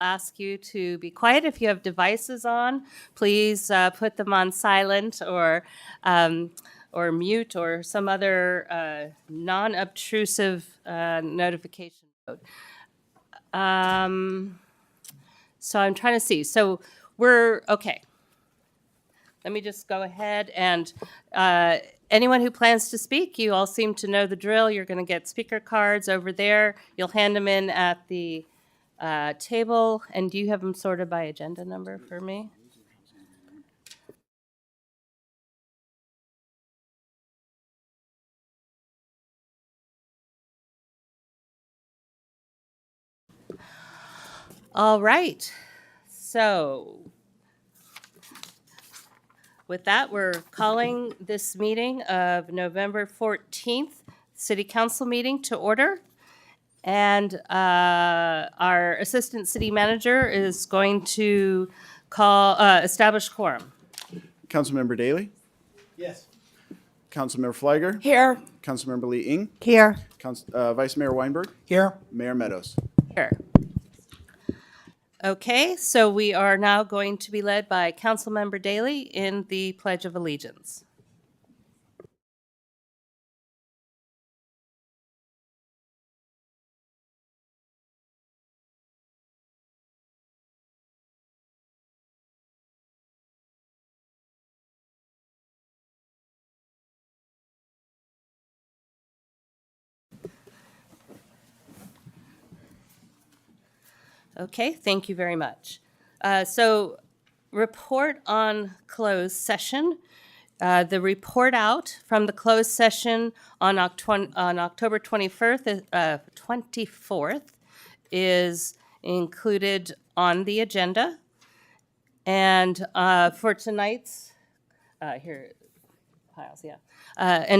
ask you to be quiet. If you have devices on, please put them on silent or mute or some other non-obtrusive notification mode. So I'm trying to see. So we're okay. Let me just go ahead and anyone who plans to speak, you all seem to know the drill. You're going to get speaker cards over there. You'll hand them in at the table. And do you have them sorted by agenda number for me? All right. So with that, we're calling this meeting of November 14th, City Council meeting to order. And our Assistant City Manager is going to establish quorum. Councilmember Daley? Yes. Councilmember Flieger? Here. Councilmember Lee Ing? Here. Vice Mayor Weinberg? Here. Mayor Meadows? Here. Okay, so we are now going to be led by Councilmember Daley in the Pledge of Allegiance. Okay, thank you very much. So, report on closed session. The report out from the closed session on October 24th is included on the agenda. And for tonight's, and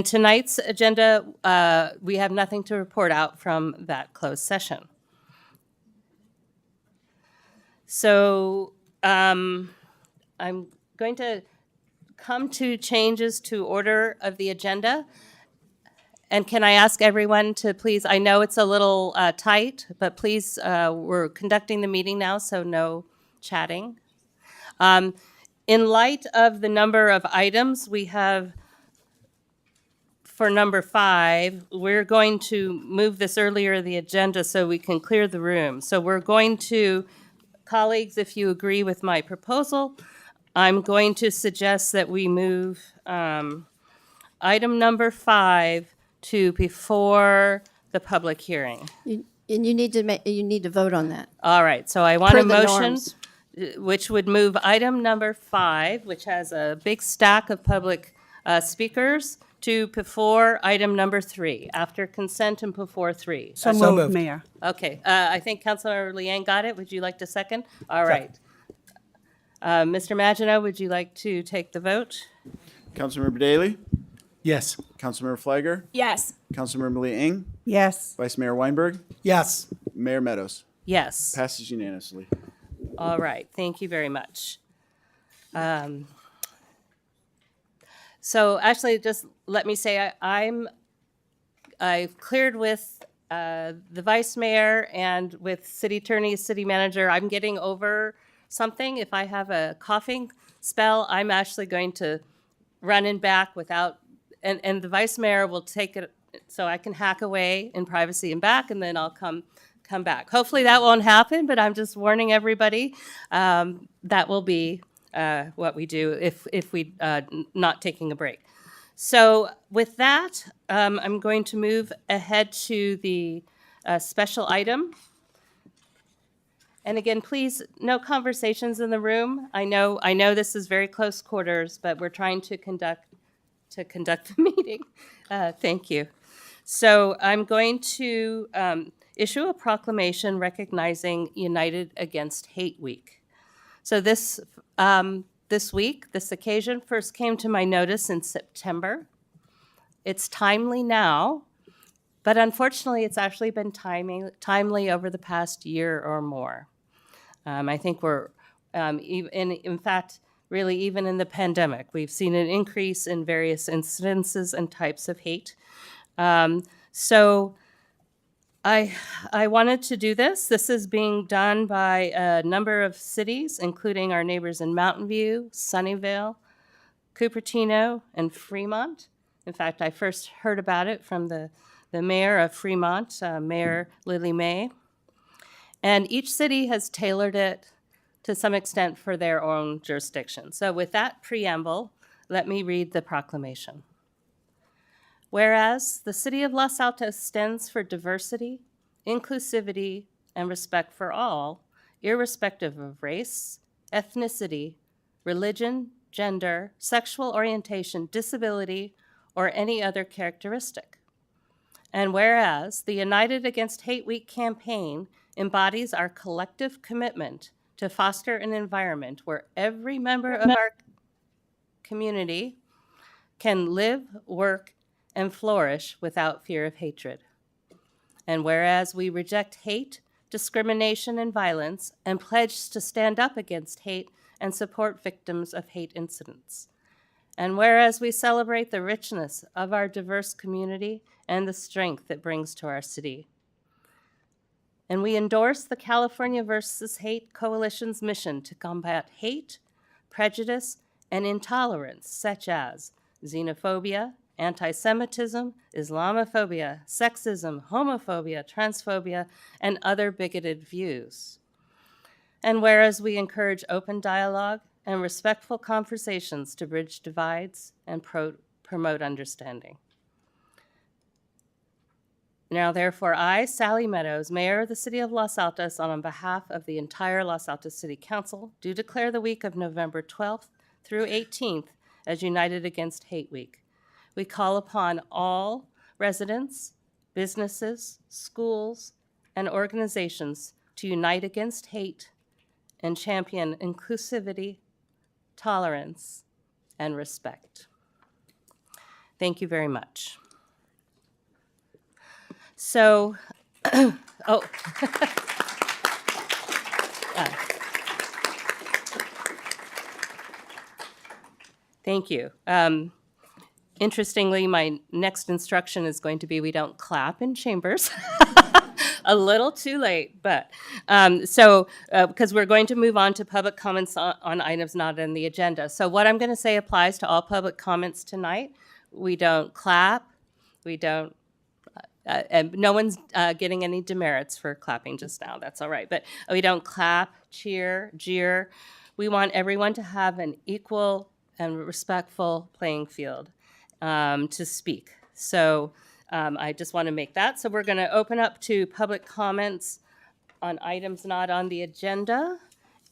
tonight's agenda, we have nothing to report out from that closed session. So I'm going to come to changes to order of the agenda. And can I ask everyone to please, I know it's a little tight, but please, we're conducting the meeting now, so no chatting. In light of the number of items we have for number 5, we're going to move this earlier in the agenda so we can clear the room. So we're going to, colleagues, if you agree with my proposal, I'm going to suggest that we move item number 5 to before the public hearing. And you need to vote on that. All right, so I want a Per the motion norms. which would move item number 5, which has a big stack of public speakers, to before item number 3, after consent and before 3. So moved, moved. Mayor. Okay, I think Councilor Liang got it. Would you like to second? All right. Mr. Maginot, would you like to take the vote? Councilmember Daley? Yes. Councilmember Flieger? Yes. Councilmember Lee Ing? Yes. Vice Mayor Weinberg? Yes. Mayor Meadows? Yes. Passes unanimously. All right, thank you very much. So actually, just let me say, I've cleared with the vice mayor and with city attorney, city manager. I'm getting over something. If I have a coughing spell, I'm actually going to run in back without, and the vice mayor will take it so I can hack away in privacy and back, and then I'll come back. Hopefully that won't happen, but I'm just warning everybody. That will be what we do if we not taking a break. So with that, I'm going to move ahead to the special item. And again, please, no conversations in the room. I know this is very close quarters, but we're trying to conduct the meeting. Thank you. So I'm going to issue a proclamation recognizing United Against Hate Week. So this week, this occasion first came to my notice in September. It's timely now, but unfortunately, it's actually been timely over the past year or more. I think we're, in fact, really even in the pandemic, we've seen an increase in various incidences and types of hate. So I wanted to do this. This is being done by a number of cities, including our neighbors in Mountain View, Sunnyvale, Cupertino, and Fremont. In fact, I first heard about it from the mayor of Fremont, Mayor Lily May. And each city has tailored it to some extent for their own jurisdiction. So with that preamble, let me read the proclamation. Whereas the City of Los Altos stands for diversity, inclusivity, and respect for all, irrespective of race, ethnicity, religion, gender, sexual orientation, disability, or any other characteristic. And whereas the United Against Hate Week campaign embodies our collective commitment to foster an environment where every member of our community can live, work, and flourish without fear of hatred. And whereas we reject hate, discrimination, and violence, and pledge to stand up against hate and support victims of hate incidents. And whereas we celebrate the richness of our diverse community and the strength it brings to our city. And we endorse the California versus Hate Coalition's mission to combat hate, prejudice, and intolerance, such as xenophobia, anti-Semitism, Islamophobia, sexism, homophobia, transphobia, and other bigoted views. And whereas we encourage open dialogue and respectful conversations to bridge divides and promote understanding. Now, therefore, I, Sally Meadows, Mayor of the City of Los Altos, on behalf of the entire Los Altos City Council, do declare the week of November 12th through 18th as United Against Hate Week. We call upon all residents, businesses, schools, and organizations to unite against hate and champion inclusivity, tolerance, and respect. Thank you very much. So, thank you. Interestingly, my next instruction is going to be we don't clap in chambers. A little too late, but because we're going to move on to public comments on items not on the agenda. So what I'm going to say applies to all public comments tonight. We don't clap. We don't, and no one's getting any demerits for clapping just now. That's all right. But we don't clap, cheer, jeer. We want everyone to have an equal and respectful playing field to speak. So I just want to make that. So we're going to open up to public comments on items not on the agenda.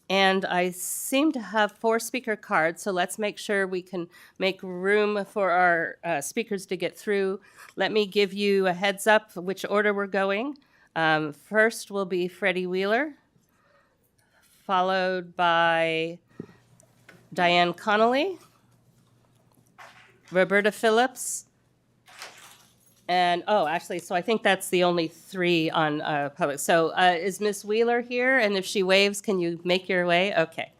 And I seem to have 4 speaker cards, so let's make sure we can make room for our speakers to get through. Let me give you a heads up which order we're going. First will be Freddie Wheeler, followed by Diane Connolly, Roberta Phillips, and, so I think that's the only 3 on public. So is Ms. Wheeler here? And if she waves, can you make your way? Okay.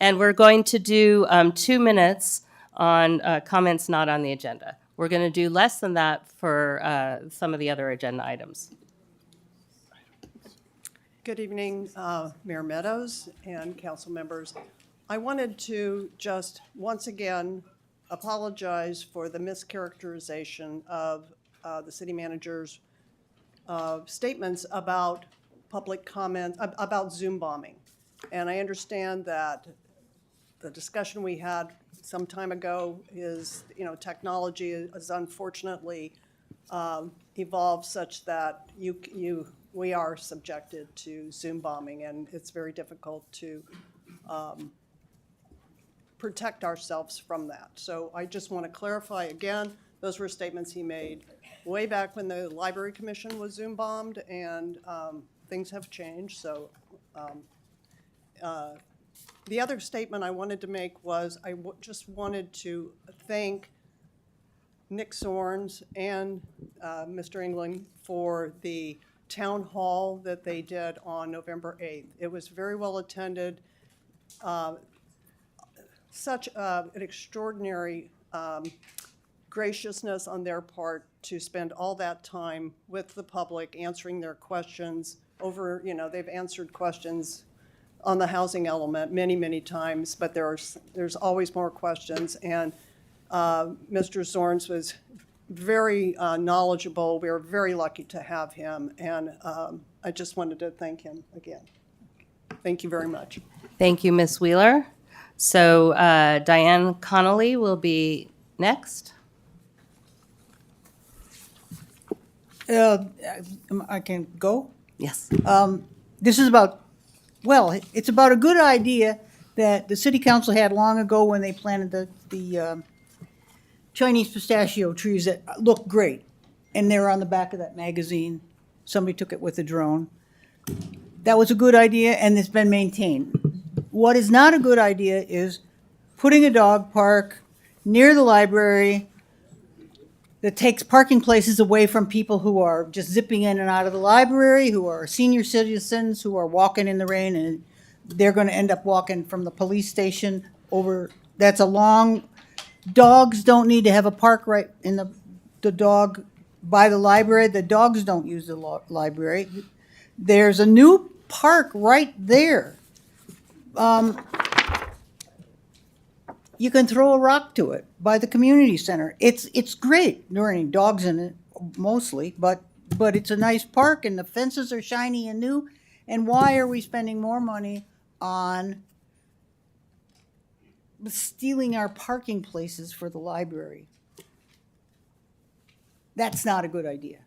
And we're going to do 2 minutes on comments not on the agenda. We're going to do less than that for some of the other agenda items. Good evening, Mayor Meadows and council members. I wanted to just once again apologize for the mischaracterization of the city manager's statements about public comment, about Zoom bombing. And I understand that the discussion we had some time ago is, technology is unfortunately evolved such that we are subjected to Zoom bombing, and it's very difficult to protect ourselves from that. So I just want to clarify again, those were statements he made way back when the Library Commission was Zoom bombed, and things have changed. So the other statement I wanted to make was just wanted to thank Nick Sorns and Mr. England for the town hall that they did on November 8th. It was very well attended. Such an extraordinary graciousness on their part to spend all that time with the public, answering their questions over, they've answered questions on the housing element many, many times, but there's always more questions. And Mr. Zorns was very knowledgeable. We were very lucky to have him, and I just wanted to thank him again. Thank you very much. Thank you, Ms. Wheeler. So Diane Connolly will be next. I can go? Yes. This is about, well, it's about a good idea that the city council had long ago when they planted the Chinese pistachio trees that look great. And they're on the back of that magazine. Somebody took it with a drone. That was a good idea, and it's been maintained. What is not a good idea is putting a dog park near the library that takes parking places away from people who are just zipping in and out of the library, who are senior citizens, who are walking in the rain, and they're going to end up walking from the police station over. That's a long. Dogs don't need to have a park right in the dog by the library. The dogs don't use the library. There's a new park right there. You can throw a rock to it by the community center. It's great. There aren't any dogs in it mostly, but it's a nice park and the fences are shiny and new. And why are we spending more money on stealing our parking places for the library? That's not a good idea.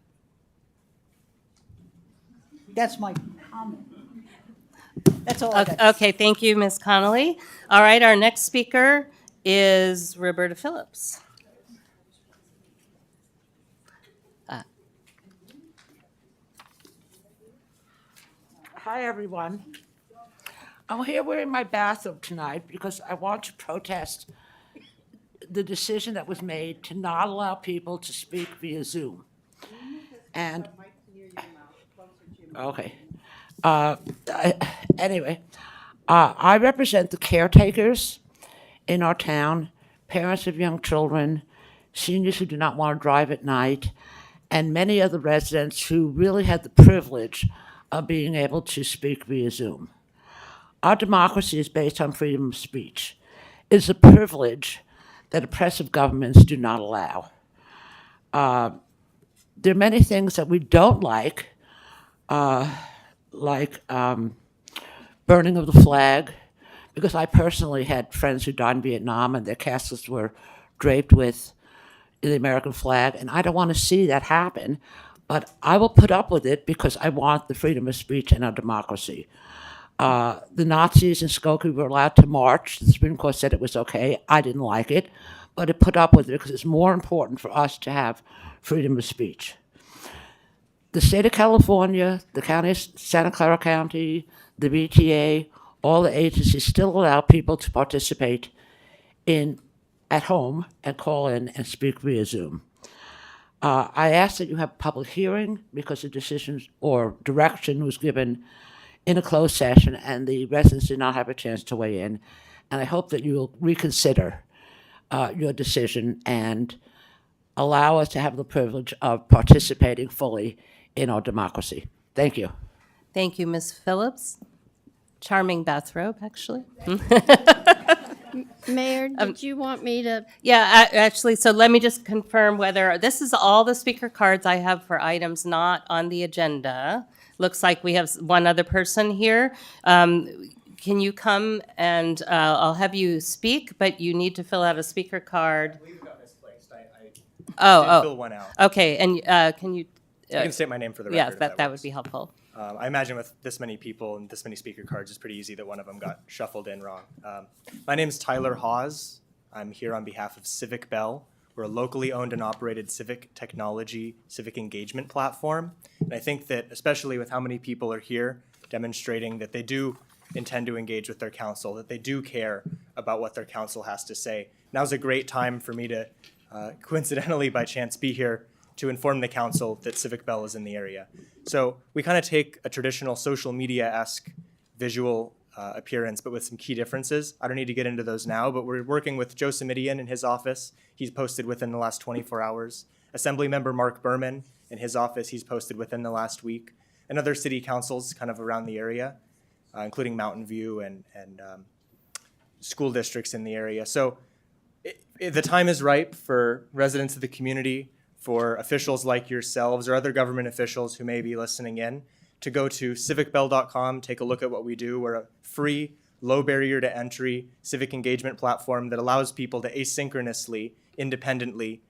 That's my comment. That's all I got. Okay, thank you, Ms. Connolly. All right, our next speaker is Roberta Phillips. Hi, everyone. I'm here wearing my bathrobe tonight because I want to protest the decision that was made to not allow people to speak via Zoom. And, okay. Anyway, I represent the caretakers in our town, parents of young children, seniors who do not want to drive at night, and many other residents who really had the privilege of being able to speak via Zoom. Our democracy is based on freedom of speech. It is a privilege that oppressive governments do not allow. There are many things that we don't like burning of the flag, because I personally had friends who died in Vietnam and their caskets were draped with the American flag, and I don't want to see that happen, but I will put up with it because I want the freedom of speech in our democracy. The Nazis in Skokie were allowed to march. The Supreme Court said it was okay. I didn't like it, but it put up with it because it's more important for us to have freedom of speech. The state of California, the county of Santa Clara County, the BTA, all the agencies still allow people to participate at home and call in and speak via Zoom. I ask that you have a public hearing because the decisions or direction was given in a closed session and the residents did not have a chance to weigh in. And I hope that you will reconsider your decision and allow us to have the privilege of participating fully in our democracy. Thank you. Thank you, Ms. Phillips. Charming bathrobe, actually. Mayor, did you want me to? Yeah, actually, so let me just confirm whether, this is all the speaker cards I have for items not on the agenda. Looks like we have one other person here. Can you come and I'll have you speak, but you need to fill out a speaker card. I believe it got misplaced. I Oh, did fill one out. okay, and can you? I can state my name for the Yeah, record. if that would works. be helpful. I imagine with this many people and this many speaker cards, it's pretty easy that one of them got shuffled in wrong. My name is Tyler Hawes. I'm here on behalf of Civic Bell. We're a locally owned and operated civic technology, civic engagement platform. And I think that especially with how many people are here demonstrating that they do intend to engage with their council, that they do care about what their council has to say. Now's a great time for me to, coincidentally by chance, be here to inform the council that Civic Bell is in the area. So we kind of take a traditional social media-esque visual appearance, but with some key differences. I don't need to get into those now, but we're working with Joe Simidian in his office. He's posted within the last 24 hours. Assemblymember Mark Berman in his office, he's posted within the last week. And other city councils kind of around the area, including Mountain View and school districts in the area. So the time is ripe for residents of the community, for officials like yourselves or other government officials who may be listening in, to go to civicbell.com, take a look at what we do. We're a free, low barrier to entry civic engagement platform that allows people to asynchronously, independently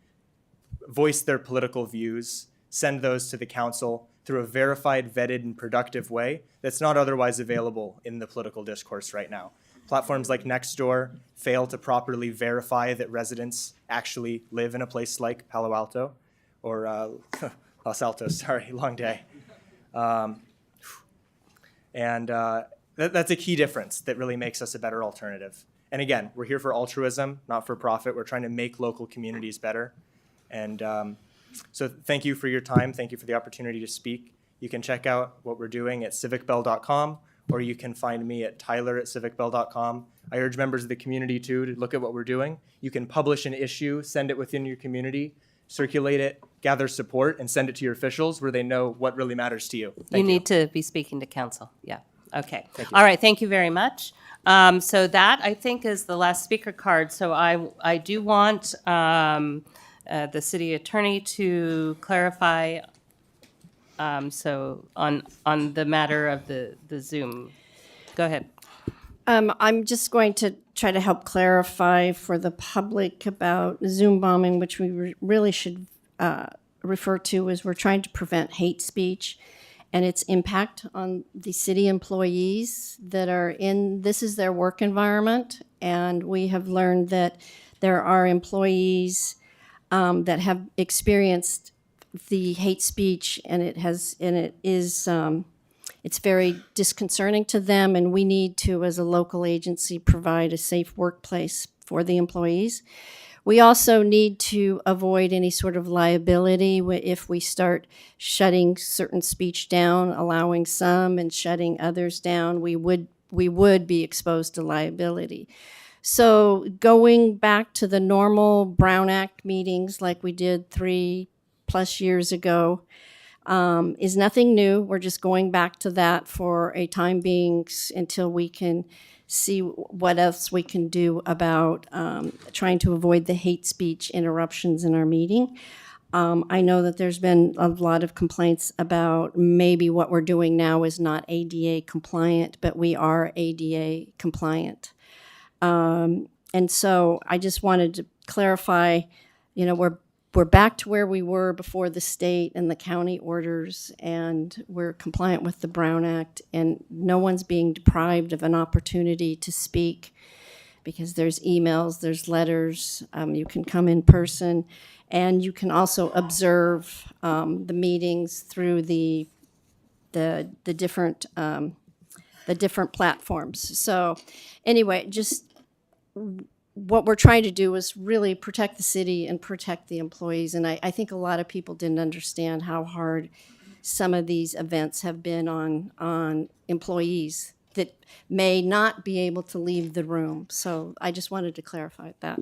voice their political views, send those to the council through a verified, vetted, and productive way that's not otherwise available in the political discourse right now. Platforms like Nextdoor fail to properly verify that residents actually live in a place like Palo Alto or Los Altos, sorry, long day. That's a key difference that really makes us a better alternative. And again, we're here for altruism, not for profit. We're trying to make local communities better. And so thank you for your time. Thank you for the opportunity to speak. You can check out what we're doing at civicbell.com, or you can find me at tyler@civicbell.com. I urge members of the community too to look at what we're doing. You can publish an issue, send it within your community, circulate it, gather support, and send it to your officials where they know what really matters to you. Thank You need to be speaking to council. Yeah. Okay. All right. Thank you very much. So that, I think, is the last speaker card. So I do want the city attorney to clarify, so on the matter of the Zoom. Go ahead. I'm just going to try to help clarify for the public about Zoom bombing, which we really should refer to as we're trying to prevent hate speech and its impact on the city employees that are in, this is their work environment. And we have learned that there are employees that have experienced the hate speech, and it's very disconcerting to them, and we need to, as a local agency, provide a safe workplace for the employees. We also need to avoid any sort of liability if we start shutting certain speech down, allowing some and shutting others down. We would be exposed to liability. So going back to the normal Brown Act meetings like we did 3+ years ago, is nothing new. We're just going back to that for a time being until we can see what else we can do about trying to avoid the hate speech interruptions in our meeting. I know that there's been a lot of complaints about maybe what we're doing now is not ADA compliant, but we are ADA compliant. And so I just wanted to clarify, we're back to where we were before the state and the county orders, and we're compliant with the Brown Act, and no one's being deprived of an opportunity to speak because there's emails, there's letters, you can come in person, and you can also observe the meetings through the different platforms. So anyway, just what we're trying to do is really protect the city and protect the employees. And I think a lot of people didn't understand how hard some of these events have been on employees that may not be able to leave the room. So I just wanted to clarify that.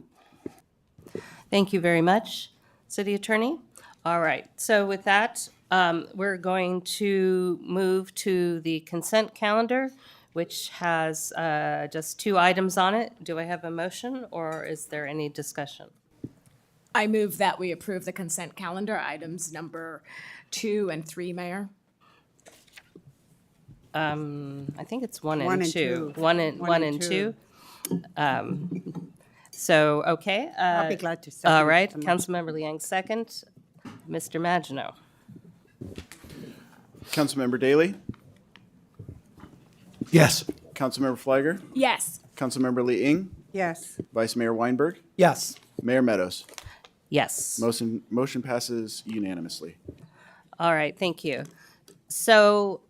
Thank you very much, City Attorney. All right. So with that, we're going to move to the consent calendar, which has just 2 items on it. Do I have a motion, or is there any discussion? I move that we approve the consent calendar, items number 2 and 3, Mayor. I think it's 1 and One and 2. two. 1 and 2. So, okay. I'll be glad to second All right. the motion. Councilmember Liang, second. Mr. Maginot. Councilmember Daley, Yes. Councilmember Flagger, Yes. Councilmember Lee Ing, Yes. Vice Mayor Weinberg, Yes. Mayor Meadows. Yes. Motion passes unanimously. All right, thank you. So,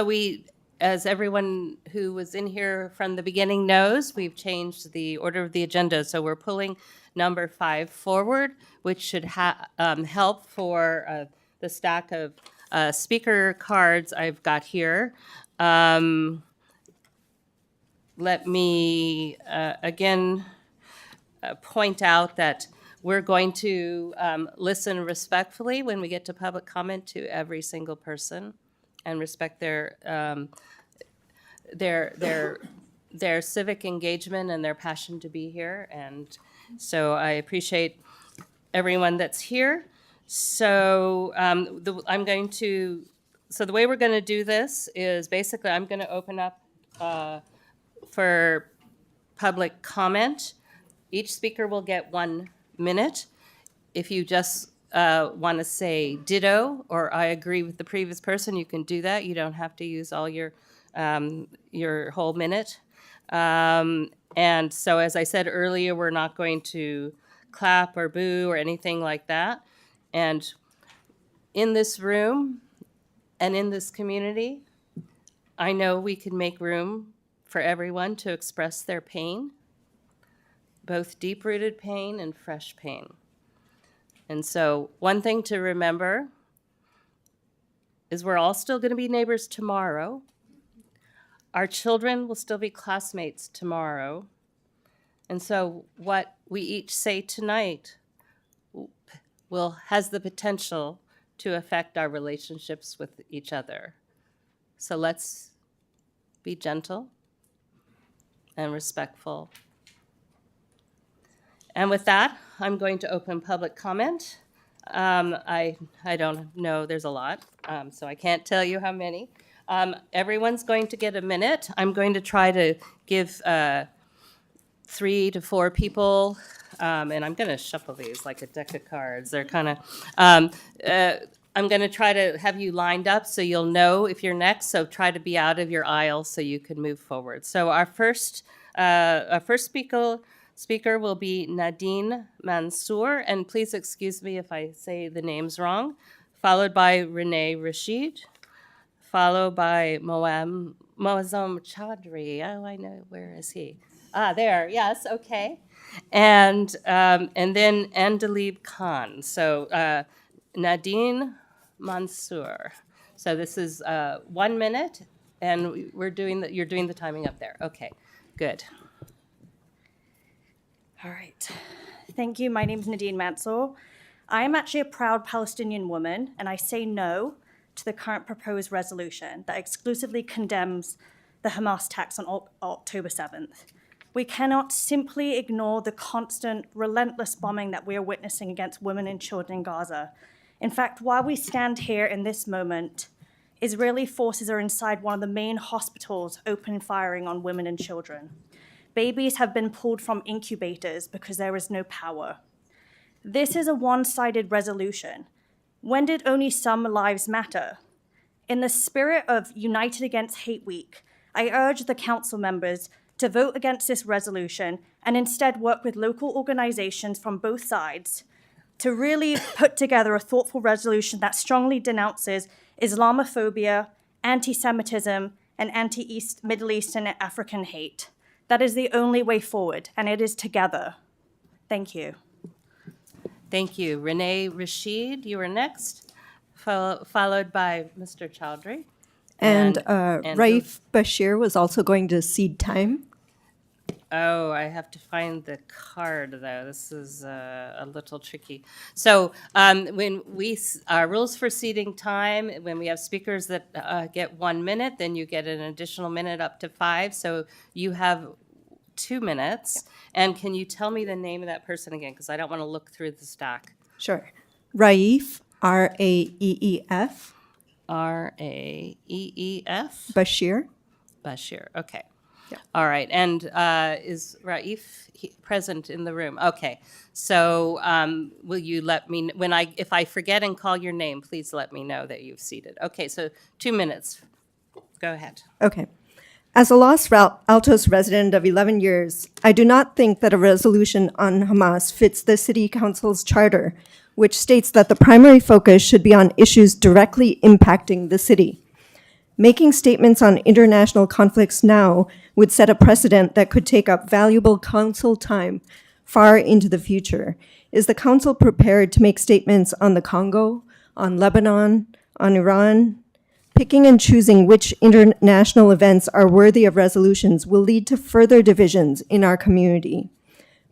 we, as everyone who was in here from the beginning knows, we've changed the order of the agenda. So we're pulling number 5 forward, which should help for the stack of speaker cards I've got here. Let me again point out that we're going to listen respectfully when we get to public comment to every single person and respect their civic engagement and their passion to be here. And so I appreciate everyone that's here. So so the way we're going to do this is basically I'm going to open up for public comment. Each speaker will get 1 minute. If you just want to say ditto or I agree with the previous person, you can do that. You don't have to use all your whole minute. And so, as I said earlier, we're not going to clap or boo or anything like that. And in this room and in this community, I know we can make room for everyone to express their pain, both deep-rooted pain and fresh pain. And so one thing to remember is we're all still going to be neighbors tomorrow. Our children will still be classmates tomorrow. And so what we each say tonight has the potential to affect our relationships with each other. So let's be gentle and respectful. And with that, I'm going to open public comment. I don't know, there's a lot, so I can't tell you how many. Everyone's going to get a minute. I'm going to try to give 3 to 4 people, and I'm going to shuffle these like a deck of cards. They're kind of, I'm going to try to have you lined up so you'll know if you're next, so try to be out of your aisle so you can move forward. So our first speaker will be Nadine Mansour, and please excuse me if I say the names wrong, followed by Renee Rashid, followed by Moazzam Chaudhry. Oh, I know, where is he? Ah, there, yes, okay. And then Andalib Khan. So Nadine Mansour. So this is 1 minute, and you're doing the timing up there. Okay, good. All right. Thank you. My name is Nadine Mansour. I am actually a proud Palestinian woman, and I say no to the current proposed resolution that exclusively condemns the Hamas attacks on October 7th. We cannot simply ignore the constant, relentless bombing that we are witnessing against women and children in Gaza. In fact, while we stand here in this moment, Israeli forces are inside one of the main hospitals open firing on women and children. Babies have been pulled from incubators because there is no power. This is a one-sided resolution. When did only some lives matter? In the spirit of United Against Hate Week, I urge the council members to vote against this resolution and instead work with local organizations from both sides to really put together a thoughtful resolution that strongly denounces Islamophobia, anti-Semitism, and anti-Middle Eastern and African hate. That is the only way forward, and it is together. Thank you. Thank you. Renee Rashid, you are next, followed by Mr. Chaudhry. And and Raif Bashir was also going to cede time. Oh, I have to find the card, though. This is a little tricky. So when our rules for seating time, when we have speakers that get 1 minute, then you get an additional minute up to 5. So you have 2 minutes. And can you tell me the name of that person again? Because I don't want to look through the stack. Sure. Raif, R-A-E-E-F. R-A-E-E-F? Bashir. Bashir, okay. All right, and is Raif present in the room? Okay, so will you let me, if I forget and call your name, please let me know that you've seated. Okay, so 2 minutes. Go ahead. Okay. As a Los Altos resident of 11 years, I do not think that a resolution on Hamas fits the City Council's charter, which states that the primary focus should be on issues directly impacting the city. Making statements on international conflicts now would set a precedent that could take up valuable council time far into the future. Is the council prepared to make statements on the Congo, on Lebanon, on Iran. Picking and choosing which international events are worthy of resolutions will lead to further divisions in our community.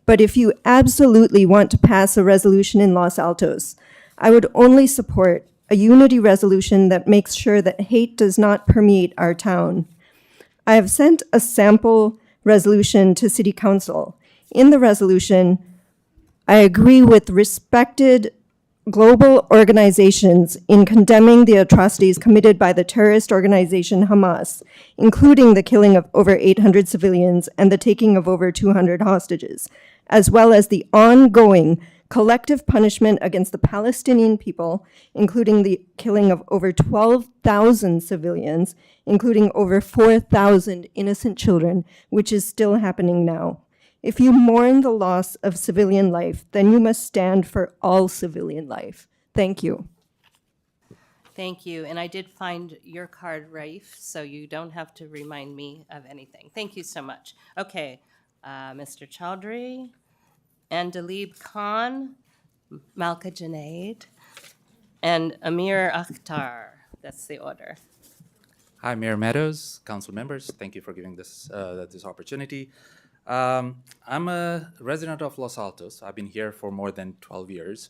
But if you absolutely want to pass a resolution in Los Altos, I would only support a unity resolution that makes sure that hate does not permeate our town. I have sent a sample resolution to City Council. In the resolution, I agree with respected global organizations in condemning the atrocities committed by the terrorist organization Hamas, including the killing of over 800 civilians and the taking of over 200 hostages, as well as the ongoing collective punishment against the Palestinian people, including the killing of over 12,000 civilians, including over 4,000 innocent children, which is still happening now. If you mourn the loss of civilian life, then you must stand for all civilian life. Thank you. Thank you. And I did find your card, Raif, so you don't have to remind me of anything. Thank you so much. Okay, Mr. Chowdhury, Andalib Khan, Malka Junaid, and Amir Akhtar. That's the order. Hi, Mayor Meadows, council members. Thank you for giving this opportunity. I'm a resident of Los Altos. I've been here for more than 12 years.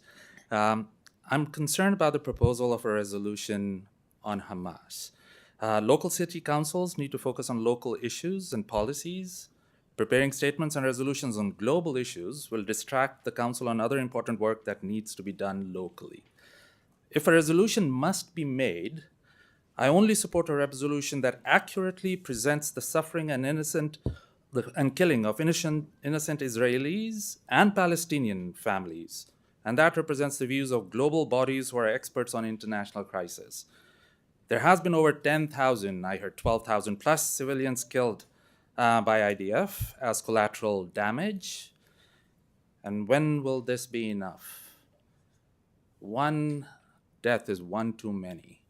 I'm concerned about the proposal of a resolution on Hamas. Local city councils need to focus on local issues and policies. Preparing statements and resolutions on global issues will distract the council on other important work that needs to be done locally. If a resolution must be made, I only support a resolution that accurately presents the suffering and killing of innocent Israelis and Palestinian families, and that represents the views of global bodies who are experts on international crisis. There has been over 10,000, I heard 12,000 plus civilians killed by IDF as collateral damage. And when will this be enough? One death is one too many.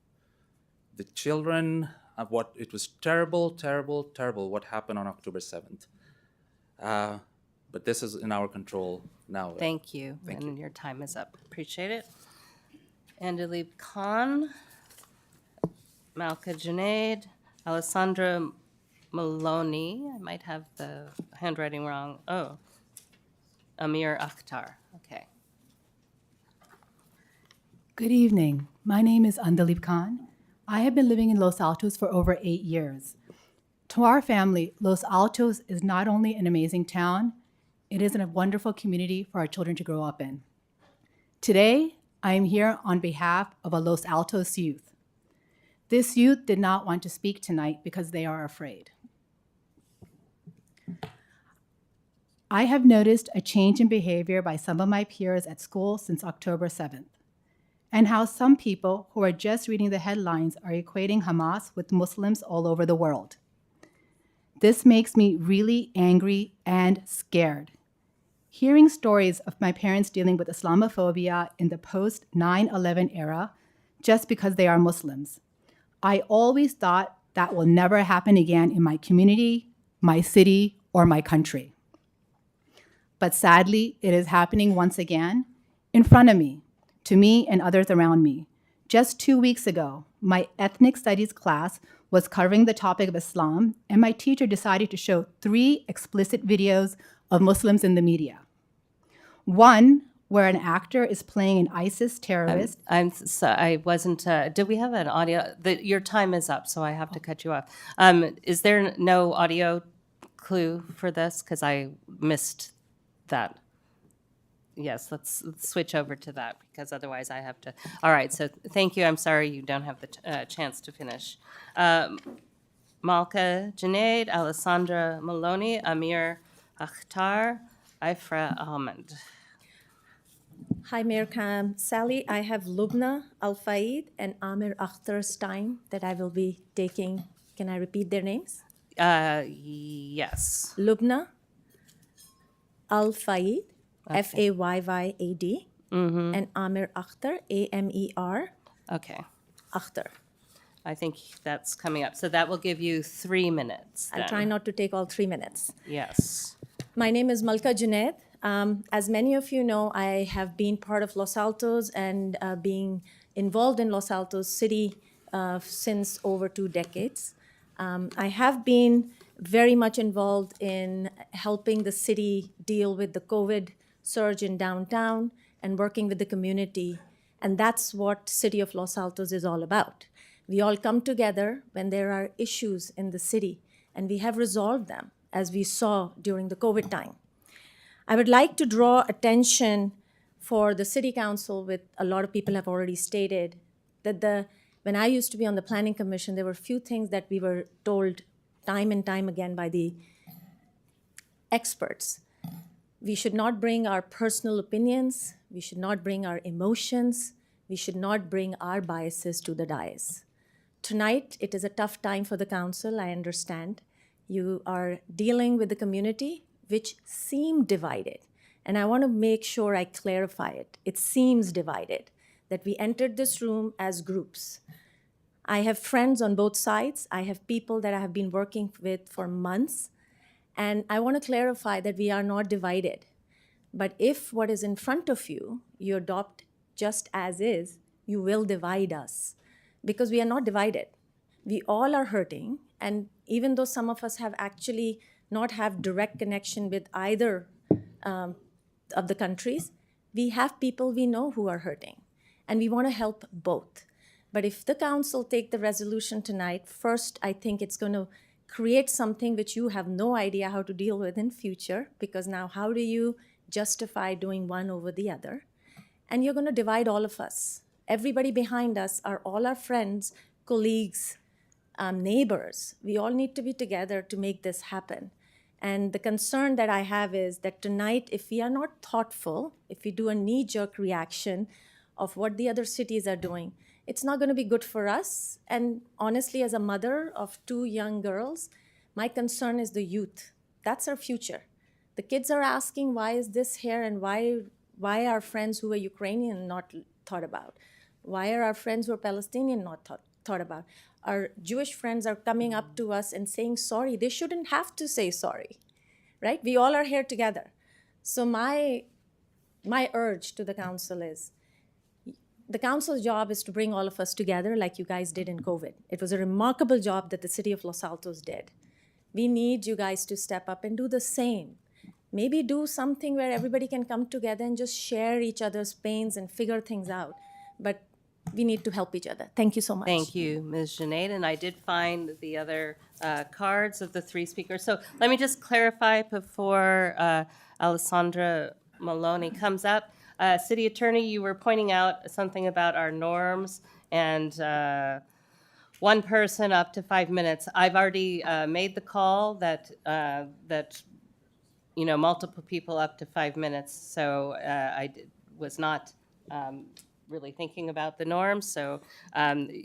The children of it was terrible what happened on October 7th. But this is in our control now. Thank you. Thank And you. your time is up. Appreciate it. Andalib Khan, Malka Junaid, Alessandra Maloney. I might have the handwriting wrong. Oh, Amir Akhtar. Okay. Good evening. My name is Andalib Khan. I have been living in Los Altos for over 8 years. To our family, Los Altos is not only an amazing town, it is a wonderful community for our children to grow up in. Today, I am here on behalf of a Los Altos youth. This youth did not want to speak tonight because they are afraid. I have noticed a change in behavior by some of my peers at school since October 7th, and how some people who are just reading the headlines are equating Hamas with Muslims all over the world. This makes me really angry and scared. Hearing stories of my parents dealing with Islamophobia in the post 9/11 era just because they are Muslims, I always thought that will never happen again in my community, my city, or my country. But sadly, it is happening once again in front of me, to me and others around me. Just 2 weeks ago, my ethnic studies class was covering the topic of Islam, and my teacher decided to show 3 explicit videos of Muslims in the media. One, where an actor is playing an ISIS terrorist. I wasn't, did we have an audio? Your time is up, so I have to cut you off. Is there no audio clue for this? Because I missed that. Yes, let's switch over to that, because otherwise I have to. All right, so thank you. I'm sorry you don't have the chance to finish. Malka Junaid, Alessandra Maloney, Amir Akhtar, Ifra Ahmed. Hi, Mayor Sally. I have Lubna Al-Faid and Amir Akhtar Stein that I will be taking. Can I repeat their names? Yes. Lubna Al-Faid, Fayyad, and Amir Akhtar, Amer. Okay. Akhtar. I think that's coming up. So that will give you 3 minutes. I'll then. try not to take all 3 minutes. Yes. My name is Malka Junaid. As many of you know, I have been part of Los Altos and being involved in Los Altos City since over 2 decades. I have been very much involved in helping the city deal with the COVID surge in downtown and working with the community. And that's what City of Los Altos is all about. We all come together when there are issues in the city, and we have resolved them, as we saw during the COVID time. I would like to draw attention for the city council, with a lot of people have already stated, that when I used to be on the planning commission, there were few things that we were told time and time again by the experts. We should not bring our personal opinions, we should not bring our emotions, we should not bring our biases to the dais. Tonight, it is a tough time for the council, I understand. You are dealing with the community, which seem divided. And I want to make sure I clarify it. It seems divided, that we entered this room as groups. I have friends on both sides. I have people that I have been working with for months. And I want to clarify that we are not divided. But if what is in front of you, you adopt just as is, you will divide us. Because we are not divided. We all are hurting. And even though some of us have actually not have direct connection with either of the countries, we have people we know who are hurting. And we want to help both. But if the council take the resolution tonight, first, I think it's going to create something which you have no idea how to deal with in future, because now how do you justify doing one over the other? And you're going to divide all of us. Everybody behind us are all our friends, colleagues, neighbors. We all need to be together to make this happen. And the concern that I have is that tonight, if we are not thoughtful, if we do a knee-jerk reaction of what the other cities are doing, it's not going to be good for us. And honestly, as a mother of 2 young girls, my concern is the youth. That's our future. The kids are asking, why is this here, and why are friends who are Ukrainian not thought about? Why are our friends who are Palestinian not thought about? Our Jewish friends are coming up to us and saying sorry. They shouldn't have to say sorry, right? We all are here together. So my urge to the council is, the council's job is to bring all of us together like you guys did in COVID. It was a remarkable job that the city of Los Altos did. We need you guys to step up and do the same. Maybe do something where everybody can come together and just share each other's pains and figure things out. But we need to help each other. Thank you so much. Thank you, Ms. Junaid. And I did find the other cards of the 3 speakers. So let me just clarify before Alessandra Maloney comes up. City Attorney, you were pointing out something about our norms and 1 person up to 5 minutes. I've already made the call that multiple people up to 5 minutes. So was not really thinking about the norms. So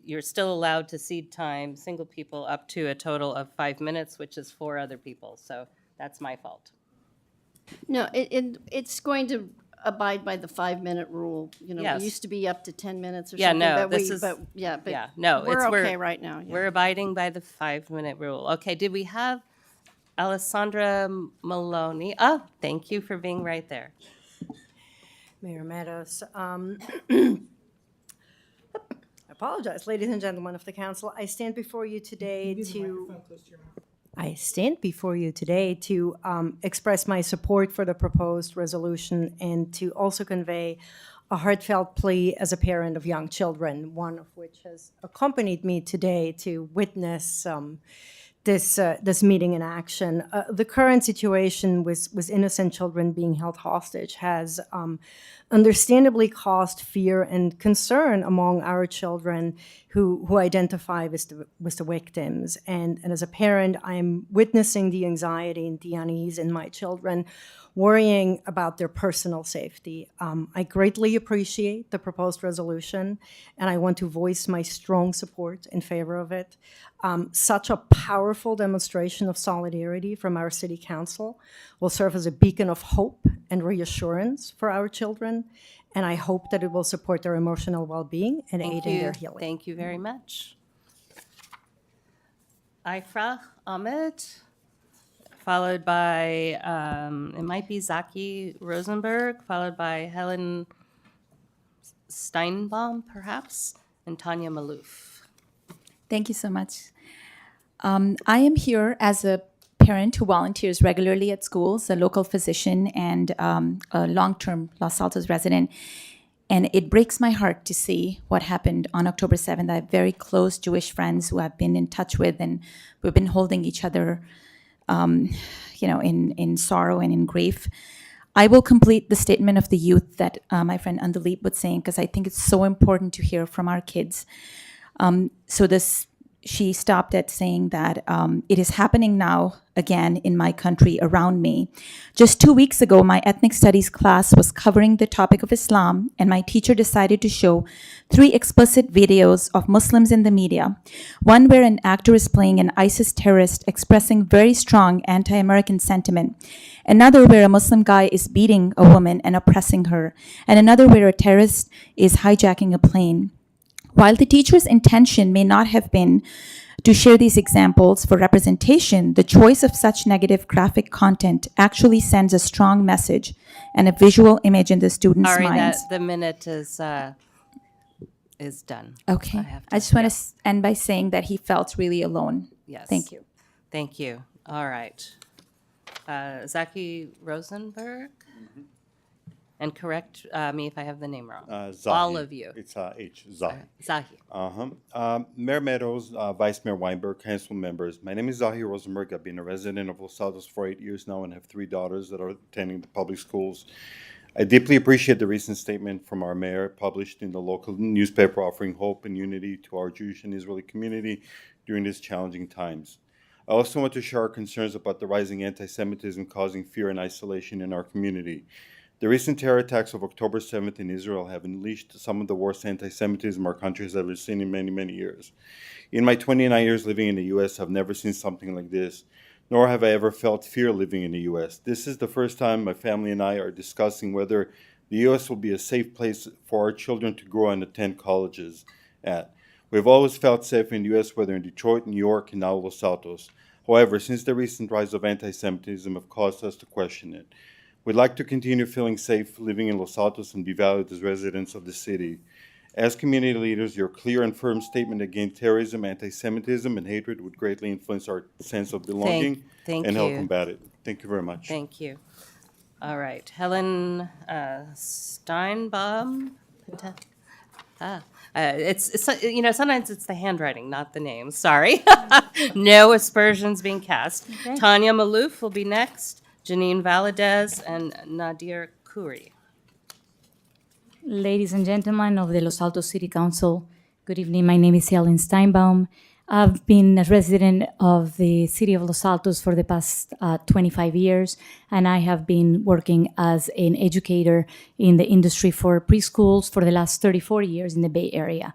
you're still allowed to cede time, single people up to a total of 5 minutes, which is 4 other people. So that's my fault. No, it's going to abide by the 5-minute rule. Yes. It used to be up to 10 minutes or Yeah, something. no, but this is- no, we're okay right now. Yeah. We're abiding by the 5-minute rule. Okay, did we have Alessandra Maloney? Oh, thank you for being right there. Mayor Meadows. I apologize, ladies and gentlemen of the council. I stand before you today to express my support for the proposed resolution and to also convey a heartfelt plea as a parent of young children, one of which has accompanied me today to witness this meeting in action. The current situation with innocent children being held hostage has understandably caused fear and concern among our children who identify with the victims. And as a parent, I'm witnessing the anxiety and the unease in my children, worrying about their personal safety. I greatly appreciate the proposed resolution, and I want to voice my strong support in favor of it. Such a powerful demonstration of solidarity from our city council will serve as a beacon of hope and reassurance for our children, and I hope that it will support their emotional well-being and aid in their healing. Thank you very much. Ifrah Ahmed followed by, it might be Zaki Rosenberg, followed by Helen Steinbaum, perhaps, and Tanya Malouf. Thank you so much. I am here as a parent who volunteers regularly at schools, a local physician, and a long-term Los Altos resident. And it breaks my heart to see what happened on October 7th. I have very close Jewish friends who I've been in touch with, and we've been holding each other, in sorrow and in grief. I will complete the statement of the youth that my friend Andalip was saying, because I think it's so important to hear from our kids. She stopped at saying that it is happening now again in my country around me. Just 2 weeks ago, my ethnic studies class was covering the topic of Islam, and my teacher decided to show 3 explicit videos of Muslims in the media. One where an actor is playing an ISIS terrorist expressing very strong anti-American sentiment. Another where a Muslim guy is beating a woman and oppressing her. And another where a terrorist is hijacking a plane. While the teacher's intention may not have been to share these examples for representation, the choice of such negative graphic content actually sends a strong message and a visual image in the students' Sorry, minds. that the minute is done. Okay. have I just want to end by saying that he felt really alone. Yes. Thank you. Thank you. All right. Zaki Rosenberg? And correct me if I have the name wrong. Zahi. All of you. It's H. Zahi. Zahi. Mayor Meadows, Vice Mayor Weinberg, council members. My name is Zahi Rosenberg. I've been a resident of Los Altos for 8 years now and have 3 daughters that are attending the public schools. I deeply appreciate the recent statement from our mayor published in the local newspaper offering hope and unity to our Jewish and Israeli community during these challenging times. I also want to share our concerns about the rising anti-Semitism causing fear and isolation in our community. The recent terror attacks of October 7th in Israel have unleashed some of the worst anti-Semitism our country has ever seen in many, many years. In my 29 years living in the U.S., I've never seen something like this, nor have I ever felt fear living in the U.S. This is the first time my family and I are discussing whether the U.S. will be a safe place for our children to grow and attend colleges at. We've always felt safe in the U.S., whether in Detroit, New York, and now Los Altos. However, since the recent rise of anti-Semitism have caused us to question it. We'd like to continue feeling safe living in Los Altos and be valued as residents of the city. As community leaders, your clear and firm statement against terrorism, anti-Semitism, and hatred would greatly influence our sense of belonging Thank and help you. combat it. Thank you very much. Thank you. All right. Helen Steinbaum. Sometimes it's the handwriting, not the name. Sorry. No aspersions being cast. Okay. Tanya Malouf will be next. Janine Valadez and Nadir Khoury. Ladies and gentlemen of the Los Altos City Council, good evening. My name is Helen Steinbaum. I've been a resident of the city of Los Altos for the past 25 years, and I have been working as an educator in the industry for preschools for the last 34 years in the Bay Area.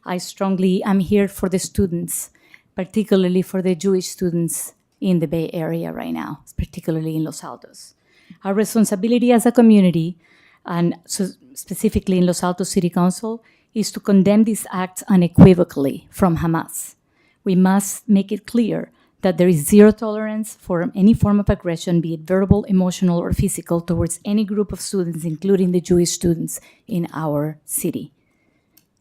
I'm here for the students, particularly for the Jewish students in the Bay Area right now, particularly in Los Altos. Our responsibility as a community, and so specifically in Los Altos City Council, is to condemn these acts unequivocally from Hamas. We must make it clear that there is zero tolerance for any form of aggression, be it verbal, emotional, or physical, towards any group of students, including the Jewish students in our city.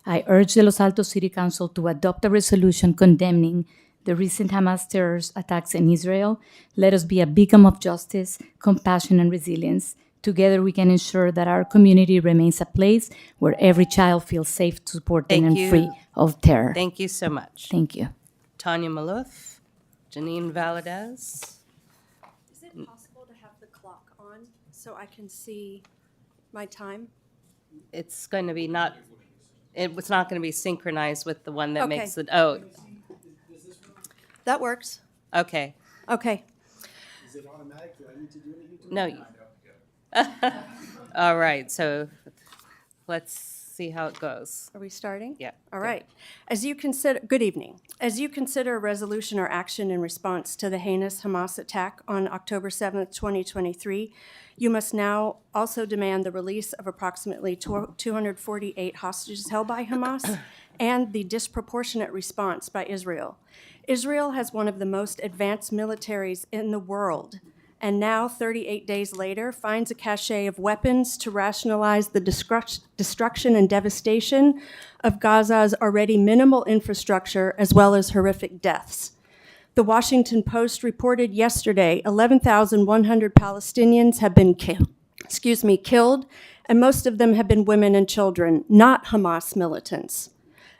I urge the Los Altos City Council to adopt a resolution condemning the recent Hamas terrorist attacks in Israel. Let us be a beacon of justice, compassion, and resilience. Together we can ensure that our community remains a place where every child feels safe, supported, Thank and you. free of terror. Thank you so much. Thank you. Tanya Malouf, Janine Valadez. Is it possible to have the clock on so I can see my time? It's going to be it's not going to be synchronized with the one that Okay. makes it, That works. okay. Okay. Is it automatic? Do I need to do anything? No. All right, so let's see how it goes. Are we starting? Yeah. All good. right. As you consider, good evening. As you consider a resolution or action in response to the heinous Hamas attack on October 7th, 2023, you must now also demand the release of approximately 248 hostages held by Hamas and the disproportionate response by Israel. Israel has one of the most advanced militaries in the world, and now, 38 days later, finds a cache of weapons to rationalize the destruction and devastation of Gaza's already minimal infrastructure, as well as horrific deaths. The Washington Post reported yesterday 11,100 Palestinians have been killed, and most of them have been women and children, not Hamas militants.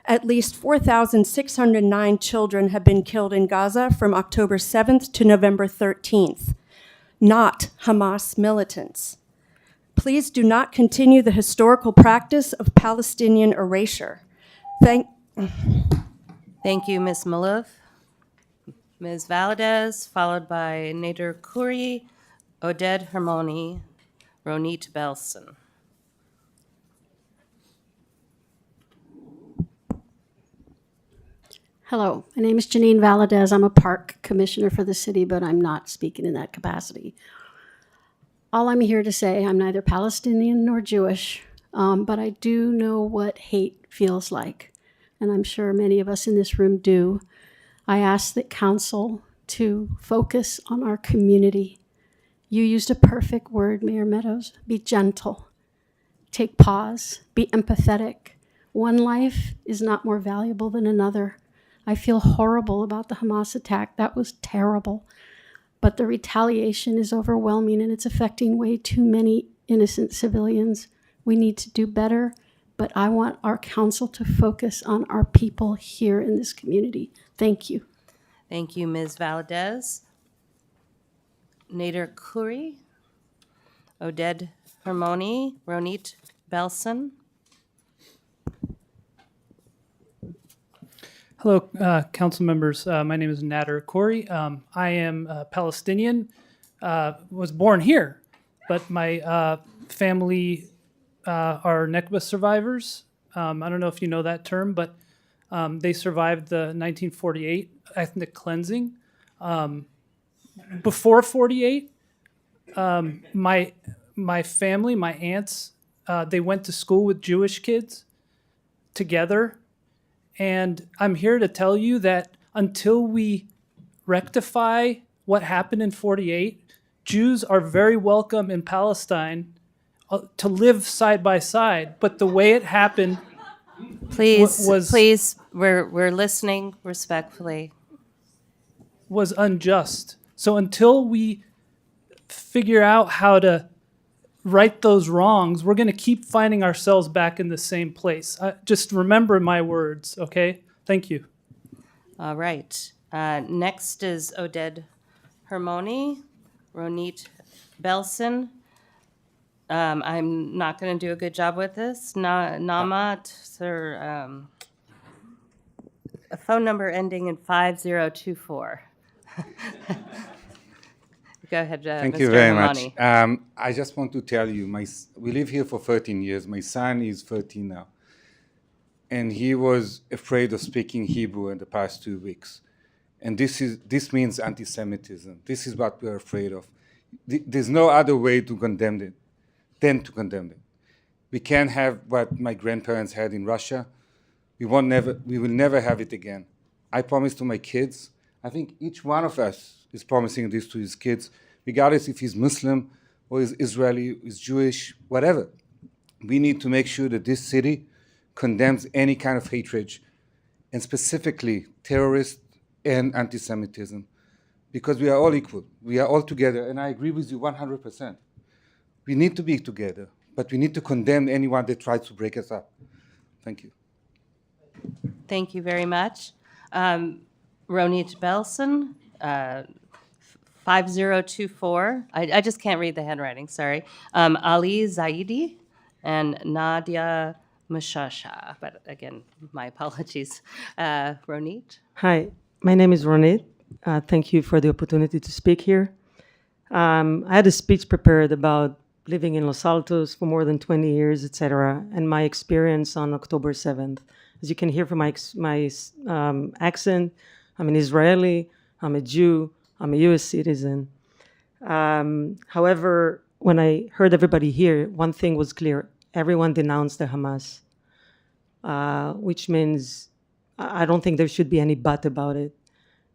At least 4,609 children have been killed in Gaza from October 7th to November 13th. Not Hamas militants. Please do not continue the historical practice of Palestinian erasure. Thank you, Ms. Malov. Ms. Valadez, followed by Nader Khouri, Oded Hermoni, Ronit Belson. Hello, my name is Janine Valadez. I'm a park commissioner for the city, but I'm not speaking in that capacity. All I'm here to say, I'm neither Palestinian nor Jewish, but I do know what hate feels like, and I'm sure many of us in this room do. I ask that council to focus on our community. You used a perfect word, Mayor Meadows. Be gentle. Take pause. Be empathetic. One life is not more valuable than another. I feel horrible about the Hamas attack. That was terrible. But the retaliation is overwhelming and it's affecting way too many innocent civilians. We need to do better, but I want our council to focus on our people here in this community. Thank you. Thank you, Ms. Valadez. Nader Khouri, Oded Hermoni, Ronit Belson. Hello, council members. My name is Nader Khouri. I am Palestinian, was born here, but my family are Nakba survivors. I don't know if you know that term, but they survived the 1948 ethnic cleansing. Before 48, my family, my aunts, they went to school with Jewish kids together. And I'm here to tell you that until we rectify what happened in 48, Jews are very welcome in Palestine to live side by side. But the way it happened Please, we're listening respectfully. Was unjust. So until we figure out how to right those wrongs, we're going to keep finding ourselves back in the same place. Just remember my words, okay? Thank you. All right. Next is Oded Hermoni, Ronit Belson. I'm not going to do a good job with this. Namat, sir, a phone number ending in 5024. Go ahead, Thank Mr. you very Hermoni. much. I just want to tell you, we live here for 13 years. My son is 13 now. And he was afraid of speaking Hebrew in the past 2 weeks. And this means anti-Semitism. This is what we're afraid of. There's no other way to condemn it than to condemn it. We can't have what my grandparents had in Russia. We will never have it again. I promise to my kids, I think each one of us is promising this to his kids, regardless if he's Muslim or is Israeli, is Jewish, whatever. We need to make sure that this city condemns any kind of hatred, and specifically terrorist and anti-Semitism, because we are all equal. We are all together, and I agree with you 100%. We need to be together, but we need to condemn anyone that tries to break us up. Thank you. Thank you very much. Ronit Belson, 5024. I just can't read the handwriting, sorry. Ali Zaidi and Nadia Mashasha. But again, my apologies. Ronit? Hi, my name is Ronit. Thank you for the opportunity to speak here. I had a speech prepared about living in Los Altos for more than 20 years, etc., and my experience on October 7th. As you can hear from my accent, I'm an Israeli, I'm a Jew, I'm a U.S. citizen. However, when I heard everybody here, one thing was clear. Everyone denounced the Hamas, which means I don't think there should be any but about it.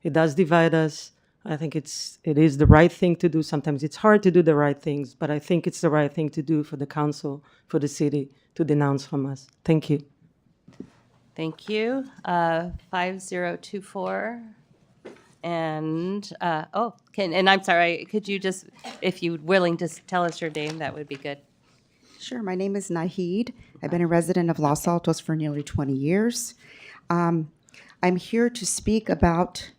It does divide us. I think it is the right thing to do. Sometimes it's hard to do the right things, but I think it's the right thing to do for the council, for the city, to denounce Hamas. Thank you. Thank you. 5024. And, and I'm sorry, could you just, if you're willing to tell us your name, that would be good. Sure. My name is Nahid. I've been a resident of Los Altos for nearly 20 years. I'm here to speak about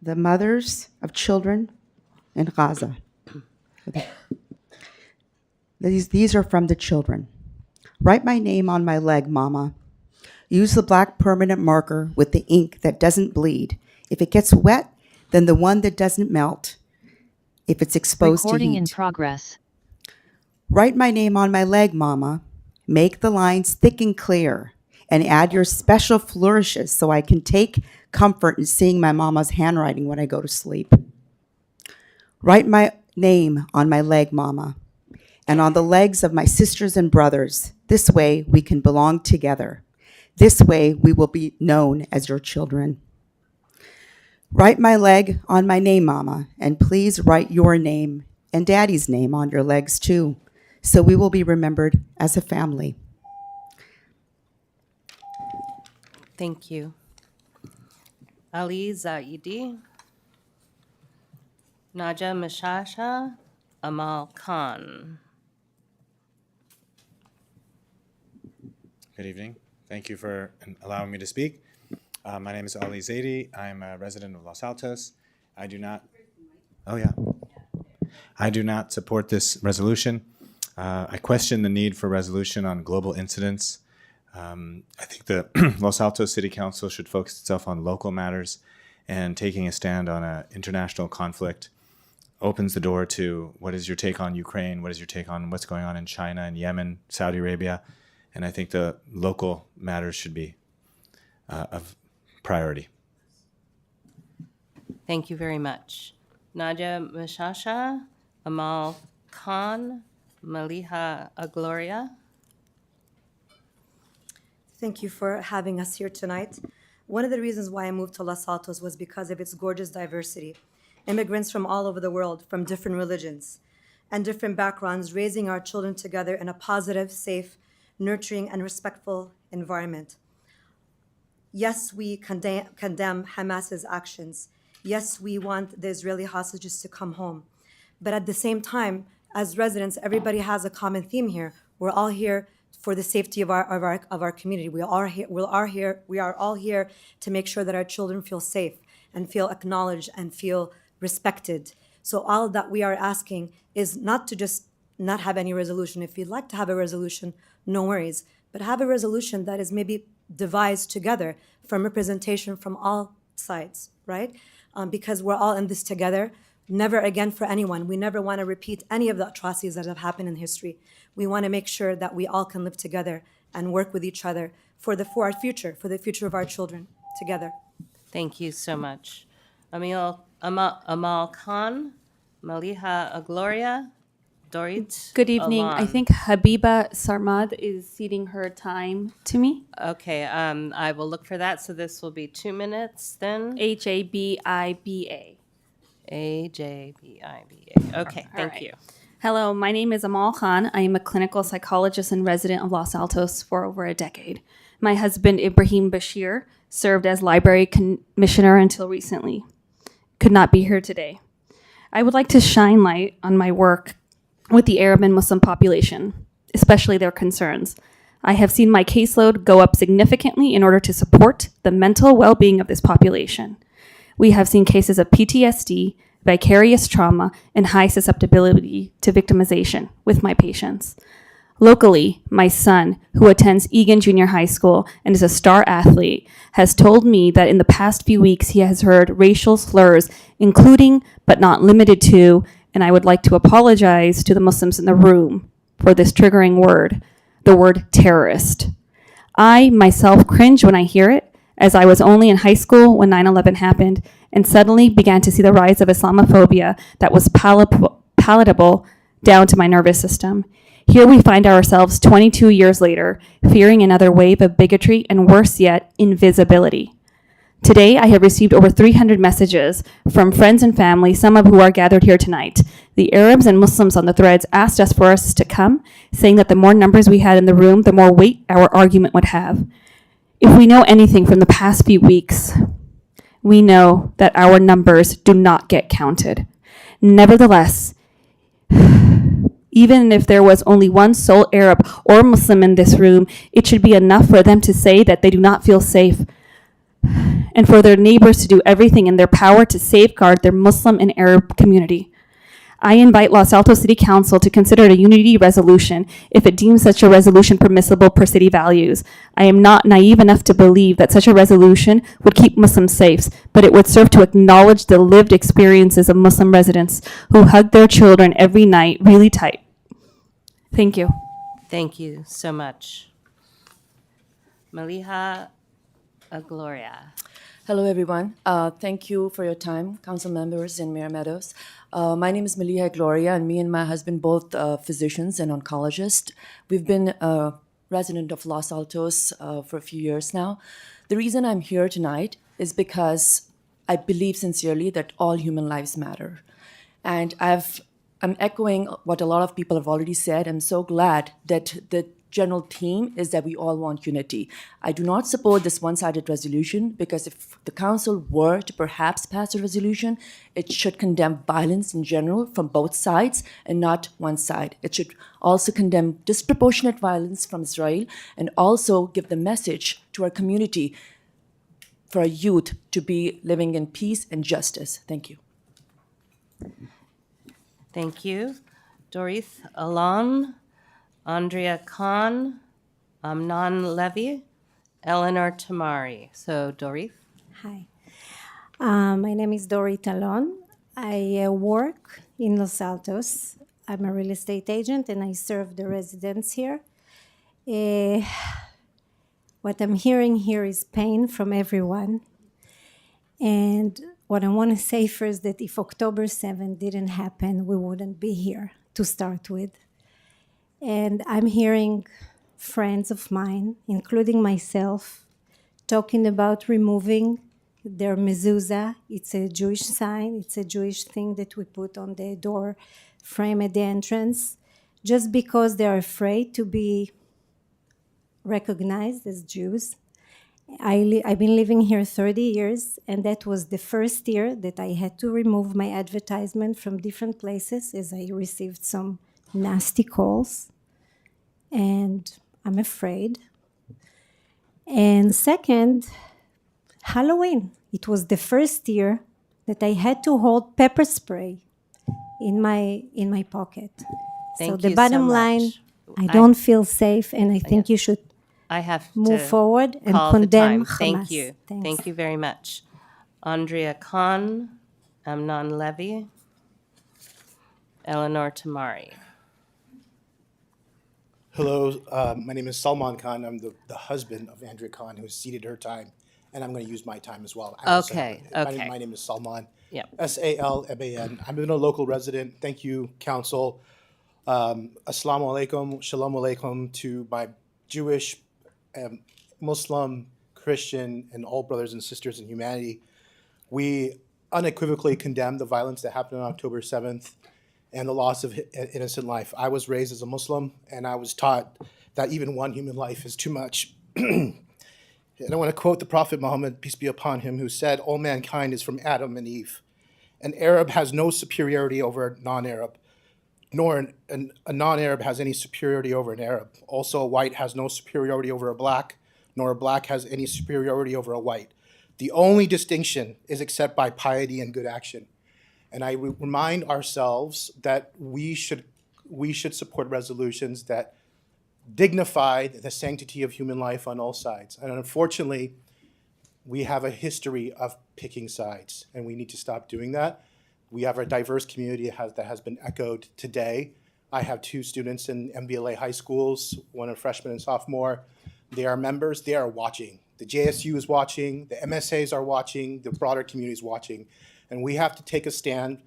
the mothers of children in Gaza. These are from the children. Write my name on my leg, Mama. Use the black permanent marker with the ink that doesn't bleed. If it gets wet, then the one that doesn't melt. If it's exposed Recording to heat. in progress. Write my name on my leg, Mama. Make the lines thick and clear, and add your special flourishes so I can take comfort in seeing my mama's handwriting when I go to sleep. Write my name on my leg, Mama, and on the legs of my sisters and brothers. This way we can belong together. This way we will be known as your children. Write my leg on my name, Mama, and please write your name and Daddy's name on your legs too, so we will be remembered as a family. Thank you. Ali Zaidi, Naja Mashasha, Amal Khan. Good evening. Thank you for allowing me to speak. My name is Ali Zaidi. I'm a resident of Los Altos. I do not support this resolution. I question the need for resolution on global incidents. I think the Los Altos City Council should focus itself on local matters, and taking a stand on an international conflict opens the door to what is your take on Ukraine, what is your take on what's going on in China and Yemen, Saudi Arabia, and I think the local matters should be of priority. Thank you very much. Nadia Mashasha, Amal Khan, Maliha Agloria. Thank you for having us here tonight. One of the reasons why I moved to Los Altos was because of its gorgeous diversity. Immigrants from all over the world, from different religions and different backgrounds, raising our children together in a positive, safe, nurturing, and respectful environment. Yes, we condemn Hamas's actions. Yes, we want the Israeli hostages to come home. But at the same time, as residents, everybody has a common theme here. We're all here for the safety of our community. We are all here to make sure that our children feel safe and feel acknowledged and feel respected. So all that we are asking is not to just not have any resolution. If you'd like to have a resolution, no worries. But have a resolution that is maybe devised together from representation from all sides, right? Because we're all in this together. Never again for anyone. We never want to repeat any of the atrocities that have happened in history. We want to make sure that we all can live together and work with each other for our future, for the future of our children together. Thank you so much. Amal Khan, Maliha Agloria, Dorit. Good evening. I think Habiba Sarmad is ceding her time to me. Okay, I will look for that. So this will be 2 minutes then. Habiba. Habiba. Okay, thank you. Hello, my name is Amal Khan. I am a clinical psychologist and resident of Los Altos for over a decade. My husband, Ibrahim Bashir, served as library commissioner until recently. Could not be here today. I would like to shine light on my work with the Arab and Muslim population, especially their concerns. I have seen my caseload go up significantly in order to support the mental well-being of this population. We have seen cases of PTSD, vicarious trauma, and high susceptibility to victimization with my patients. Locally, my son, who attends Egan Junior High School and is a star athlete, has told me that in the past few weeks he has heard racial slurs, including but not limited to, and I would like to apologize to the Muslims in the room, for this triggering word, the word terrorist. I myself cringe when I hear it, as I was only in high school when 9/11 happened and suddenly began to see the rise of Islamophobia that was palatable down to my nervous system. Here we find ourselves 22 years later, fearing another wave of bigotry and worse yet, invisibility. Today, I have received over 300 messages from friends and family, some of who are gathered here tonight. The Arabs and Muslims on the threads asked us for us to come, saying that the more numbers we had in the room, the more weight our argument would have. If we know anything from the past few weeks, we know that our numbers do not get counted. Nevertheless, even if there was only one sole Arab or Muslim in this room, it should be enough for them to say that they do not feel safe, and for their neighbors to do everything in their power to safeguard their Muslim and Arab community. I invite Los Altos City Council to consider a unity resolution if it deems such a resolution permissible per city values. I am not naive enough to believe that such a resolution would keep Muslims safe, but it would serve to acknowledge the lived experiences of Muslim residents who hug their children every night really tight. Thank you. Thank you so much. Maliha Gloria. Hello, everyone. Thank you for your time, council members and Mayor Meadows. My name is Maliha Gloria, and me and my husband, both physicians and oncologists. We've been a resident of Los Altos for a few years now. The reason I'm here tonight is because I believe sincerely that all human lives matter. And I'm echoing what a lot of people have already said. I'm so glad that the general theme is that we all want unity. I do not support this one-sided resolution because if the council were to perhaps pass a resolution, it should condemn violence in general from both sides and not one side. It should also condemn disproportionate violence from Israel and also give the message to our community for our youth to be living in peace and justice. Thank you. Thank you. Dorith Alon, Andrea Khan, Amnon Levy, Eleanor Tamari. So, Dorith. Hi. My name is Dori Talon. I work in Los Altos. I'm a real estate agent and I serve the residents here. What I'm hearing here is pain from everyone. And what I want to say first that if October 7th didn't happen, we wouldn't be here to start with. And I'm hearing friends of mine, including myself, talking about removing their mezuzah. It's a Jewish sign. It's a Jewish thing that we put on the door frame at the entrance, just because they're afraid to be recognized as Jews. I've been living here 30 years, and that was the first year that I had to remove my advertisement from different places as I received some nasty calls. And I'm afraid. And second, Halloween. It was the first year that I had to hold pepper spray in my pocket. So the bottom line, I don't feel safe, and I think you should move forward and condemn Hamas. Thank you. Thanks. Thank you very much. Andrea Khan, Amnon Levy, Eleanor Tamari. Hello, my name is Salman Khan. I'm the husband of Andrea Khan, who ceded her time, and I'm going to use my time as well. Okay. My name is Salman. Yep. Salman. I've been a local resident. Thank you, council. Assalamu alaikum, shalom alaikum to my Jewish, Muslim, Christian, and all brothers and sisters in humanity. We unequivocally condemn the violence that happened on October 7th and the loss of innocent life. I was raised as a Muslim, and I was taught that even one human life is too much. And I want to quote the Prophet Muhammad, peace be upon him, who said, all mankind is from Adam and Eve. An Arab has no superiority over a non-Arab, nor a non-Arab has any superiority over an Arab. Also, a white has no superiority over a black, nor a black has any superiority over a white. The only distinction is except by piety and good action. And I remind ourselves that we should support resolutions that dignify the sanctity of human life on all sides. And unfortunately, we have a history of picking sides, and we need to stop doing that. We have a diverse community that has been echoed today. I have two students in MBLA high schools, one a freshman and sophomore. They are members, they are watching. The JSU is watching, the MSAs are watching, the broader community is watching. And we have to take a stand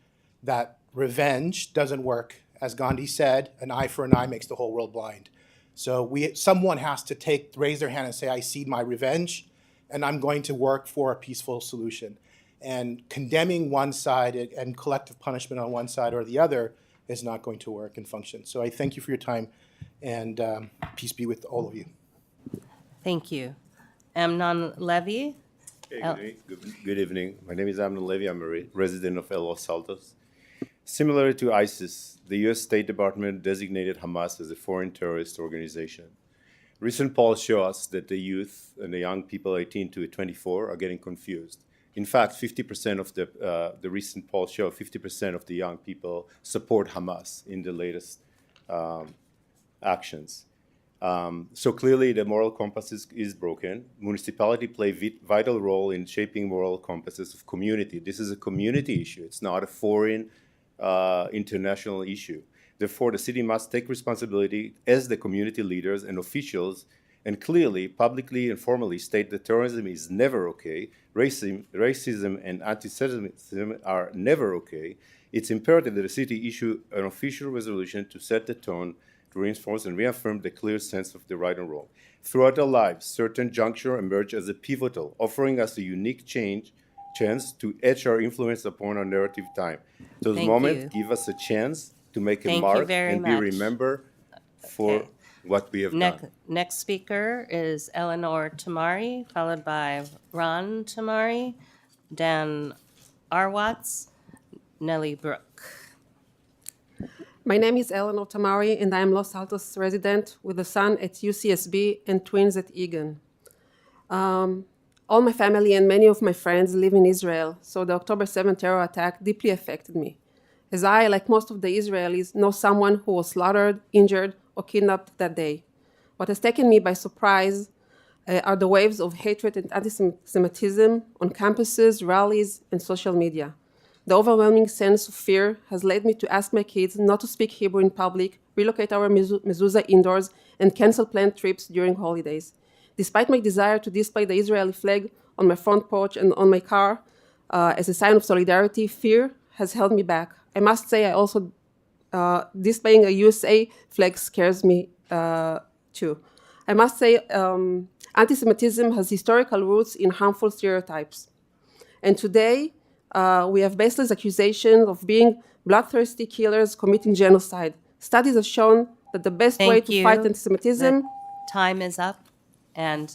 that revenge doesn't work. As Gandhi said, an eye for an eye makes the whole world blind. So someone has to raise their hand and say, I cede my revenge, and I'm going to work for a peaceful solution. And condemning one side and collective punishment on one side or the other is not going to work and function. So I thank you for your time, and peace be with all of you. Thank you. Amnon Levy. Hey, good evening. My name is Amnon Levy. I'm a resident of Los Altos. Similar to ISIS, the U.S. State Department designated Hamas as a foreign terrorist organization. Recent polls show us that the youth and the young people 18 to 24 are getting confused. In fact, 50% of the recent polls show 50% of the young people support Hamas in the latest actions. So clearly the moral compass is broken. Municipality play vital role in shaping moral compasses of community. This is a community issue. It's not a foreign international issue. Therefore, the city must take responsibility as the community leaders and officials and clearly, publicly and formally state that terrorism is never okay, racism and anti-Semitism are never okay. It's imperative that the city issue an official resolution to set the tone, to reinforce and reaffirm the clear sense of the right and wrong. Throughout our lives, certain juncture emerge as a pivotal, offering us a unique chance to etch our influence upon our narrative time. Those moments give us a chance to make a mark and be remembered for what we have done. Next speaker is Eleanor Tamari, followed by Ron Tamari, Dan Arwatz, Nellie Brooke. My name is Eleanor Tamari, and I am Los Altos resident with a son at UCSB and twins at Egan. All my family and many of my friends live in Israel, so the October 7th terror attack deeply affected me, as I, like most of the Israelis, know someone who was slaughtered, injured, or kidnapped that day. What has taken me by surprise are the waves of hatred and anti-Semitism on campuses, rallies, and social media. The overwhelming sense of fear has led me to ask my kids not to speak Hebrew in public, relocate our mezuzah indoors, and cancel planned trips during holidays. Despite my desire to display the Israeli flag on my front porch and on my car as a sign of solidarity, fear has held me back. I must say I also, displaying a USA flag scares me too. I must say anti-Semitism has historical roots in harmful stereotypes. And today, we have baseless accusations of being bloodthirsty killers committing genocide. Studies have shown that the best way to fight anti-Semitism... Time is up. And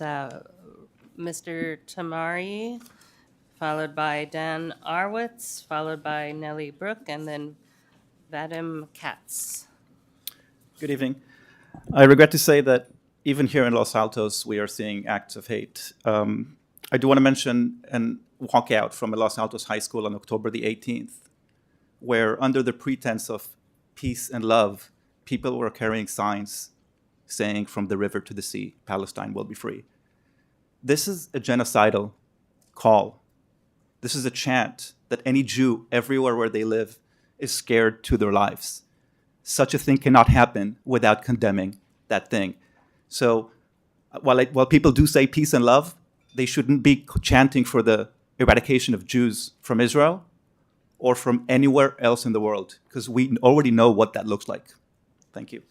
Mr. Tamari, followed by Dan Arwitz, followed by Nellie Brooke, and then Vadim Katz. Good evening. I regret to say that even here in Los Altos, we are seeing acts of hate. I do want to mention an walkout from a Los Altos high school on October the 18th, where under the pretense of peace and love, people were carrying signs saying from the river to the sea, Palestine will be free. This is a genocidal call. This is a chant that any Jew everywhere where they live is scared to their lives. Such a thing cannot happen without condemning that thing. So while people do say peace and love, they shouldn't be chanting for the eradication of Jews from Israel or from anywhere else in the world, because we already know what that looks like. Thank you.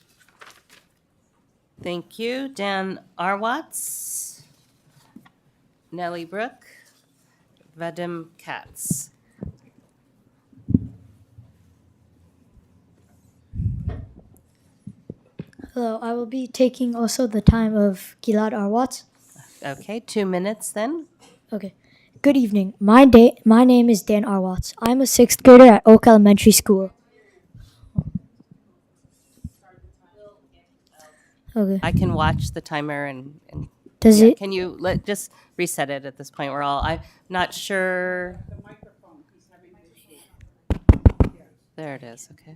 Thank you. Dan Arwatz, Nellie Brooke, Vadim Katz. Hello, I will be taking also the time of Gilad Arwatz. Okay, 2 minutes then. Okay. Good evening. My name is Dan Arwatz. I'm a 6th grader at Oak Elementary School. Okay. I can watch the timer and Does it? Can you just reset it at this point? I'm not sure. There it is. Okay.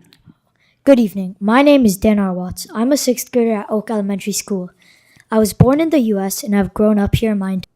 Good evening. My name is Dan Arwatz. I'm a 6th grader at Oak Elementary School. I was born in the U.S. and have grown up here my entire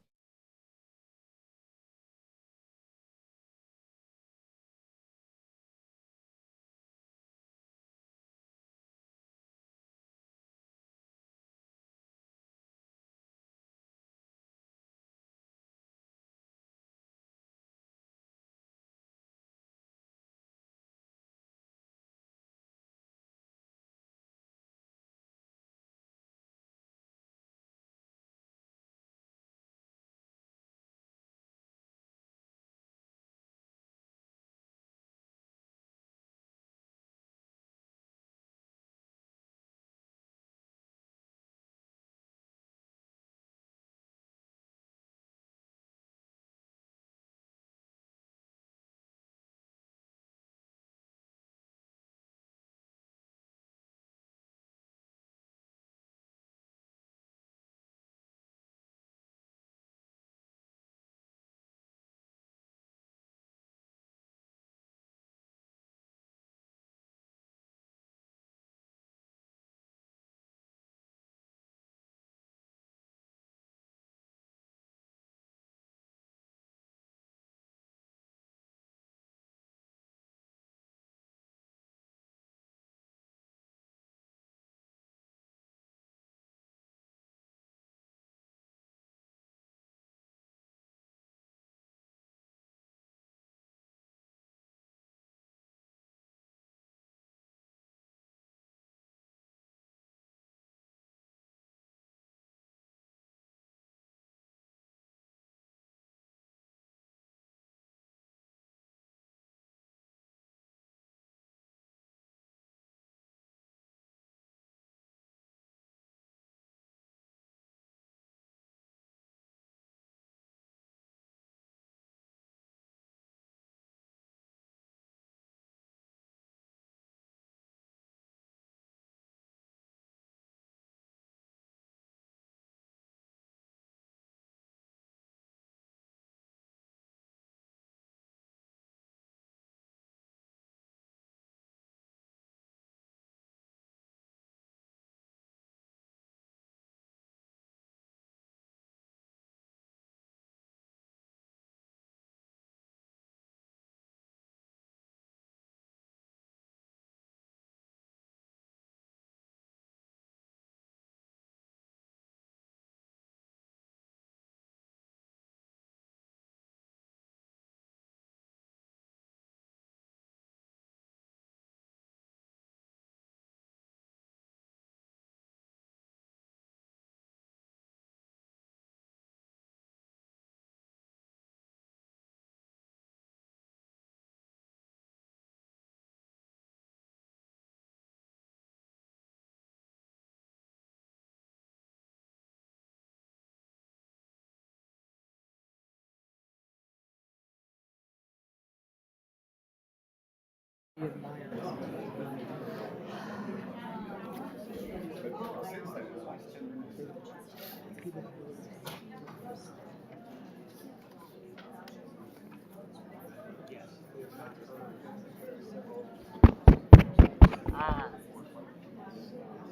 Ah,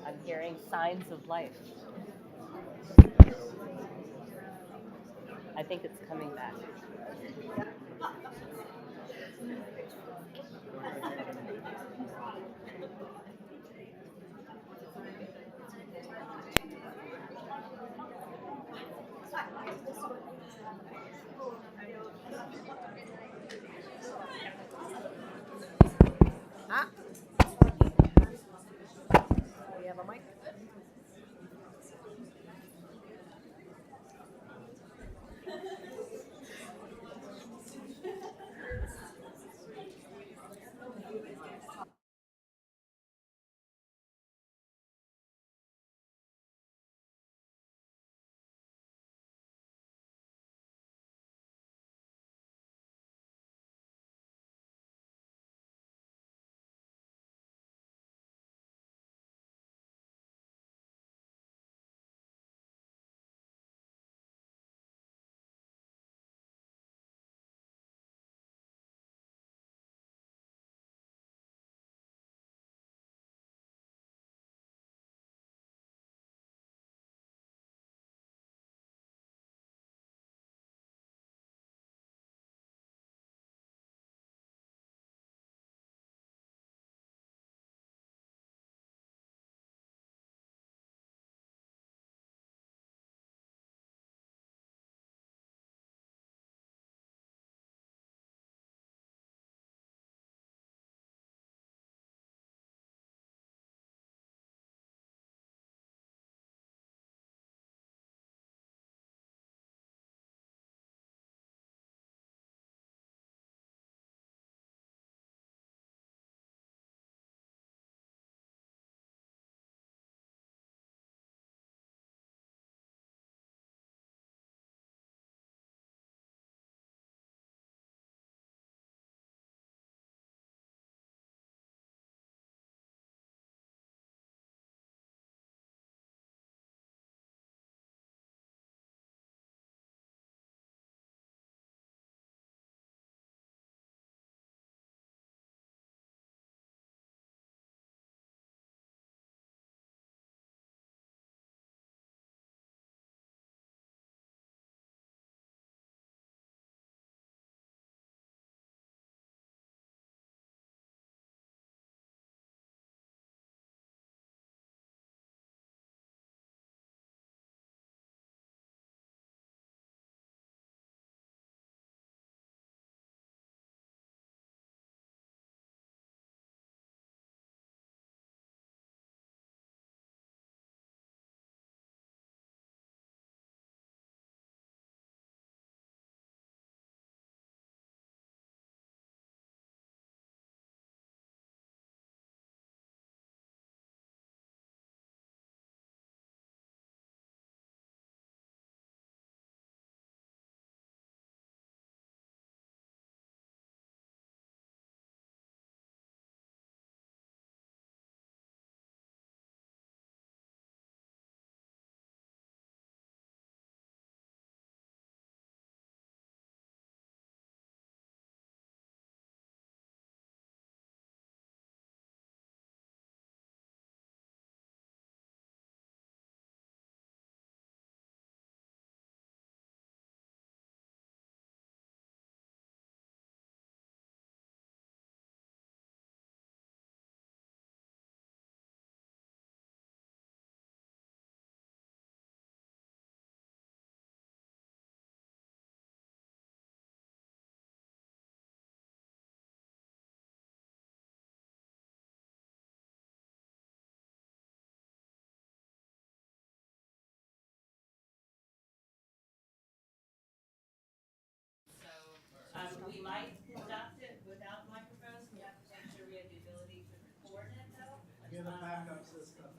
I'm hearing signs of life. I think it's coming back. Ah. We have a mic. We might conduct it without microphones. We have to make sure we have the ability to record it, though. Get a backup system.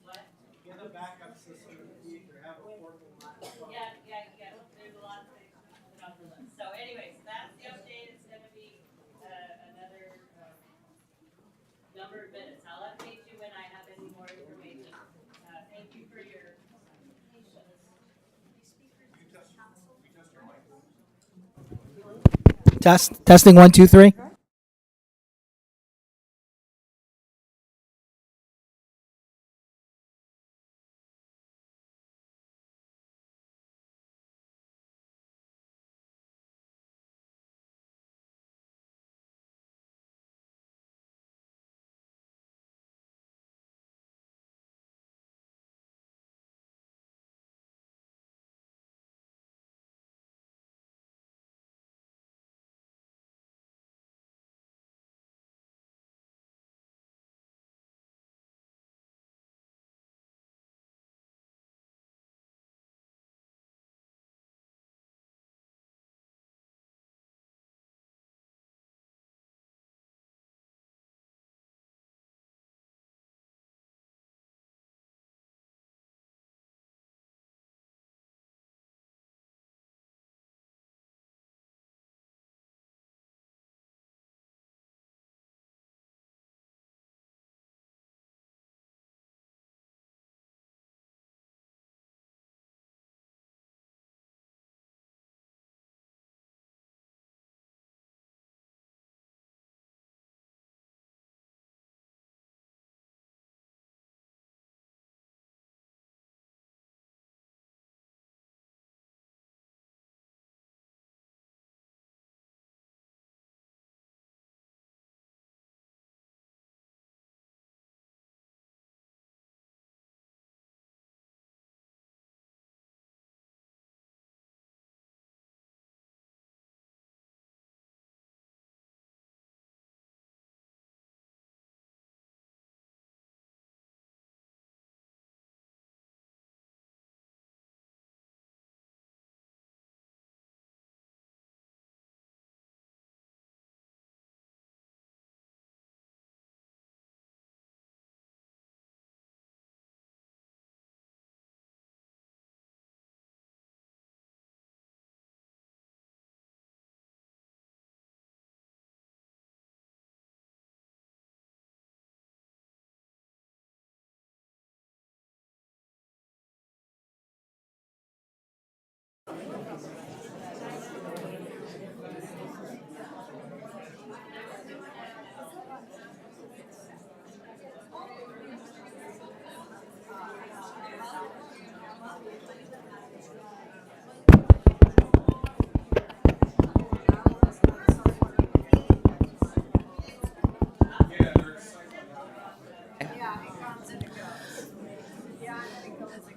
What? Get a backup system if you have a portable microphone. Yeah. There's a lot of things to put on the list. So anyways, that's the update. It's going to be another number of minutes. I'll update you when I have any more information. Thank you for your patience. Testing 1, 2, 3.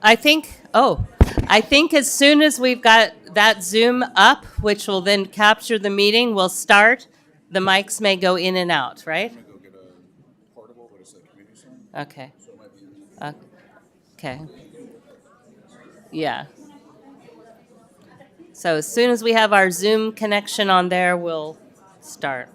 I think as soon as we've got that Zoom up, which will then capture the meeting, we'll start. The mics may go in and out, right? Okay. Okay. Yeah. So as soon as we have our Zoom connection on there, we'll start.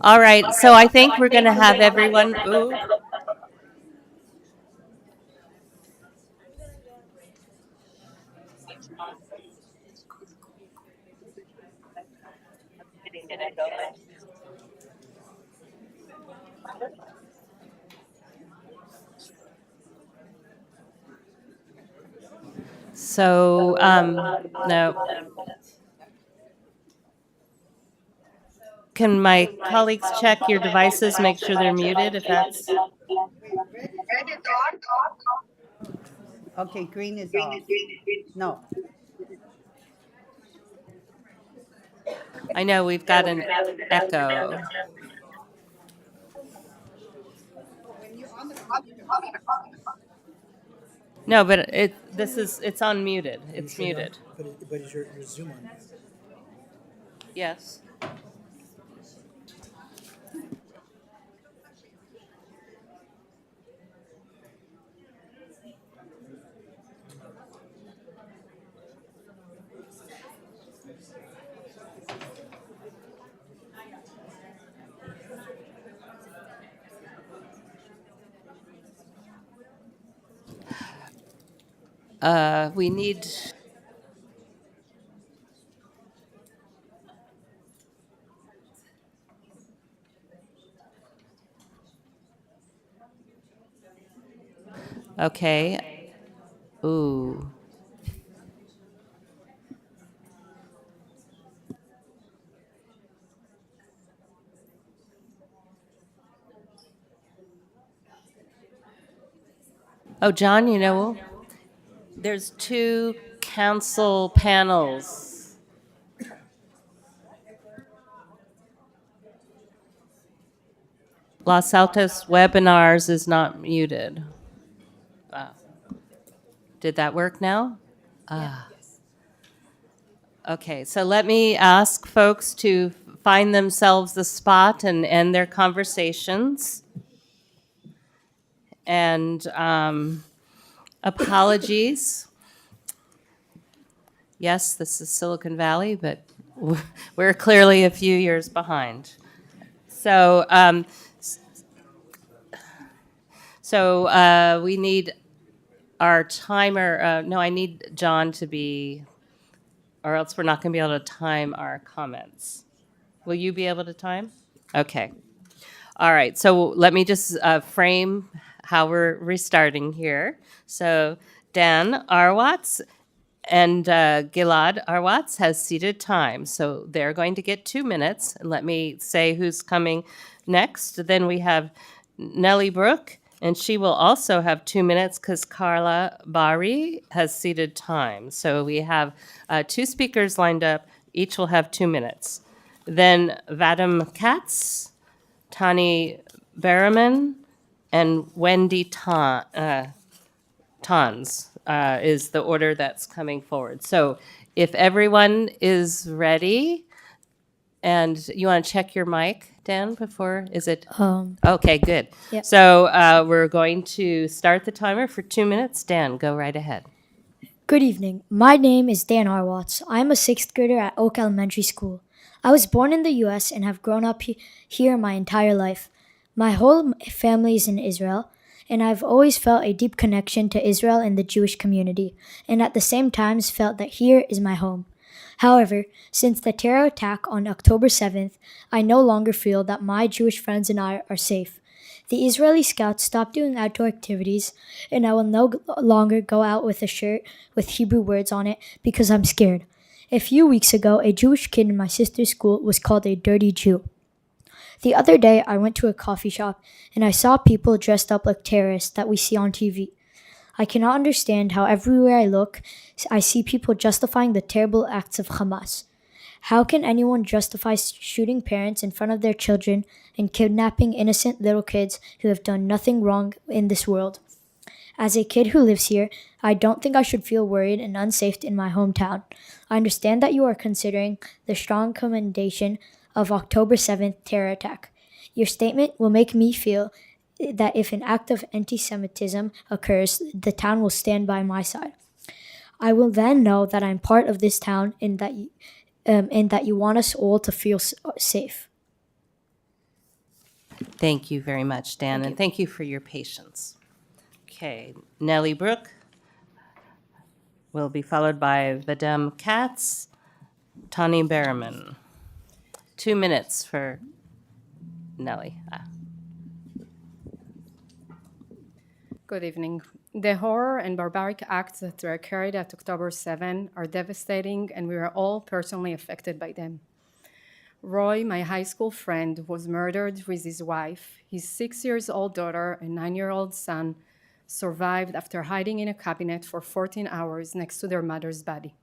All right, so I think we're going to have everyone. Ooh. So, no. Can my colleagues check your devices, make sure they're muted if that's... Okay, green is off. No. I know we've got an echo. No, but it's unmuted. It's muted. But is your Zoom on? Yes. We need... Okay. Ooh. Oh, John, you know, there's 2 council panels. Los Altos webinars is not muted. Did that work now? Okay, so let me ask folks to find themselves a spot and end their conversations. And apologies. Yes, this is Silicon Valley, but we're clearly a few years behind. So, we need our timer. No, I need John to be, or else we're not going to be able to time our comments. Will you be able to time? Okay. All right. So let me just frame how we're restarting here. So Dan Arwatz and Gilad Arwatz has seated time. So they're going to get 2 minutes. And let me say who's coming next. Then we have Nellie Brooke, and she will also have 2 minutes because Carla Bari has seated time. So we have 2 speakers lined up. Each will have 2 minutes. Then Vadim Katz, Tani Berriman, and Wendy Tons is the order that's coming forward. So if everyone is ready, and you want to check your mic, Dan, before, is it? Okay, good. Yep. So we're going to start the timer for 2 minutes. Dan, go right ahead. Good evening. My name is Dan Arwatz. I'm a 6th grader at Oak Elementary School. I was born in the U.S. and have grown up here my entire life. My whole family is in Israel, and I've always felt a deep connection to Israel and the Jewish community, and at the same time felt that here is my home. However, since the terror attack on October 7th, I no longer feel that my Jewish friends and I are safe. The Israeli scouts stopped doing outdoor activities, and I will no longer go out with a shirt with Hebrew words on it because I'm scared. A few weeks ago, a Jewish kid in my sister's school was called a dirty Jew. The other day, I went to a coffee shop, and I saw people dressed up like terrorists that we see on TV. I cannot understand how everywhere I look, I see people justifying the terrible acts of Hamas. How can anyone justify shooting parents in front of their children and kidnapping innocent little kids who have done nothing wrong in this world? As a kid who lives here, I don't think I should feel worried and unsafe in my hometown. I understand that you are considering the strong commendation of October 7th terror attack. Your statement will make me feel that if an act of anti-Semitism occurs, the town will stand by my side. I will then know that I'm part of this town and that you want us all to feel safe. Thank you very much, Dan, and thank you for your patience. Okay, Nellie Brooke will be followed by Vadim Katz, Tani Berriman. 2 minutes for Nellie. Good evening. The horror and barbaric acts that were carried out October 7 are devastating, and we are all personally affected by them. Roy, my high school friend, was murdered with his wife. His 6-year-old daughter and 9-year-old son survived after hiding in a cabinet for 14 hours next to their mother's body.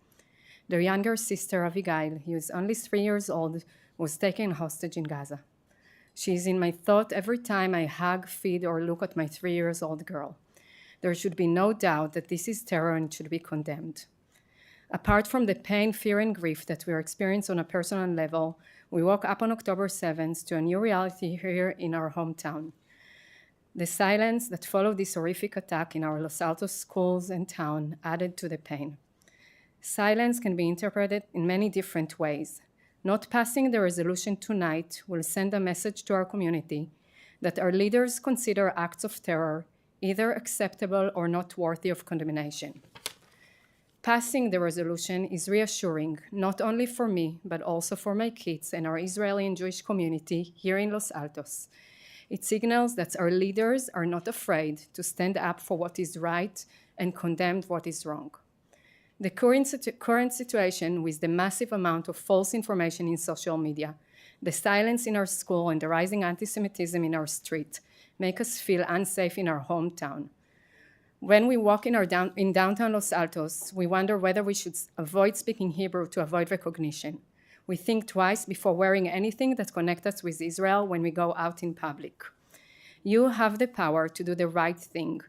Their younger sister, Abigail, who is only 3 years old, was taken hostage in Gaza. She is in my thought every time I hug, feed, or look at my 3-year-old girl. There should be no doubt that this is terror and should be condemned. Apart from the pain, fear, and grief that we are experiencing on a personal level, we woke up on October 7th to a new reality here in our hometown. The silence that followed this horrific attack in our Los Altos schools and town added to the pain. Silence can be interpreted in many different ways. Not passing the resolution tonight will send a message to our community that our leaders consider acts of terror either acceptable or not worthy of condemnation. Passing the resolution is reassuring, not only for me, but also for my kids and our Israeli and Jewish community here in Los Altos. It signals that our leaders are not afraid to stand up for what is right and condemn what is wrong. The current situation with the massive amount of false information in social media, the silence in our school, and the rising anti-Semitism in our street make us feel unsafe in our hometown. When we walk in downtown Los Altos, we wonder whether we should avoid speaking Hebrew to avoid recognition. We think twice before wearing anything that connects us with Israel when we go out in public. You have the power to do the right thing.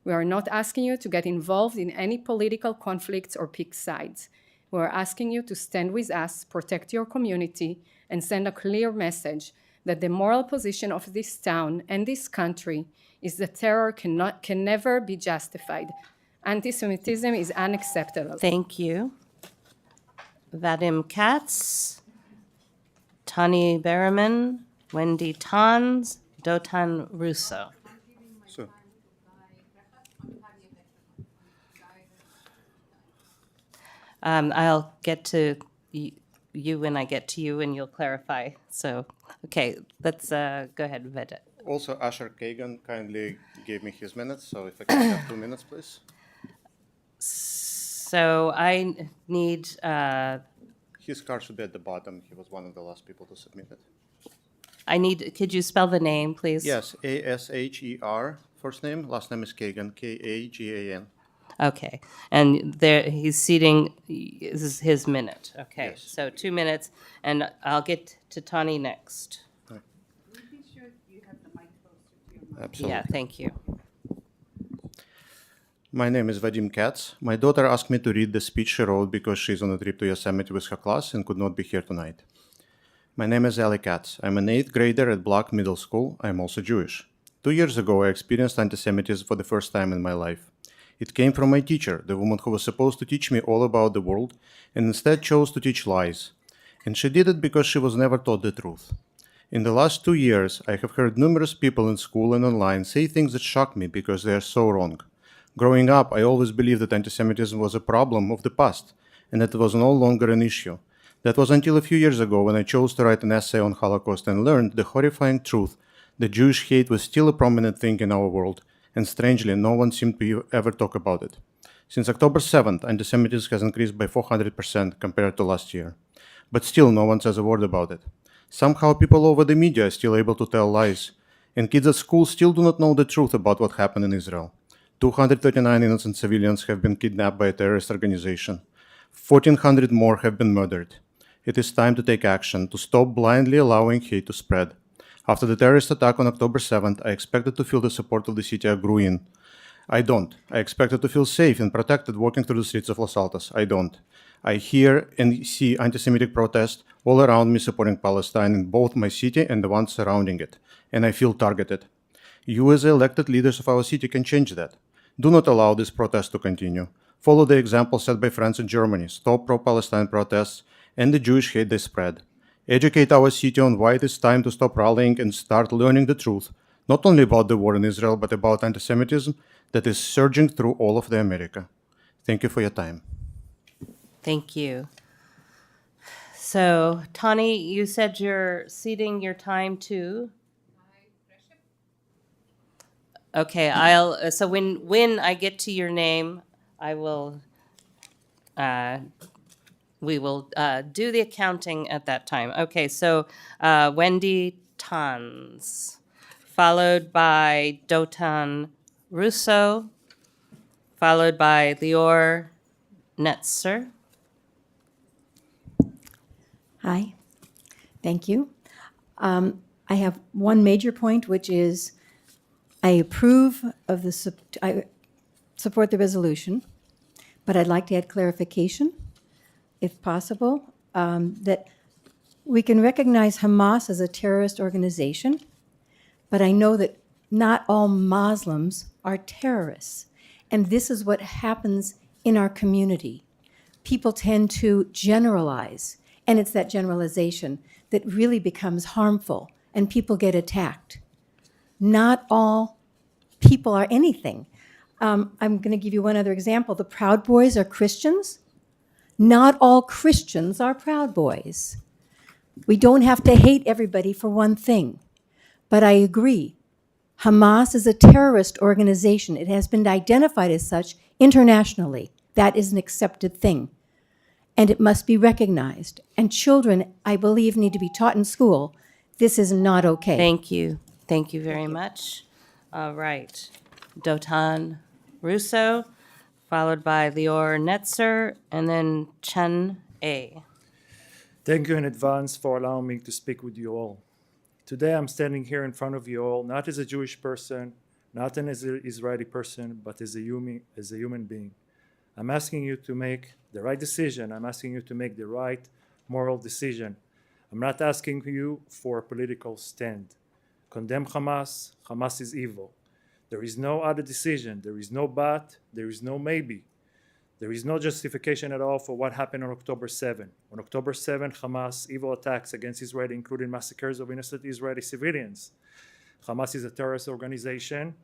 We are not asking you to get involved in any political conflicts or pick sides. We are asking you to stand with us, protect your community, and send a clear message that the moral position of this town and this country is that terror can never be justified. Anti-Semitism is unacceptable. Thank you. Vadim Katz, Tani Berriman, Wendy Tons, Dotan Russo. So, I'll get to you when I get to you, and you'll clarify. So, okay, let's go ahead, Vedit. also, Asher Kagan kindly gave me his minutes, so if I can have 2 minutes, please. So I need. His card should be at the bottom. He was one of the last people to submit it. I need. Could you spell the name, please? Yes, Asher, first name, last name is Kagan, Kagan. Okay, and there he's seating. This is his minute. Okay, Yes. so 2 minutes, and I'll get to Tani next. Absolutely. Yeah, thank you. My name is Vadim Katz. My daughter asked me to read the speech she wrote because she's on a trip to Yosemite with her class and could not be here tonight. My name is Ali Katz. I'm an 8th grader at Block Middle School. I'm also Jewish. 2 years ago, I experienced anti-Semitism for the first time in my life. It came from my teacher, the woman who was supposed to teach me all about the world, and instead chose to teach lies. And she did it because she was never taught the truth. In the last 2 years, I have heard numerous people in school and online say things that shock me because they are so wrong. Growing up, I always believed that anti-Semitism was a problem of the past, and that it was no longer an issue. That was until a few years ago when I chose to write an essay on Holocaust and learned the horrifying truth that Jewish hate was still a prominent thing in our world, and strangely, no one seemed to ever talk about it. Since October 7th, anti-Semitism has increased by 400% compared to last year. But still, no one says a word about it. Somehow, people over the media are still able to tell lies, and kids at school still do not know the truth about what happened in Israel. 239 innocent civilians have been kidnapped by a terrorist organization. 1,400 more have been murdered. It is time to take action to stop blindly allowing hate to spread. After the terrorist attack on October 7th, I expected to feel the support of the city I grew in. I don't. I expected to feel safe and protected walking through the streets of Los Altos. I don't. I hear and see anti-Semitic protests all around me supporting Palestine in both my city and the ones surrounding it, and I feel targeted. You as the elected leaders of our city can change that. Do not allow this protest to continue. Follow the example set by France and Germany. Stop pro-Palestine protests and the Jewish hate they spread. Educate our city on why it is time to stop rallying and start learning the truth, not only about the war in Israel, but about anti-Semitism that is surging through all of the America. Thank you for your time. Thank you. So, Tani, you said you're ceding your time to. Okay, I'll. So when I get to your name, I will we will do the accounting at that time. Okay, so Wendy Tons, followed by Dotan Russo, followed by Lior Netzer. Hi, thank you. I have one major point, which is I approve of the, I support the resolution, but I'd like to add clarification, if possible, that we can recognize Hamas as a terrorist organization, but I know that not all Muslims are terrorists. And this is what happens in our community. People tend to generalize, and it's that generalization that really becomes harmful, and people get attacked. Not all people are anything. I'm going to give you one other example. The Proud Boys are Christians. Not all Christians are Proud Boys. We don't have to hate everybody for one thing. But I agree. Hamas is a terrorist organization. It has been identified as such internationally. That is an accepted thing. And it must be recognized. And children, I believe, need to be taught in school. This is not okay. Thank you. Thank you very much. All right. Dotan Russo, followed by Lior Netzer, and then Chen A. Thank you in advance for allowing me to speak with you all. Today I'm standing here in front of you all, not as a Jewish person, not as an Israeli person, but as a human being. I'm asking you to make the right decision. I'm asking you to make the right moral decision. I'm not asking you for a political stand. Condemn Hamas. Hamas is evil. There is no other decision. There is no but. There is no maybe. There is no justification at all for what happened on October 7. On October 7, Hamas evil attacks against Israel, including massacres of innocent Israeli civilians. Hamas is a terrorist organization,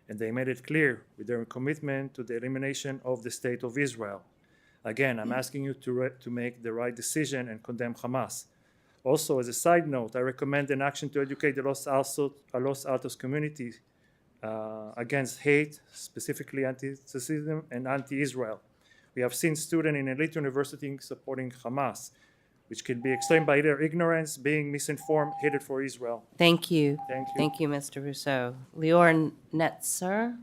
and they made it clear with their commitment to the elimination of the state of Israel. Again, I'm asking you to make the right decision and condemn Hamas. Also, as a side note, I recommend an action to educate the Los Altos community against hate, specifically anti-Semitism and anti-Israel. We have seen students in elite universities supporting Hamas, which can be explained by their ignorance, being misinformed, hated for Israel. Thank you. Thank you. Thank you, Mr. Rousseau. Lior Netzer,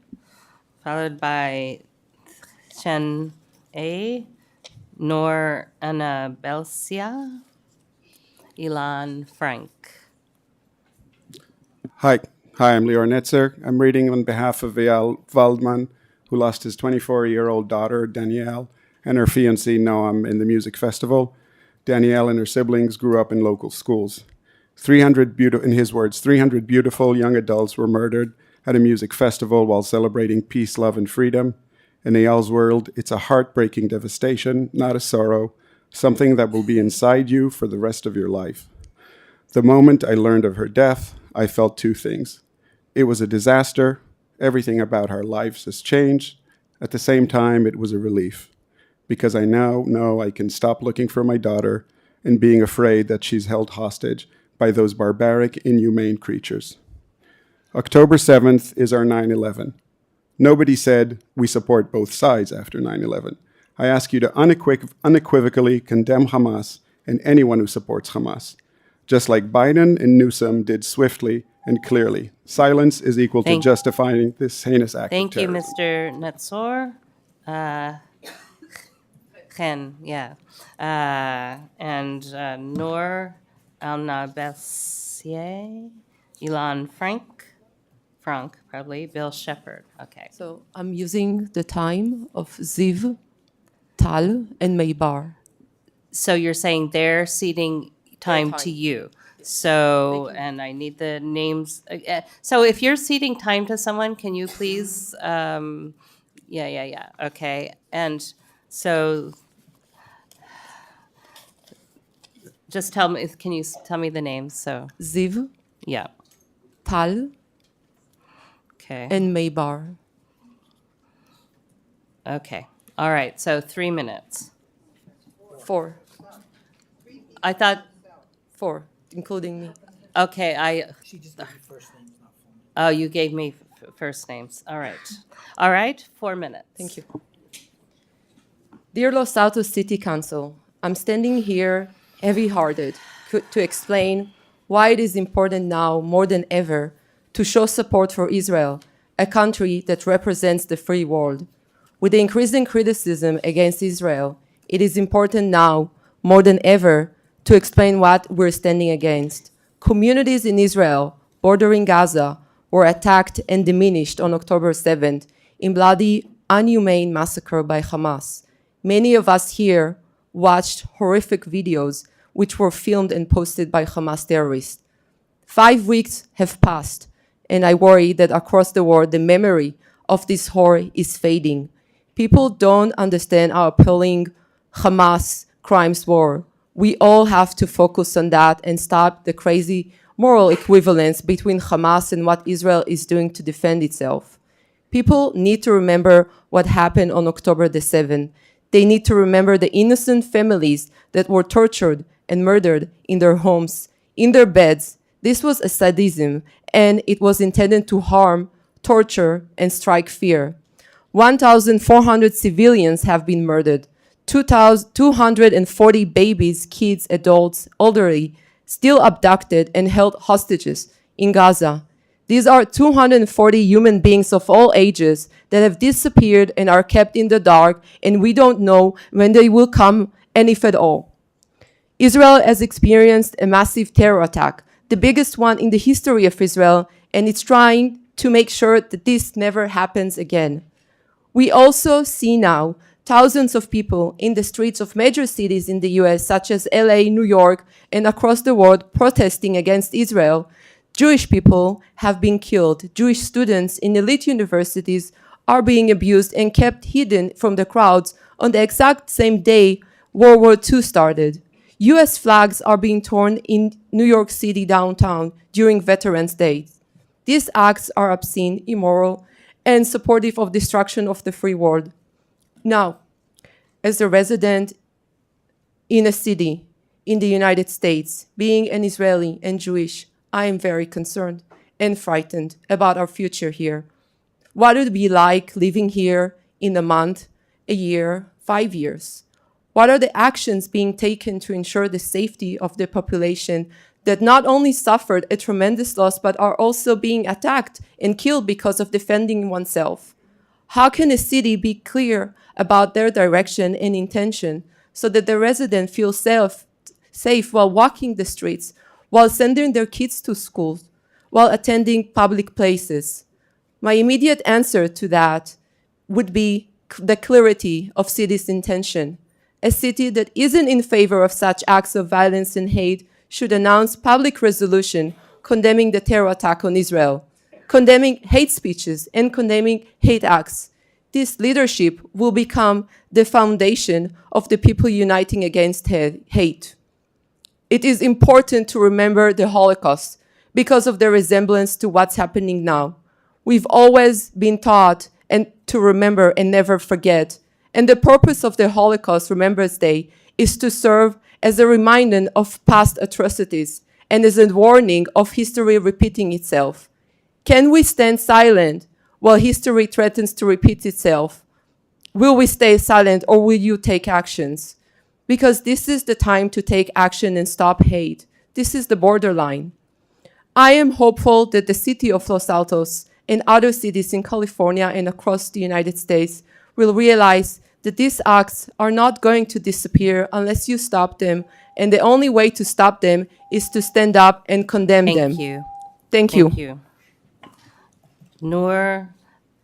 followed by Chen A. Nor Anabelsia, Ilan Frank. Hi, I'm Lior Netzer. I'm reading on behalf of Eyal Waldman, who lost his 24-year-old daughter, Danielle, and her fiancé, Noam, in the music festival. Danielle and her siblings grew up in local schools. 300 beautiful young adults were murdered at a music festival while celebrating peace, love, and freedom. In Eyal's world, it's a heartbreaking devastation, not a sorrow, something that will be inside you for the rest of your life. The moment I learned of her death, I felt two things. It was a disaster. Everything about our lives has changed. At the same time, it was a relief, because I now know I can stop looking for my daughter and being afraid that she's held hostage by those barbaric, inhumane creatures. October 7th is our 9/11. Nobody said we support both sides after 9/11. I ask you to unequivocally condemn Hamas and anyone who supports Hamas, just like Biden and Newsom did swiftly and clearly. Silence is equal to justifying this heinous act of Thank you, terrorism. Mr. Netzor. Chen, yeah. And Noor Alnabessier, Ilan Frank, probably, Bill Shepard. Okay. So I'm using the time of Ziv, Tal, and Maybar. So you're saying they're ceding time time. to you. So, and I need the names. So if you're ceding time to someone, can you please, yeah. Okay. And so just tell me, can you tell me the names? So Ziv, yeah. Tal, Okay. and Maybar. Okay. All right. So 3 minutes. 4. I thought 4, including me. Okay, She just gave you first names, not full names. Oh, you gave me first names. All right, 4 minutes. Thank you. Dear Los Altos City Council, I'm standing here heavy-hearted to explain why it is important now more than ever to show support for Israel, a country that represents the free world. With the increasing criticism against Israel, it is important now more than ever to explain what we're standing against. Communities in Israel bordering Gaza were attacked and diminished on October 7th in bloody, inhumane massacre by Hamas. Many of us here watched horrific videos which were filmed and posted by Hamas terrorists. 5 weeks have passed, and I worry that across the world, the memory of this horror is fading. People don't understand how appalling Hamas crimes were. We all have to focus on that and stop the crazy moral equivalence between Hamas and what Israel is doing to defend itself. People need to remember what happened on October the 7th. They need to remember the innocent families that were tortured and murdered in their homes, in their beds. This was a sadism, and it was intended to harm, torture, and strike fear. 1,400 civilians have been murdered. 240 babies, kids, adults, elderly, still abducted and held hostages in Gaza. These are 240 human beings of all ages that have disappeared and are kept in the dark, and we don't know when they will come, and if at all. Israel has experienced a massive terror attack, the biggest one in the history of Israel, and it's trying to make sure that this never happens again. We also see now thousands of people in the streets of major cities in the US, such as LA, New York, and across the world, protesting against Israel. Jewish people have been killed. Jewish students in elite universities are being abused and kept hidden from the crowds on the exact same day World War II started. US flags are being torn in New York City downtown during Veterans Day. These acts are obscene, immoral, and supportive of destruction of the free world. Now, as a resident in a city in the United States, being an Israeli and Jewish, I am very concerned and frightened about our future here. What would it be like living here in a month, a year, 5 years? What are the actions being taken to ensure the safety of the population that not only suffered a tremendous loss, but are also being attacked and killed because of defending oneself? How can a city be clear about their direction and intention so that the resident feels safe while walking the streets, while sending their kids to school, while attending public places? My immediate answer to that would be the clarity of city's intention. A city that isn't in favor of such acts of violence and hate should announce public resolution condemning the terror attack on Israel, condemning hate speeches, and condemning hate acts. This leadership will become the foundation of the people uniting against hate. It is important to remember the Holocaust because of the resemblance to what's happening now. We've always been taught and to remember and never forget. And the purpose of the Holocaust Remembrance Day is to serve as a reminder of past atrocities and as a warning of history repeating itself. Can we stand silent while history threatens to repeat itself? Will we stay silent, or will you take actions? Because this is the time to take action and stop hate. This is the borderline. I am hopeful that the city of Los Altos and other cities in California and across the United States will realize that these acts are not going to disappear unless you stop them, and the only way to stop them is to stand up and condemn them. Thank you. Thank you. Thank you. Noor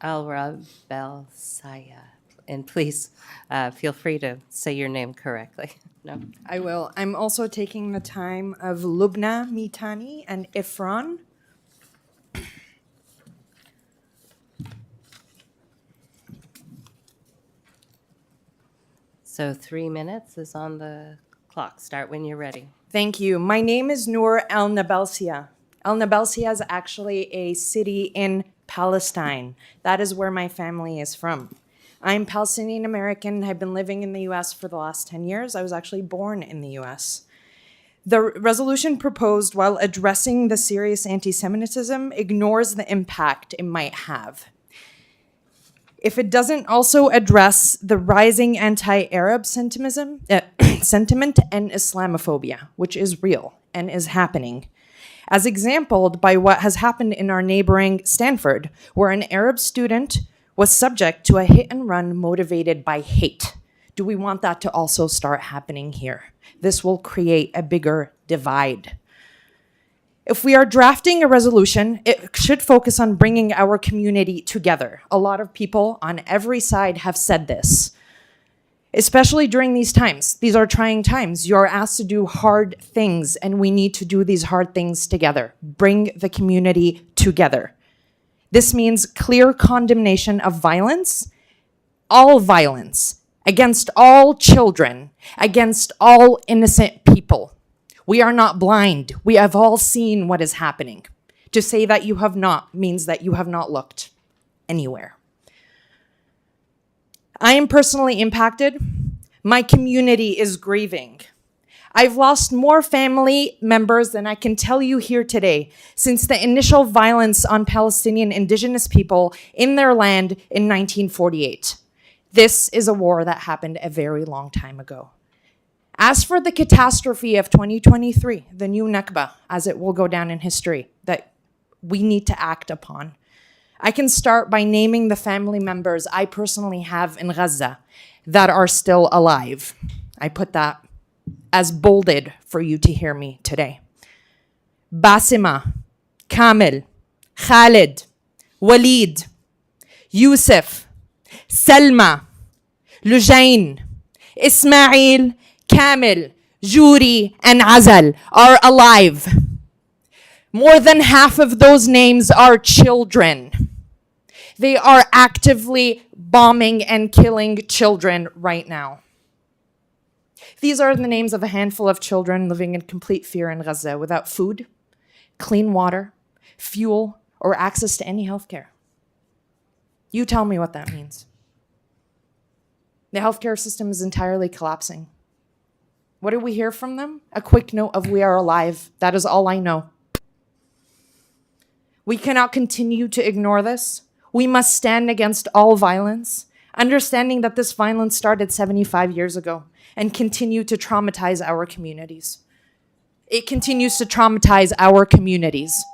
Al-Rabel-Saya. And please feel free to say your name correctly. No? I will. I'm also taking the time of Lubna Mitani and Ifran. So 3 minutes is on the clock. Start when you're ready. Thank you. My name is Noor Al Nabalsia. Al Nabalsia is actually a city in Palestine. That is where my family is from. I'm Palestinian American. I've been living in the US for the last 10 years. I was actually born in the US. The resolution proposed, while addressing the serious anti-Semitism, ignores the impact it might have. if it doesn't also address the rising anti-Arab sentiment and Islamophobia, which is real and is happening, as exampled by what has happened in our neighboring Stanford, where an Arab student was subject to a hit and run motivated by hate. Do we want that to also start happening here? This will create a bigger divide. If we are drafting a resolution, it should focus on bringing our community together. A lot of people on every side have said this, especially during these times. These are trying times. You're asked to do hard things, and we need to do these hard things together. Bring the community together. This means clear condemnation of violence, against all children, against all innocent people. We are not blind. We have all seen what is happening. To say that you have not means that you have not looked anywhere. I am personally impacted. My community is grieving. I've lost more family members than I can tell you here today since the initial violence on Palestinian indigenous people in their land in 1948. This is a war that happened a very long time ago. As for the catastrophe of 2023, the new Nakba, as it will go down in history, that we need to act upon, I can start by naming the family members I personally have in Gaza that are still alive. I put that as bolded for you to hear me today. Basima, Kamil, Khalid, Walid, Yusuf, Selma, Lujain, Ismail, Kamil, Juri, and Azal are alive. More than half of those names are children. They are actively bombing and killing children right now. These are the names of a handful of children living in complete fear in Gaza without food, clean water, fuel, or access to any healthcare. You tell me what that means. The healthcare system is entirely collapsing. What did we hear from them? A quick note of "we are alive." That is all I know. We cannot continue to ignore this. We must stand against all violence, understanding that this violence started 75 years ago and continue to traumatize our communities. It continues to traumatize our communities.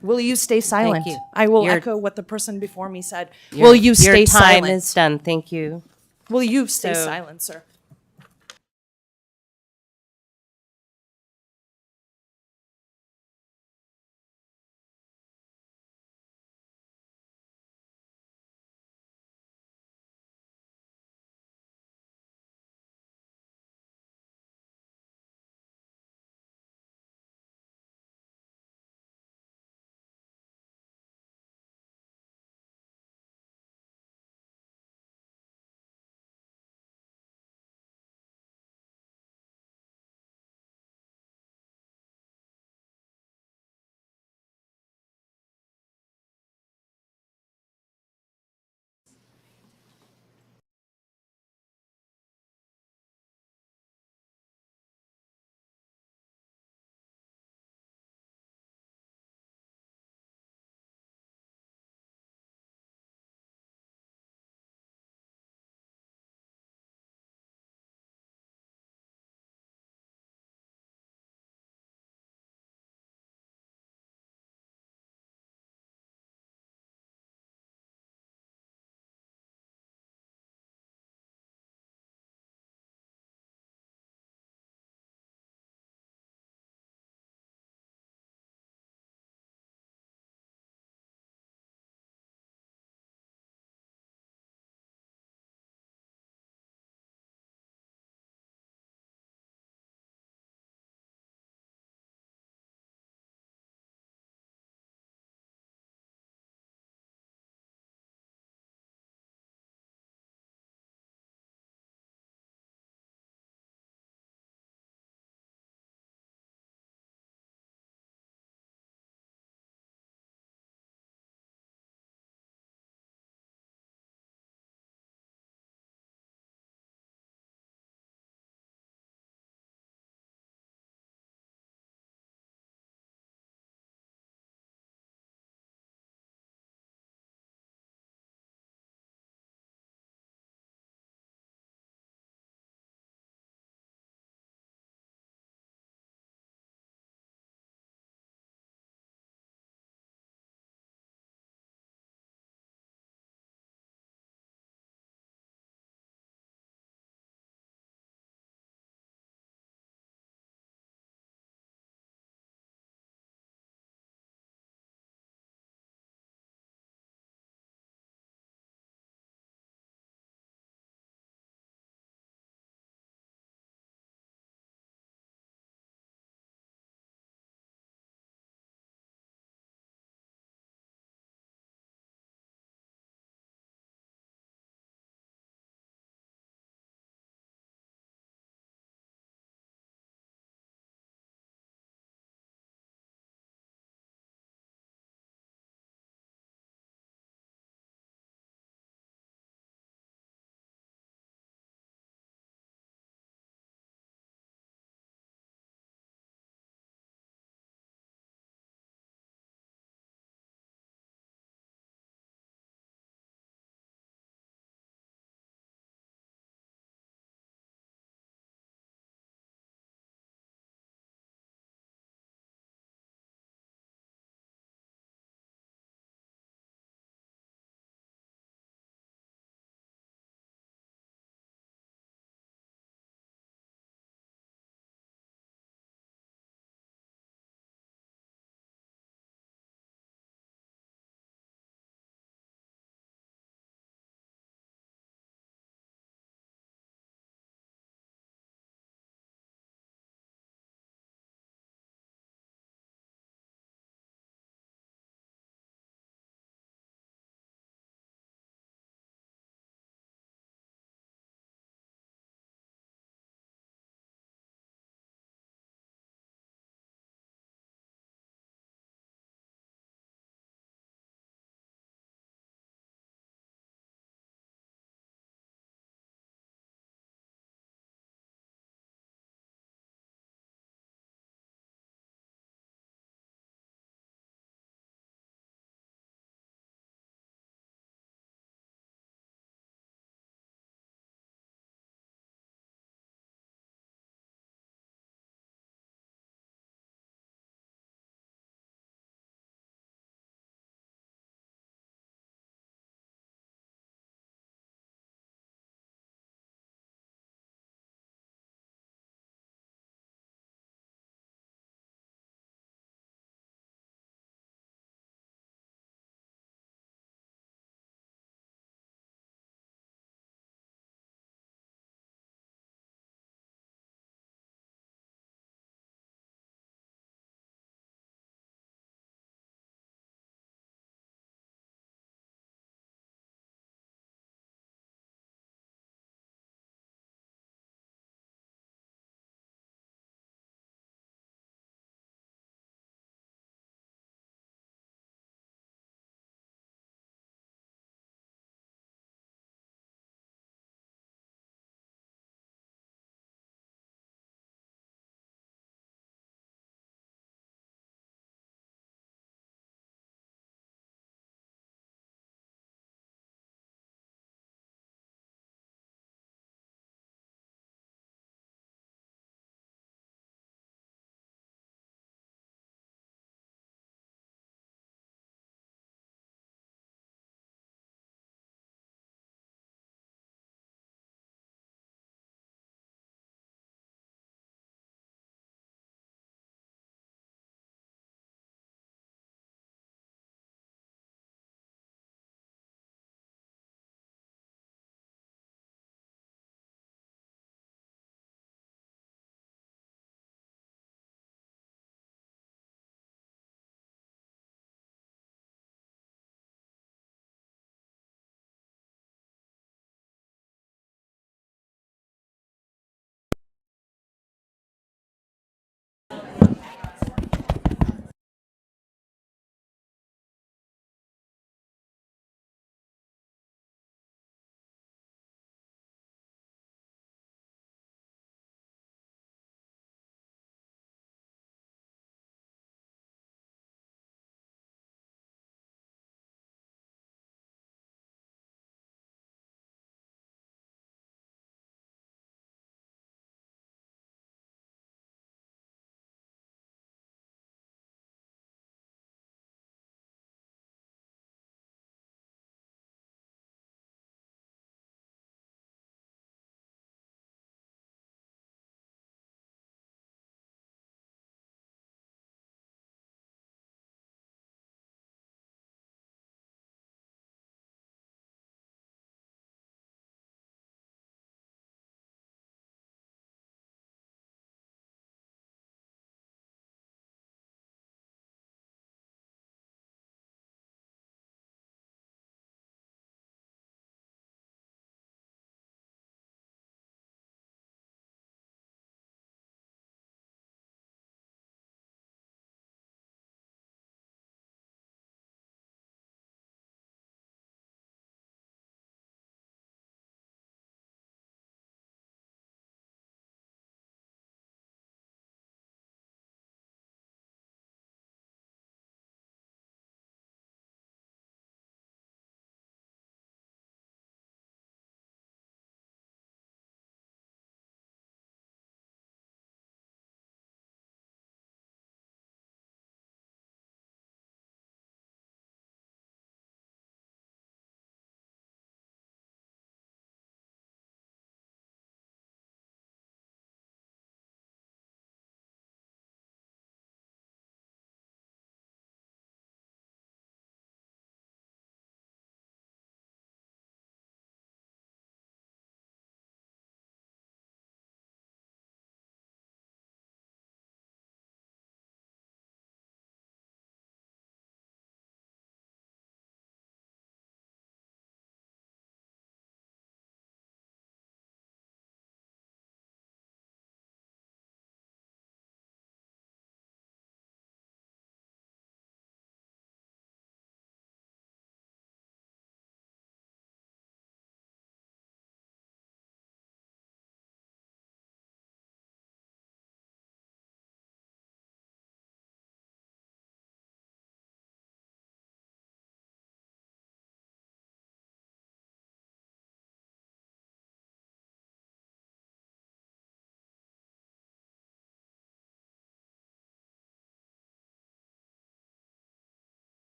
Will you stay silent? you. I will Your- echo what the person before me said. Will you stay Your time silent? is done. Thank you. Will you stay So- silent, sir?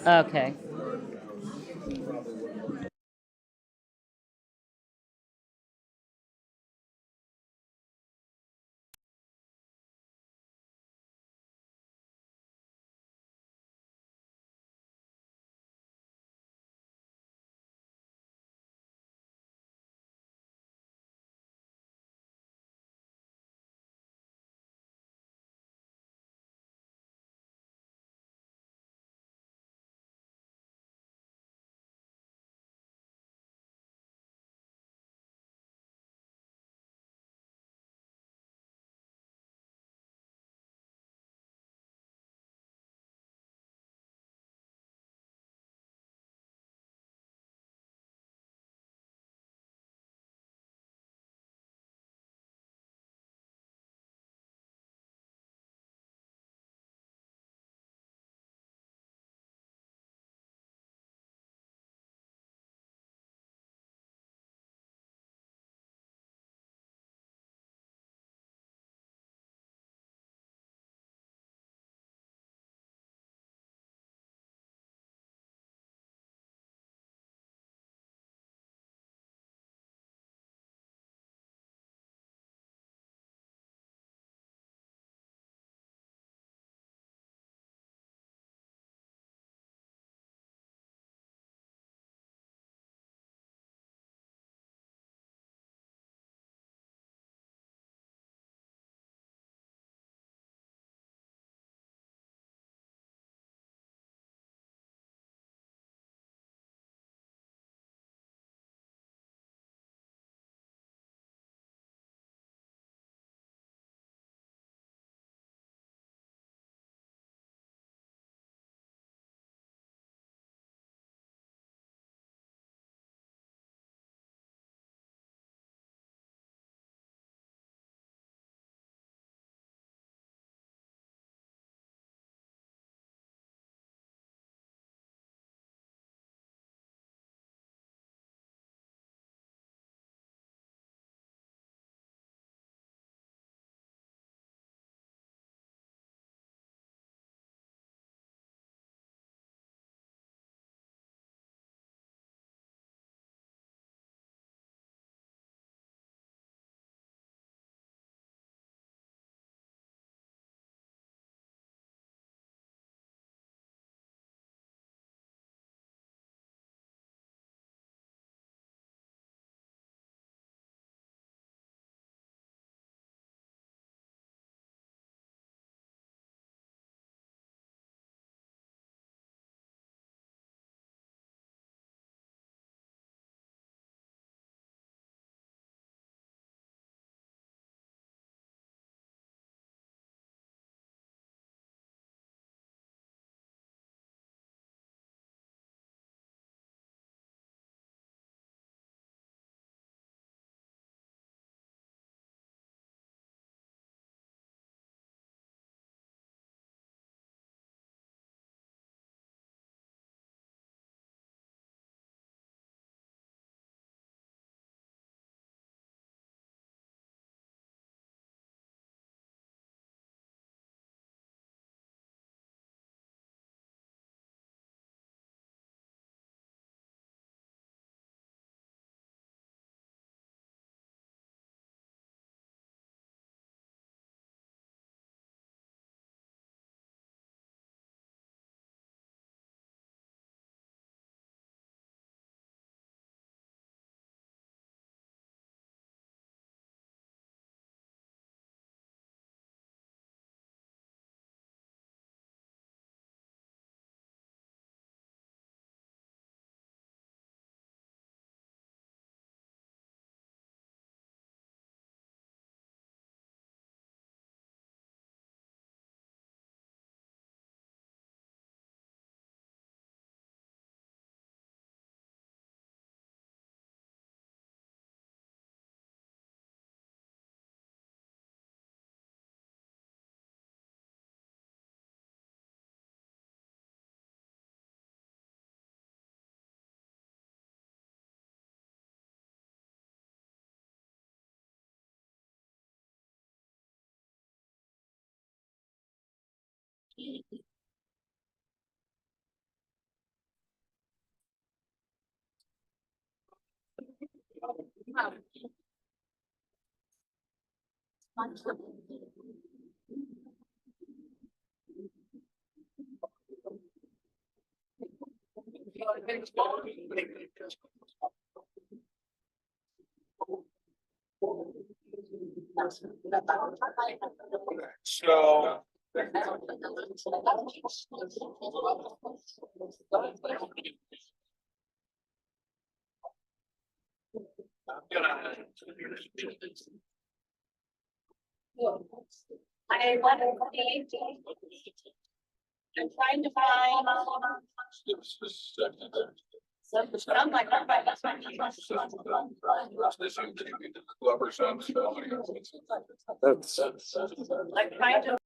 Okay. So. I want to see. I'm trying to find. Sound like that's like trying to.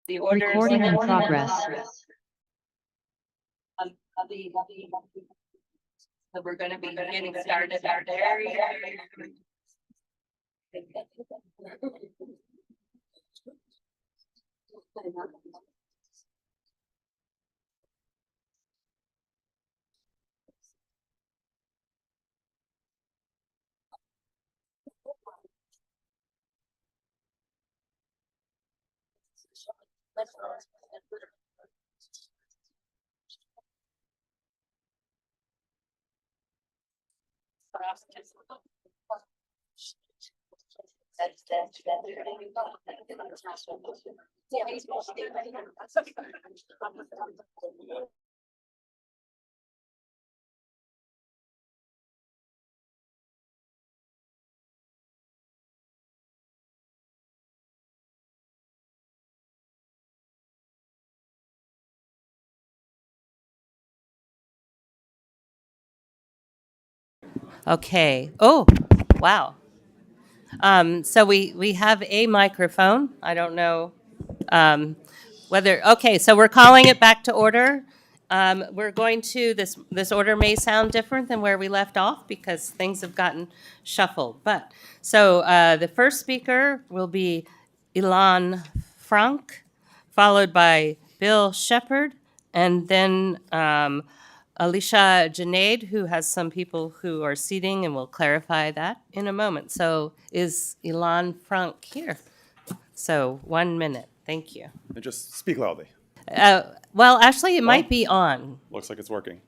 The order Recording in progress. So we're going to be getting started very. Okay. Oh, wow. So we have a microphone. I don't know whether, okay, so we're calling it back to order. We're going to, this order may sound different than where we left off because things have gotten shuffled. But, so the first speaker will be Ilan Frank, followed by Bill Shepard, and then Alicia Janaid, who has some people who are seating, and we'll clarify that in a moment. So is Ilan Frank here? So 1 minute. Thank you. And just speak loudly. Well, actually, it might be on. Looks like it's working.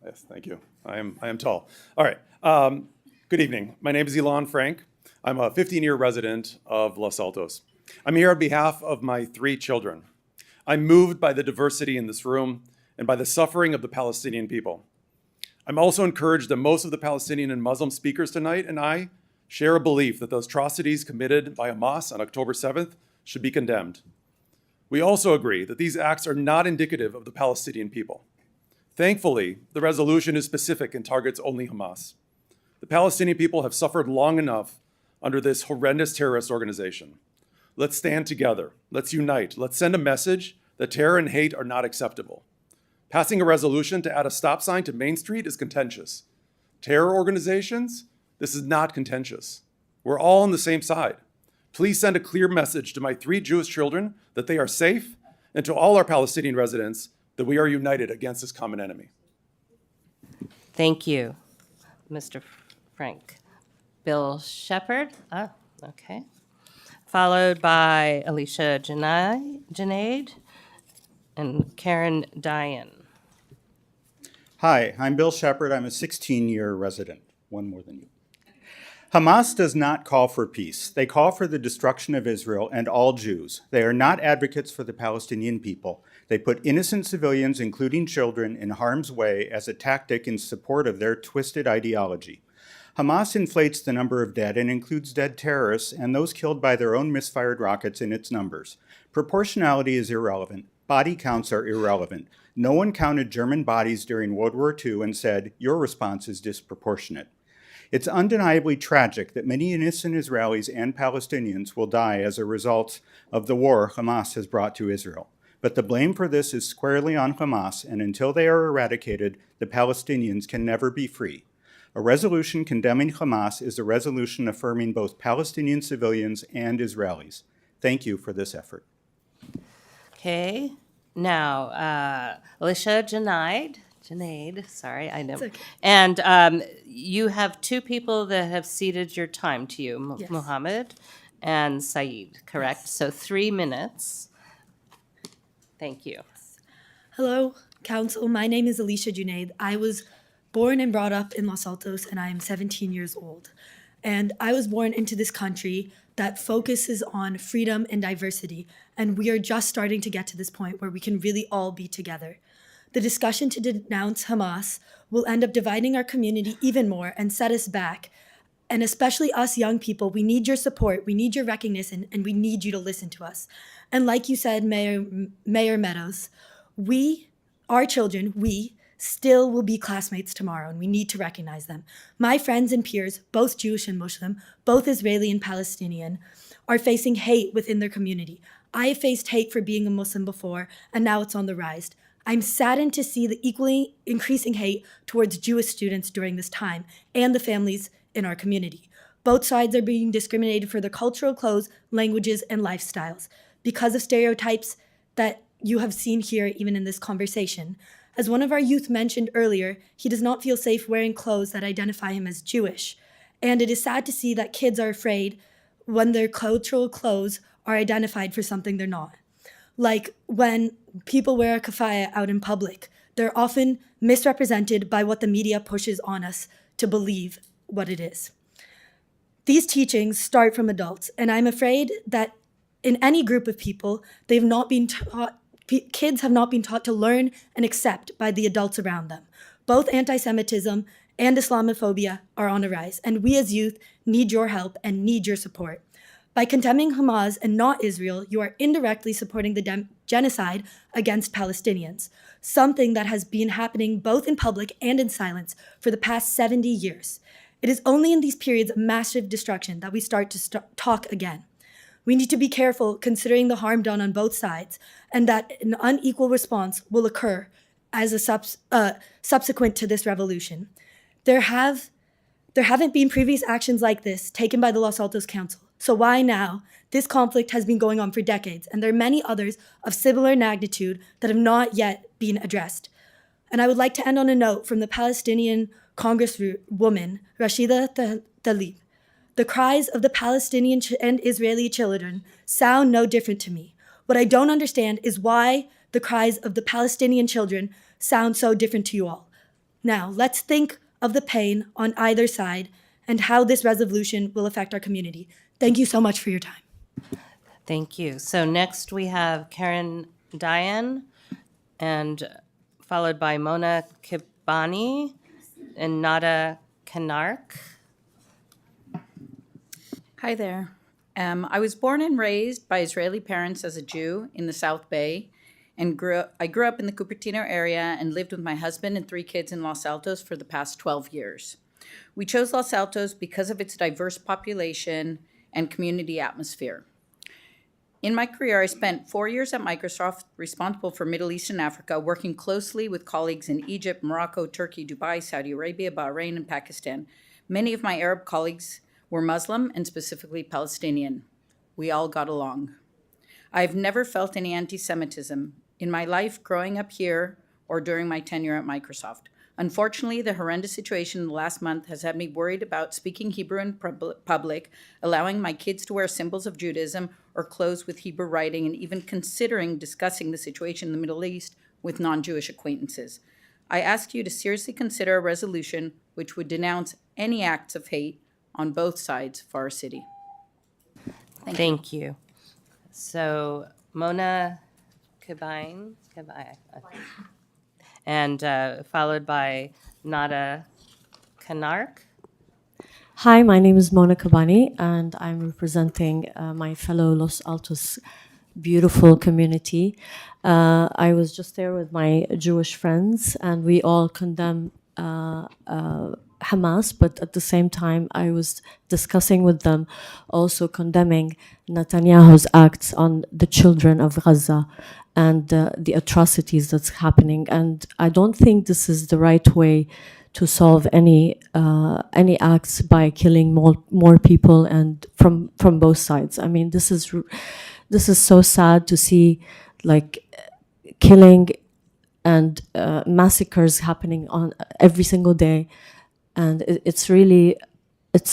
Yes, thank you. I am tall. All right. Good evening. My name is Ilan Frank. I'm a 15-year resident of Los Altos. I'm here on behalf of my 3 children. I'm moved by the diversity in this room and by the suffering of the Palestinian people. I'm also encouraged that most of the Palestinian and Muslim speakers tonight and I share a belief that those atrocities committed by Hamas on October 7th should be condemned. We also agree that these acts are not indicative of the Palestinian people. Thankfully, the resolution is specific and targets only Hamas. The Palestinian people have suffered long enough under this horrendous terrorist organization. Let's stand together. Let's unite. Let's send a message that terror and hate are not acceptable. Passing a resolution to add a stop sign to Main Street is contentious. Terror organizations, this is not contentious. We're all on the same side. Please send a clear message to my 3 Jewish children that they are safe, and to all our Palestinian residents that we are united against this common enemy. Thank you, Mr. Frank. Bill Shepard, okay. Followed by Alicia Junaid and Karen Diane. Hi, I'm Bill Shepard. I'm a 16-year resident, one more than you. Hamas does not call for peace. They call for the destruction of Israel and all Jews. They are not advocates for the Palestinian people. They put innocent civilians, including children, in harm's way as a tactic in support of their twisted ideology. Hamas inflates the number of dead and includes dead terrorists and those killed by their own misfired rockets in its numbers. Proportionality is irrelevant. Body counts are irrelevant. No one counted German bodies during World War II and said, your response is disproportionate. It's undeniably tragic that many innocent Israelis and Palestinians will die as a result of the war Hamas has brought to Israel. But the blame for this is squarely on Hamas, and until they are eradicated, the Palestinians can never be free. A resolution condemning Hamas is a resolution affirming both Palestinian civilians and Israelis. Thank you for this effort. Okay, now, Alicia Junaid, sorry, I know. It's okay. And you have 2 people that have ceded your time to you, Yes. Muhammad and Saeed, correct? Yes. So 3 minutes. Thank you. Hello, Council. My name is Alicia Junaid. I was born and brought up in Los Altos, and I am 17 years old. And I was born into this country that focuses on freedom and diversity, and we are just starting to get to this point where we can really all be together. The discussion to denounce Hamas will end up dividing our community even more and set us back. And especially us young people, we need your support, we need your recognition, and we need you to listen to us. And like you said, Mayor Meadows, our children, still will be classmates tomorrow, and we need to recognize them. My friends and peers, both Jewish and Muslim, both Israeli and Palestinian, are facing hate within their community. I have faced hate for being a Muslim before, and now it's on the rise. I'm saddened to see the equally increasing hate towards Jewish students during this time and the families in our community. Both sides are being discriminated for their cultural clothes, languages, and lifestyles because of stereotypes that you have seen here even in this conversation. As one of our youth mentioned earlier, he does not feel safe wearing clothes that identify him as Jewish. And it is sad to see that kids are afraid when their cultural clothes are identified for something they're not. Like when people wear a kafaya out in public, they're often misrepresented by what the media pushes on us to believe what it is. These teachings start from adults, and I'm afraid that in any group of people, kids have not been taught to learn and accept by the adults around them. Both anti-Semitism and Islamophobia are on the rise, and we as youth need your help and need your support. By condemning Hamas and not Israel, you are indirectly supporting the genocide against Palestinians, something that has been happening both in public and in silence for the past 70 years. It is only in these periods of massive destruction that we start to talk again. We need to be careful considering the harm done on both sides, and that an unequal response will occur as a subsequent to this revolution. There haven't been previous actions like this taken by the Los Altos Council. So why now? This conflict has been going on for decades, and there are many others of similar magnitude that have not yet been addressed. And I would like to end on a note from the Palestinian Congresswoman, Rashida Tlaib. The cries of the Palestinian and Israeli children sound no different to me. What I don't understand is why the cries of the Palestinian children sound so different to you all. Now, let's think of the pain on either side and how this resolution will affect our community. Thank you so much for your time. Thank you. So next we have Karen Diane, and followed by Mona Kibani and Nada Kanark. Hi there. I was born and raised by Israeli parents as a Jew in the South Bay, and I grew up in the Cupertino area and lived with my husband and 3 kids in Los Altos for the past 12 years. We chose Los Altos because of its diverse population and community atmosphere. In my career, I spent 4 years at Microsoft, responsible for Middle East and Africa, working closely with colleagues in Egypt, Morocco, Turkey, Dubai, Saudi Arabia, Bahrain, and Pakistan. Many of my Arab colleagues were Muslim and specifically Palestinian. We all got along. I've never felt any anti-Semitism in my life growing up here or during my tenure at Microsoft. Unfortunately, the horrendous situation in the last month has had me worried about speaking Hebrew in public, allowing my kids to wear symbols of Judaism or clothes with Hebrew writing, and even considering discussing the situation in the Middle East with non-Jewish acquaintances. I ask you to seriously consider a resolution which would denounce any acts of hate on both sides for our city. Thank you. So Mona Kabain, and followed by Nada Kanark. Hi, my name is Mona Kabani, and I'm representing my fellow Los Altos beautiful community. I was just there with my Jewish friends, and we all condemn Hamas, but at the same time, I was discussing with them also condemning Netanyahu's acts on the children of Gaza and the atrocities that's happening. And I don't think this is the right way to solve any acts by killing more people and from both sides. I mean, this is so sad to see, like, killing and massacres happening on every single day, and it's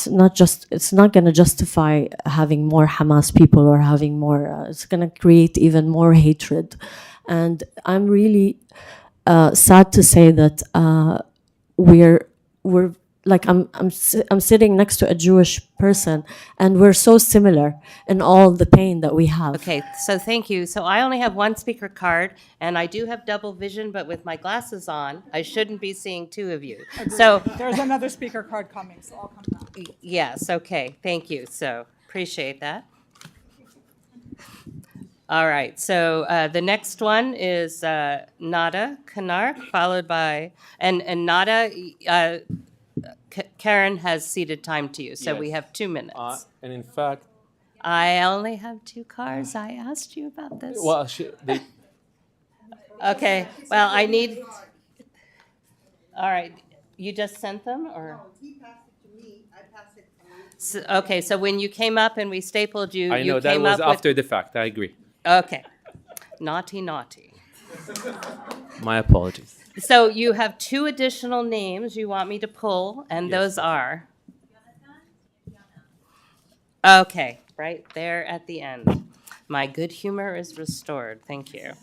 not going to justify having more Hamas people or having more. It's going to create even more hatred, and I'm really sad to say that we're like I'm sitting next to a Jewish person, and we're so similar in all the pain that we have. Okay, so thank you. So I only have one speaker card, and I do have double vision, but with my glasses on, I shouldn't be seeing two of you. So There's another speaker card coming, so I'll come back. yes, okay, thank you. So appreciate that. All right, so the next one is Nada Kanark, followed by, and Nada, Karen has ceded time to you, so we Yes. have 2 minutes. And in fact, I only have 2 cars. I asked you about this. well, Okay, well, I need, all right, you just sent them, or? He passed it to me, I passed it to you. So, okay, so when you came up and we stapled you, I know you that came was up with. after the fact. I agree. Okay, naughty, naughty. My apologies. So you have 2 additional names you want me to pull, and those are? Okay, right there at the end. My good humor is restored. Thank you.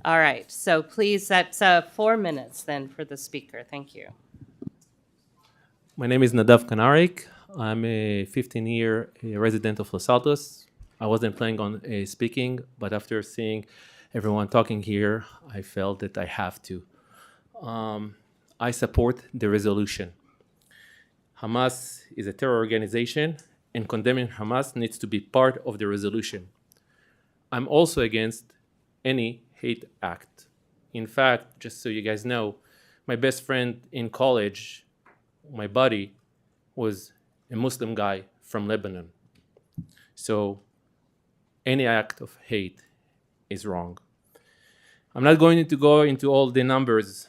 All right, so please, that's 4 minutes then for the speaker. Thank you. My name is Nadav Kanarik. I'm a 15-year resident of Los Altos. I wasn't planning on speaking, but after seeing everyone talking here, I felt that I have to. I support the resolution. Hamas is a terror organization, and condemning Hamas needs to be part of the resolution. I'm also against any hate act. In fact, just so you guys know, my best friend in college, my buddy, was a Muslim guy from Lebanon. So any act of hate is wrong. I'm not going to go into all the numbers,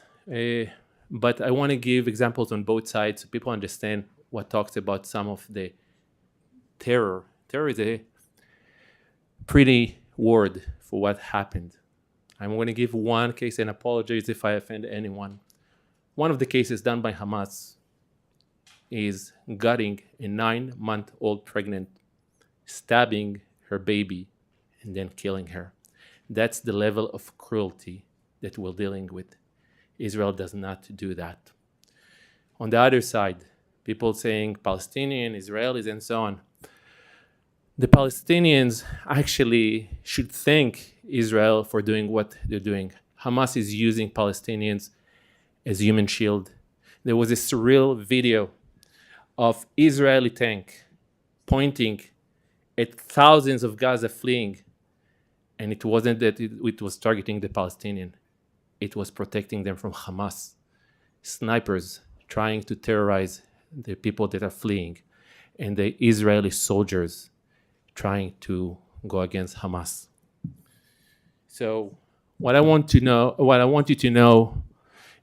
but I want to give examples on both sides so people understand what talks about some of the terror. Terror is a pretty word for what happened. I'm going to give one case and apologize if I offend anyone. One of the cases done by Hamas is gutting a 9-month-old pregnant, stabbing her baby, and then killing her. That's the level of cruelty that we're dealing with. Israel does not do that. On the other side, people saying Palestinian, Israelis, and so on. The Palestinians actually should thank Israel for doing what they're doing. Hamas is using Palestinians as human shield. There was a surreal video of Israeli tank pointing at thousands of Gaza fleeing, and it wasn't that it was targeting the Palestinian. It was protecting them from Hamas. Snipers trying to terrorize the people that are fleeing, and the Israeli soldiers trying to go against Hamas. So what I want you to know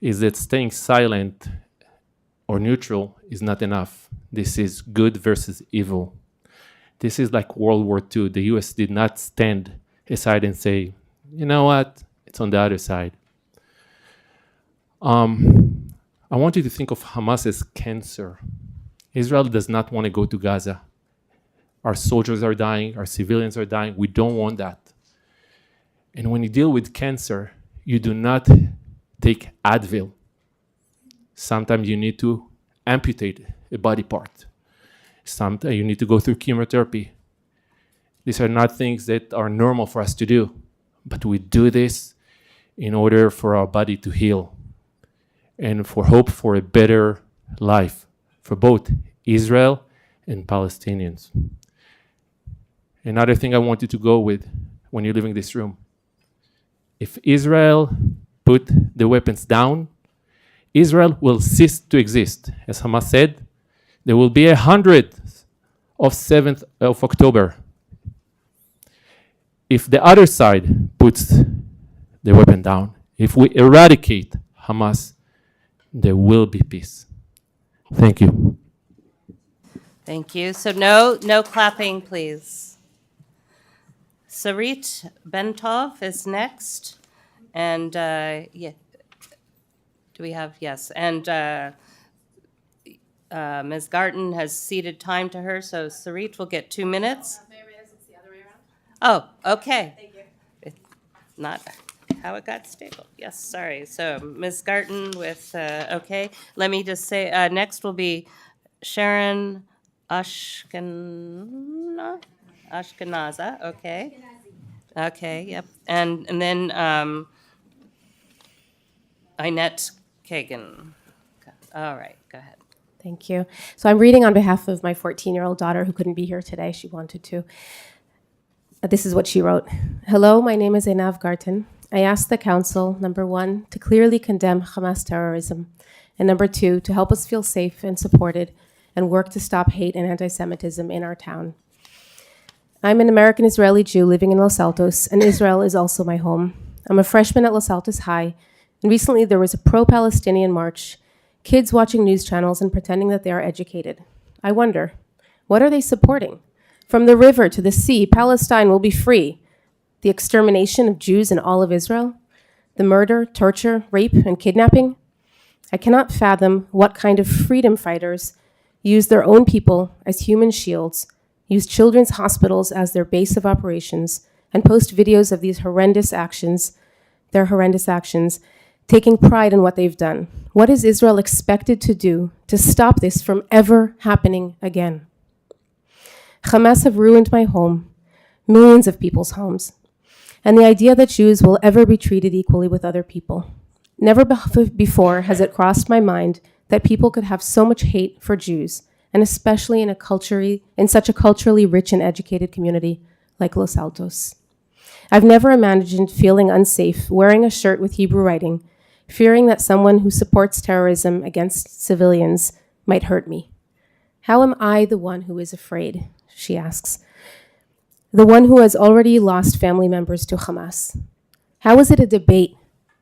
is that staying silent or neutral is not enough. This is good versus evil. This is like World War II. The US did not stand aside and say, you know what, it's on the other side. I want you to think of Hamas as cancer. Israel does not want to go to Gaza. Our soldiers are dying, our civilians are dying. We don't want that. And when you deal with cancer, you do not take Advil. Sometimes you need to amputate a body part. Sometimes you need to go through chemotherapy. These are not things that are normal for us to do, but we do this in order for our body to heal and for hope for a better life for both Israel and Palestinians. Another thing I want you to go with when you're leaving this room. If Israel put the weapons down, Israel will cease to exist. As Hamas said, there will be 100th of 7th of October. If the other side puts the weapon down, if we eradicate Hamas, there will be peace. Thank you. Thank you. So no clapping, please. Sarit Bentov is next. And, yeah, do we have, yes. And Ms. Garten has ceded time to her, so Sarit will get 2 minutes. Oh, okay. Thank you. It's not how it got stapled. Yes, sorry. So Ms. Garten with, okay. Let me just say, next will be Sharon Ashkenaza, okay. Okay, yep. And then Inette Kagan. All right, go ahead. Thank you. So I'm reading on behalf of my 14-year-old daughter who couldn't be here today. She wanted to. This is what she wrote. Hello, my name is Einav Garten. I asked the council, number 1, to clearly condemn Hamas terrorism, and number 2, to help us feel safe and supported and work to stop hate and anti-Semitism in our town. I'm an American-Israeli Jew living in Los Altos, and Israel is also my home. I'm a freshman at Los Altos High, and recently there was a pro-Palestinian march, kids watching news channels and pretending that they are educated. I wonder, what are they supporting? From the river to the sea, Palestine will be free. The extermination of Jews in all of Israel? The murder, torture, rape, and kidnapping? I cannot fathom what kind of freedom fighters use their own people as human shields, use children's hospitals as their base of operations, and post videos of these horrendous actions, taking pride in what they've done. What is Israel expected to do to stop this from ever happening again? Hamas have ruined my home, millions of people's homes, and the idea that Jews will ever be treated equally with other people. Never before has it crossed my mind that people could have so much hate for Jews, and especially in such a culturally rich and educated community like Los Altos. I've never imagined feeling unsafe wearing a shirt with Hebrew writing, fearing that someone who supports terrorism against civilians might hurt me. How am I the one who is afraid? She asks. The one who has already lost family members to Hamas. How is it a debate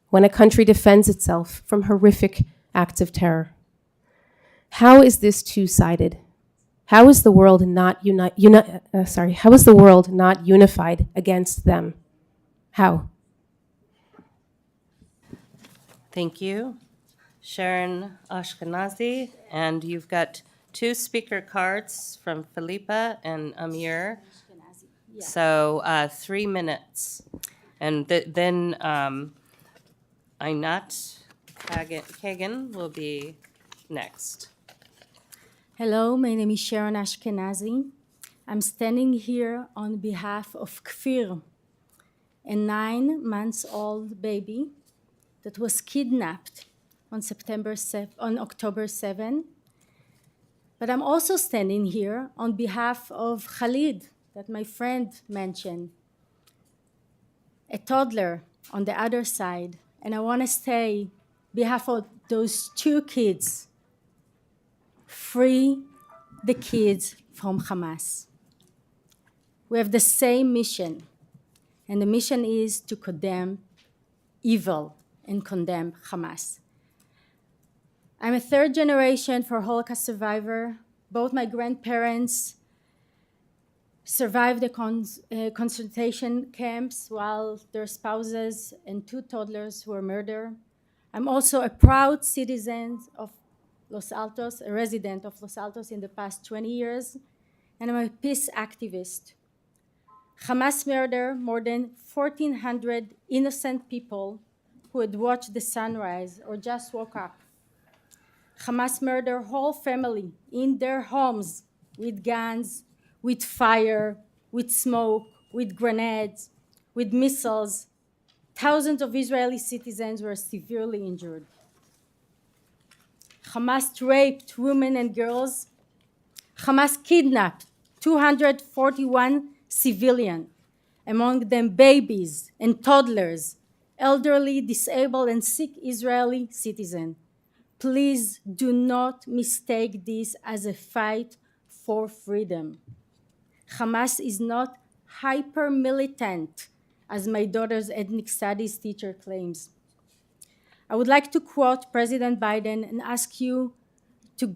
when a country defends itself from horrific acts of terror? How is this two-sided? How is the world not unified against them? How? Thank you. Sharon Ashkenazi, and you've got 2 speaker cards from Philippa and Amir. So 3 minutes. And then Inette Kagan will be next. Hello, my name is Sharon Ashkenazi. I'm standing here on behalf of Kfir, a 9-month-old baby that was kidnapped on October 7. But I'm also standing here on behalf of Khalid, that my friend mentioned, a toddler on the other side. And I want to say, on behalf of those 2 kids, free the kids from Hamas. We have the same mission, and the mission is to condemn evil and condemn Hamas. I'm a third generation for Holocaust survivor. Both my grandparents survived the concentration camps while their spouses and 2 toddlers were murdered. I'm also a proud citizen of Los Altos, a resident of Los Altos in the past 20 years, and I'm a peace activist. Hamas murdered more than 1,400 innocent people who had watched the sunrise or just woke up. Hamas murdered whole family in their homes with guns, with fire, with smoke, with grenades, with missiles. Thousands of Israeli citizens were severely injured. Hamas raped women and girls. Hamas kidnapped 241 civilians, among them babies and toddlers, elderly, disabled, and sick Israeli citizens. Please do not mistake this as a fight for freedom. Hamas is not hyper-militant, as my daughter's ethnic studies teacher claims. I would like to quote President Biden and ask you to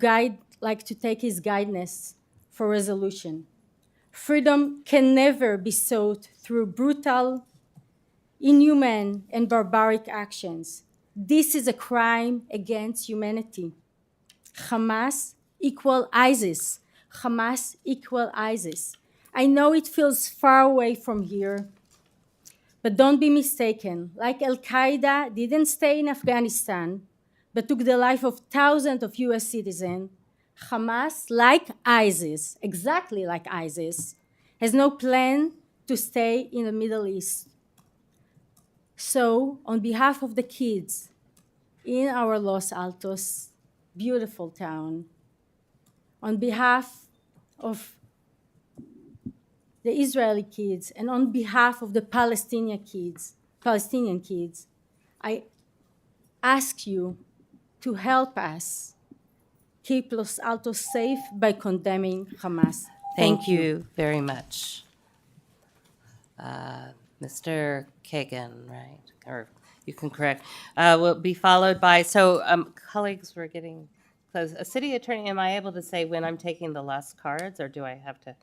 take his guidance for resolution. Freedom can never be sought through brutal, inhuman, and barbaric actions. This is a crime against humanity. Hamas equal ISIS. Hamas equal ISIS. I know it feels far away from here, but don't be mistaken. Like Al-Qaeda didn't stay in Afghanistan, but took the life of thousands of US citizens, Hamas, like ISIS, exactly like ISIS, has no plan to stay in the Middle East. So, on behalf of the kids in our Los Altos, beautiful town, on behalf of the Israeli kids, and on behalf of the Palestinian kids, I ask you to help us keep Los Altos safe by condemning Hamas. Thank you very much. Mr. Kagan, right? Or you can correct. Will be followed by, colleagues, we're getting close. A city attorney, am I able to say when I'm taking the last cards, or do I have to?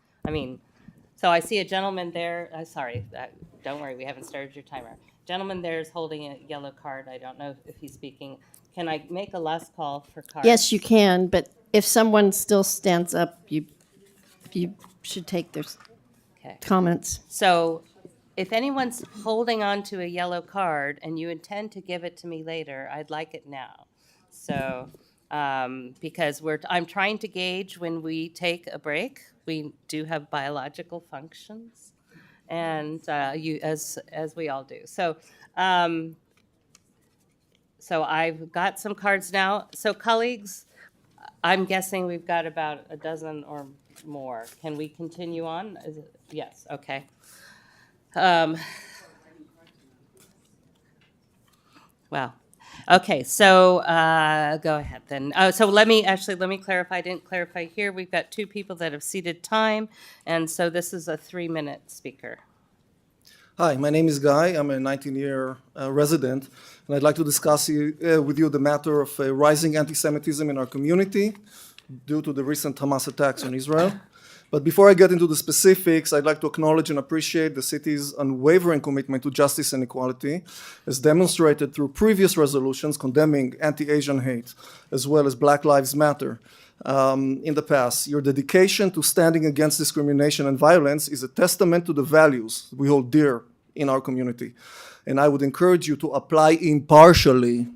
So I see a gentleman there. Sorry, don't worry, we haven't started your timer. Gentleman there is holding a yellow card. I don't know if he's speaking. Can I make a last call for cards? Yes, you can, but if someone still stands up, you should take their comments. So if anyone's holding on to a yellow card and you intend to give it to me later, I'd like it now. So because I'm trying to gauge when we take a break. We do have biological functions, and as we all do. So I've got some cards now. So colleagues, I'm guessing we've got about a dozen or more. Can we continue on? Yes, okay. Wow. Okay, so go ahead then. So let me clarify. I didn't clarify here. We've got 2 people that have ceded time, and so this is a 3-minute speaker. Hi, my name is Guy. I'm a 19-year resident, and I'd like to discuss with you the matter of rising anti-Semitism in our community due to the recent Hamas attacks on Israel. But before I get into the specifics, I'd like to acknowledge and appreciate the city's unwavering commitment to justice and equality, as demonstrated through previous resolutions condemning anti-Asian hate, as well as Black Lives Matter in the past. Your dedication to standing against discrimination and violence is a testament to the values we hold dear in our community. And I would encourage you to apply impartially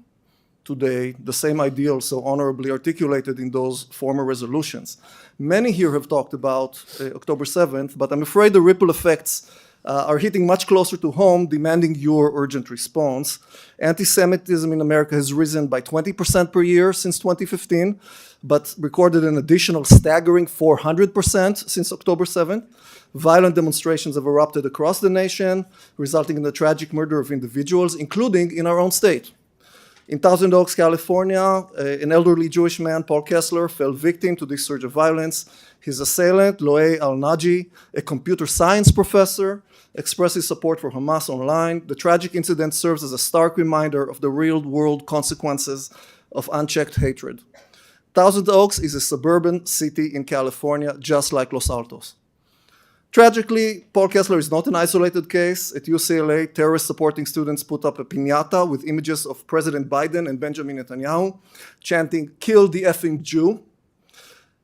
today the same ideals so honorably articulated in those former resolutions. Many here have talked about October 7th, but I'm afraid the ripple effects are hitting much closer to home, demanding your urgent response. Anti-Semitism in America has risen by 20% per year since 2015, but recorded an additional staggering 400% since October 7th. Violent demonstrations have erupted across the nation, resulting in the tragic murder of individuals, including in our own state. In Thousand Oaks, California, an elderly Jewish man, Paul Kessler, fell victim to this surge of violence. His assailant, Loay al-Naji, a computer science professor, expressed his support for Hamas online. The tragic incident serves as a stark reminder of the real-world consequences of unchecked hatred. Thousand Oaks is a suburban city in California, just like Los Altos. Tragically, Paul Kessler is not an isolated case. At UCLA, terrorist-supporting students put up a piñata with images of President Biden and Benjamin Netanyahu, chanting, "Kill the effing Jew,"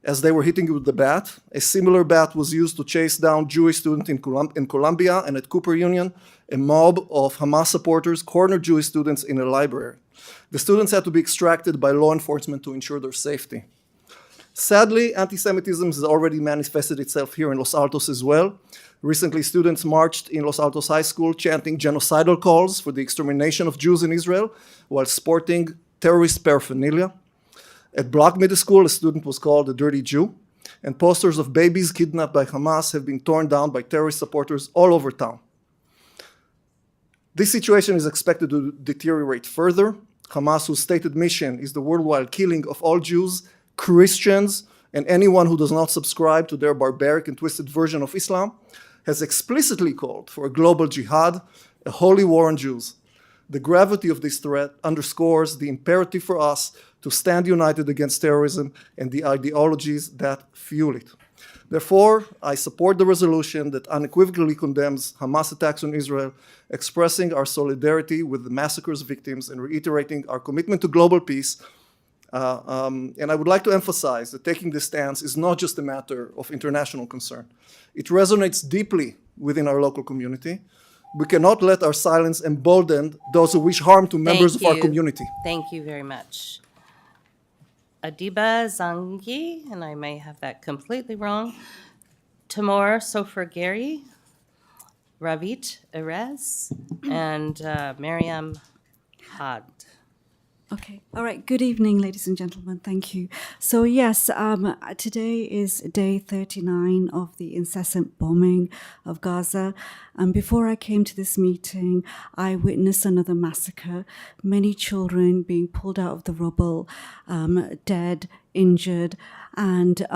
as they were hitting with the bat. A similar bat was used to chase down Jewish students in Columbia, and at Cooper Union, a mob of Hamas supporters cornered Jewish students in a library. The students had to be extracted by law enforcement to ensure their safety. Sadly, anti-Semitism has already manifested itself here in Los Altos as well. Recently, students marched in Los Altos High School chanting genocidal calls for the extermination of Jews in Israel while sporting terrorist paraphernalia. At Block Middle School, a student was called a dirty Jew, and posters of babies kidnapped by Hamas have been torn down by terrorist supporters all over town. This situation is expected to deteriorate further. Hamas, whose stated mission is the worldwide killing of all Jews, Christians, and anyone who does not subscribe to their barbaric and twisted version of Islam, has explicitly called for a global jihad, a holy war on Jews. The gravity of this threat underscores the imperative for us to stand united against terrorism and the ideologies that fuel it. Therefore, I support the resolution that unequivocally condemns Hamas attacks on Israel, expressing our solidarity with the massacre's victims and reiterating our commitment to global peace. And I would like to emphasize that taking this stance is not just a matter of international concern. It resonates deeply within our local community. We cannot let our silence embolden those who wish harm to members of our community. Thank you very much. Adiba Zangi, and I may have that completely wrong, Tamor Sofer-Gary, Ravit Erez, and Mariam Had. Okay. All right. Good evening, ladies and gentlemen. Thank you. So yes, today is day 39 of the incessant bombing of Gaza. And before I came to this meeting, I witnessed another massacre. Many children being pulled out of the rubble, dead, injured, and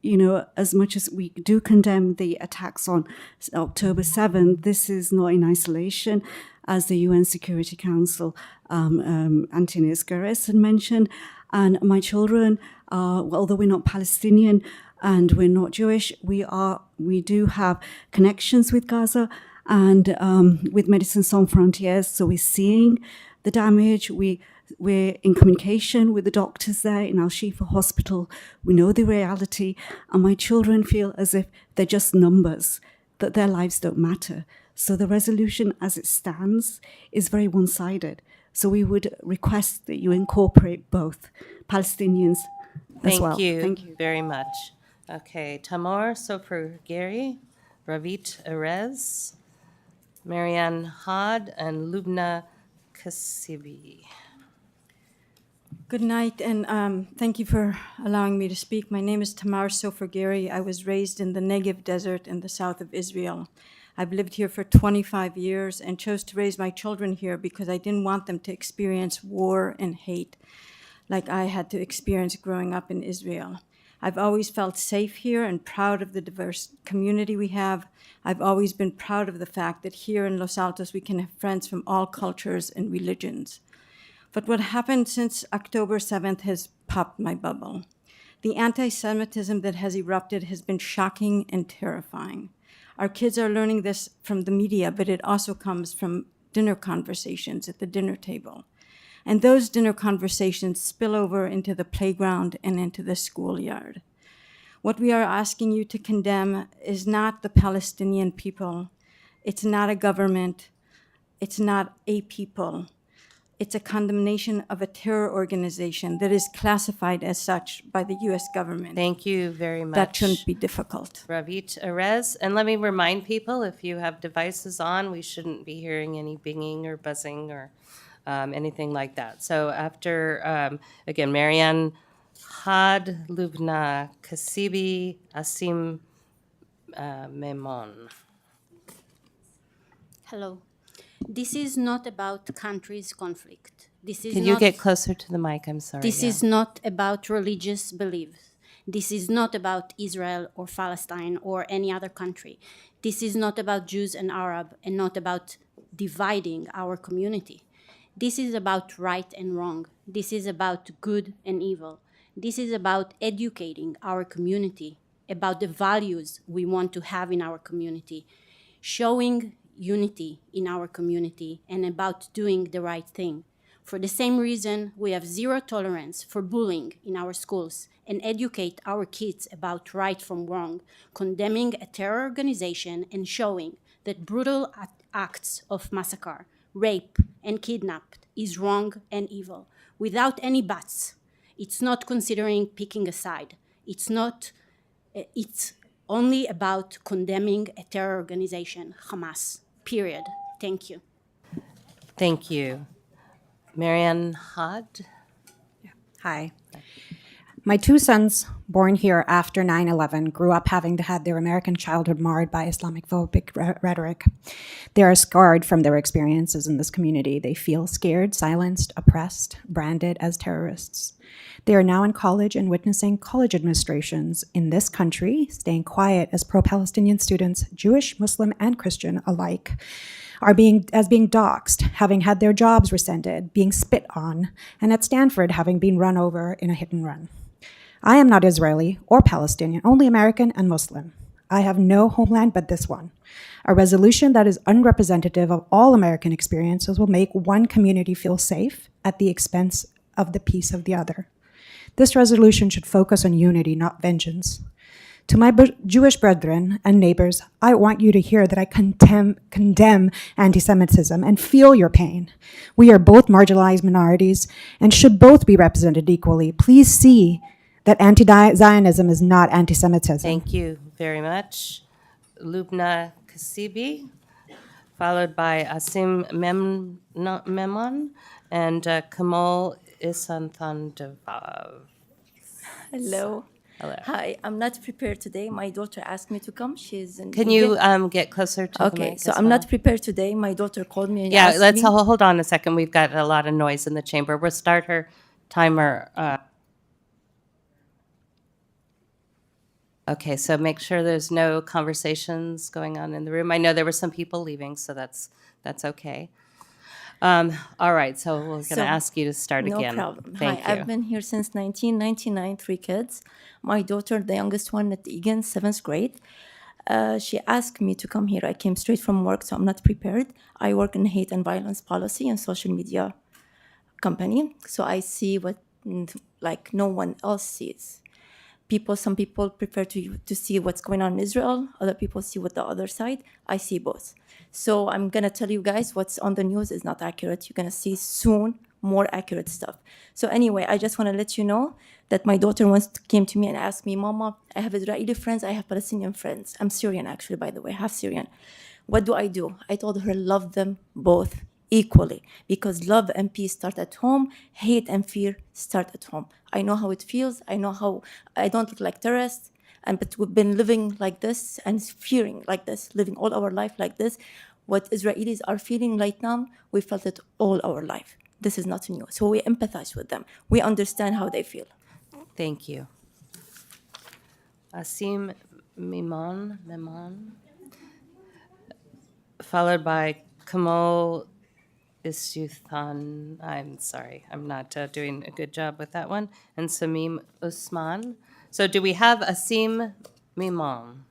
you know, as much as we do condemn the attacks on October 7th, this is not in isolation. As the UN Security Council, António Guterres had mentioned, and my children, although we're not Palestinian and we're not Jewish, we do have connections with Gaza and with Médecins Sans Frontières. So we're seeing the damage. We're in communication with the doctors there in Al Shifa Hospital. We know the reality, and my children feel as if they're just numbers, that their lives don't matter. So the resolution as it stands is very one-sided. So we would request that you incorporate both Palestinians as well. Thank you very much. Okay, Tamor Sofer-Gary, Ravit Erez, Marianne Had, and Lubna Kassibi. Good night, and thank you for allowing me to speak. My name is Tamar Sofer-Gary. I was raised in the Negev Desert in the south of Israel. I've lived here for 25 years and chose to raise my children here because I didn't want them to experience war and hate like I had to experience growing up in Israel. I've always felt safe here and proud of the diverse community we have. I've always been proud of the fact that here in Los Altos we can have friends from all cultures and religions. But what happened since October 7th has popped my bubble. The anti-Semitism that has erupted has been shocking and terrifying. Our kids are learning this from the media, but it also comes from dinner conversations at the dinner table. And those dinner conversations spill over into the playground and into the schoolyard. What we are asking you to condemn is not the Palestinian people. It's not a government. It's not a people. It's a condemnation of a terror organization that is classified as such by the U.S. government. Thank you very much. That shouldn't be difficult. Ravit Erez. And let me remind people, if you have devices on, we shouldn't be hearing any binging or buzzing or anything like that. So after, again, Marianne Had, Lubna Kassibi, Asim Memon. Hello. This is not about countries' conflict. This is Can you not, get closer to the mic? I'm sorry. this yeah. is not about religious beliefs. This is not about Israel or Palestine or any other country. This is not about Jews and Arab and not about dividing our community. This is about right and wrong. This is about good and evil. This is about educating our community about the values we want to have in our community, showing unity in our community, and about doing the right thing. For the same reason, we have zero tolerance for bullying in our schools and educate our kids about right from wrong, condemning a terror organization and showing that brutal acts of massacre, rape, and kidnap is wrong and evil, without any buts. It's not considering picking a side. It's only about condemning a terror organization, Hamas, period. Thank you. Thank you. Marianne Hod? Hi. My two sons, born here after 9/11, grew up having had their American childhood marred by Islamophobic rhetoric. They are scarred from their experiences in this community. They feel scared, silenced, oppressed, branded as terrorists. They are now in college and witnessing college administrations in this country staying quiet as pro-Palestinian students, Jewish, Muslim, and Christian alike, are being doxxed, having had their jobs rescinded, being spit on, and at Stanford having been run over in a hit and run. I am not Israeli or Palestinian, only American and Muslim. I have no homeland but this one. A resolution that is unrepresentative of all American experiences will make one community feel safe at the expense of the peace of the other. This resolution should focus on unity, not vengeance. To my Jewish brethren and neighbors, I want you to hear that I condemn anti-Semitism and feel your pain. We are both marginalized minorities and should both be represented equally. Please see that anti-Zionism is not anti-Semitism. Thank you very much. Lubna Kasibi, followed by Asim Memon and Kamal Isanthandav. Hello. Hello. Hi, I'm not prepared today. My daughter asked me to come. She's in Can you India. get closer to the Okay, mic so as I'm well? not prepared today. My daughter called me and Yeah, asked let's me. hold on a second. We've got a lot of noise in the chamber. We'll start her timer. Okay, so make sure there's no conversations going on in the room. I know there were some people leaving, so that's okay. All right, so we're going to ask you to start again. No problem. Thank Hi, you. I've been here since 1999, 3 kids. My daughter, the youngest one at Egan, 7th grade. She asked me to come here. I came straight from work, so I'm not prepared. I work in hate and violence policy and social media company, so I see what like no one else sees. Some people prefer to see what's going on in Israel. Other people see what the other side. I see both. So I'm gonna tell you guys what's on the news is not accurate. You're gonna see soon more accurate stuff. So anyway, I just want to let you know that my daughter once came to me and asked me, Mama, I have Israeli friends, I have Palestinian friends. I'm Syrian actually, by the way, half Syrian. What do? I told her love them both equally, because love and peace start at home, hate and fear start at home. I know how it feels. I know how I don't look like terrorists, but we've been living like this and fearing like this, living all our life like this. What Israelis are feeling right now, we felt it all our life. This is not new. So we empathize with them. We understand how they feel. Thank you. Asim Memon, followed by Kamal Isyuthan. I'm sorry, I'm not doing a good job with that one. And Samim Usman. So do we have Asim Memon?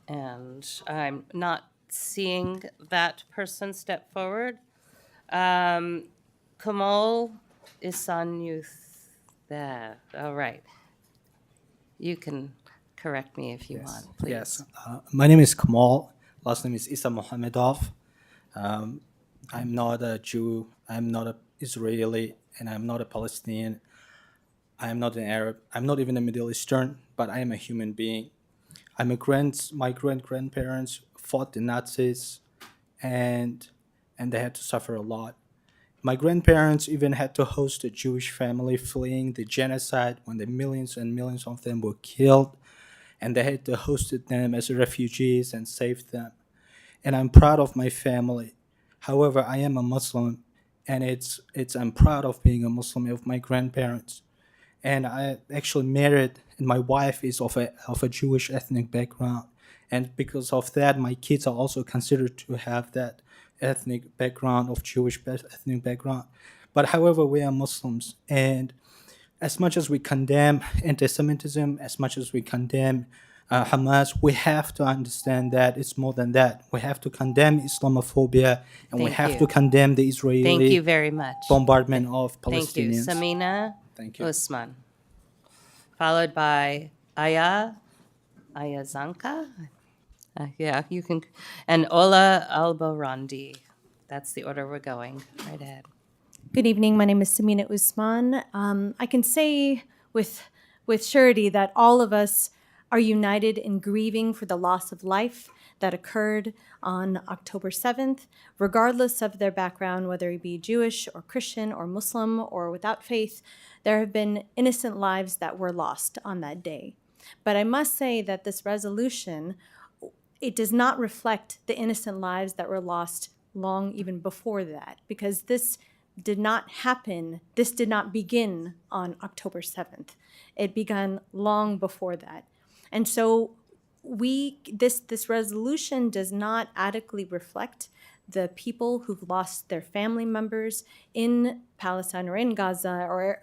And I'm not seeing that person step forward. Kamal Isanyuth there. All right. You can correct me if you want, please. Yes. My name is Kamal. Last name is Isa Mohamedov. I'm not a Jew. I'm not an Israeli, and I'm not a Palestinian. I'm not an Arab. I'm not even a Middle Eastern, but I am a human being. My grandparents fought the Nazis, and they had to suffer a lot. My grandparents even had to host a Jewish family fleeing the genocide when the millions and millions of them were killed, and they had to host them as refugees and save them. And I'm proud of my family. However, I am a Muslim, and I'm proud of being a Muslim of my grandparents. And I actually married, and my wife is of a Jewish ethnic background, and because of that, my kids are also considered to have that ethnic background of ethnic background. But however, we are Muslims, and as much as we condemn anti-Semitism, as much as we condemn Hamas, we have to understand that it's more than that. We have to condemn Islamophobia, and we Thank have you. to condemn the Israeli Thank you very much. bombardment of Thank you. Palestinians. Samina Thank you. Usman. Followed by Ayazanka. Yeah, you can. And Ola Alborandi. That's the order we're going. Right ahead. Good evening. My name is Samina Usman. I can say with surety that all of us are united in grieving for the loss of life that occurred on October 7th, regardless of their background, whether it be Jewish or Christian or Muslim or without faith. There have been innocent lives that were lost on that day. But I must say that this resolution, it does not reflect the innocent lives that were lost long even before that, because this did not happen, this did not begin on October 7th. It began long before that. And so this resolution does not adequately reflect the people who've lost their family members in Palestine or in Gaza, or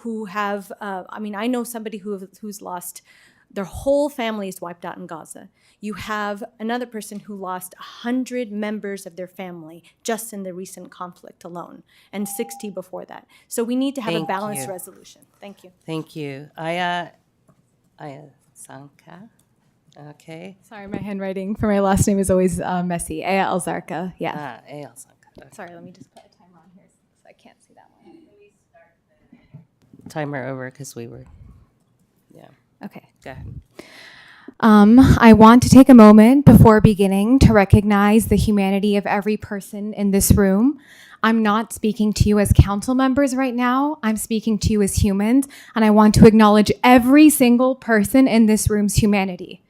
who have, I know somebody who's lost their whole family is wiped out in Gaza. You have another person who lost 100 members of their family just in the recent conflict alone, and 60 before that. So we need to have a Thank balanced you. resolution. Thank you. Thank you. Ayazanka. Okay. Sorry, my handwriting for my last name is always messy. Aya Alzarka, yeah. Ayazanka. Sorry, let me just put a timer on here so I can't see that one. Timer over because we were. Yeah. Okay. Go ahead. I want to take a moment before beginning to recognize the humanity of every person in this room. I'm not speaking to you as council members right now. I'm speaking to you as humans, and I want to acknowledge every single person in this room's humanity.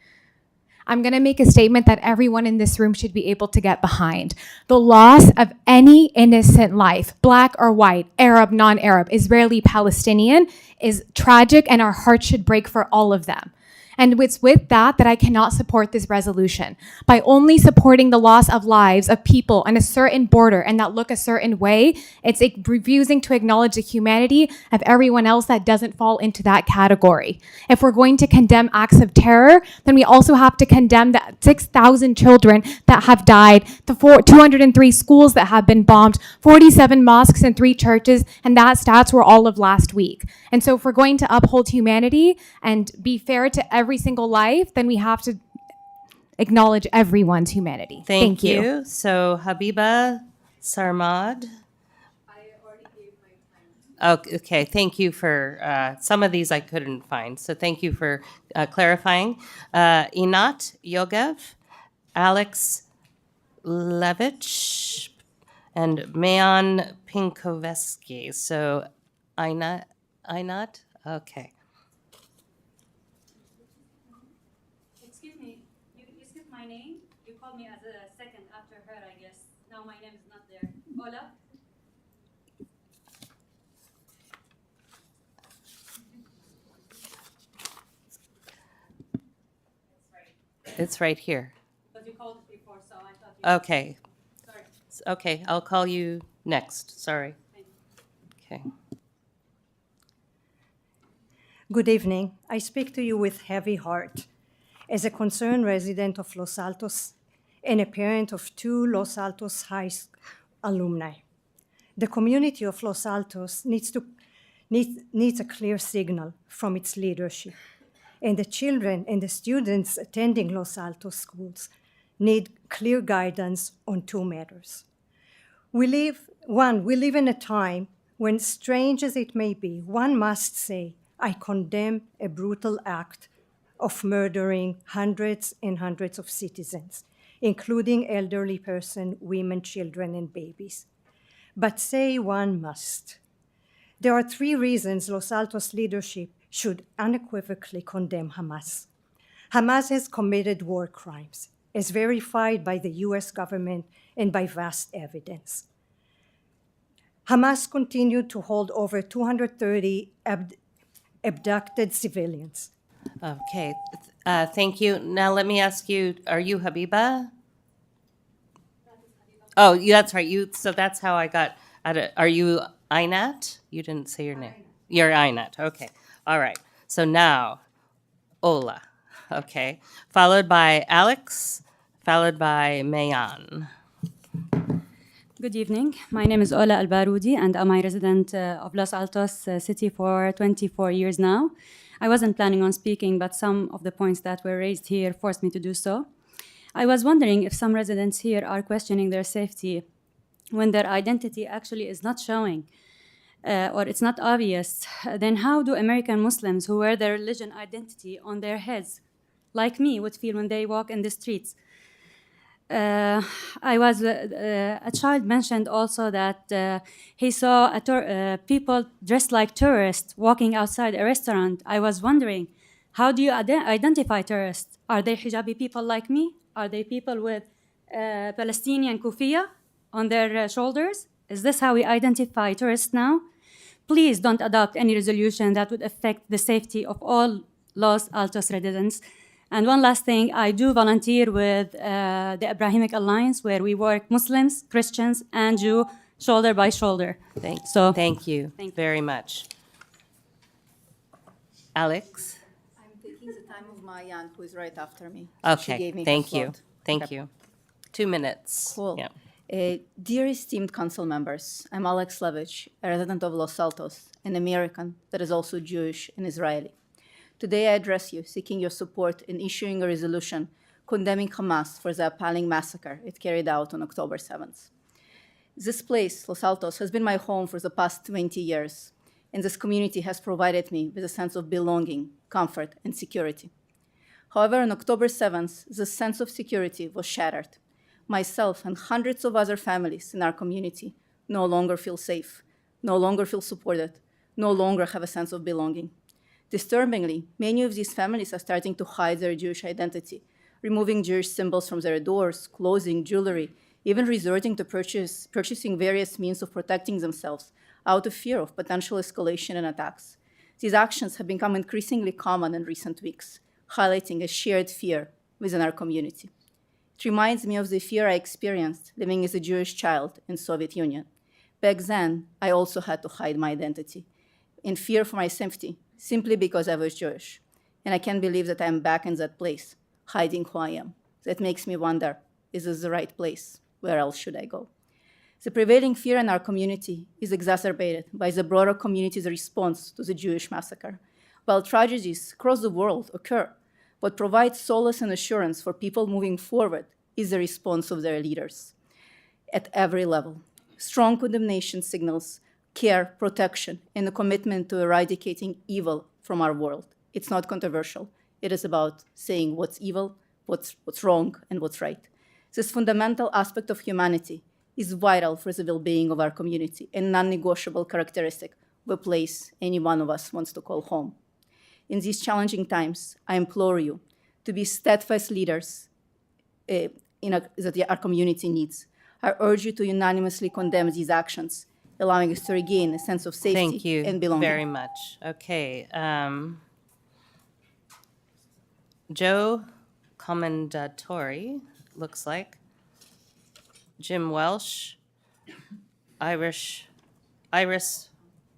I'm going to make a statement that everyone in this room should be able to get behind. The loss of any innocent life, black or white, Arab, non-Arab, Israeli, Palestinian, is tragic, and our hearts should break for all of them. And it's with that I cannot support this resolution. By only supporting the loss of lives of people on a certain border and that look a certain way, it's refusing to acknowledge the humanity of everyone else that doesn't fall into that category. If we're going to condemn acts of terror, then we also have to condemn the 6,000 children that have died, the 203 schools that have been bombed, 47 mosques and 3 churches, and that stats were all of last week. And so if we're going to uphold humanity and be fair to every single life, then we have to acknowledge everyone's humanity. Thank you. So Habiba Sarmad. Okay, thank you for, some of these I couldn't find, so thank you for clarifying. Inat Yogev, Alex Levich, and Mayan Pinkovetsky. So Inat, okay. Excuse me, you skipped my name? You called me as a second after her, I guess. Now my name is not there. Ola? It's right here. But you called before, so I thought you... Okay. Sorry. Okay, I'll call you next. Sorry. Okay. Good evening. I speak to you with heavy heart. As a concerned resident of Los Altos and a parent of 2 Los Altos High School alumni, the community of Los Altos needs a clear signal from its leadership. And the children and the students attending Los Altos schools need clear guidance on 2 matters. We live in a time when, strange as it may be, one must say, I condemn a brutal act of murdering hundreds and hundreds of citizens, including elderly persons, women, children, and babies. But say one must. There are 3 reasons Los Altos leadership should unequivocally condemn Hamas. Hamas has committed war crimes, as verified by the US government and by vast evidence. Hamas continued to hold over 230 abducted civilians. Okay, thank you. Now let me ask you, are you Habiba? Oh, that's right. So that's how I got. Are you Einat? You didn't say your name. You're Einat. Okay. All right. So now, Ola. Okay. Followed by Alex, followed by Mayan. Good evening. My name is Ola Al-Baroudi, and I'm a resident of Los Altos city for 24 years now. I wasn't planning on speaking, but some of the points that were raised here forced me to do so. I was wondering if some residents here are questioning their safety when their identity actually is not showing or it's not obvious. Then how do American Muslims who wear their religion identity on their heads, like me, would feel when they walk in the streets? A child mentioned also that he saw people dressed like tourists walking outside a restaurant. I was wondering, how do you identify tourists? Are they hijabi people like me? Are they people with Palestinian kufiya on their shoulders? Is this how we identify tourists now? Please don't adopt any resolution that would affect the safety of all Los Altos residents. And one last thing, I do volunteer with the Abrahamic Alliance, where we work Muslims, Christians, and Jew shoulder by shoulder. Thank you very much. Alex? I'm taking the time of Mayan, who is right after me. Okay, She gave me thank her you. slot. Thank Okay. you. 2 minutes. Cool. Yeah. Dear esteemed council members, I'm Alex Levich, a resident of Los Altos, an American that is also Jewish and Israeli. Today I address you seeking your support in issuing a resolution condemning Hamas for the appalling massacre it carried out on October 7th. This place, Los Altos, has been my home for the past 20 years, and this community has provided me with a sense of belonging, comfort, and security. However, on October 7th, this sense of security was shattered. Myself and hundreds of other families in our community no longer feel safe, no longer feel supported, no longer have a sense of belonging. Disturbingly, many of these families are starting to hide their Jewish identity, removing Jewish symbols from their doors, clothing, jewelry, even resorting to purchasing various means of protecting themselves out of fear of potential escalation and attacks. These actions have become increasingly common in recent weeks, highlighting a shared fear within our community. It reminds me of the fear I experienced living as a Jewish child in Soviet Union. Back then, I also had to hide my identity in fear for my safety, simply because I was Jewish. And I can't believe that I'm back in that place, hiding who I am. That makes me wonder, is this the right place? Where else should I go? The prevailing fear in our community is exacerbated by the broader community's response to the Jewish massacre. While tragedies across the world occur, what provides solace and assurance for people moving forward is the response of their leaders at every level. Strong condemnation signals care, protection, and a commitment to eradicating evil from our world. It's not controversial. It is about saying what's evil, what's wrong, and what's right. This fundamental aspect of humanity is vital for the well-being of our community, a non-negotiable characteristic of a place any one of us wants to call home. In these challenging times, I implore you to be steadfast leaders that our community needs. I urge you to unanimously condemn these actions, allowing us to regain a sense of safety Thank you and belonging. very much. Okay. Joe Commendatori, looks like. Jim Welsh. Iris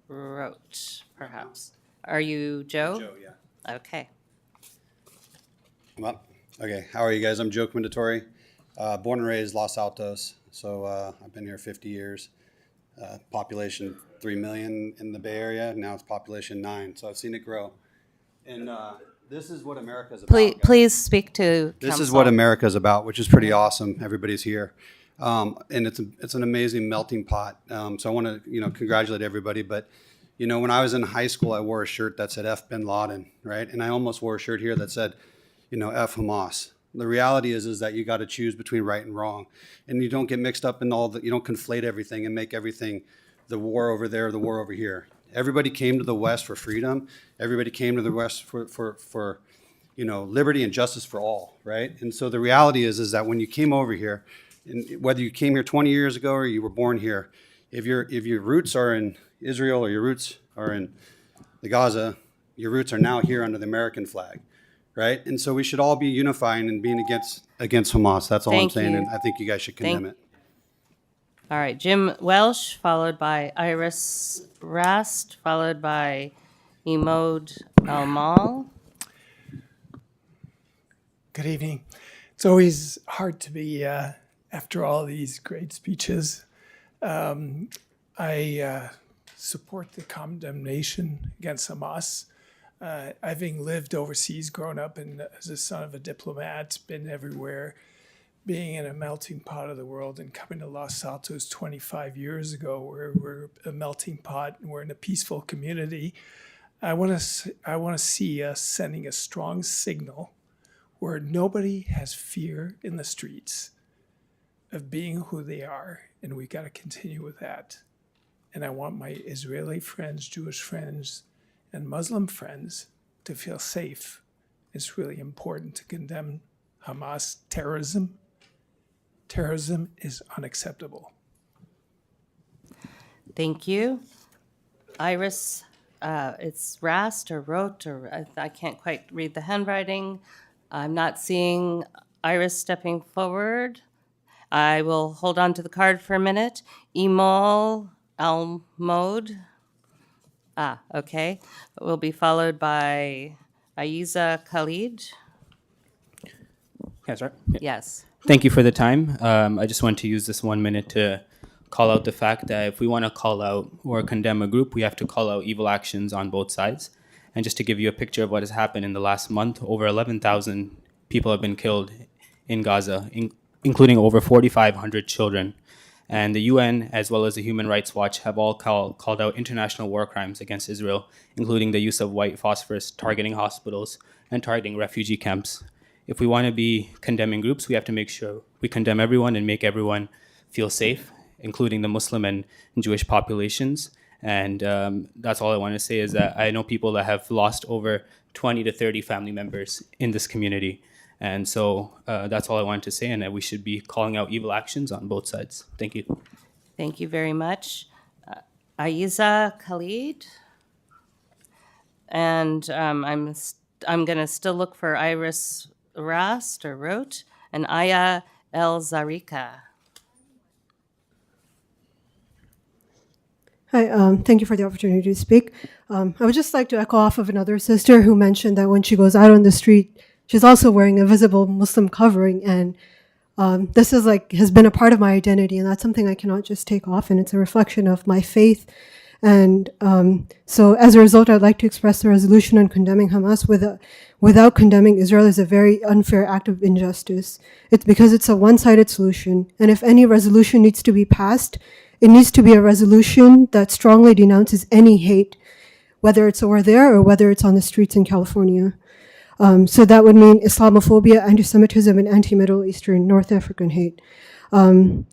Roach, perhaps. Are you Joe? Joe, yeah. Okay. Well, okay. How are you guys? I'm Joe Commendatori, born and raised Los Altos. So I've been here 50 years. Population 3 million in the Bay Area. Now it's population 9. So I've seen it grow. And this is what America's about. Please speak to This council. is what America's about, which is pretty awesome. Everybody's here. And it's an amazing melting pot. So I want to, congratulate everybody. But, when I was in high school, I wore a shirt that said F bin Laden, right? And I almost wore a shirt here that said, F Hamas. The reality is that you got to choose between right and wrong. And you don't get mixed up in you don't conflate everything and make everything the war over there, the war over here. Everybody came to the West for freedom. Everybody came to the West for liberty and justice for all, right? And so the reality is that when you came over here, and whether you came here 20 years ago or you were born here, if your roots are in Israel or your roots are in the Gaza, your roots are now here under the American flag, right? And so we should all be unifying and being against Hamas. That's all I'm Thank saying, you. and I think you guys should condemn it. All right, Jim Welsh, followed by Iris Rast, followed by Emode Almal. Good evening. It's always hard to be, after all these great speeches. I support the condemnation against Hamas. Having lived overseas, grown up as a son of a diplomat, been everywhere, being in a melting pot of the world and coming to Los Altos 25 years ago, where we're a melting pot and we're in a peaceful community, I want to see us sending a strong signal where nobody has fear in the streets of being who they are, and we got to continue with that. And I want my Israeli friends, Jewish friends, and Muslim friends to feel safe. It's really important to condemn Hamas terrorism. Terrorism is unacceptable. Thank you. Iris, it's Rast or Wrote, or I can't quite read the handwriting. I'm not seeing Iris stepping forward. I will hold on to the card for a minute. Emol Almode. Okay. Will be followed by Aiza Khalid. Yes, right? Yes. Thank you for the time. I just want to use this 1 minute to call out the fact that if we want to call out or condemn a group, we have to call out evil actions on both sides. And just to give you a picture of what has happened in the last month, over 11,000 people have been killed in Gaza, including over 4,500 children. And the UN, as well as the Human Rights Watch, have all called out international war crimes against Israel, including the use of white phosphorus, targeting hospitals, and targeting refugee camps. If we want to be condemning groups, we have to make sure we condemn everyone and make everyone feel safe, including the Muslim and Jewish populations. And that's all I want to say is that I know people that have lost over 20 to 30 family members in this community. And so that's all I wanted to say, and that we should be calling out evil actions on both sides. Thank you. Thank you very much. Aiza Khalid. And I'm going to still look for Iris Rast or Wrote and Aya El Zarika. Hi, thank you for the opportunity to speak. I would just like to echo off of another sister who mentioned that when she goes out on the street, she's also wearing a visible Muslim covering, and this is has been a part of my identity, and that's something I cannot just take off, and it's a reflection of my faith. And so as a result, I'd like to express the resolution on condemning Hamas without condemning Israel is a very unfair act of injustice. It's because it's a one-sided solution, and if any resolution needs to be passed, it needs to be a resolution that strongly denounces any hate, whether it's over there or whether it's on the streets in California. So that would mean Islamophobia, anti-Semitism, and anti-Middle Eastern, North African hate. And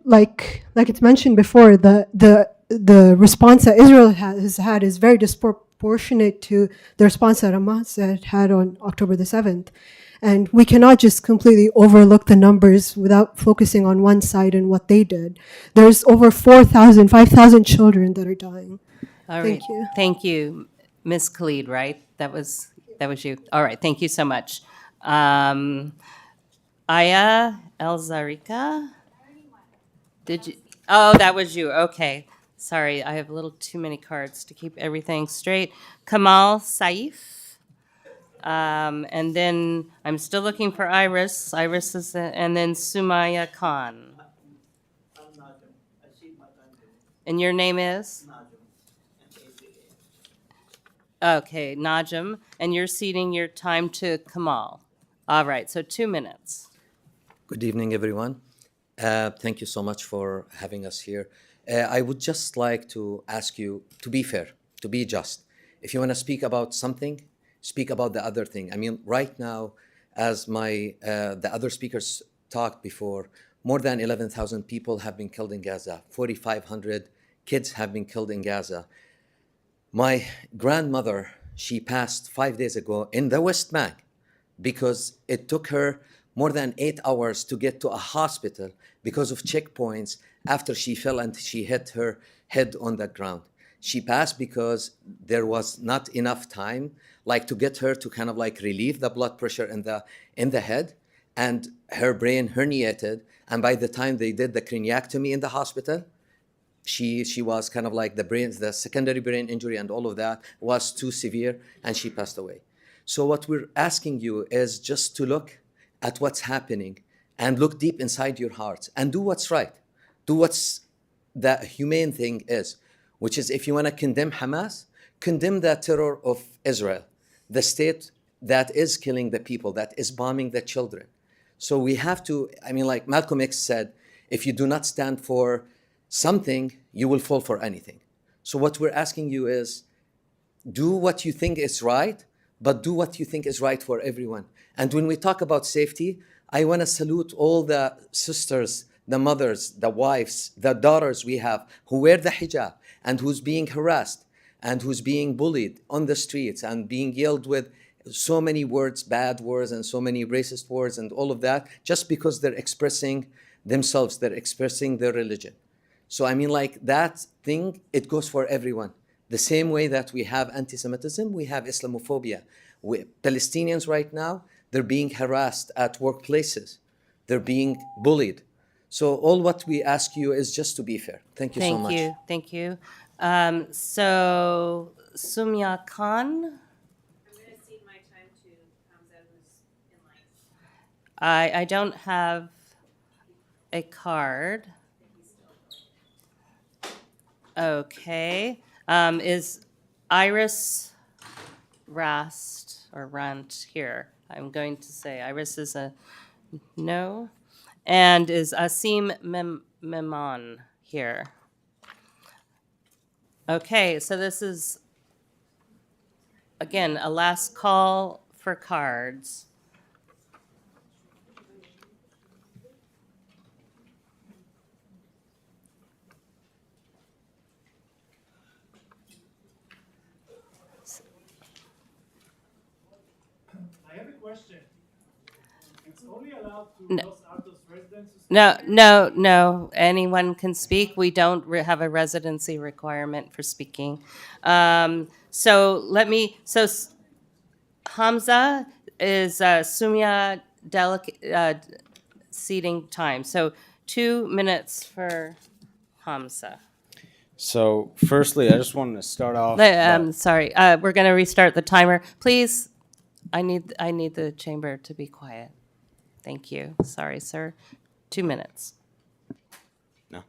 like it's mentioned before, the response that Israel has had is very disproportionate to the response that Hamas had on October the 7th. And we cannot just completely overlook the numbers without focusing on one side and what they did. There's over 4,000, 5,000 children that are dying. All right. Thank you. Thank you, Ms. Khalid, right? That was you. All right. Thank you so much. Aya El Zarika? Did you? Oh, that was you. Okay. Sorry, I have a little too many cards to keep everything straight. Kamal Saif. And then I'm still looking for Iris. Iris is, and then Sumaya Khan. And your name is? Okay, Najim. And you're ceding your time to Kamal. All right, so 2 minutes. Good evening, everyone. Thank you so much for having us here. I would just like to ask you to be fair, to be just. If you want to speak about something, speak about the other thing. I mean, right now, as the other speakers talked before, more than 11,000 people have been killed in Gaza. 4,500 kids have been killed in Gaza. My grandmother, she passed 5 days ago in the West Bank because it took her more than 8 hours to get to a hospital because of checkpoints after she fell and she hit her head on the ground. She passed because there was not enough time, like to get her to kind of like relieve the blood pressure in the head, and her brain herniated. And by the time they did the craniectomy in the hospital, she was kind of like the secondary brain injury and all of that was too severe, and she passed away. So what we're asking you is just to look at what's happening and look deep inside your hearts and do what's right. Do what's the humane thing is, which is if you want to condemn Hamas, condemn the terror of Israel, the state that is killing the people, that is bombing the children. So we have to, I mean, like Malcolm X said, if you do not stand for something, you will fall for anything. So what we're asking you is, do what you think is right, but do what you think is right for everyone. And when we talk about safety, I want to salute all the sisters, the mothers, the wives, the daughters we have who wear the hijab and who's being harassed and who's being bullied on the streets and being yelled with so many words, bad words, and so many racist words and all of that, just because they're expressing themselves, they're expressing their religion. So I mean, like that thing, it goes for everyone. The same way that we have anti-Semitism, we have Islamophobia. Palestinians right now, they're being harassed at workplaces. They're being bullied. So all what we ask you is just to be fair. Thank you so much. Thank you. So Sumya Khan. I don't have a card. Okay. Is Iris Rast or Rant here? I'm going to say Iris is a no. And is Asim Memon here? Okay, so this is, again, a last call for cards. I have a question. It's only allowed to No. Los Altos residents to speak? No. Anyone can speak. We don't have a residency requirement for speaking. So Hamza is Sumya seating time. So 2 minutes for Hamza. So, firstly, I just wanted to start off. Sorry, we're going to restart the timer. Please, I need the chamber to be quiet. Thank you. Sorry, sir. 2 minutes. No.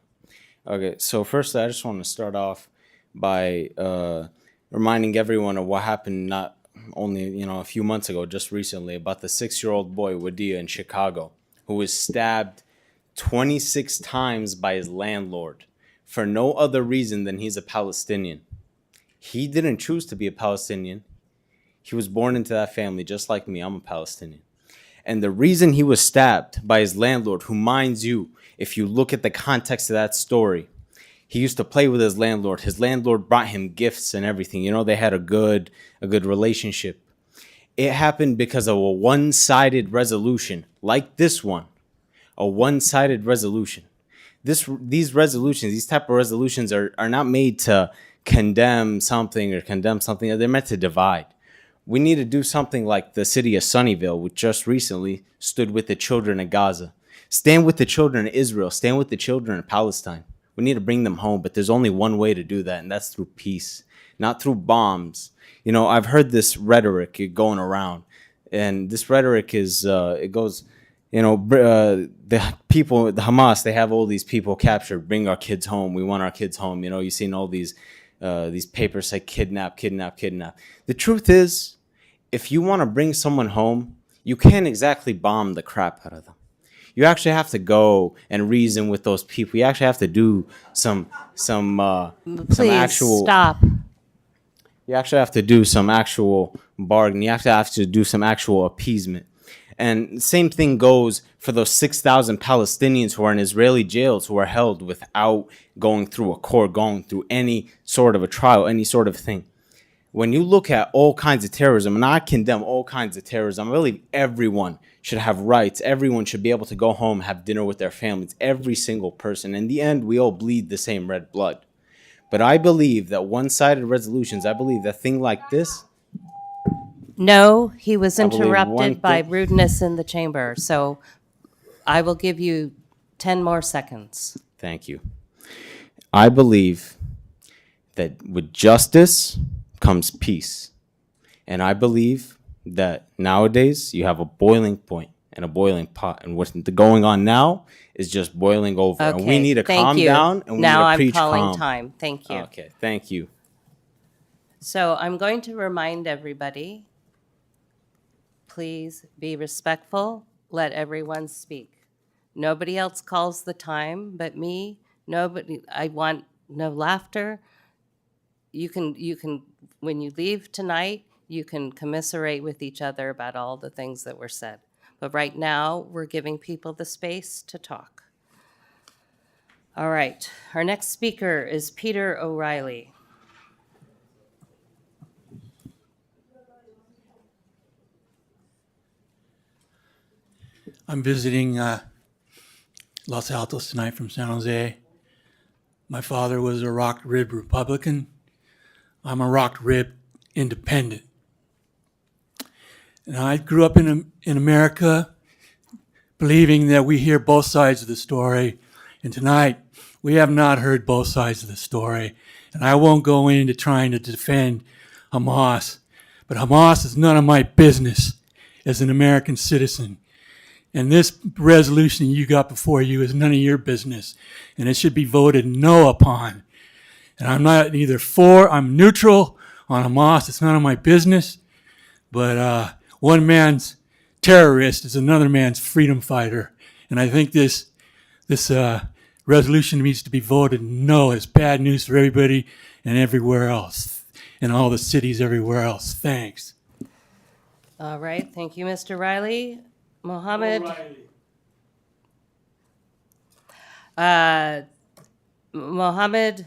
Okay, so firstly, I just want to start off by reminding everyone of what happened not only a few months ago, just recently, about the 6-year-old boy Wadia in Chicago, who was stabbed 26 times by his landlord for no other reason than he's a Palestinian. He didn't choose to be a Palestinian. He was born into that family, just like me. I'm a Palestinian. And the reason he was stabbed by his landlord, who, mind you, if you look at the context of that story, he used to play with his landlord. His landlord brought him gifts and everything. They had a good relationship. It happened because of a one-sided resolution, like this one, a one-sided resolution. These type of resolutions are not made to condemn something or condemn something. They're meant to divide. We need to do something like the city of Sunnyvale, which just recently stood with the children of Gaza. Stand with the children of Israel. Stand with the children of Palestine. We need to bring them home, but there's only one way to do that, and that's through peace, not through bombs. I've heard this rhetoric going around, and this rhetoric is, it goes, the people, the Hamas, they have all these people captured. Bring our kids home. We want our kids home. You've seen all these papers say kidnap. The truth is, if you want to bring someone home, you can't exactly bomb the crap out of them. You actually have to go and reason with those people. You actually have to do some actual. Stop. You actually have to do some actual bargaining. You actually have to do some actual appeasement. And the same thing goes for those 6,000 Palestinians who are in Israeli jails, who are held without going through a court, going through any sort of a trial, any sort of thing. when you look at all kinds of terrorism, and I condemn all kinds of terrorism, I believe everyone should have rights. Everyone should be able to go home, have dinner with their families, every single person. In the end, we all bleed the same red blood. But I believe that one-sided resolutions, I believe that thing like this. No, he was I believe one interrupted by thing- rudeness in the chamber. So I will give you 10 more seconds. Thank you. I believe that with justice comes peace. And I believe that nowadays you have a boiling point and a boiling pot. And what's going on now is just boiling over. And we Okay, need to thank calm you. down and we Now need to I'm preach calling calm. time. Thank you. Okay, thank you. So I'm going to remind everybody, please be respectful. Let everyone speak. Nobody else calls the time but me. Nobody. I want no laughter. You can, when you leave tonight, you can commiserate with each other about all the things that were said. But right now, we're giving people the space to talk. All right, our next speaker is Peter O'Reilly. I'm visiting Los Altos tonight from San Jose. My father was a rock rib Republican. I'm a rock rib independent. And I grew up in America believing that we hear both sides of the story. And tonight, we have not heard both sides of the story. And I won't go into trying to defend Hamas. But Hamas is none of my business as an American citizen. And this resolution you got before you is none of your business. And it should be voted no upon. And I'm not either for, I'm neutral on Hamas. It's none of my business. But one man's terrorist is another man's freedom fighter. And I think this resolution needs to be voted no. It's bad news for everybody and everywhere else, and all the cities everywhere else. Thanks. All right, thank you, Mr. Riley. Mohammed. Mohammed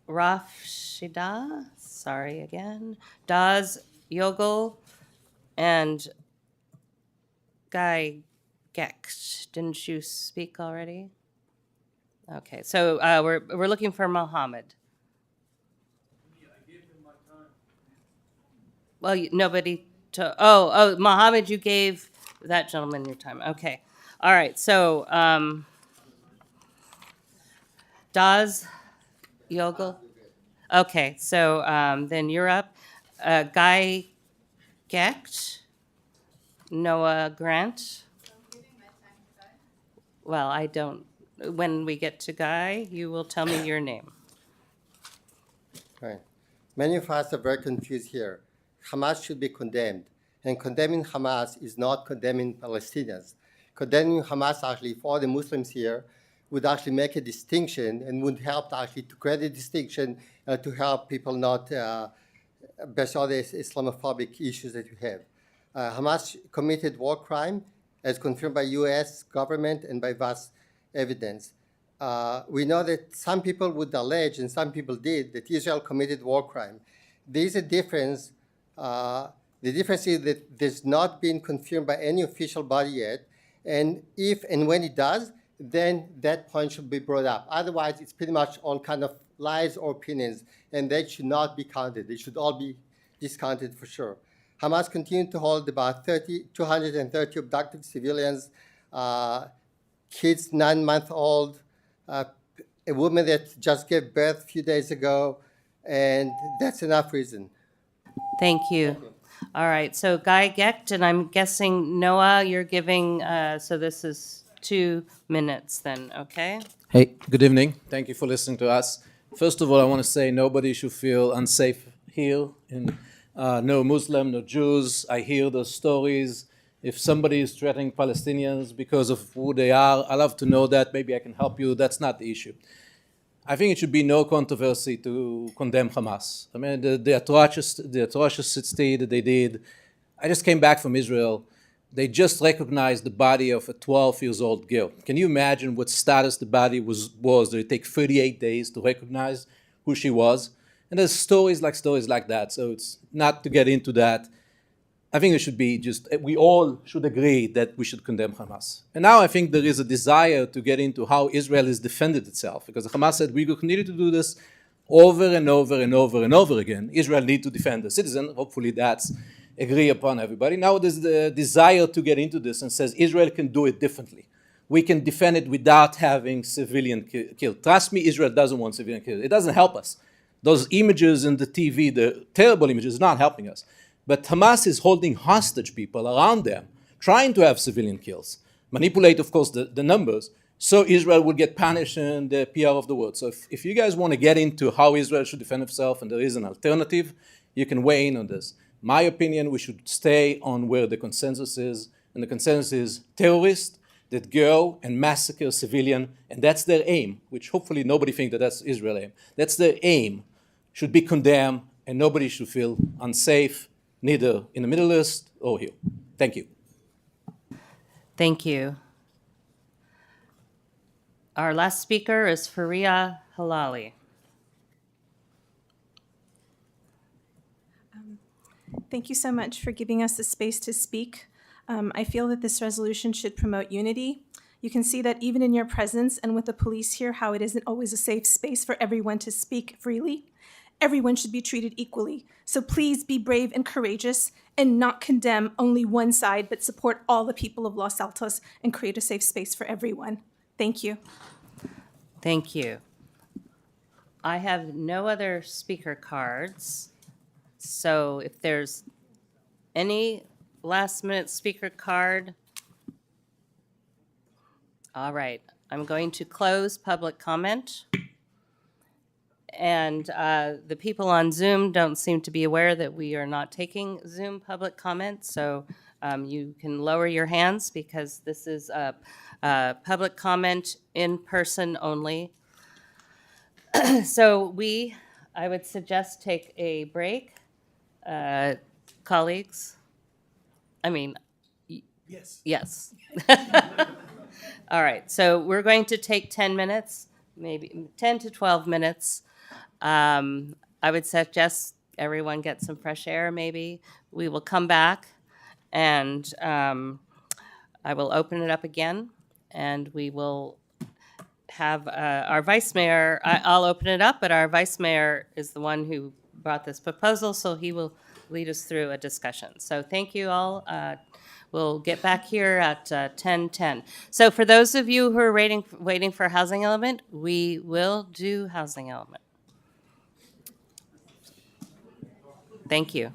Rafshida, sorry again, Daz Yogel, and Guy Geksh. Didn't you speak already? Okay, so we're looking for Mohammed. Well, nobody. Oh, Mohammed, you gave that gentleman your time. Okay, all right. So, Daz Yogel. Okay, so then you're up. Guy Gecht, Noah Grant. Well, I don't. When we get to Guy, you will tell me your name. Right. Many of us are very confused here. Hamas should be condemned. And condemning Hamas is not condemning Palestinians. Condemning Hamas actually for the Muslims here would actually make a distinction and would help actually to create a distinction to help people not based on the Islamophobic issues that you have. Hamas committed war crime as confirmed by U.S. government and by vast evidence. We know that some people would allege, and some people did, that Israel committed war crime. There is a difference. The difference is that there's not been confirmed by any official body yet, and if and when it does, then that point should be brought up. Otherwise, it's pretty much all kind of lies or opinions, and they should not be counted. They should all be discounted for sure. Hamas continued to hold about 230 abducted civilians, kids 9-month-old, a woman that just gave birth a few days ago, and that's enough reason. Thank you. All right, so Guy Gecht, and I'm guessing, Noah, you're giving, so this is 2 minutes then, okay? Hey, good evening. Thank you for listening to us. First of all, I want to say nobody should feel unsafe here. No Muslim, no Jews. I hear those stories. If somebody is threatening Palestinians because of who they are, I love to know that. Maybe I can help you. That's not the issue. I think it should be no controversy to condemn Hamas. I mean, the atrocity that they did. I just came back from Israel. They just recognized the body of a 12-year-old girl. Can you imagine what status the body was? Did it take 38 days to recognize who she was? And there's stories like that. So it's not to get into that. I think it should be we all should agree that we should condemn Hamas. And now I think there is a desire to get into how Israel has defended itself, because Hamas said we will continue to do this over and over and over and over again. Israel need to defend the citizen. Hopefully that's agreed upon everybody. Now there's the desire to get into this and says Israel can do it differently. We can defend it without having civilian killed. Trust me, Israel doesn't want civilian killed. It doesn't help us. Those images in the TV, the terrible images, not helping us. But Hamas is holding hostage people around them, trying to have civilian kills, manipulate, of course, the numbers, so Israel will get punished in the PR of the world. So if you guys want to get into how Israel should defend itself and there is an alternative, you can weigh in on this. My opinion, we should stay on where the consensus is, and the consensus is terrorists that go and massacre civilian, and that's their aim, which hopefully nobody thinks that that's Israel's aim. That's their aim, should be condemned, and nobody should feel unsafe, neither in the Middle East or here. Thank you. Thank you. Our last speaker is Faria Halali. Thank you so much for giving us the space to speak. I feel that this resolution should promote unity. You can see that even in your presence and with the police here, how it isn't always a safe space for everyone to speak freely. Everyone should be treated equally. So please be brave and courageous and not condemn only one side, but support all the people of Los Altos and create a safe space for everyone. Thank you. Thank you. I have no other speaker cards. So if there's any last-minute speaker card, all right, I'm going to close public comment. And the people on Zoom don't seem to be aware that we are not taking Zoom public comment, so you can lower your hands because this is a public comment in person only. So I would suggest take a break, colleagues. I mean, yes. Yes. All right, so we're going to take 10 minutes, maybe 10 to 12 minutes. I would suggest everyone get some fresh air, maybe. We will come back, and I will open it up again, and we will have our vice mayor. I'll open it up, but our vice mayor is the one who brought this proposal, so he will lead us through a discussion. So thank you all. We'll get back here at 10:10. So for those of you who are waiting for housing element, we will do housing element. Thank you.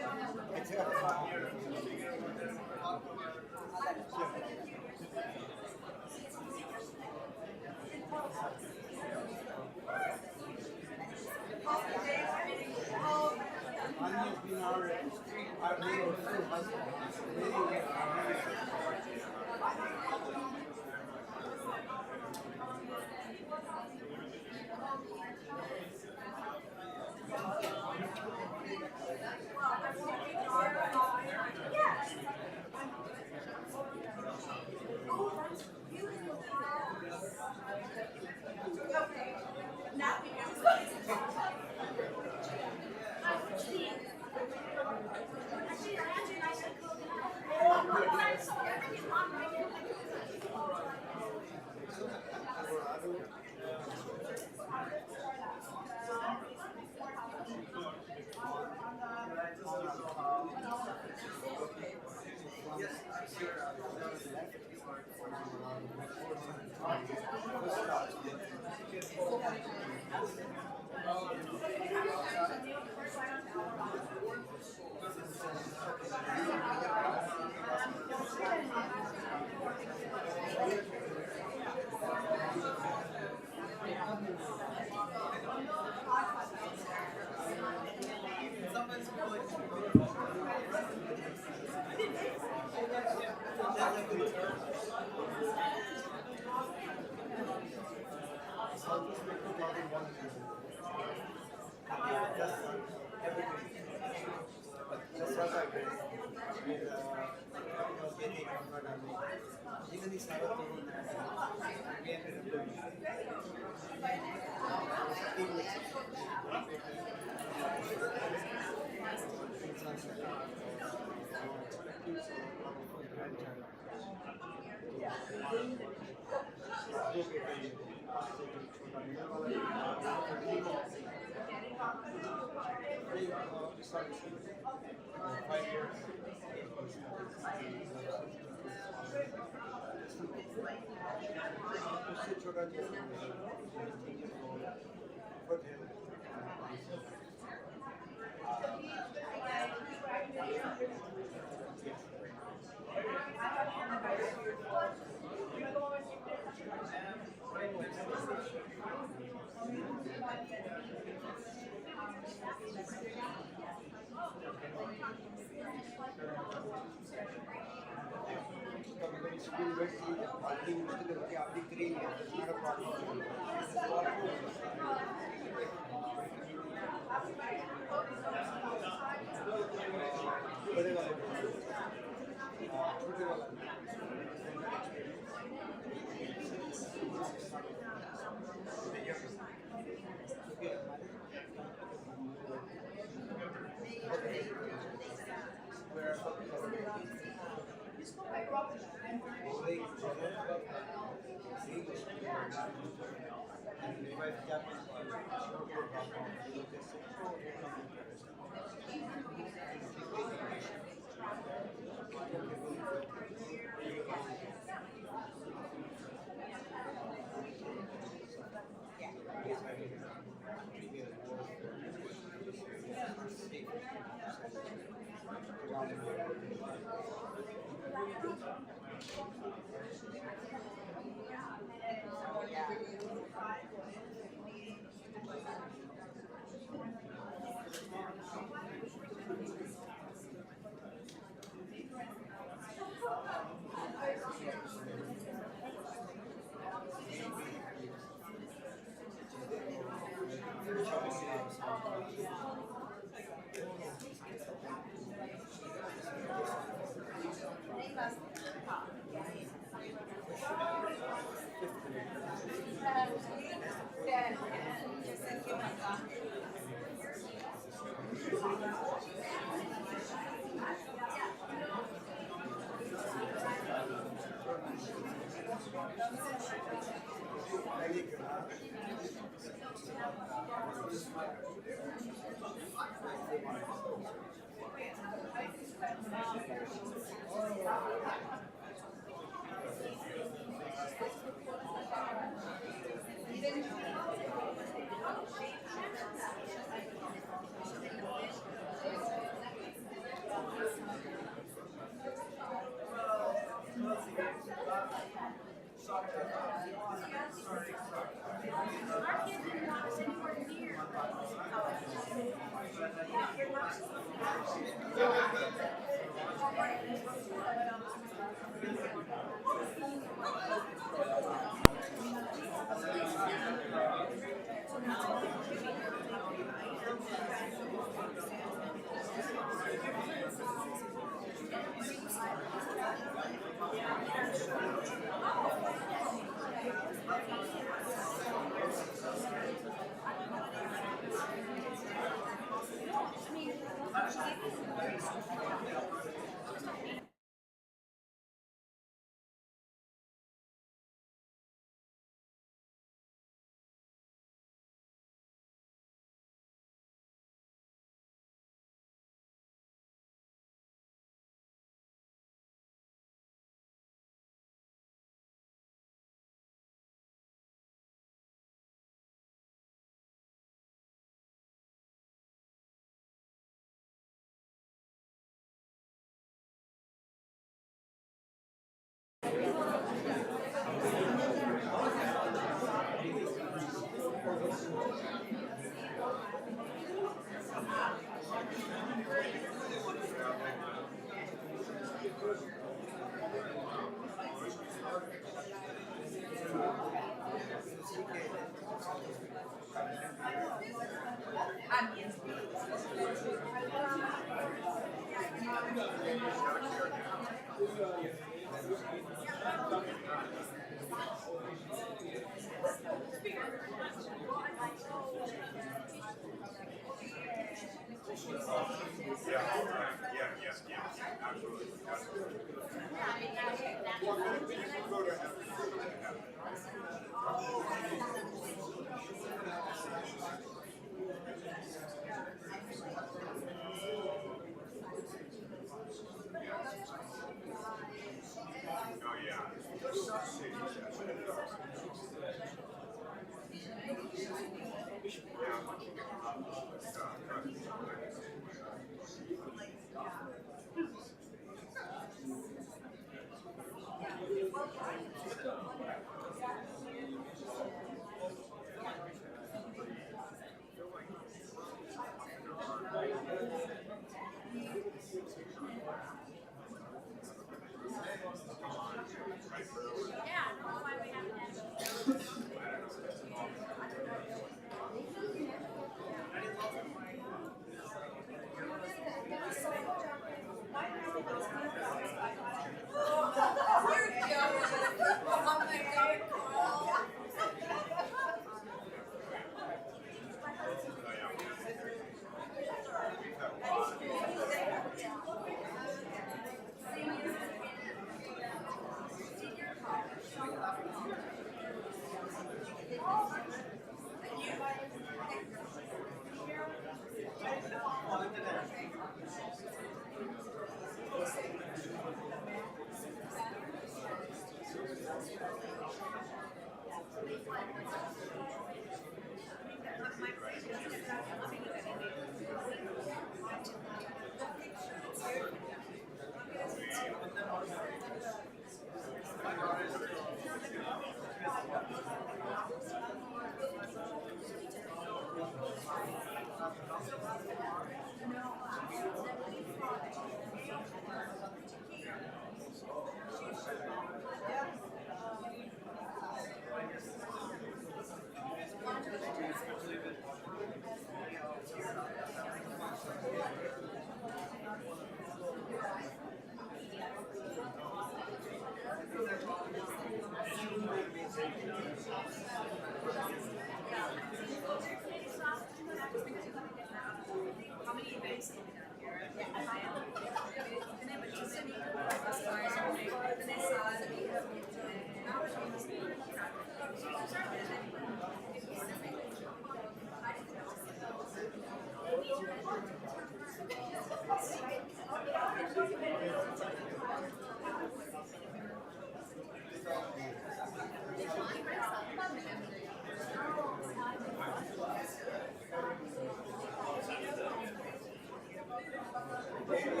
Thank you.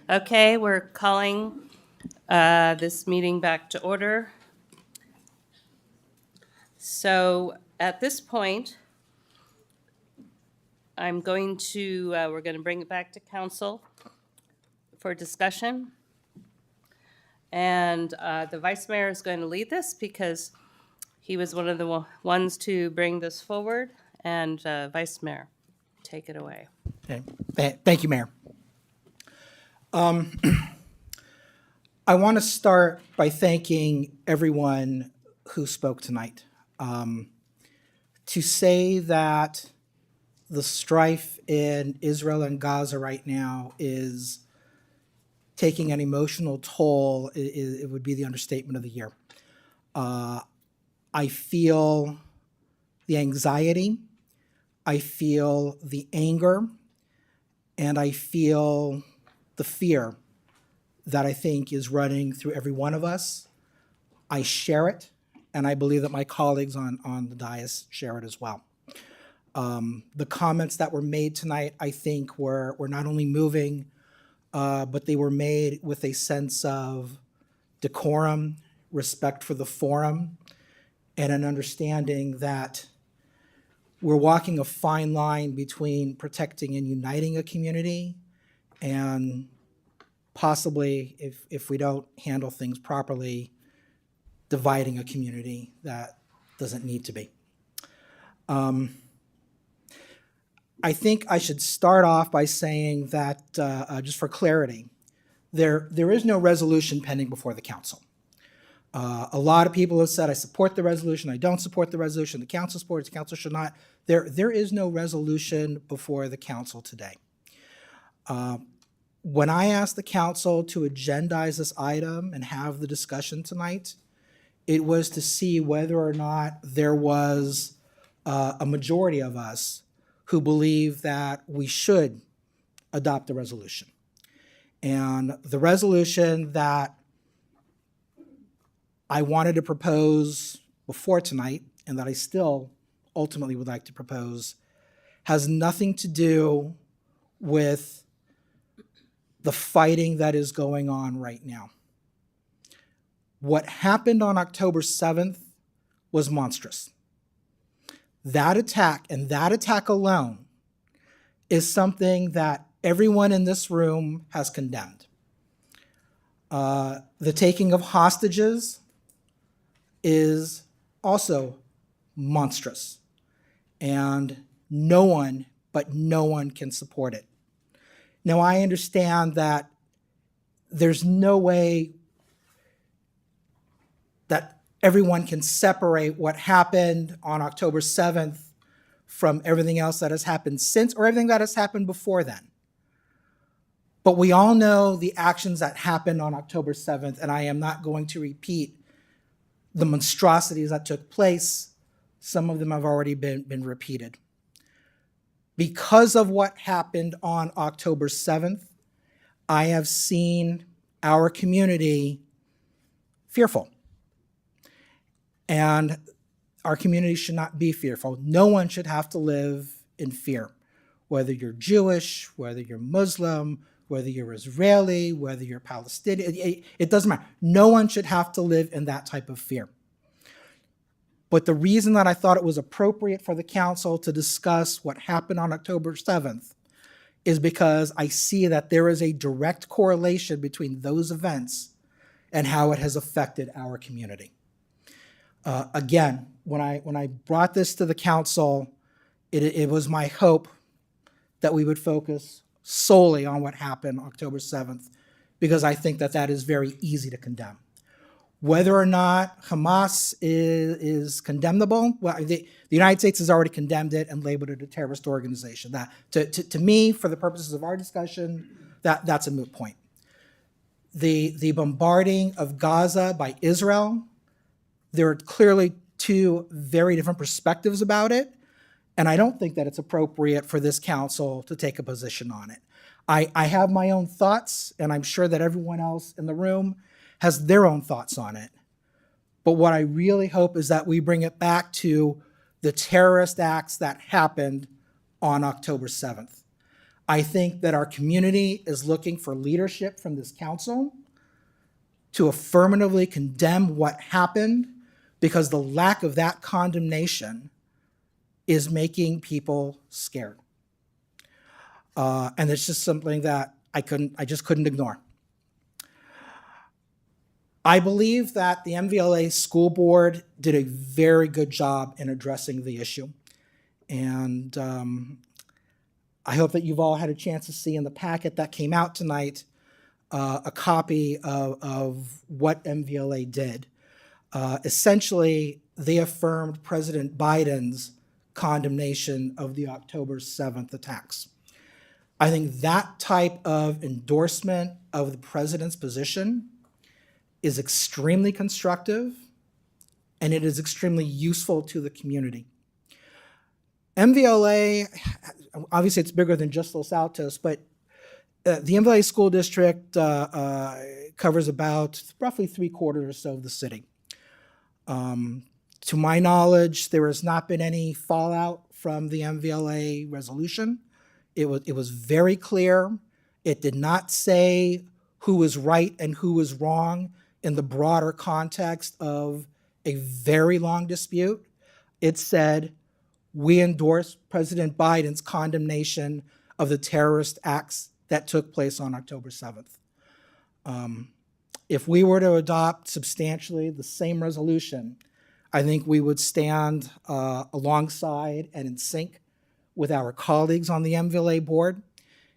Okay, we're calling this meeting back to order. So at this point, we're going to bring it back to council for discussion. And the vice mayor is going to lead this because he was one of the ones to bring this forward. And Vice Mayor, take it away. Okay. Thank you, Mayor. I want to start by thanking everyone who spoke tonight. To say that the strife in Israel and Gaza right now is taking an emotional toll, it would be the understatement of the year. I feel the anxiety, I feel the anger, and I feel the fear that I think is running through every one of us. I share it, and I believe that my colleagues on the dais share it as well. The comments that were made tonight, I think, were not only moving, but they were made with a sense of decorum, respect for the forum, and an understanding that we're walking a fine line between protecting and uniting a community and possibly, if we don't handle things properly, dividing a community that doesn't need to be. I think I should start off by saying that, just for clarity, there is no resolution pending before the council. A lot of people have said, I support the resolution, I don't support the resolution, the council supports, the council should not. There is no resolution before the council today. When I asked the council to agendize this item and have the discussion tonight, it was to see whether or not there was a majority of us who believe that we should adopt the resolution. And the resolution that I wanted to propose before tonight, and that I still ultimately would like to propose, has nothing to do with the fighting that is going on right now. What happened on October 7th was monstrous. That attack, and that attack alone, is something that everyone in this room has condemned. The taking of hostages is also monstrous, and no one can support it. Now, I understand that there's no way that everyone can separate what happened on October 7th from everything else that has happened since or everything that has happened before then. But we all know the actions that happened on October 7th, and I am not going to repeat the monstrosities that took place. Some of them have already been repeated. Because of what happened on October 7th, I have seen our community fearful. And our community should not be fearful. No one should have to live in fear, whether you're Jewish, whether you're Muslim, whether you're Israeli, whether you're Palestinian, it doesn't matter. No one should have to live in that type of fear. But the reason that I thought it was appropriate for the council to discuss what happened on October 7th is because I see that there is a direct correlation between those events and how it has affected our community. Again, when I brought this to the council, it was my hope that we would focus solely on what happened October 7th, because I think that that is very easy to condemn. Whether or not Hamas is condemnable, well, the United States has already condemned it and labeled it a terrorist organization. That, to me, for the purposes of our discussion, that's a moot point. The bombarding of Gaza by Israel, there are clearly two very different perspectives about it, and I don't think that it's appropriate for this council to take a position on it. I have my own thoughts, and I'm sure that everyone else in the room has their own thoughts on it. But what I really hope is that we bring it back to the terrorist acts that happened on October 7th. I think that our community is looking for leadership from this council to affirmatively condemn what happened, because the lack of that condemnation is making people scared. And it's just something that I just couldn't ignore. I believe that the MVLA school board did a very good job in addressing the issue. And I hope that you've all had a chance to see in the packet that came out tonight a copy of what MVLA did. Essentially, they affirmed President Biden's condemnation of the October 7th attacks. I think that type of endorsement of the president's position is extremely constructive, and it is extremely useful to the community. MVLA, obviously it's bigger than just Los Altos, but the MVLA school district covers about roughly 3/4 or so of the city. To my knowledge, there has not been any fallout from the MVLA resolution. It was very clear. It did not say who was right and who was wrong in the broader context of a very long dispute. It said, we endorse President Biden's condemnation of the terrorist acts that took place on October 7th. If we were to adopt substantially the same resolution, I think we would stand alongside and in sync with our colleagues on the MVLA board,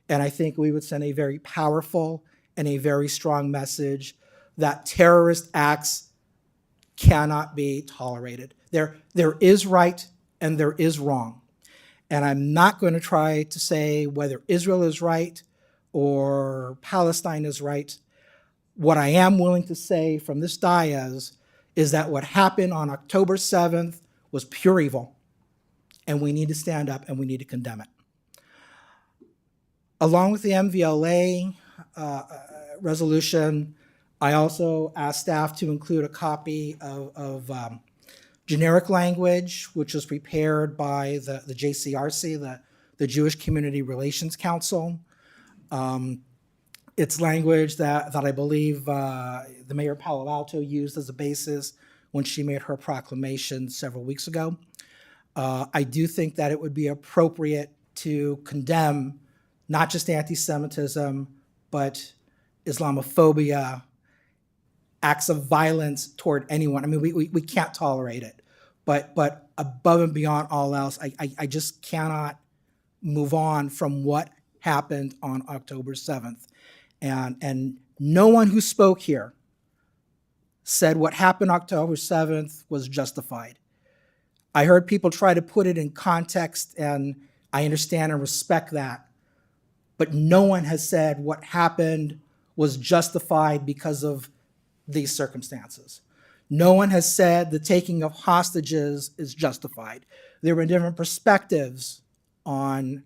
and I think we would send a very powerful and a very strong message that terrorist acts cannot be tolerated. There is right and there is wrong. And I'm not going to try to say whether Israel is right or Palestine is right. What I am willing to say from this dais is that what happened on October 7th was pure evil, and we need to stand up and we need to condemn it. Along with the MVLA resolution, I also asked staff to include a copy of generic language, which was prepared by the JCRC, the Jewish Community Relations Council. It's language that I believe the mayor of Palo Alto used as a basis when she made her proclamation several weeks ago. I do think that it would be appropriate to condemn not just anti-Semitism, but Islamophobia, acts of violence toward anyone. I mean, we can't tolerate it. But above and beyond all else, I just cannot move on from what happened on October 7th. And no one who spoke here said what happened October 7th was justified. I heard people try to put it in context, and I understand and respect that. But no one has said what happened was justified because of these circumstances. No one has said the taking of hostages is justified. There were different perspectives on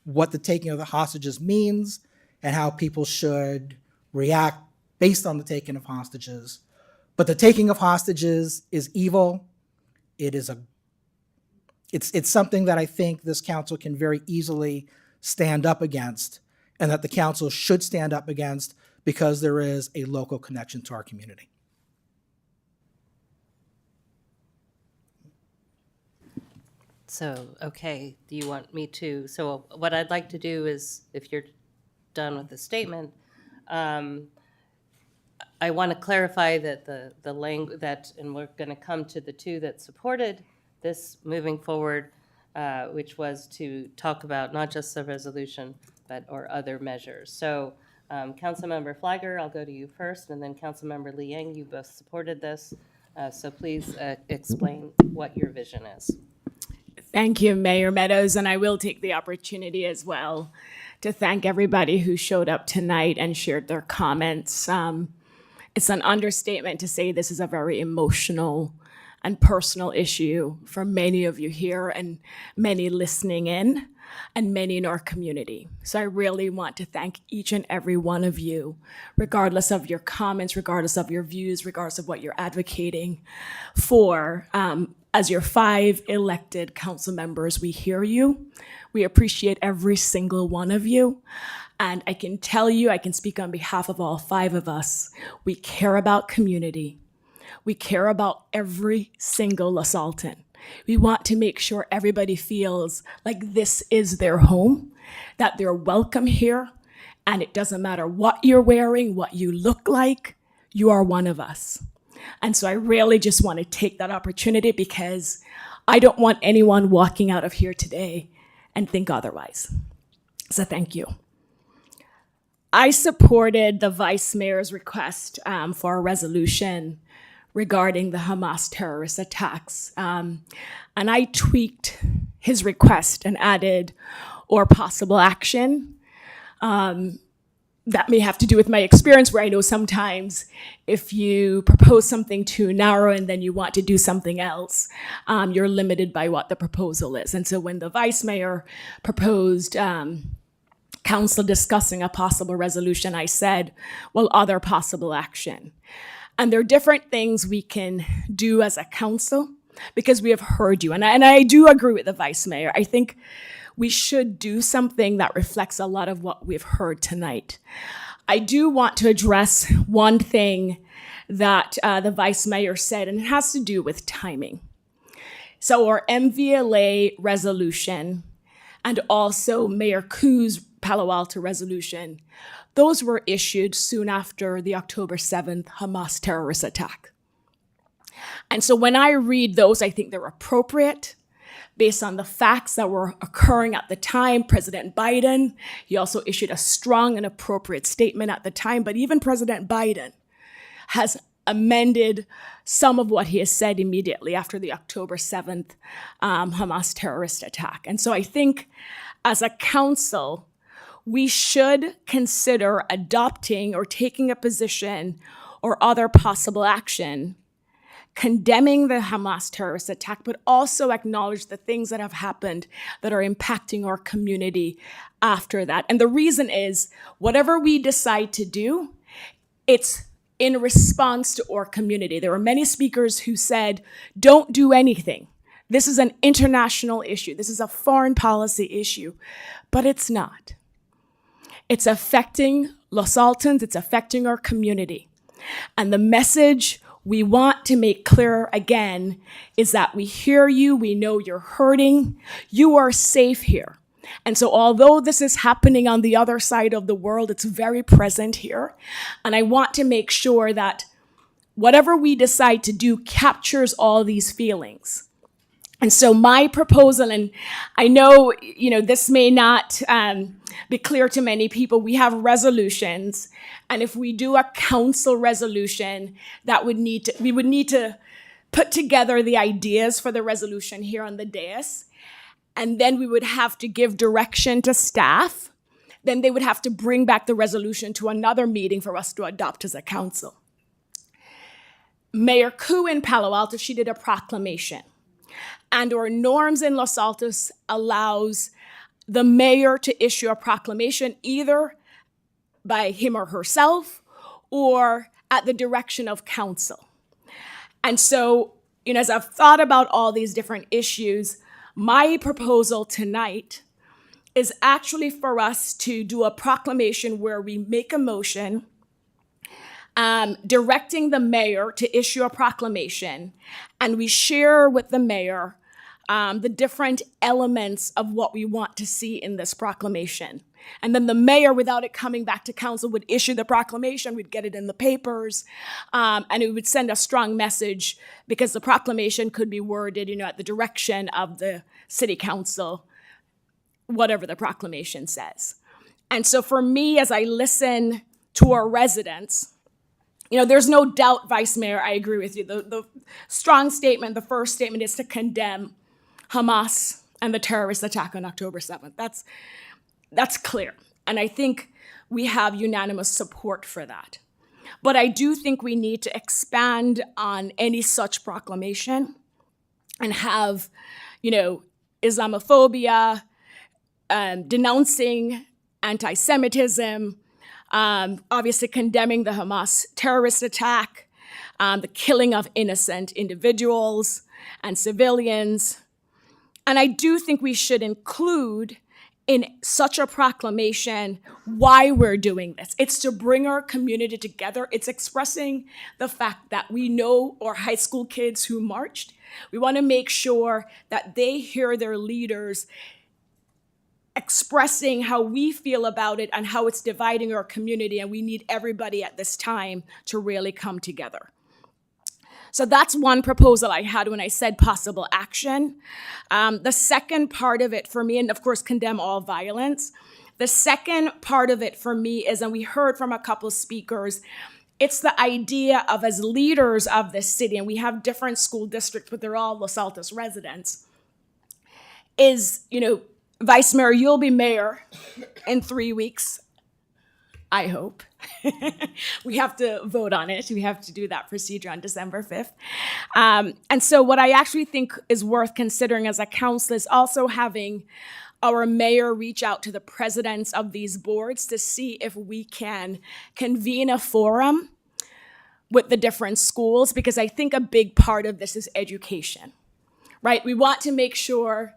what the taking of the hostages means and how people should react based on the taking of hostages. But the taking of hostages is evil. It's something that I think this council can very easily stand up against, and that the council should stand up against, because there is a local connection to our community. So, okay, do you want me to, so what I'd like to do is, if you're done with the statement, I want to clarify that the language that, and we're going to come to the two that supported this moving forward, which was to talk about not just the resolution, but or other measures. So, Councilmember Flagger, I'll go to you first, and then Councilmember Liang, you both supported this. So please explain what your vision is. Thank you, Mayor Meadows, and I will take the opportunity as well to thank everybody who showed up tonight and shared their comments. It's an understatement to say this is a very emotional and personal issue for many of you here and many listening in and many in our community. So I really want to thank each and every one of you, regardless of your comments, regardless of your views, regardless of what you're advocating for. As your 5 elected council members, we hear you. We appreciate every single one of you. And I can tell you, I can speak on behalf of all 5 of us, we care about community. We care about every single Los Altan. We want to make sure everybody feels like this is their home, that they're welcome here, and it doesn't matter what you're wearing, what you look like, you are one of us. And so I really just want to take that opportunity, because I don't want anyone walking out of here today and think otherwise. So thank you. I supported the Vice Mayor's request for a resolution regarding the Hamas terrorist attacks. And I tweaked his request and added, or possible action. That may have to do with my experience, where I know sometimes if you propose something too narrow and then you want to do something else, you're limited by what the proposal is. And so when the Vice Mayor proposed council discussing a possible resolution, I said, well, other possible action. And there are different things we can do as a council, because we have heard you. And I do agree with the Vice Mayor. I think we should do something that reflects a lot of what we've heard tonight. I do want to address one thing that the Vice Mayor said, and it has to do with timing. So our MVLA resolution and also Mayor Ku's Palo Alto resolution, those were issued soon after the October 7th Hamas terrorist attack. And so when I read those, I think they're appropriate based on the facts that were occurring at the time. President Biden, he also issued a strong and appropriate statement at the time, but even President Biden has amended some of what he has said immediately after the October 7th Hamas terrorist attack. And so I think as a council, we should consider adopting or taking a position or other possible action condemning the Hamas terrorist attack, but also acknowledge the things that have happened that are impacting our community after that. And the reason is, whatever we decide to do, it's in response to our community. There were many speakers who said, don't do anything. This is an international issue. This is a foreign policy issue, but it's not. It's affecting Los Altans, it's affecting our community. And the message we want to make clear again is that we hear you, we know you're hurting, you are safe here. And so although this is happening on the other side of the world, it's very present here. And I want to make sure that whatever we decide to do captures all these feelings. And so my proposal, and I know, this may not be clear to many people, we have resolutions. And if we do a council resolution, we would need to put together the ideas for the resolution here on the dais. And then we would have to give direction to staff. Then they would have to bring back the resolution to another meeting for us to adopt as a council. Mayor Koo in Palo Alto, she did a proclamation. And our norms in Los Altos allows the mayor to issue a proclamation either by him or herself or at the direction of council. And so, as I've thought about all these different issues, my proposal tonight is actually for us to do a proclamation where we make a motion directing the mayor to issue a proclamation, and we share with the mayor the different elements of what we want to see in this proclamation. And then the mayor, without it coming back to council, would issue the proclamation, we'd get it in the papers, and it would send a strong message because the proclamation could be worded, at the direction of the city council, whatever the proclamation says. And so for me, as I listen to our residents, there's no doubt, Vice Mayor, I agree with you. The strong statement, the first statement is to condemn Hamas and the terrorist attack on October 7th. That's clear. And I think we have unanimous support for that. But I do think we need to expand on any such proclamation and have, Islamophobia, denouncing anti-Semitism, obviously condemning the Hamas terrorist attack, the killing of innocent individuals and civilians. And I do think we should include in such a proclamation why we're doing this. It's to bring our community together. It's expressing the fact that we know our high school kids who marched. We want to make sure that they hear their leaders expressing how we feel about it and how it's dividing our community, and we need everybody at this time to really come together. So that's one proposal I had when I said possible action. The second part of it for me, and of course condemn all violence, the second part of it for me is, and we heard from a couple of speakers, it's the idea of, as leaders of this city, and we have different school districts, but they're all Los Altos residents, is, Vice Mayor, you'll be mayor in 3 weeks, I hope. We have to vote on it. We have to do that procedure on December 5th. And so what I actually think is worth considering as a council is also having our mayor reach out to the presidents of these boards to see if we can convene a forum with the different schools, because I think a big part of this is education, right? We want to make sure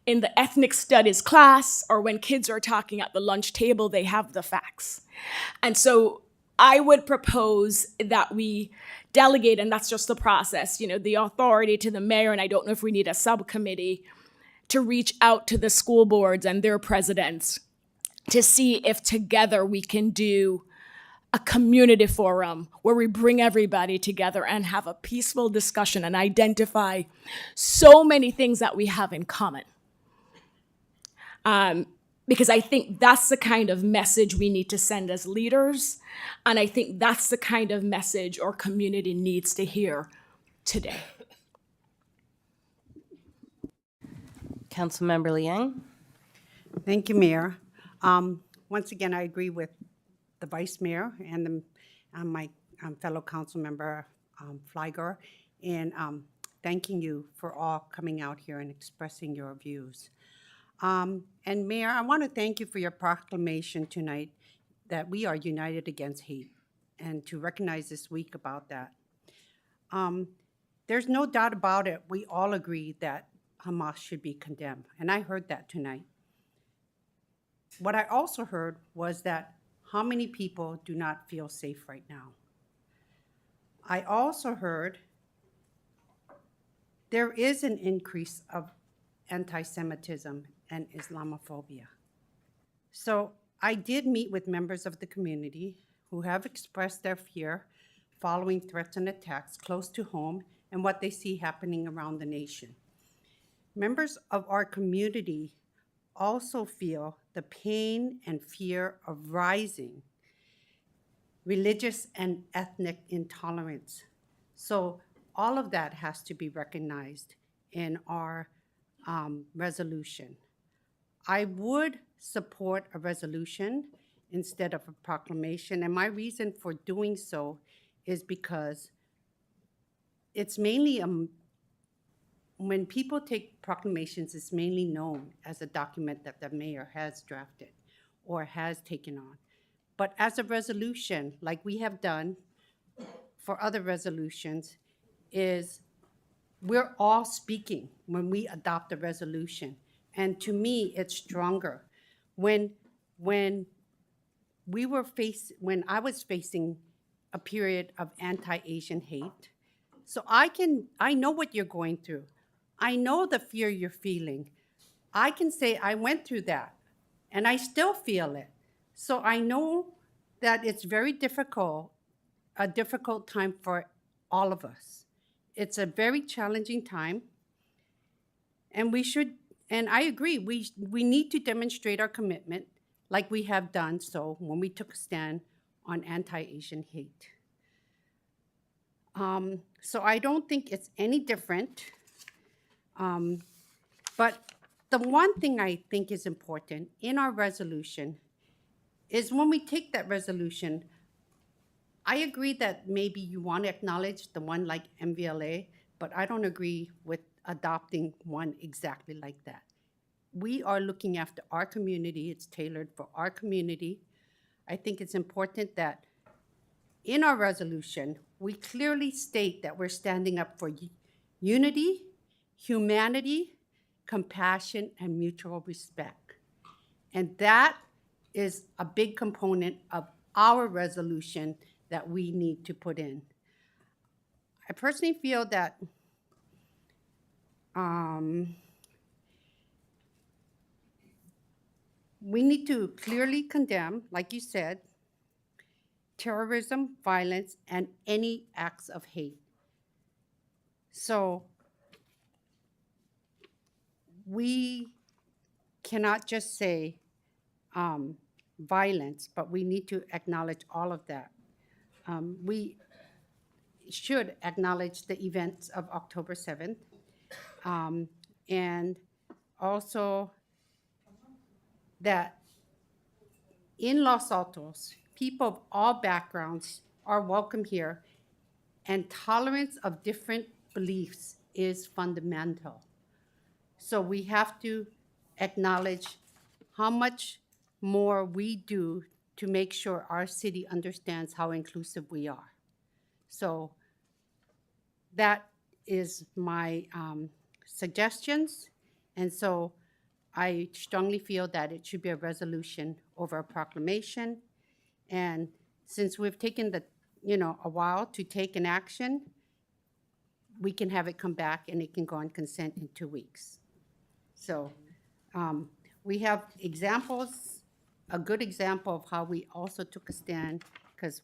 in the ethnic studies class or when kids are talking at the lunch table, they have the facts. And so I would propose that we delegate, and that's just the process, the authority to the mayor, and I don't know if we need a subcommittee to reach out to the school boards and their presidents to see if together we can do a community forum where we bring everybody together and have a peaceful discussion and identify so many things that we have in common. Because I think that's the kind of message we need to send as leaders, and I think that's the kind of message our community needs to hear today. Councilmember Liang. Thank you, Mayor. Once again, I agree with the Vice Mayor and my fellow council member, Fliger, in thanking you for all coming out here and expressing your views. And Mayor, I want to thank you for your proclamation tonight that we are united against hate, and to recognize this week about that. There's no doubt about it. We all agree that Hamas should be condemned, and I heard that tonight. What I also heard was that how many people do not feel safe right now. I also heard there is an increase of anti-Semitism and Islamophobia. So I did meet with members of the community who have expressed their fear following threats and attacks close to home and what they see happening around the nation. members of our community also feel the pain and fear of rising religious and ethnic intolerance. So all of that has to be recognized in our resolution. I would support a resolution instead of a proclamation, and my reason for doing so is because it's mainly when people take proclamations, it's mainly known as a document that the mayor has drafted or has taken on. But as a resolution, like we have done for other resolutions, is we're all speaking when we adopt a resolution. And to me, it's stronger. When I was facing a period of anti-Asian hate, so I know what you're going through. I know the fear you're feeling. I can say I went through that and I still feel it. So I know that it's very difficult, a difficult time for all of us. It's a very challenging time. And I agree, we need to demonstrate our commitment like we have done so when we took a stand on anti-Asian hate. So I don't think it's any different. But the one thing I think is important in our resolution is when we take that resolution, I agree that maybe you want to acknowledge the one like MVLA, but I don't agree with adopting one exactly like that. We are looking after our community. It's tailored for our community. I think it's important that in our resolution, we clearly state that we're standing up for unity, humanity, compassion, and mutual respect. And that is a big component of our resolution that we need to put in. I personally feel that we need to clearly condemn, like you said, terrorism, violence, and any acts of hate. So we cannot just say violence, but we need to acknowledge all of that. We should acknowledge the events of October 7th, and also that in Los Altos, people of all backgrounds are welcome here, and tolerance of different beliefs is fundamental. So we have to acknowledge how much more we do to make sure our city understands how inclusive we are. So that is my suggestions. And so I strongly feel that it should be a resolution over a proclamation. And since we've taken a while to take an action, we can have it come back and it can go on consent in 2 weeks. So we have examples, a good example of how we also took a stand, because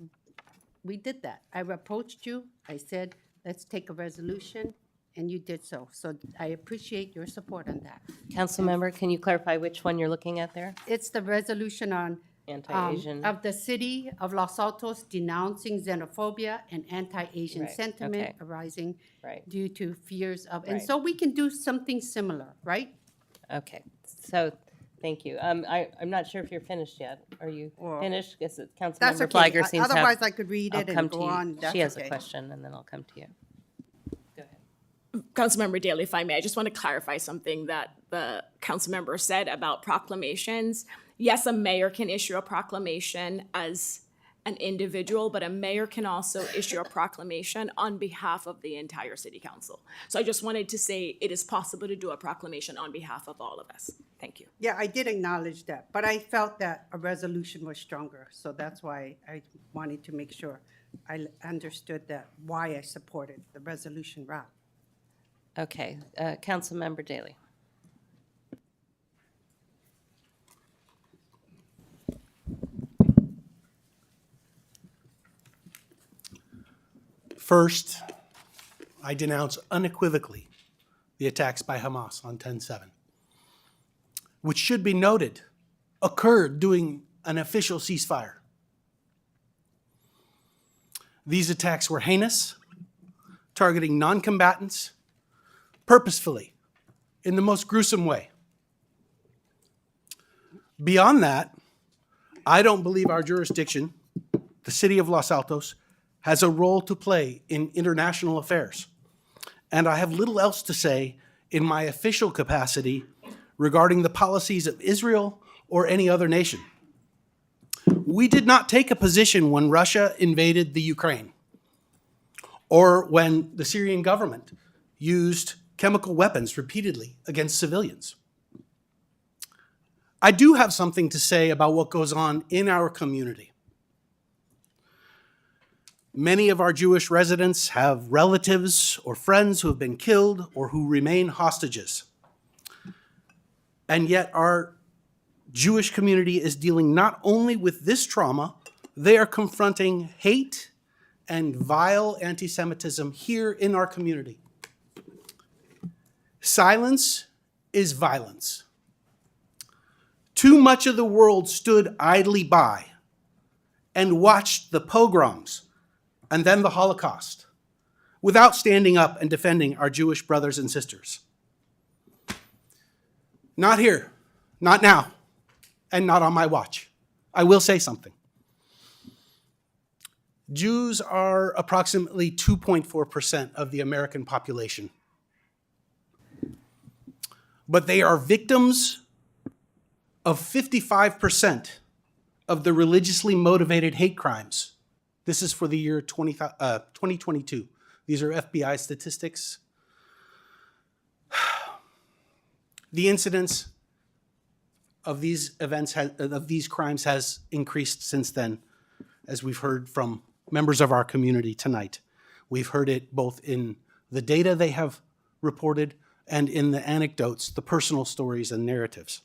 we did that. I approached you, I said, let's take a resolution, and you did so. So I appreciate your support on that. Councilmember, can you clarify which one you're looking at there? It's the resolution on Anti-Asian. of the city of Los Altos denouncing xenophobia and anti-Asian Right, sentiment okay. arising Right. due to fears of, and Right. so we can do something similar, right? Okay, so, thank you. I'm not sure if you're finished yet. Are you Well, finished? Because that's Councilmember okay. Flagler seems to have. Otherwise, I could read I'll it and come go to you. on. That's She has okay. a question, and then I'll come to you. Councilmember Daly, if I may, I just want to clarify something that the councilmember said about proclamations. Yes, a mayor can issue a proclamation as an individual, but a mayor can also issue a proclamation on behalf of the entire city council. So I just wanted to say it is possible to do a proclamation on behalf of all of us. Thank you. Yeah, I did acknowledge that, but I felt that a resolution was stronger, so that's why I wanted to make sure I understood that, why I supported the resolution route. Okay, Councilmember Daly. First, I denounce unequivocally the the attacks by Hamas on 10/7, which should be noted occurred during an official ceasefire. These attacks were heinous, targeting non-combatants purposefully in the most gruesome way. Beyond that, I don't believe our jurisdiction, the city of Los Altos, has a role to play in international affairs. And I have little else to say in my official capacity regarding the policies of Israel or any other nation. We did not take a position when Russia invaded the Ukraine or when the Syrian government used chemical weapons repeatedly against civilians. I do have something to say about what goes on in our community. Many of our Jewish residents have relatives or friends who have been killed or who remain hostages. And yet our Jewish community is dealing not only with this trauma, they are confronting hate and vile anti-Semitism here in our community. Silence is violence. Too much of the world stood idly by and watched the pogroms and then the Holocaust without standing up and defending our Jewish brothers and sisters. Not here, not now, and not on my watch. I will say something. Jews are approximately 2.4% of the American population. But they are victims of 55% of the religiously motivated hate crimes. This is for the year 2022. These are FBI statistics. The incidence of these events, of these crimes, has increased since then, as we've heard from members of our community tonight. We've heard it both in the data they have reported and in the anecdotes, the personal stories and narratives.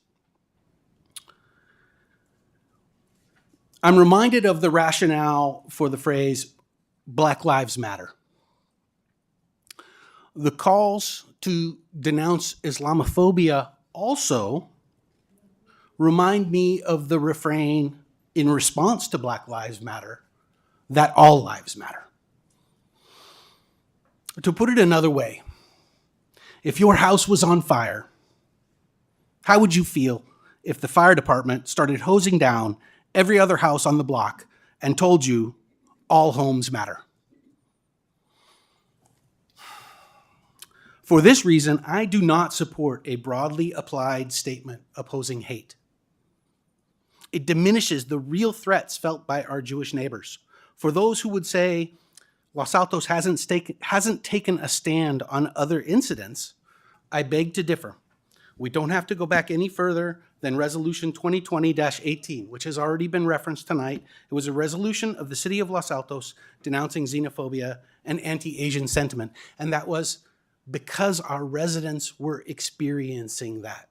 I'm reminded of the rationale for the phrase Black Lives Matter. The calls to denounce Islamophobia also remind me of the refrain in response to Black Lives Matter, that all lives matter. To put it another way, if your house was on fire, how would you feel if the fire department started hosing down every other house on the block and told you all homes matter? For this reason, I do not support a broadly applied statement opposing hate. It diminishes the real threats felt by our Jewish neighbors. For those who would say Los Altos hasn't taken a stand on other incidents, I beg to differ. We don't have to go back any further than Resolution 2020-18, which has already been referenced tonight. It was a resolution of the City of Los Altos denouncing xenophobia and anti-Asian sentiment, and that was because our residents were experiencing that.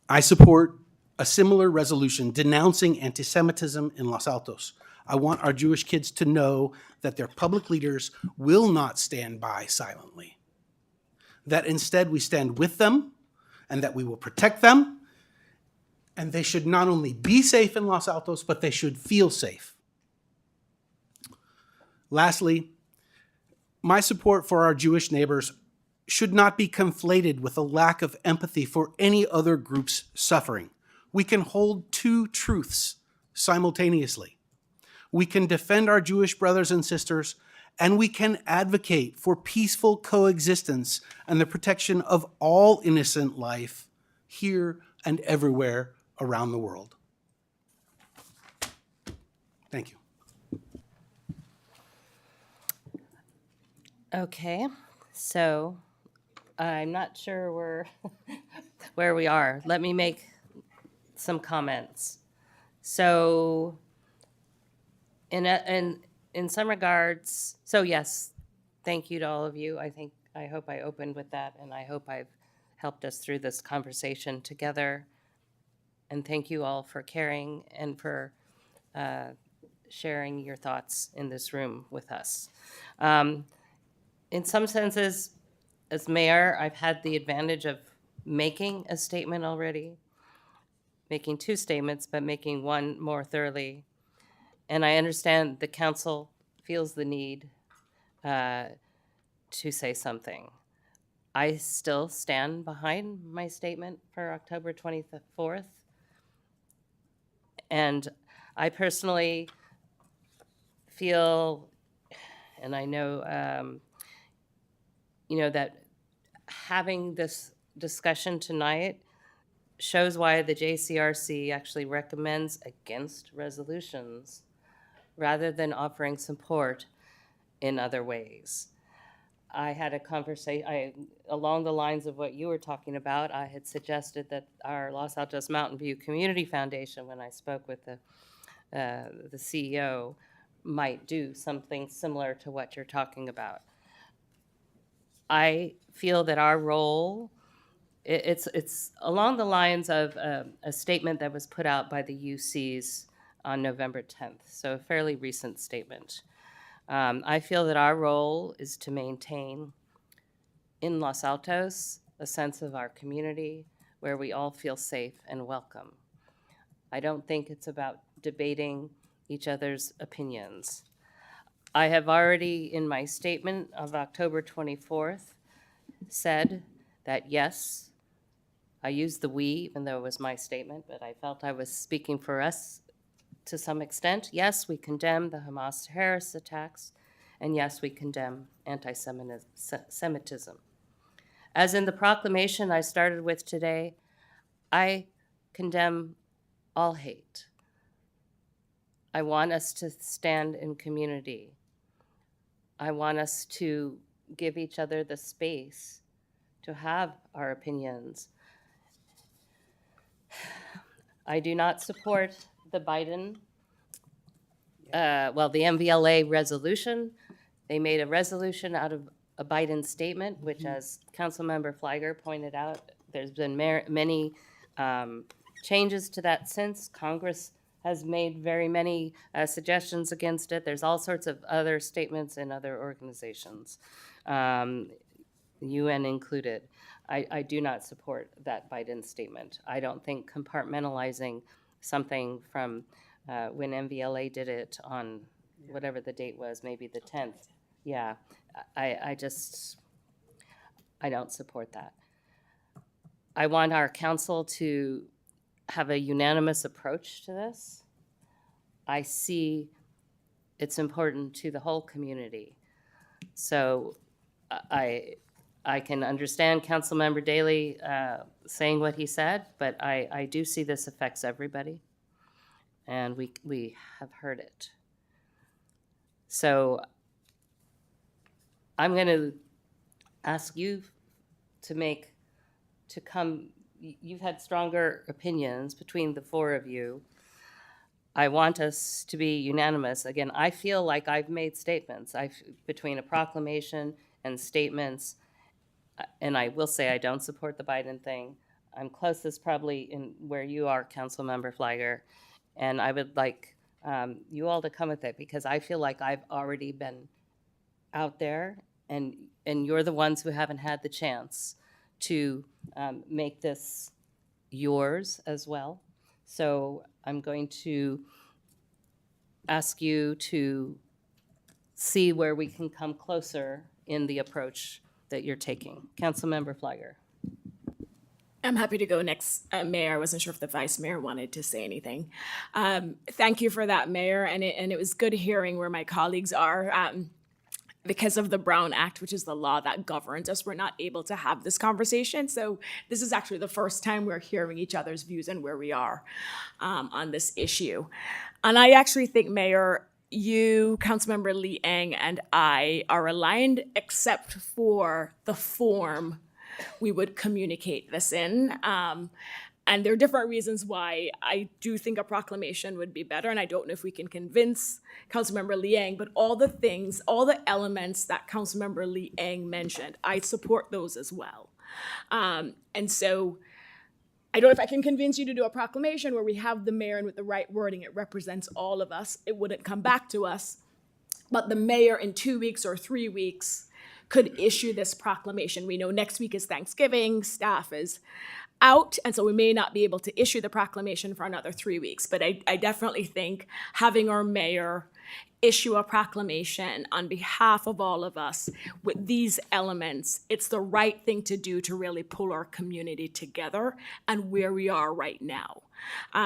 I support a similar resolution denouncing anti-Semitism in Los Altos. I want our Jewish kids to know that their public leaders will not stand by silently, that instead we stand with them and that we will protect them, and they should not only be safe in Los Altos, but they should feel safe. Lastly, my support for our Jewish neighbors should not be conflated with a lack of empathy for any other group's suffering. We can hold two truths simultaneously. We can defend our Jewish brothers and sisters, and we can advocate for peaceful coexistence and the protection of all innocent life here and everywhere around the world. Thank you. Okay, so I'm not sure where we are. Let me make some comments. So in some regards, so yes, thank you to all of you. I hope I opened with that, and I hope I've helped us through this conversation together. And thank you all for caring and for sharing your thoughts in this room with us. In some senses, as mayor, I've had the advantage of making a statement already, making two statements, but making one more thoroughly. And I understand the council feels the need to say something. I still stand behind my statement for October 24th. And I personally feel, and I know, that having this discussion tonight shows why the JCRC actually recommends against resolutions rather than offering support in other ways. I had a conversation, along the lines of what you were talking about, I had suggested that our Los Altos Mountain View Community Foundation, when I spoke with the CEO, might do something similar to what you're talking about. I feel that our role, it's along the lines of a statement that was put out by the UCs on November 10th, so a fairly recent statement. I feel that our role is to maintain in Los Altos a sense of our community where we all feel safe and welcome. I don't think it's about debating each other's opinions. I have already, in my statement of October 24th, said that yes, I used the we, even though it was my statement, but I felt I was speaking for us to some extent. Yes, we condemn the Hamas terrorist attacks, and yes, we condemn anti-Semitism. As in the proclamation I started with today, I condemn all hate. I want us to stand in community. I want us to give each other the space to have our opinions. I do not support the Biden, the MVLA resolution. They made a resolution out of a Biden statement, which, as Councilmember Flieger pointed out, there's been many changes to that since. Congress has made very many suggestions against it. There's all sorts of other statements in other organizations, UN included. I do not support that Biden statement. I don't think compartmentalizing something from when MVLA did it on whatever the date was, maybe the 10th. Yeah, I don't support that. I want our council to have a unanimous approach to this. I see it's important to the whole community. So I can understand Councilmember Daley saying what he said, but I do see this affects everybody, and we have heard it. So I'm going to ask you to come. You've had stronger opinions between the four of you. I want us to be unanimous. Again, I feel like I've made statements between a proclamation and statements. And I will say I don't support the Biden thing. I'm closest probably in where you are, Councilmember Flieger. And I would like you all to come with it because I feel like I've already been out there and you're the ones who haven't had the chance to make this yours as well. So I'm going to ask you to see where we can come closer in the approach that you're taking. Councilmember Flieger. I'm happy to go next, Mayor. I wasn't sure if the Vice Mayor wanted to say anything. Thank you for that, Mayor, and it was good hearing where my colleagues are. Because of the Brown Act, which is the law that governs us, we're not able to have this conversation. So this is actually the first time we're hearing each other's views and where we are on this issue. And I actually think, Mayor, you, Councilmember Liang, and I are aligned except for the form we would communicate this in. And there are different reasons why I do think a proclamation would be better, and I don't know if we can convince Councilmember Liang, but all the things, all the elements that Councilmember Liang mentioned, I support those as well. And so I don't know if I can convince you to do a proclamation where we have the mayor and with the right wording, it represents all of us. It wouldn't come back to us. But the mayor in 2 weeks or 3 weeks could issue this proclamation. We know next week is Thanksgiving, staff is out, and so we may not be able to issue the proclamation for another 3 weeks. But I definitely think having our mayor issue a proclamation on behalf of all of us with these elements, it's the right thing to do to really pull our community together and where we are right now.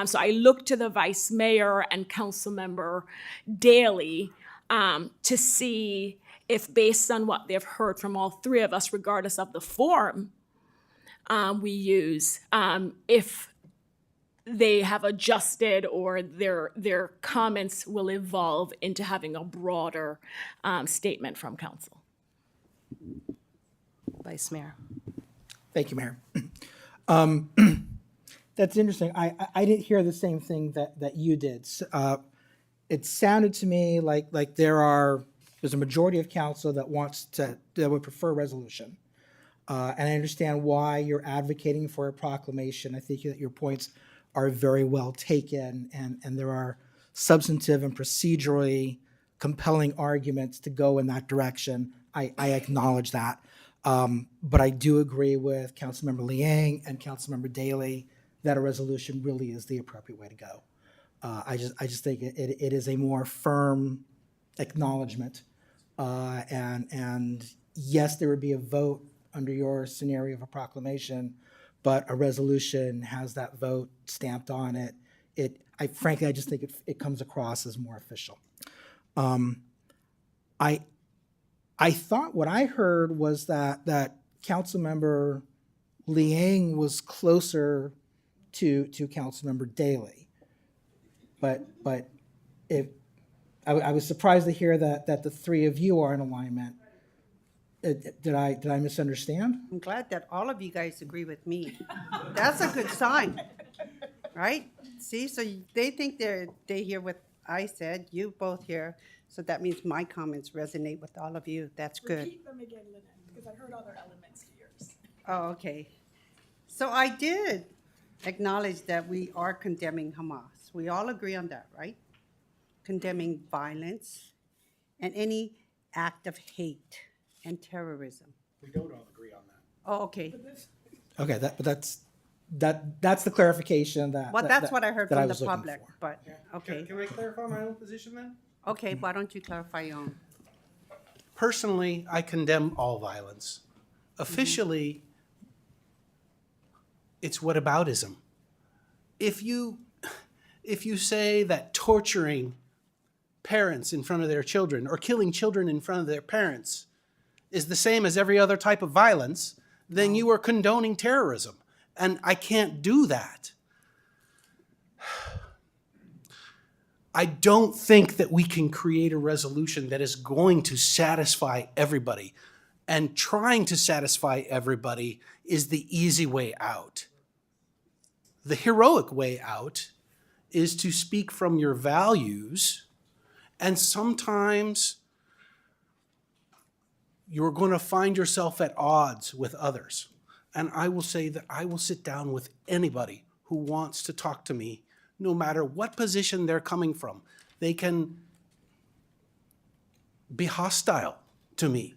So I look to the vice mayor and council member Daley to see if, based on what they've heard from all three of us, regardless of the form we use, if they have adjusted or their comments will evolve into having a broader statement from council. Vice Mayor. Thank you, Mayor. That's interesting. I didn't hear the same thing that you did. It sounded to me like there's a majority of council that would prefer a resolution. And I understand why you're advocating for a proclamation. I think that your points are very well taken, and there are substantive and procedurally compelling arguments to go in that direction. I acknowledge that. But I do agree with Councilmember Liang and Councilmember Daley that a resolution really is the appropriate way to go. I just think it is a more firm acknowledgement. And yes, there would be a vote under your scenario of a proclamation, but a resolution has that vote stamped on it. Frankly, I just think it comes across as more official. I thought what I heard was that Councilmember Liang was closer to Councilmember Daley, but I was surprised to hear that the three of you are in alignment. Did I misunderstand? I'm glad that all of you guys agree with me. That's a good sign, right? See, so they think they hear what I said, you both hear, so that means my comments resonate with all of you. That's good. Repeat them again, Lynette, because I heard other elements to yours. Oh, okay. So I did acknowledge that we are condemning Hamas. We all agree on that, right? Condemning violence and any act of hate and terrorism. We don't all agree on that. Oh, okay. Okay, that's the clarification that. Well, that's what I heard that from was the looking public, for. but, okay. Can I clarify my own position then? Okay, why don't you clarify your own? Personally, I condemn all violence. Officially, it's whataboutism. If you say that torturing parents in front of their children or killing children in front of their parents is the same as every other type of violence, then you are condoning terrorism. And I can't do that. I don't think that we can create a resolution that is going to satisfy everybody. And trying to satisfy everybody is the easy way out. The heroic way out is to speak from your values, and sometimes you're going to find yourself at odds with others. And I will say that I will sit down with anybody who wants to talk to me, no matter what position they're coming from. They can be hostile to me,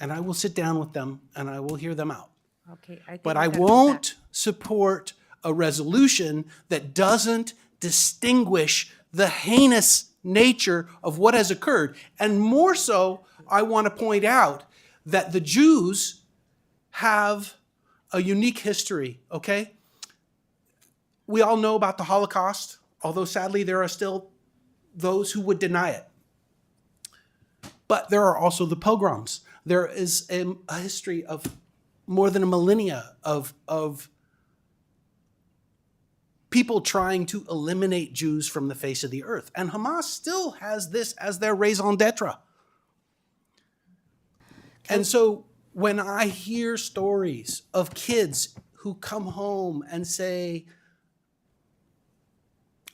and I will sit down with them and I will hear them out. Okay, I think But we I got to won't support a resolution that doesn't distinguish the heinous nature of what has occurred. And more so, I want to point out that the Jews have a unique history, okay? We all know about the Holocaust, although sadly there are still those who would deny it. But there are also the pogroms. There is a history of more than a millennia of people trying to eliminate Jews from the face of the earth. And Hamas still has this as their raison d'etre. And so when I hear stories of kids who come home and say,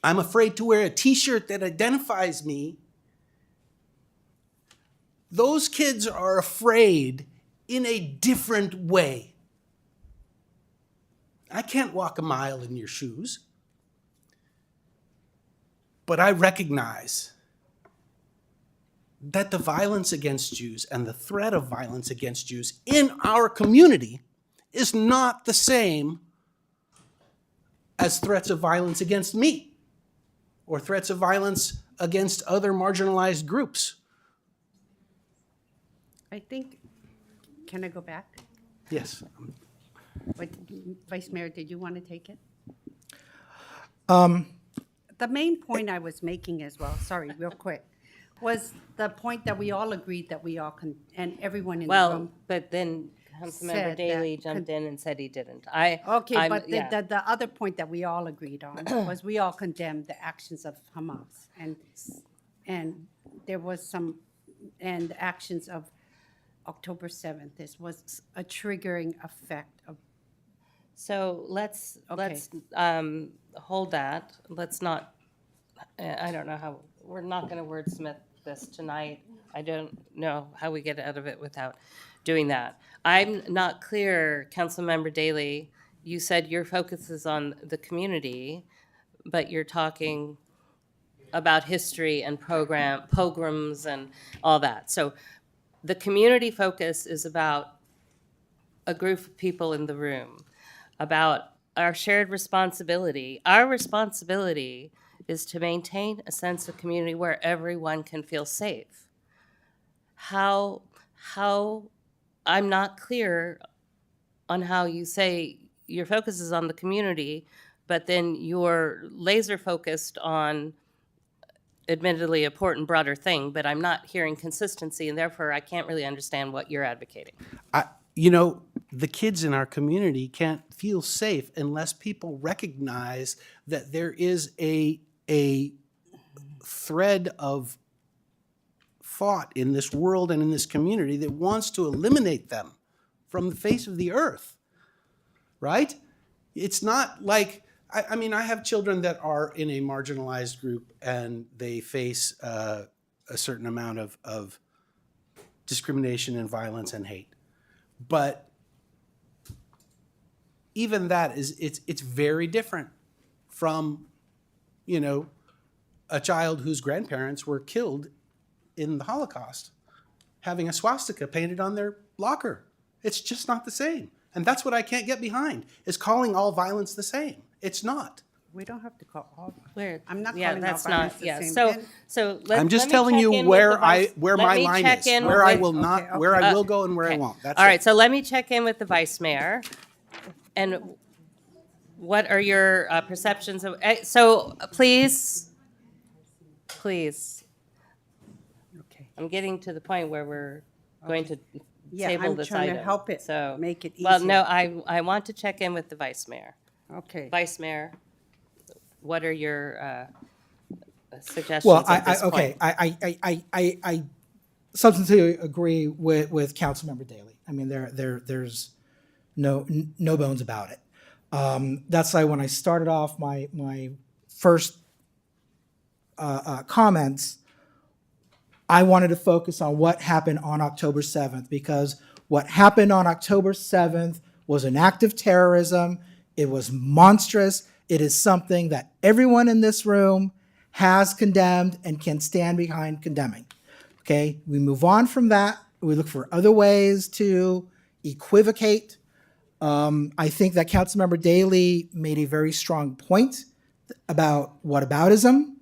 I'm afraid to wear a t-shirt that identifies me, those kids are afraid in a different way. I can't walk a mile in your shoes. But I recognize that the violence against Jews and the threat of violence against Jews in our community is not the same as threats of violence against me or threats of violence against other marginalized groups. I think, can I go back? Yes. What, Vice Mayor, did you want to take it? Um, The main point I was making as well, sorry, real quick, was the point that we all agreed that we all, and everyone in the Well, room. but then Councilmember said that Daley jumped in and said he didn't. Okay, I'm- but yeah. the other point that we all agreed on was we all condemned the actions of Hamas. And there was some, and the actions of October 7th. This was a triggering effect of. So let's hold that. Let's not, I don't know how, we're not going to wordsmith this tonight. I don't know how we get out of it without doing that. I'm not clear, Councilmember Daley, you said your focus is on the community, but you're talking about history and pogroms and all that. So the community focus is about a group of people in the room, about our shared responsibility. Our responsibility is to maintain a sense of community where everyone can feel safe. How I'm not clear on how you say your focus is on the community, but then you're laser focused on admittedly important broader thing, but I'm not hearing consistency, and therefore I can't really understand what you're advocating. You know, the kids in our community can't feel safe unless people recognize that there is a thread of thought in this world and in this community that wants to eliminate them from the face of the earth, right? It's not like, I mean, I have children that are in a marginalized group and they face a certain amount of discrimination and violence and hate. But even that it's very different from, you know, a child whose grandparents were killed in the Holocaust having a swastika painted on their locker. It's just not the same. And that's what I can't get behind, is calling all violence the same. It's not. We don't have to call all. Where? I'm not Yeah, calling that's all violence not, the yeah. same. So I'm just telling you where my line is, where I will not, where I will go and where I won't. That's all it. right, so let me check in with the Vice Mayor. And what are your perceptions of, so please. Okay. I'm getting to the point where we're going to Yeah, table I'm this trying item. to help it, So, make it well, no, easier. I want to check in with the Vice Mayor. Okay. Vice Mayor, what are your suggestions Well, at this okay, point? I substantively agree with Councilmember Daley. I mean, there's no bones about it. That's why when I started off my first comments, I wanted to focus on what happened on October 7th, because what happened on October 7th was an act of terrorism. It was monstrous. It is something that everyone in this room has condemned and can stand behind condemning. Okay, we move on from that. We look for other ways to equivocate. I think that Councilmember Daley made a very strong point about whataboutism.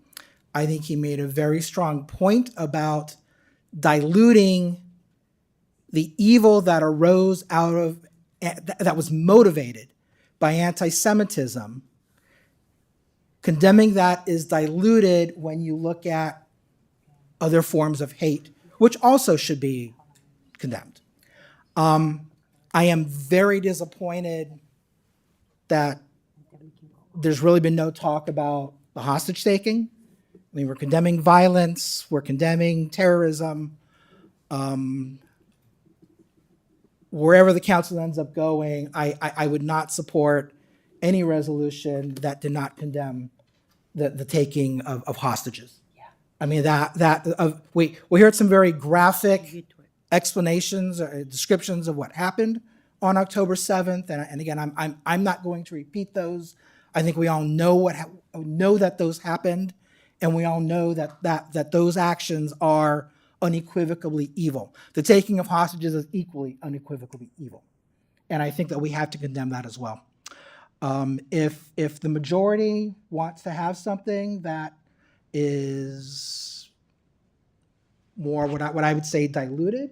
I think he made a very strong point about diluting the evil that arose out of, that was motivated by anti-Semitism. Condemning that is diluted when you look at other forms of hate, which also should be condemned. I am very disappointed that there's really been no talk about the hostage taking. I mean, we're condemning violence, we're condemning terrorism. Wherever the council ends up going, I would not support any resolution that did not condemn the taking of hostages. I mean, we heard some very graphic explanations or descriptions of what happened on October 7th, and again, I'm not going to repeat those. I think we all know know that those happened, and we all know that those actions are unequivocally evil. The taking of hostages is equally unequivocally evil, and I think that we have to condemn that as well. If the majority wants to have something that is more what I would say diluted,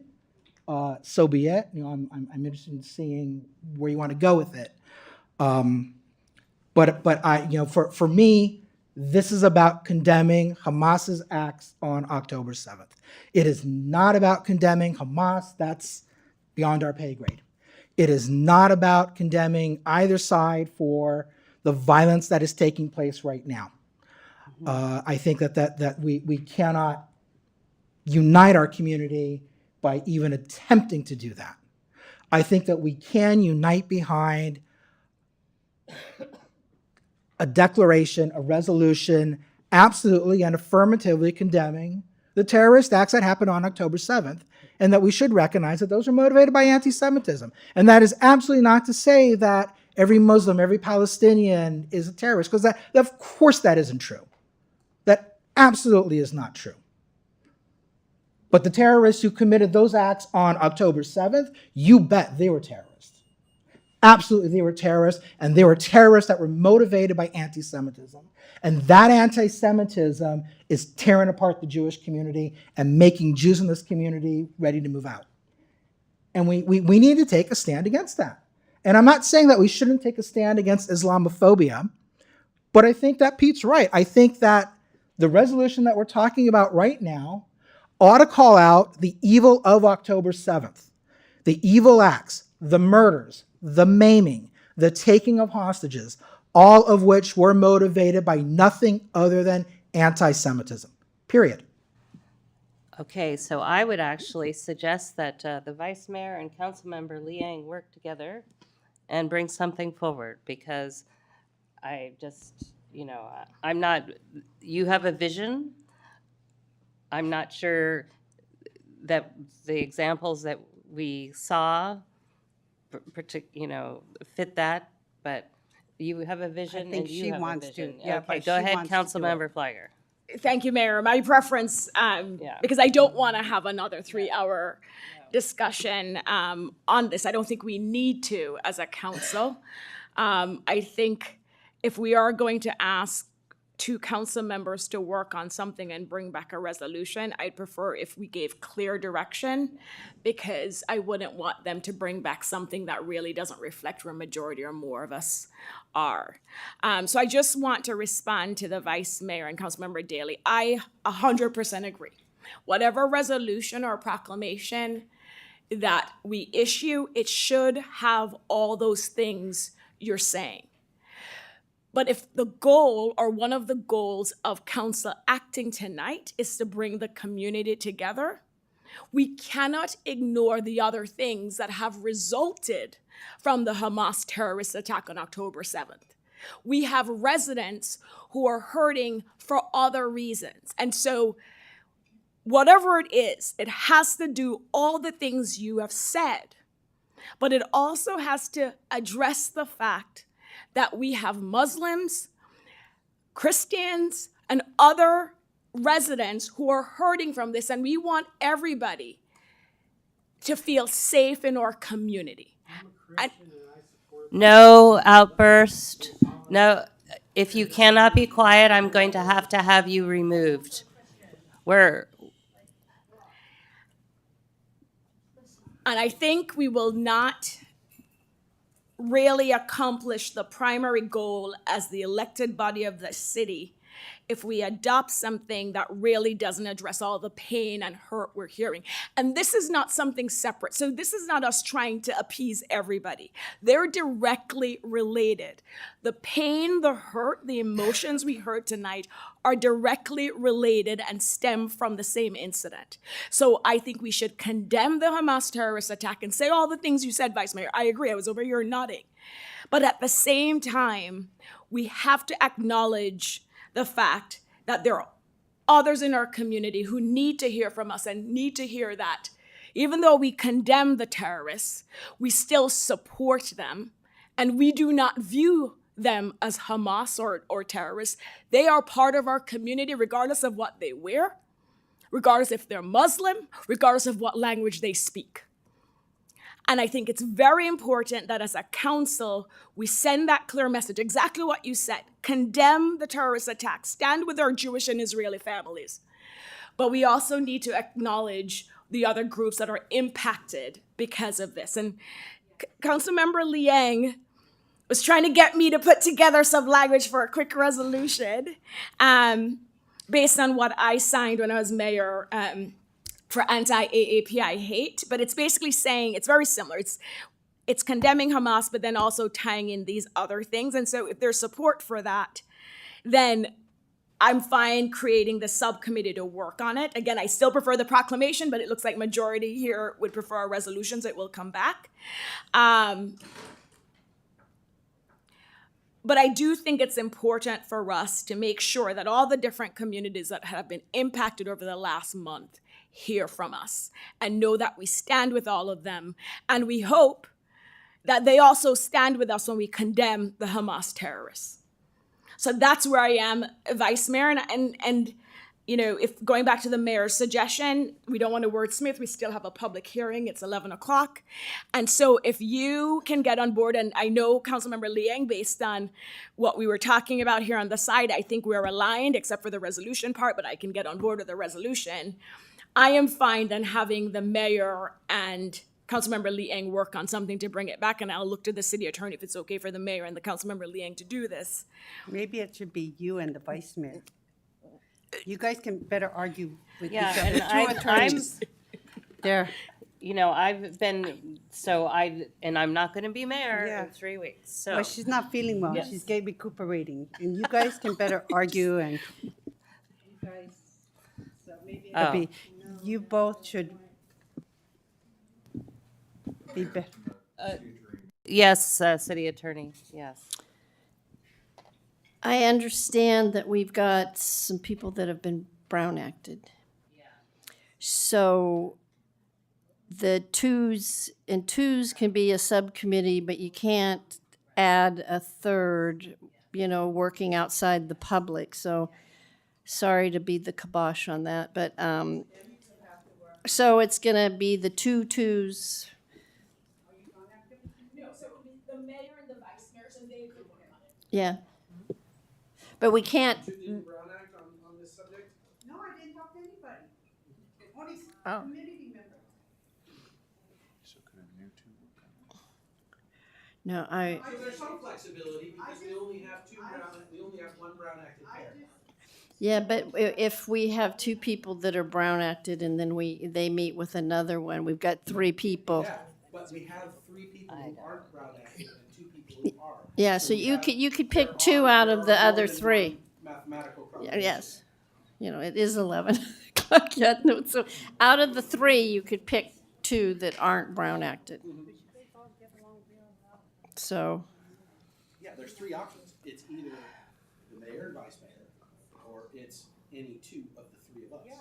so be it. You know, I'm interested in seeing where you want to go with it. But I, you know, for me, this is about condemning Hamas's acts on October 7th. It is not about condemning Hamas. That's beyond our pay grade. It is not about condemning either side for the violence that is taking place right now. I think that we cannot unite our community by even attempting to do that. I think that we can unite behind a declaration, a resolution, absolutely and affirmatively condemning the terrorist acts that happened on October 7th, and that we should recognize that those are motivated by anti-Semitism. And that is absolutely not to say that every Muslim, every Palestinian is a terrorist, because of course that isn't true. That absolutely is not true. But the terrorists who committed those acts on October 7th, you bet they were terrorists. Absolutely, they were terrorists, and they were terrorists that were motivated by anti-Semitism. And that anti-Semitism is tearing apart the Jewish community and making Jews in this community ready to move out. And we need to take a stand against that. And I'm not saying that we shouldn't take a stand against Islamophobia, but I think that Pete's right. I think that the resolution that we're talking about right now ought to call out the evil of October 7th, the evil acts, the murders, the maiming, the taking of hostages, all of which were motivated by nothing other than anti-Semitism, period. Okay, so I would actually suggest that the vice mayor and council member Liang work together and bring something forward, because I just, you know, I'm not, you have a vision. I'm not sure that the examples that we saw, you know, fit that, but you have a vision. I think and you she have wants a vision. to, yeah, Okay, but go she ahead, wants to do Councilmember it. Flagger. Thank you, Mayor. My preference, because I don't want to have another 3-hour discussion on this. I don't think we need to as a council. I think if we are going to ask 2 council members to work on something and bring back a resolution, I'd prefer if we gave clear direction, because I wouldn't want them to bring back something that really doesn't reflect where a majority or more of us are. So I just want to respond to the Vice Mayor and Councilmember Daley. I 100% agree. Whatever resolution or proclamation that we issue, it should have all those things you're saying. But if the goal, or one of the goals of council acting tonight, is to bring the community together, we cannot ignore the other things that have resulted from the Hamas terrorist attack on October 7th. We have residents who are hurting for other reasons. And so whatever it is, it has to do all the things you have said, but it also has to address the fact that we have Muslims, Christians, and other residents who are hurting from this, and we want everybody to feel safe in our community. No outburst. No, if you cannot be quiet, I'm going to have you removed. And I think we will not really accomplish the primary goal as the elected body of the city if we adopt something that really doesn't address all the pain and hurt we're hearing. And this is not something separate. So this is not us trying to appease everybody. They're directly related. The pain, the hurt, the emotions we heard tonight are directly related and stem from the same incident. So I think we should condemn the Hamas terrorist attack and say all the things you said, Vice Mayor. I agree. I was over here nodding. But at the same time, we have to acknowledge the fact that there are others in our community who need to hear from us and need to hear that, Even though we condemn the terrorists, we still support them, and we do not view them as Hamas or terrorists. They are part of our community regardless of what they wear, regardless if they're Muslim, regardless of what language they speak. And I think it's very important that as a council, we send that clear message, exactly what you said. Condemn the terrorist attacks, stand with our Jewish and Israeli families. But we also need to acknowledge the other groups that are impacted because of this. And Councilmember Liang was trying to get me to put together some language for a quick resolution based on what I signed when I was mayor for anti-AAPI hate. But it's basically saying, it's very similar. It's condemning Hamas, but then also tying in these other things. And so if there's support for that, then I'm fine creating the subcommittee to work on it. Again, I still prefer the proclamation, but it looks like majority here would prefer our resolutions. It will come back. But I do think it's important for us to make sure that all the different communities that have been impacted over the last month hear from us and know that we stand with all of them. And we hope that they also stand with us when we condemn the Hamas terrorists. So that's where I am, Vice Mayor. And you know, if going back to the mayor's suggestion, we don't want to wordsmith, we still have a public hearing, it's 11 o'clock. And so if you can get on board, and I know Councilmember Liang, based on what we were talking about here on the side, I think we're aligned except for the resolution part, but I can get on board with the resolution. I am fine then having the mayor and Councilmember Liang work on something to bring it back, and I'll look to the city attorney if it's okay for the mayor and the Councilmember Liang to do this. Maybe it should be you and the vice mayor. You guys can better argue with Yeah, each other. and Two attorneys. there, you know, I've been, and I'm not gonna be mayor Yeah. in 3 weeks, so. Well, she's not feeling well. Yes. She's recuperating. And you guys can better argue and you guys, so maybe it'll be, you both should be better. Yes, city attorney, yes. I understand that we've got some people that have been Brown acted. So the twos can be a subcommittee, but you can't add a third, you know, working outside the public. So sorry to be the kibosh on that, but so it's gonna be the two twos. No, so it would be the mayor and the vice mayor, so they could work on it. Yeah. But we can't. No, I didn't talk to anybody. Only Oh. community members. No, So there's some flexibility because we only have one Brown acted pair. Yeah, but if we have two people that are Brown acted and then they meet with another one, we've got three people. Yeah, but we have 3 people who aren't Brown acted and 2 people who are. Yeah, so you could pick two out of the other three. Mathematical probability. Yes, you know, it is 11 o'clock yet. No, so out of the 3, you could pick 2 that aren't Brown acted. So. Yeah, there's 3 options. It's either the mayor and vice mayor, or it's any 2 of the 3 of us. Yeah.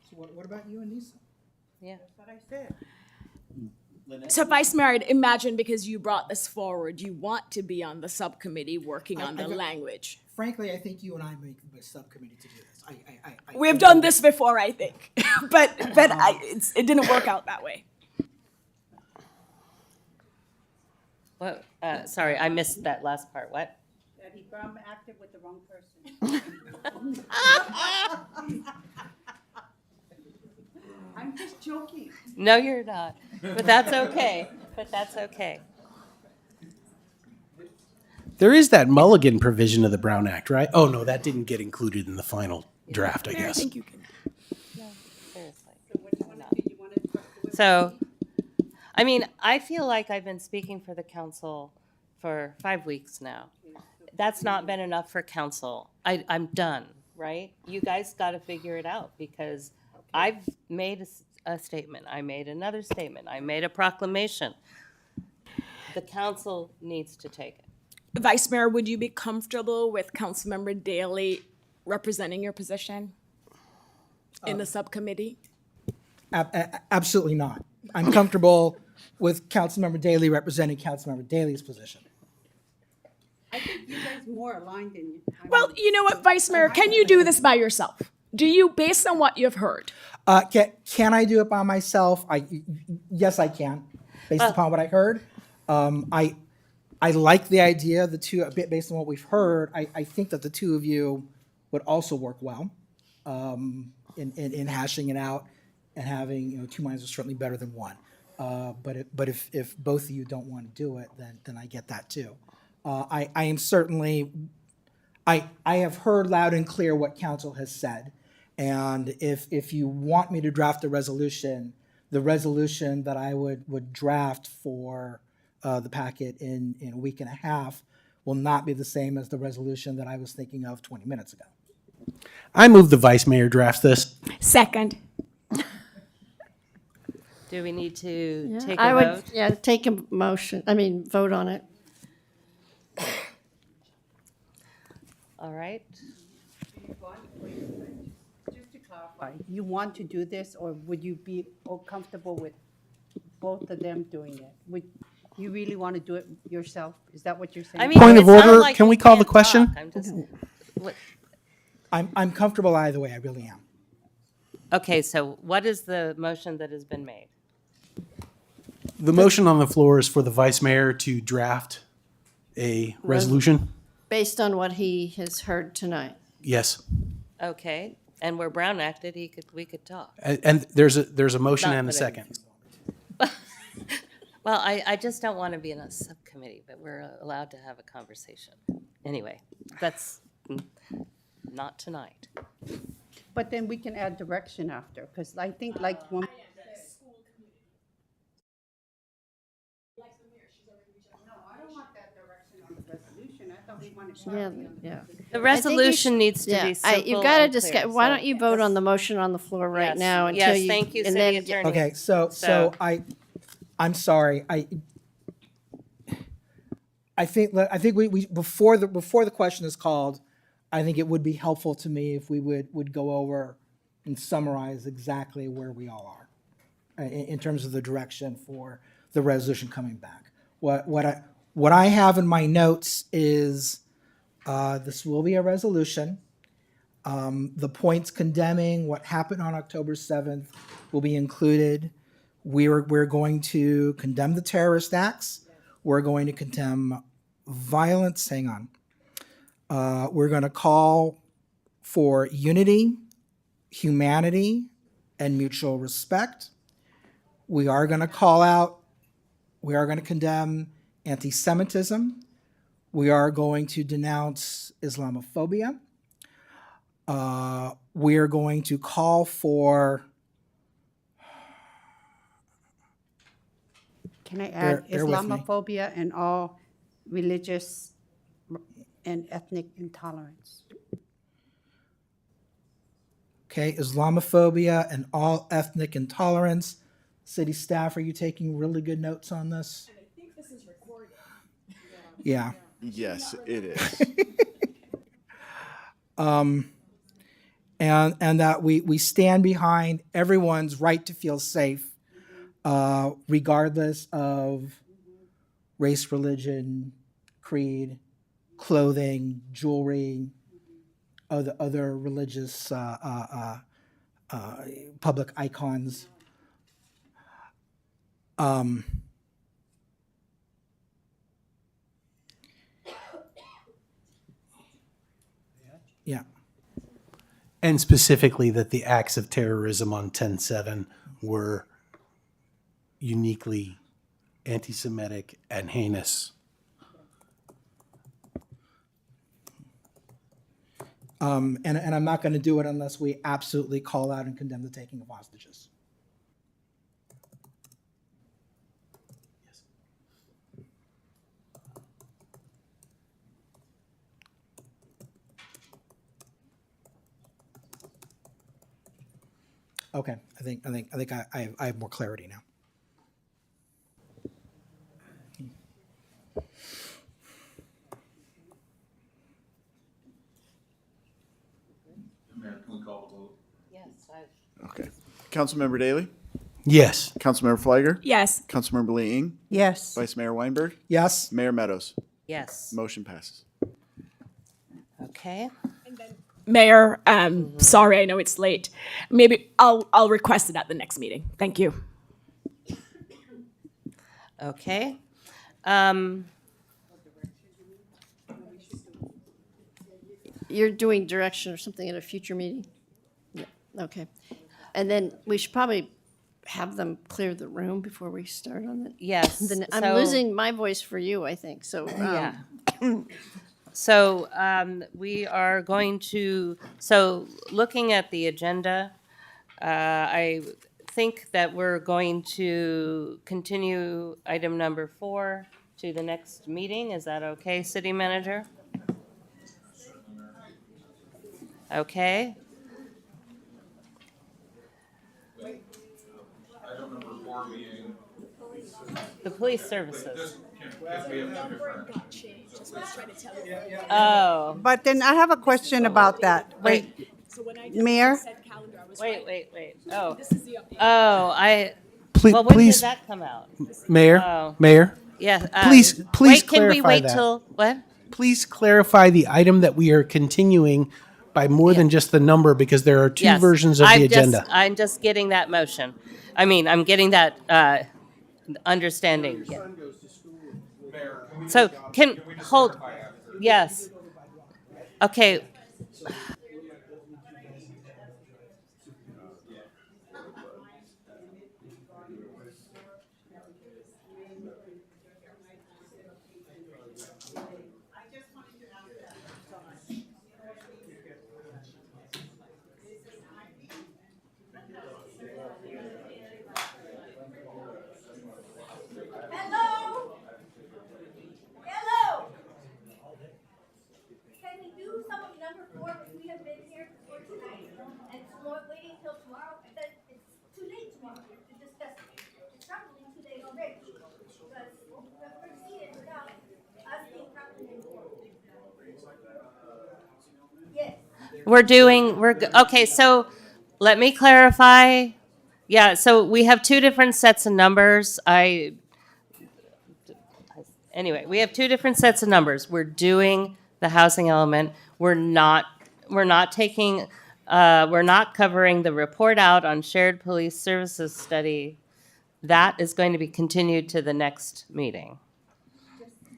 So what about you and Nisa? Yeah. That's what I said. So Vice Mayor, I'd imagine because you brought this forward, you want to be on the subcommittee working on the language. Frankly, I think you and I make the best subcommittee to do this. We've done this before, I think, but it didn't work out that way. What, sorry, I missed that last part, what? That he Brown acted with the wrong person. I'm just joking. No, you're not, but that's okay, There is that mulligan provision of the Brown Act, right? Oh, no, that didn't get included in the final draft, I guess. I think you can. No, seriously. So, I mean, I feel like I've been speaking for the council for 5 weeks now. That's not been enough for council. I'm done, right? You guys got to figure it out because I've made a statement. I made another statement. I made a proclamation. The council needs to take it. Vice Mayor, would you be comfortable with Councilmember Daley representing your position in the subcommittee? Absolutely not. I'm comfortable with Councilmember Daley representing Councilmember Daley's position. I think you guys more aligned than you. Well, you know what, Vice Mayor, can you do this by yourself? Do you, based on what you've heard? Can I do it by myself? Yes, I can, based upon what I heard. I like the idea, based on what we've heard. I think that the two of you would also work well in hashing it out and having, two minds are certainly better than one. But if both of you don't want to do it, then I get that too. I am certainly, I have heard loud and clear what council has said. And if you want me to draft a resolution, the resolution that I would draft for the packet in a week and a half will not be the same as the resolution that I was thinking of 20 minutes ago. I move the vice mayor drafts this. Second. Do we need to take I a would, vote? yeah, take a motion, vote on it. All right. Just to clarify, you want to do this, or would you be comfortable with both of them doing it? Would you really want to do it yourself? Is that what you're saying? I mean, Point it of sounded order, like can you we call the can't question? talk. I'm just, what, I'm comfortable either way, I really am. okay, so what is the motion that has been made? The motion on the floor is for the vice mayor to draft a resolution. Based on what he has heard tonight. Yes. Okay, and where Brown acted, we could talk. And there's a motion Not and a that I- second. Well, I just don't want to be in a subcommittee, but we're allowed to have a conversation. Anyway, that's not tonight. But then we can add direction after, because I think like when. Yeah, yeah. The resolution needs to be simple You've got to and discuss, clear, why so- don't you vote on the motion on the floor right Yes, now until yes, you. thank you, and city then- attorney. Okay, so I'm sorry. I think we before the question is called, I think it would be helpful to me if we would go over and summarize exactly where we all are in terms of the direction for the resolution coming back. What I have in my notes is this will be a resolution. The points condemning what happened on October 7th will be included. We're going to condemn the terrorist acts. We're going to condemn violence. Hang on. We're going to call for unity, humanity, and mutual respect. We are going to condemn anti-Semitism. We are going to denounce Islamophobia. We are going to call for. Can I add Bear with me. Islamophobia and all religious and ethnic intolerance? Okay, Islamophobia and all ethnic intolerance. City staff, are you taking really good notes on this? I think this is recorded. Yeah. Yes, it is. And that we stand behind everyone's right to feel safe, regardless of race, religion, creed, clothing, jewelry, other religious public icons. Yeah. And specifically that the acts of terrorism on 10/7 were uniquely anti-Semitic and heinous. And I'm not going to do it unless we absolutely call out and condemn the taking of hostages. Okay, I think I have more clarity now. Yes, Okay. Councilmember Daley? Yes. Councilmember Fliger? Yes. Councilmember Lee Ing? Yes. Vice Mayor Weinberg? Yes. Mayor Meadows? Yes. Motion passes. Okay. Mayor, sorry, I know it's late. Maybe I'll request it at the next meeting. Thank you. Okay. You're doing direction or something at a future meeting? Yeah, okay. And then we should probably have them clear the room before we start on it. Yes. I'm so- losing my voice for you, I think, so. Yeah. So we are going to, so looking at the agenda, I think that we're going to continue item number 4 to the next meeting. Is that okay, City Manager? Okay. The police services. Oh. But then I have a question about that. Wait. Mayor? Wait. Oh. Oh, Please, well, when please, did that come out? Mayor, Oh. Mayor, Yeah. please wait, can we clarify wait that. till, what? Please clarify the item that we are continuing by more than just the number, because there are two Yes, versions of the agenda. I'm just getting that motion. I mean, I'm getting that understanding. Yeah. So hold, yes. Okay. Hello. Can we do some of number 4, which we have been here for tonight, and not waiting till tomorrow? It's too late tomorrow to discuss it. It's probably too late already, because we're proceeded without us being properly informed. Yes. Okay, so let me clarify. Yeah, so we have 2 different sets of numbers. Anyway, we have 2 different sets of numbers. We're doing the housing element. We're not taking, we're not covering the report out on shared police services study. That is going to be continued to the next meeting.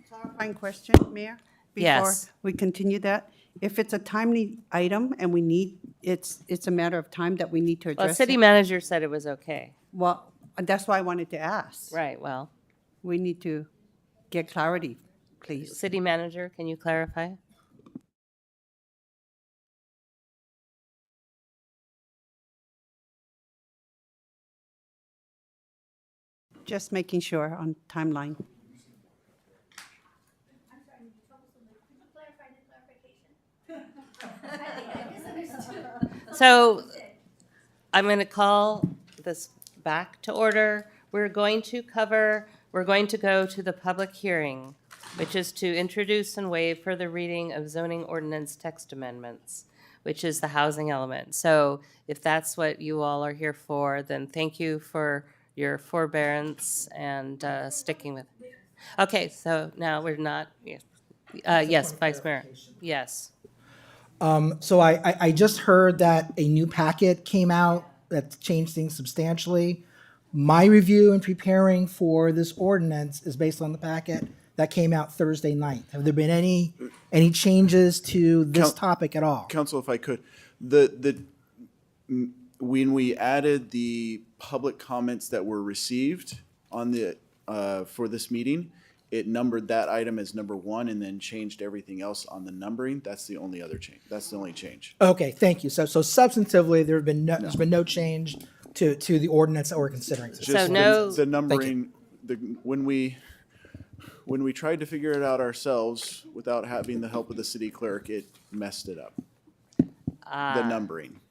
Clarifying question, Mayor? Yes. Before we continue that, if it's a timely item and we need, it's a matter of time that we need to Well, address city it. manager said it was okay. Well, that's why I wanted to ask. Right, well, We need to get clarity, please. city manager, can you clarify? Just making sure on timeline. So I'm going to call this back to order. We're going to go to the public hearing, which is to introduce and waive further reading of zoning ordinance text amendments, which is the housing element. So if that's what you all are here for, then thank you for your forbearance and sticking with. Okay, so now we're not, yes, Vice Mayor, yes. So I just heard that a new packet came out that changed things substantially. My review in preparing for this ordinance is based on the packet that came out Thursday night. Have there been any changes to this topic at all? Council, if I could, when we added the public comments that were received on the, for this meeting, it numbered that item as number 1 and then changed everything else on the numbering. That's the only other change. That's the only change. Okay, thank you. So substantively, there's been no change to the ordinance that we're considering. Just the numbering, when we tried to figure it out ourselves without having the help of the city clerk, it messed it up. The numbering.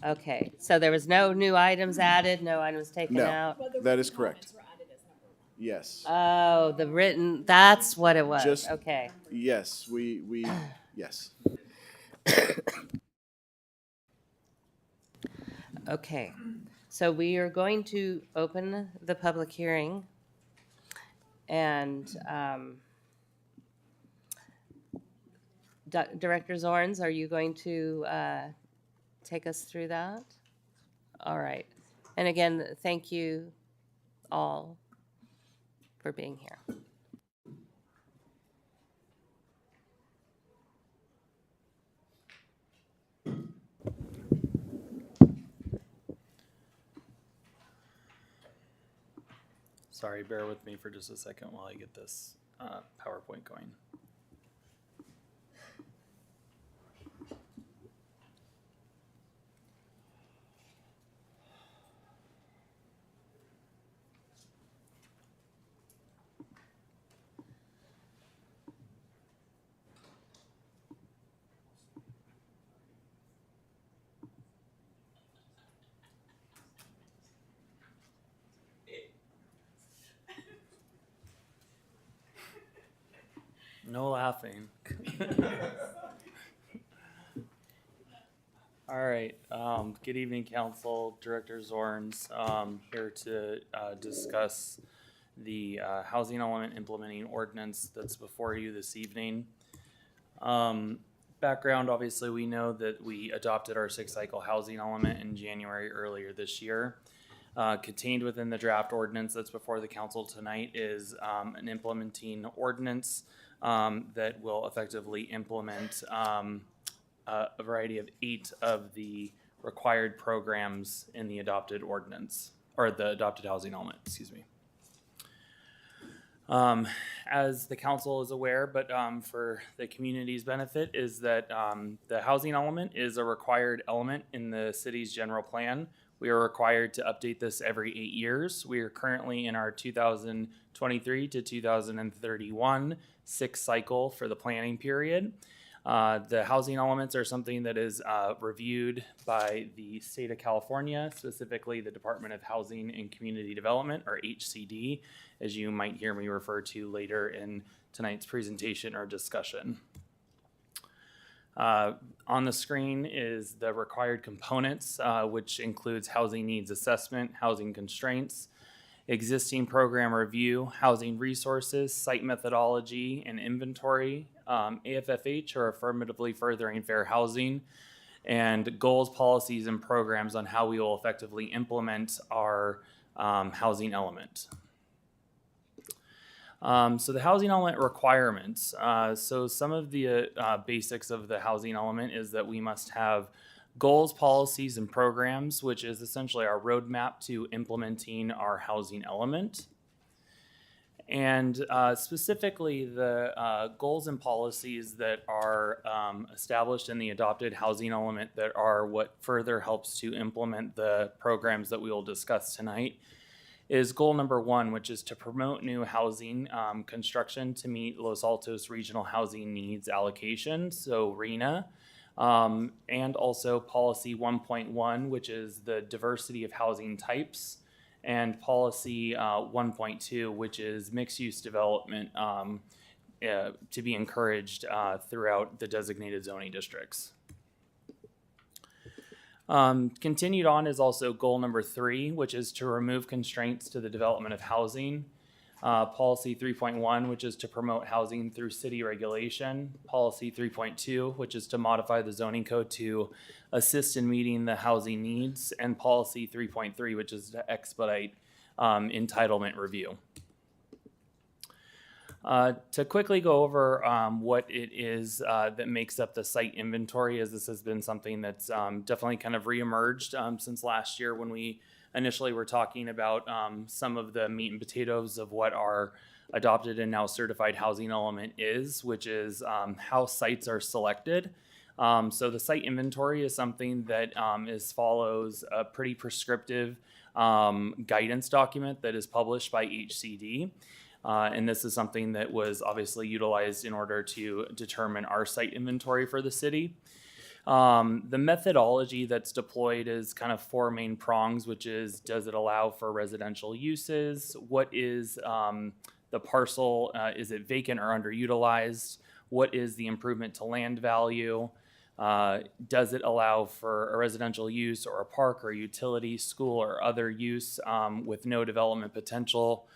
Okay, so there was no new items added, no items taken No, out? that is correct. Yes. Oh, the written, that's what it was, Just- okay. Yes, yes. Okay, so we are going to open the public hearing. And Director Zorns, are you going to take us through that? All right. And again, thank you all for being here. Sorry, bear with me for just a second while I get this PowerPoint going. No laughing. All right. Good evening, Council. Director Zorns here to discuss the housing element implementing ordinance that's before you this evening. Background, obviously, we know that we adopted our sixth cycle housing element in January earlier this year. Contained within the draft ordinance that's before the council tonight is an implementing ordinance that will effectively implement a variety of 8 of the required programs in the adopted ordinance, or the adopted housing element, excuse me. As the council is aware, but for the community's benefit, is that the housing element is a required element in the city's general plan. We are required to update this every 8 years. We are currently in our 2023 to 2031 sixth cycle for the planning period. The housing elements are something that is reviewed by the state of California, specifically the Department of Housing and Community Development, or HCD, as you might hear me refer to later in tonight's presentation or discussion. On the screen is the required components, which includes housing needs assessment, housing constraints, existing program review, housing resources, site methodology and inventory, AFFH, or affirmatively furthering fair housing, and goals, policies, and programs on how we will effectively implement our housing element. So the housing element requirements. So some of the basics of the housing element is that we must have goals, policies, and programs, which is essentially our roadmap to implementing our housing element. And specifically, the goals and policies that are established in the adopted housing element that are what further helps to implement the programs that we will discuss tonight is goal number 1, which is to promote new housing construction to meet Los Altos Regional Housing Needs Allocation, so RHNA. And also policy 1.1, which is the diversity of housing types, and policy 1.2, which is mixed-use development to be encouraged throughout the designated zoning districts. Continued on is also goal number 3, which is to remove constraints to the development of housing. Policy 3.1, which is to promote housing through city regulation. Policy 3.2, which is to modify the zoning code to assist in meeting the housing needs. And policy 3.3, which is to expedite entitlement review. To quickly go over what it is that makes up the site inventory, as this has been something that's definitely kind of reemerged since last year when we initially we're talking about some of the meat and potatoes of what our adopted and now certified housing element is, which is how sites are selected. So the site inventory is something that follows a pretty prescriptive guidance document that is published by HCD. And this is something that was obviously utilized in order to determine our site inventory for the city. The methodology that's deployed is kind of 4 main prongs, which is, does it allow for residential uses? What is the parcel? Is it vacant or underutilized? What is the improvement to land value? Does it allow for a residential use or a park or utility, school or other use with no development potential?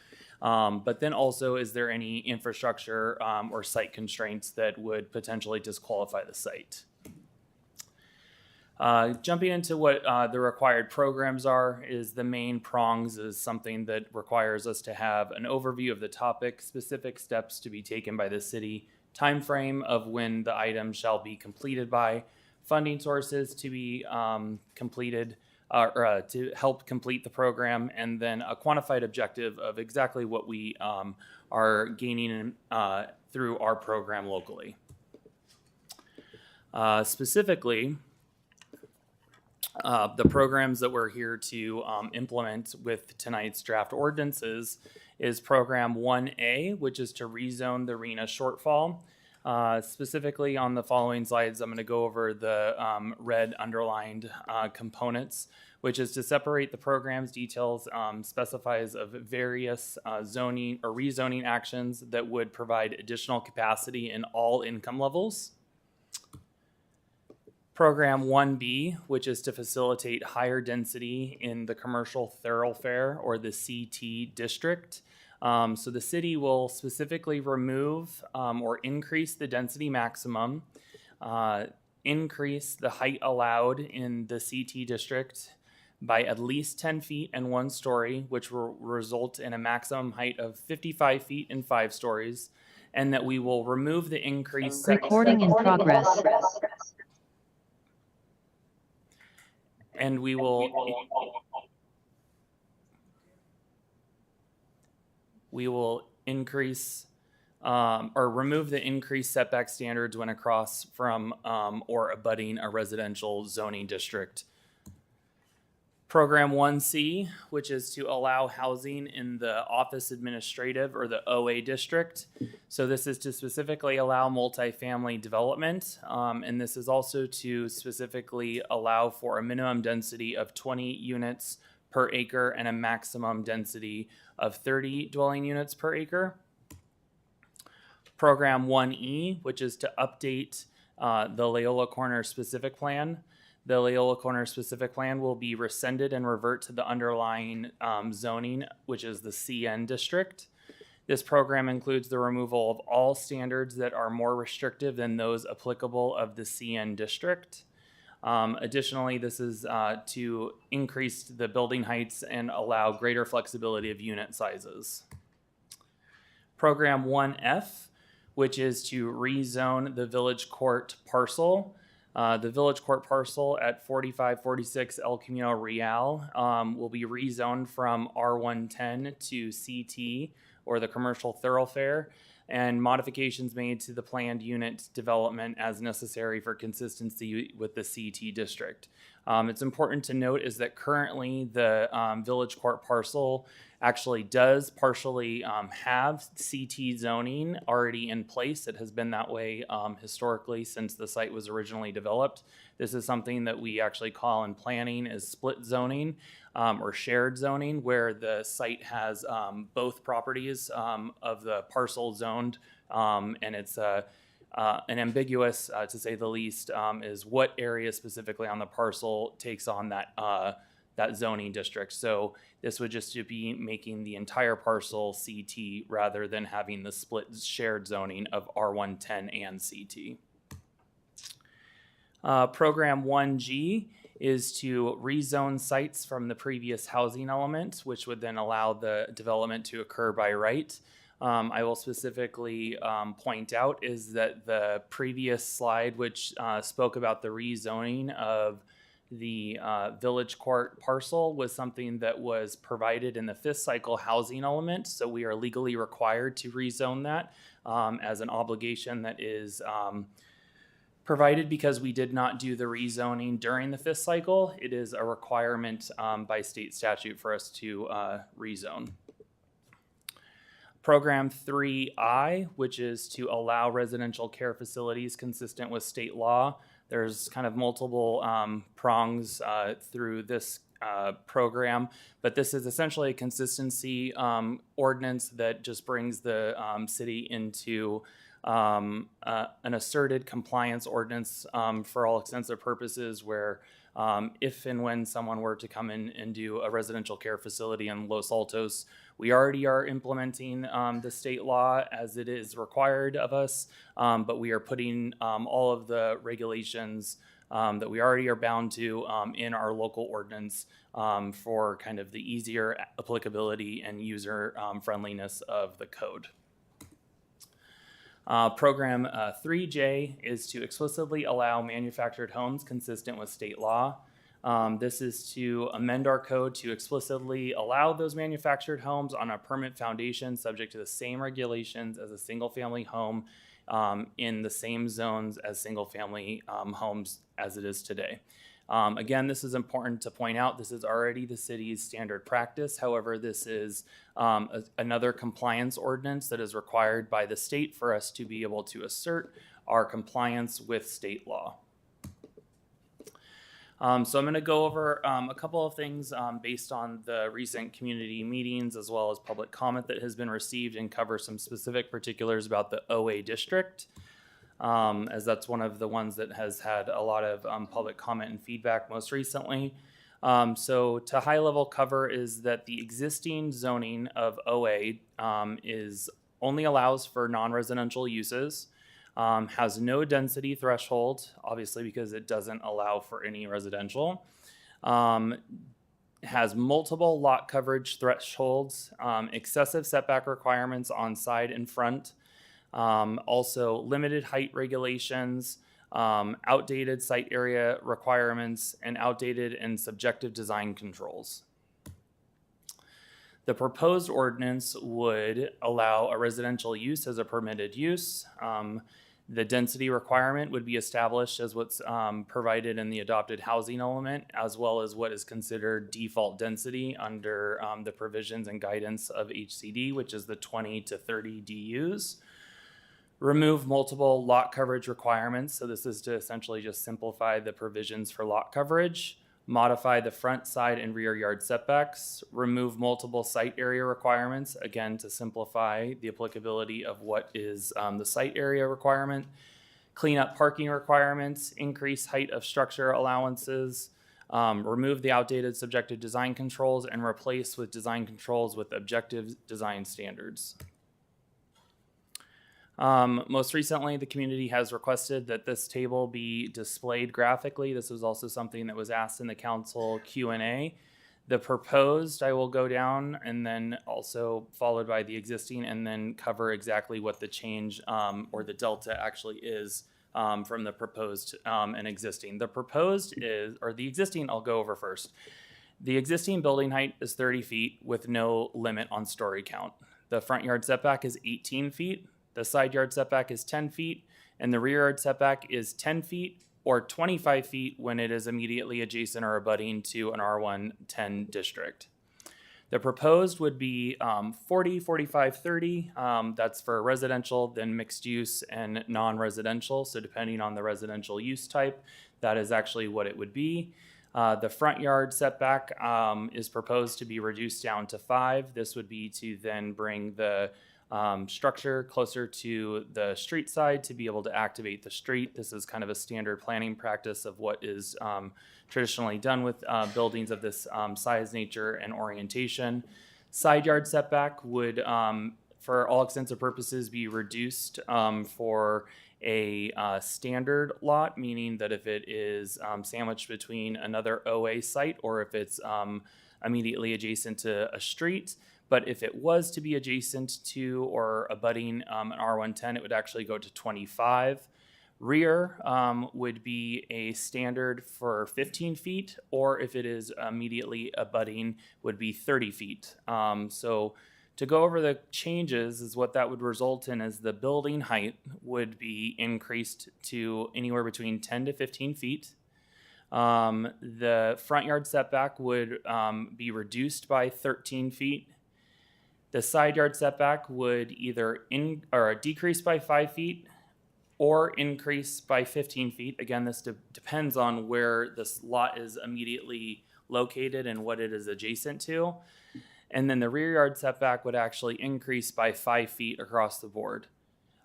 But then also, is there any infrastructure or site constraints that would potentially disqualify the site? Jumping into what the required programs are, is the main prongs is something that requires us to have an overview of the topic, specific steps to be taken by the city, time frame of when the item shall be completed by, funding sources to be completed or to help complete the program, and then a quantified objective of exactly what we are gaining through our program locally. Specifically, the programs that we're here to implement with tonight's draft ordinances is Program 1A, which is to rezone the RENA shortfall. Specifically on the following slides, I'm going to go over the red underlined components, which is to separate the program's details, specifies of various zoning or rezoning actions that would provide additional capacity in all income levels. Program 1B, which is to facilitate higher density in the commercial thoroughfare or the CT district. So the city will specifically remove or increase the density maximum, increase the height allowed in the CT district by at least 10 feet and 1 story, which will result in a maximum height of 55 feet and 5 stories, and that we will remove the increased Recording in progress. And we will increase or remove the increased setback standards when across from or abutting a residential zoning district. Program 1C, which is to allow housing in the office administrative or the OA district. So this is to specifically allow multifamily development, and this is also to specifically allow for a minimum density of 20 units per acre and a maximum density of 30 dwelling units per acre. Program 1E, which is to update the Loyola Corner specific plan. The Loyola Corner specific plan will be rescinded and revert to the underlying zoning, which is the CN district. This program includes the removal of all standards that are more restrictive than those applicable of the CN district. Additionally, this is to increase the building heights and allow greater flexibility of unit sizes. Program 1F, which is to rezone the Village Court parcel. The Village Court parcel at 4546 El Camino Real will be rezoned from R110 to CT, or the commercial thoroughfare, and modifications made to the planned unit development as necessary for consistency with the CT district. It's important to note is that currently the Village Court parcel actually does partially have CT zoning already in place. It has been that way historically since the site was originally developed. This is something that we actually call in planning as split zoning or shared zoning, where the site has both properties of the parcel zoned, and it's an ambiguous, to say the least, is what area specifically on the parcel takes on that zoning district. So this would just be making the entire parcel CT rather than having the split shared zoning of R110 and CT. Program 1G is to rezone sites from the previous housing element, which would then allow the development to occur by right. I will specifically point out is that the previous slide, which spoke about the rezoning of the Village Court parcel, was something that was provided in the 5th cycle housing element. So we are legally required to rezone that as an obligation that is provided because we did not do the rezoning during the 5th cycle. It is a requirement by state statute for us to rezone. Program 3I, which is to allow residential care facilities consistent with state law. There's kind of multiple prongs through this program, but this is essentially a consistency ordinance that just brings the city into an asserted compliance ordinance for all extensive purposes where if and when someone were to come in and do a residential care facility in Los Altos, we already are implementing the state law as it is required of us, but we are putting all of the regulations that we already are bound to in our local ordinance for kind of the easier applicability and user friendliness of the code. Program 3J is to explicitly allow manufactured homes consistent with state law. This is to amend our code to explicitly allow those manufactured homes on a permanent foundation subject to the same regulations as a single-family home in the same zones as single-family homes as it is today. Again, this is important to point out. This is already the city's standard practice. However, this is another compliance ordinance that is required by the state for us to be able to assert our compliance with state law. So I'm going to go over a couple of things based on the recent community meetings as well as public comment that has been received and cover some specific particulars about the OA district. As that's one of the ones that has had a lot of public comment and feedback most recently. So to high level cover is that the existing zoning of OA is only allows for non-residential uses, has no density threshold, obviously because it doesn't allow for any residential, has multiple lot coverage thresholds, excessive setback requirements on side and front, also limited height regulations, outdated site area requirements, and outdated and subjective design controls. The proposed ordinance would allow a residential use as a permitted use. The density requirement would be established as what's provided in the adopted housing element, as well as what is considered default density under the provisions and guidance of HCD, which is the 20 to 30 DUs. Remove multiple lot coverage requirements. So this is to essentially just simplify the provisions for lot coverage. Modify the front, side, and rear yard setbacks. Remove multiple site area requirements, again, to simplify the applicability of what is the site area requirement. Clean up parking requirements. Increase height of structure allowances. Remove the outdated subjective design controls and replace with design controls with objective design standards. Most recently, the community has requested that this table be displayed graphically. This was also something that was asked in the council Q&A. The proposed, I will go down and then also followed by the existing and then cover exactly what the change or the delta actually is from the proposed and existing. The proposed is, or the existing I'll go over first. The existing building height is 30 feet with no limit on story count. The front yard setback is 18 feet. The side yard setback is 10 feet, and the rear yard setback is 10 feet or 25 feet when it is immediately adjacent or abutting to an R110 district. The proposed would be 40, 45, 30. That's for residential, then mixed use and non-residential. So depending on the residential use type, that is actually what it would be. The front yard setback is proposed to be reduced down to 5. This would be to then bring the structure closer to the street side to be able to activate the street. This is kind of a standard planning practice of what is traditionally done with buildings of this size, nature, and orientation. Side yard setback would, for all extensive purposes, be reduced for a standard lot, meaning that if it is sandwiched between another OA site or if it's immediately adjacent to a street. But if it was to be adjacent to or abutting an R110, it would actually go to 25. Rear would be a standard for 15 feet, or if it is immediately abutting, would be 30 feet. So to go over the changes is what that would result in is the building height would be increased to anywhere between 10 to 15 feet. The front yard setback would be reduced by 13 feet. The side yard setback would either decrease by 5 feet or increase by 15 feet. Again, this depends on where this lot is immediately located and what it is adjacent to. And then the rear yard setback would actually increase by 5 feet across the board.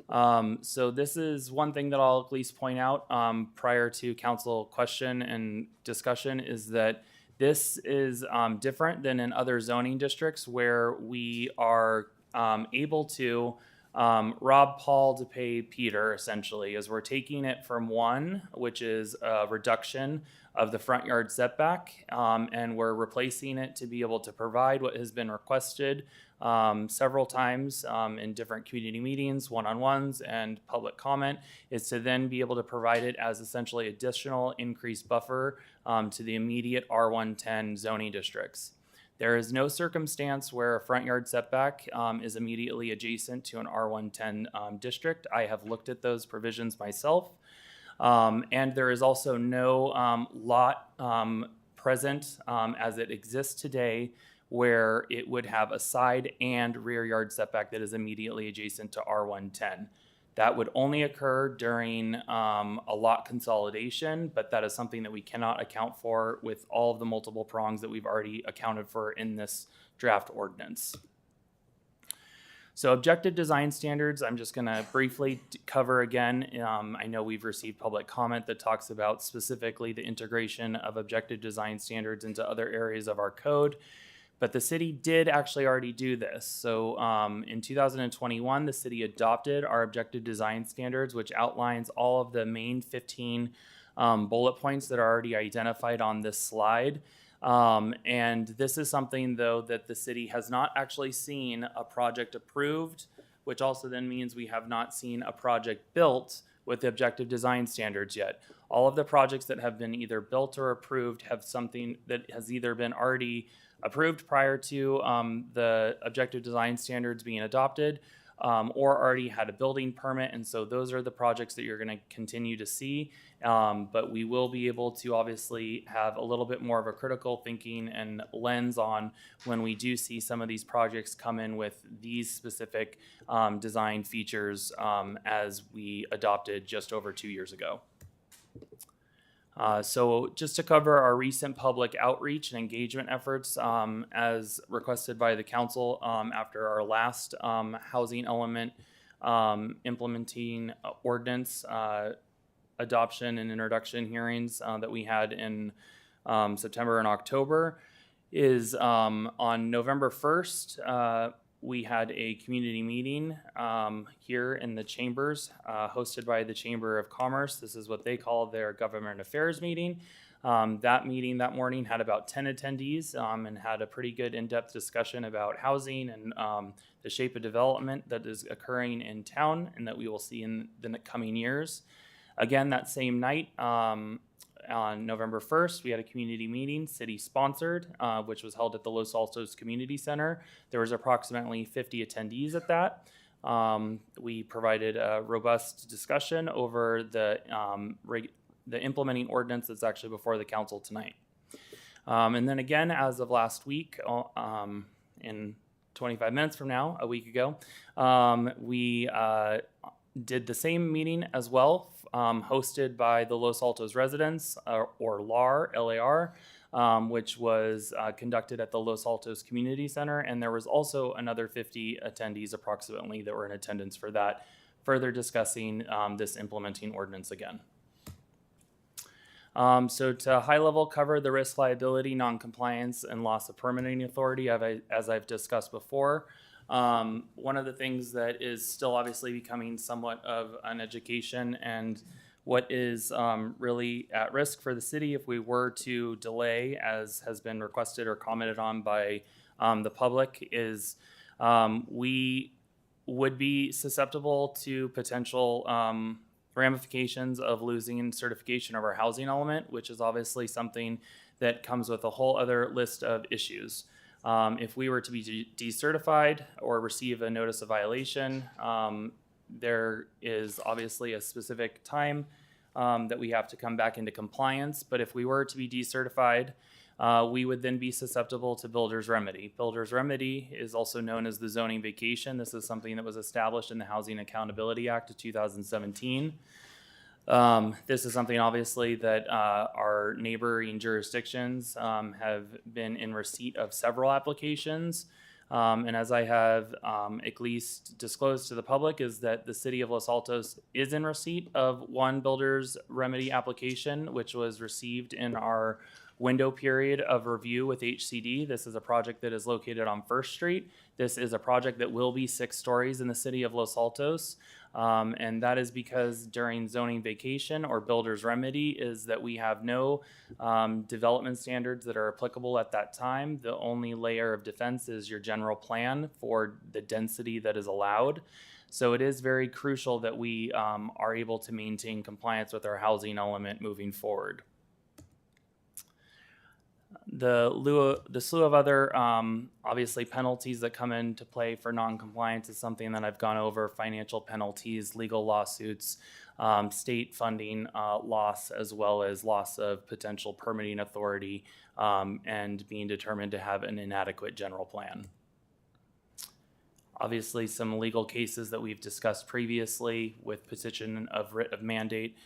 So this is one thing that I'll at least point out prior to council question and discussion is that this is different than in other zoning districts where we are able to rob Paul to pay Peter, essentially, as we're taking it from one, which is a reduction of the front yard setback, and we're replacing it to be able to provide what has been requested several times in different community meetings, one-on-ones, and public comment, is to then be able to provide it as essentially additional increased buffer to the immediate R110 zoning districts. There is no circumstance where a front yard setback is immediately adjacent to an R110 district. I have looked at those provisions myself. And there is also no lot present as it exists today where it would have a side and rear yard setback that is immediately adjacent to R110. That would only occur during a lot consolidation, but that is something that we cannot account for with all of the multiple prongs that we've already accounted for in this draft ordinance. So objective design standards, I'm just going to briefly cover again. I know we've received public comment that talks about specifically the integration of objective design standards into other areas of our code. But the city did actually already do this. So in 2021, the city adopted our objective design standards, which outlines all of the main 15 bullet points that are already identified on this slide. And this is something, though, that the city has not actually seen a project approved, which also then means we have not seen a project built with the objective design standards yet. All of the projects that have been either built or approved have something that has either been already approved prior to the objective design standards being adopted, or already had a building permit. And so those are the projects that you're going to continue to see. But we will be able to obviously have a little bit more of a critical thinking and lens on when we do see some of these projects come in with these specific design features as we adopted just over 2 years ago. So just to cover our recent public outreach and engagement efforts as requested by the council after our last housing element implementing ordinance adoption and introduction hearings that we had in September and October is on November 1st, we had a community meeting here in the chambers hosted by the Chamber of Commerce. This is what they call their government affairs meeting. That meeting that morning had about 10 attendees and had a pretty good in-depth discussion about housing and the shape of development that is occurring in town and that we will see in the coming years. Again, that same night, on November 1st, we had a community meeting, city-sponsored, which was held at the Los Altos Community Center. There was approximately 50 attendees at that. We provided a robust discussion over the implementing ordinance that's actually before the council tonight. And then again, as of last week, in 25 minutes from now, a week ago, we did the same meeting as well, hosted by the Los Altos residents, or LAR, L-A-R, which was conducted at the Los Altos Community Center. And there was also another 50 attendees approximately that were in attendance for that, further discussing this implementing ordinance again. So to high level cover the risk liability, non-compliance, and loss of permitting authority, as I've discussed before. One of the things that is still obviously becoming somewhat of an education and what is really at risk for the city if we were to delay, as has been requested or commented on by the public, is we would be susceptible to potential ramifications of losing certification of our housing element, which is obviously something that comes with a whole other list of issues. If we were to be decertified or receive a notice of violation, there is obviously a specific time that we have to come back into compliance. But if we were to be decertified, we would then be susceptible to builder's remedy. Builder's remedy is also known as the zoning vacation. This is something that was established in the Housing Accountability Act of 2017. This is something obviously that our neighboring jurisdictions have been in receipt of several applications And as I have at least disclosed to the public, is that the city of Los Altos is in receipt of one builder's remedy application, which was received in our window period of review with HCD. This is a project that is located on First Street. This is a project that will be 6 stories in the city of Los Altos. And that is because during zoning vacation or builder's remedy is that we have no development standards that are applicable at that time. The only layer of defense is your general plan for the density that is allowed. So it is very crucial that we are able to maintain compliance with our housing element moving forward. The slew of other, obviously, penalties that come into play for non-compliance is something that I've gone over: financial penalties, legal lawsuits, state funding loss, as well as loss of potential permitting authority, and being determined to have an inadequate general plan. Obviously, some legal cases that we've discussed previously with petition of writ of mandate,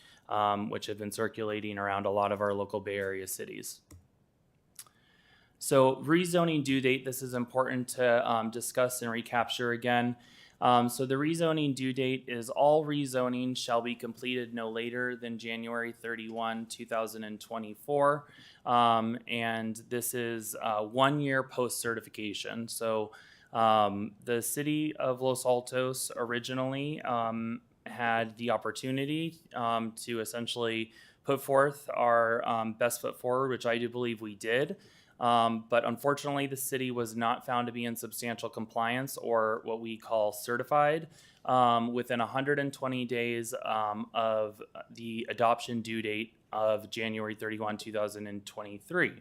which have been circulating around a lot of our local Bay Area cities. So rezoning due date, this is important to discuss and recapture again. So the rezoning due date is all rezoning shall be completed no later than January 31, 2024. And this is 1 year post-certification. So the city of Los Altos originally had the opportunity to essentially put forth our best foot forward, which I do believe we did. But unfortunately, the city was not found to be in substantial compliance, or what we call certified, within 120 days of the adoption due date of January 31, 2023.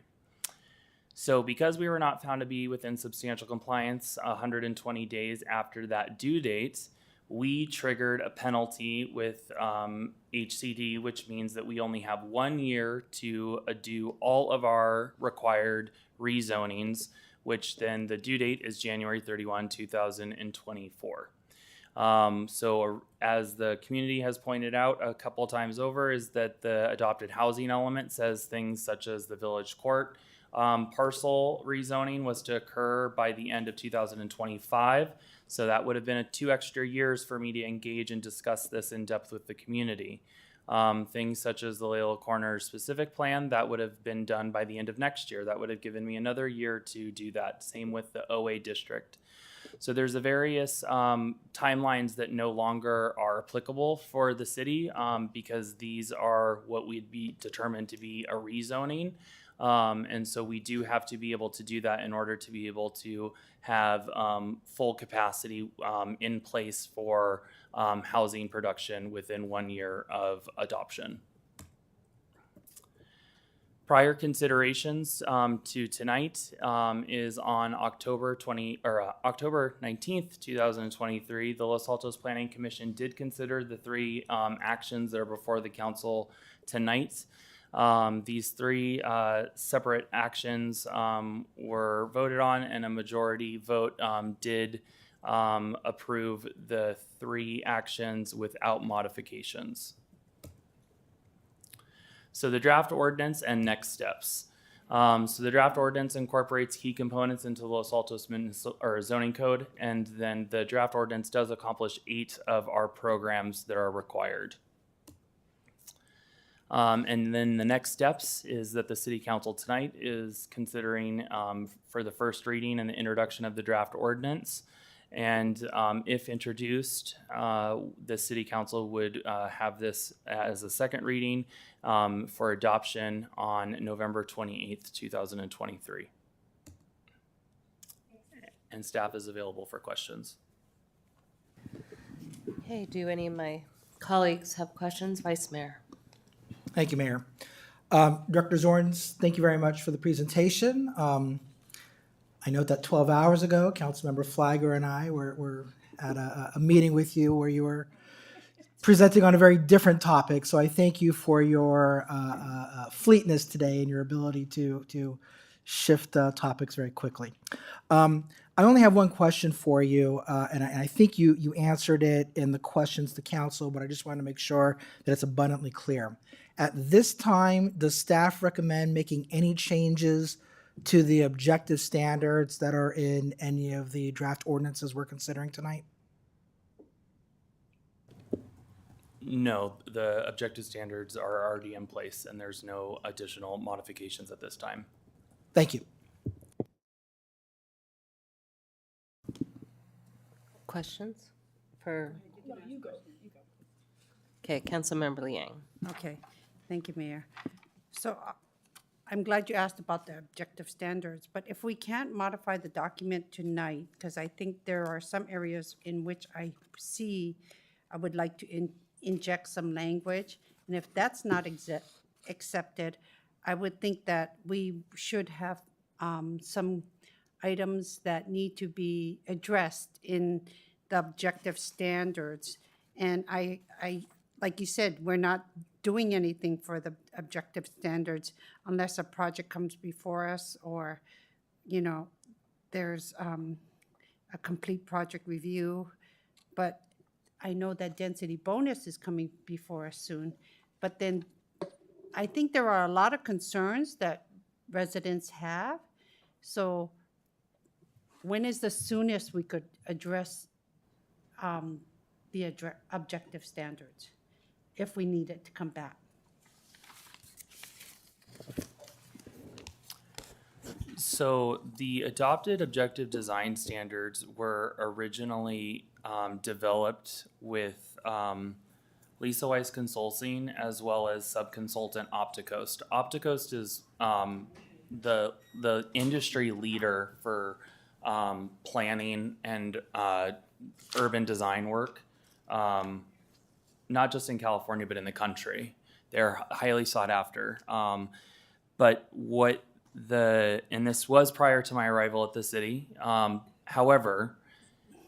So because we were not found to be within substantial compliance 120 days after that due date, we triggered a penalty with HCD, which means that we only have 1 year to do all of our required rezonings, which then the due date is January 31, 2024. So as the community has pointed out a couple times over, is that the adopted housing element says things such as the village court parcel rezoning was to occur by the end of 2025. So that would have been 2 extra years for me to engage and discuss this in depth with the community. Things such as the Layla Corners specific plan, that would have been done by the end of next year. That would have given me another year to do that. Same with the OA district. So there's a various timelines that no longer are applicable for the city because these are what we'd be determined to be a rezoning. And so we do have to be able to do that in order to be able to have full capacity in place for housing production within 1 year of adoption. Prior considerations to tonight is on October 19th, 2023. The Los Altos Planning Commission did consider the 3 actions that are before the council tonight. These 3 separate actions were voted on, and a majority vote did approve the 3 actions without modifications. So the draft ordinance and next steps. So the draft ordinance incorporates key components into the Los Altos zoning code, and then the draft ordinance does accomplish 8 of our programs that are required. And then the next steps is that the city council tonight is considering for the first reading and the introduction of the draft ordinance. And if introduced, the city council would have this as a second reading for adoption on November 28th, 2023. And staff is available for questions. Okay, do any of my colleagues have questions? Vice Mayor. Thank you, Mayor. Director Zorns, thank you very much for the presentation. I note that 12 hours ago, Councilmember Flagger and I were at a meeting with you where you were presenting on a very different topic. So I thank you for your fleetness today and your ability to shift topics very quickly. I only have one question for you, and I think you answered it in the questions to council, but I just want to make sure that it's abundantly clear. At this time, does staff recommend making any changes to the objective standards that are in any of the draft ordinances we're considering tonight? No, the objective standards are already in place and there's no additional modifications at this time. Thank you. Questions for? Okay, Councilmember Liang. Okay, thank you, Mayor. So I'm glad you asked about the objective standards, but if we can't modify the document tonight, because I think there are some areas in which I would like to inject some language, and if that's not accepted, I would think that we should have some items that need to be addressed in the objective standards. And I like you said, we're not doing anything for the objective standards unless a project comes before us or, you know, there's a complete project review. But I know that density bonus is coming before us soon. But then I think there are a lot of concerns that residents have. So when is the soonest we could address the objective standards if we need it to come back? So the adopted objective design standards were originally developed with Lisa Weiss Consulting as well as subconsultant Opticoast. Opticoast is the industry leader for planning and urban design work, not just in California, but in the country. They're highly sought after. But and this was prior to my arrival at the city. However,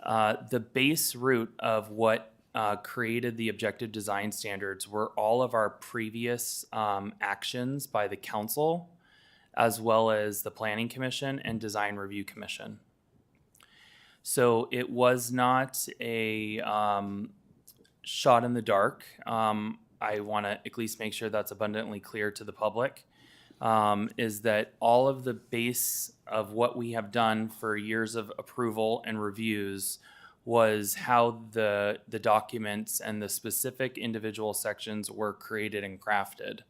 the base root of what created the objective design standards were all of our previous actions by the council, as well as the Planning Commission and Design Review Commission. So it was not a shot in the dark. I want to at least make sure that's abundantly clear to the public, is that all of the base of what we have done for years of approval and reviews was how the documents and the specific individual sections were created and crafted.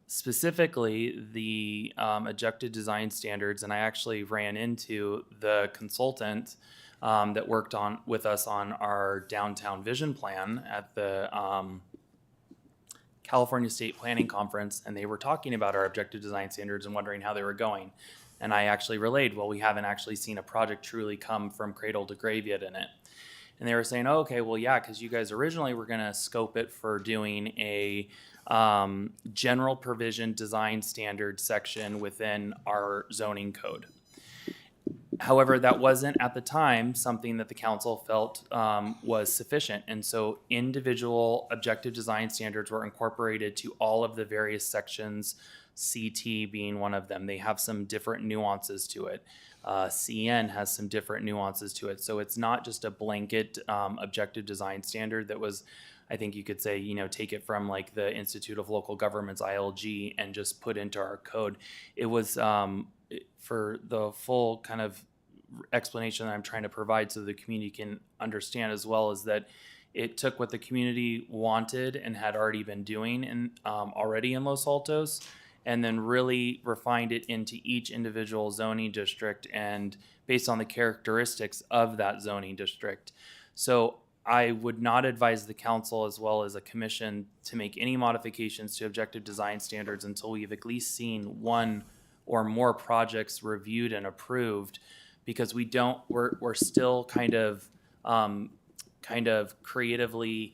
Specifically, the objective design standards, and I actually ran into the consultant that worked with us on our downtown vision plan at the California State Planning Conference, and they were talking about our objective design standards and wondering how they were going. And I actually relayed, well, we haven't actually seen a project truly come from cradle to grave yet in it. And they were saying, oh, okay, well, yeah, because you guys originally were going to scope it for doing a general provision design standard section within our zoning code. However, that wasn't at the time something that the council felt was sufficient. And so individual objective design standards were incorporated to all of the various sections, CT being one of them. They have some different nuances to it. CN has some different nuances to it. So it's not just a blanket objective design standard that was, I think you could say, take it from like the Institute of Local Governments, ILG, and just put into our code. It was for the full kind of explanation that I'm trying to provide so the community can understand as well, is that it took what the community wanted and had already been doing already in Los Altos, and then really refined it into each individual zoning district and based on the characteristics of that zoning district. So I would not advise the council as well as a commission to make any modifications to objective design standards until we've at least seen one or more projects reviewed and approved, because we're still kind of creatively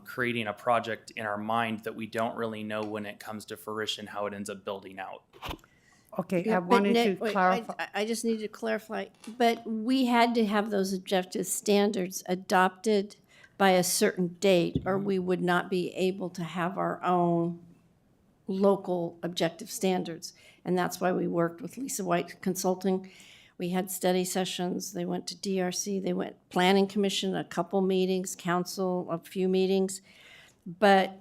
creating a project in our mind that we don't really know when it comes to fruition how it ends up building out. Okay, Yeah, I but wanted Nick, to wait, clarify. I just need to clarify, but we had to have those objective standards adopted by a certain date, or we would not be able to have our own local objective standards. And that's why we worked with Lisa White Consulting. We had study sessions. They went to DRC. They went Planning Commission, a couple meetings, council, a few meetings. But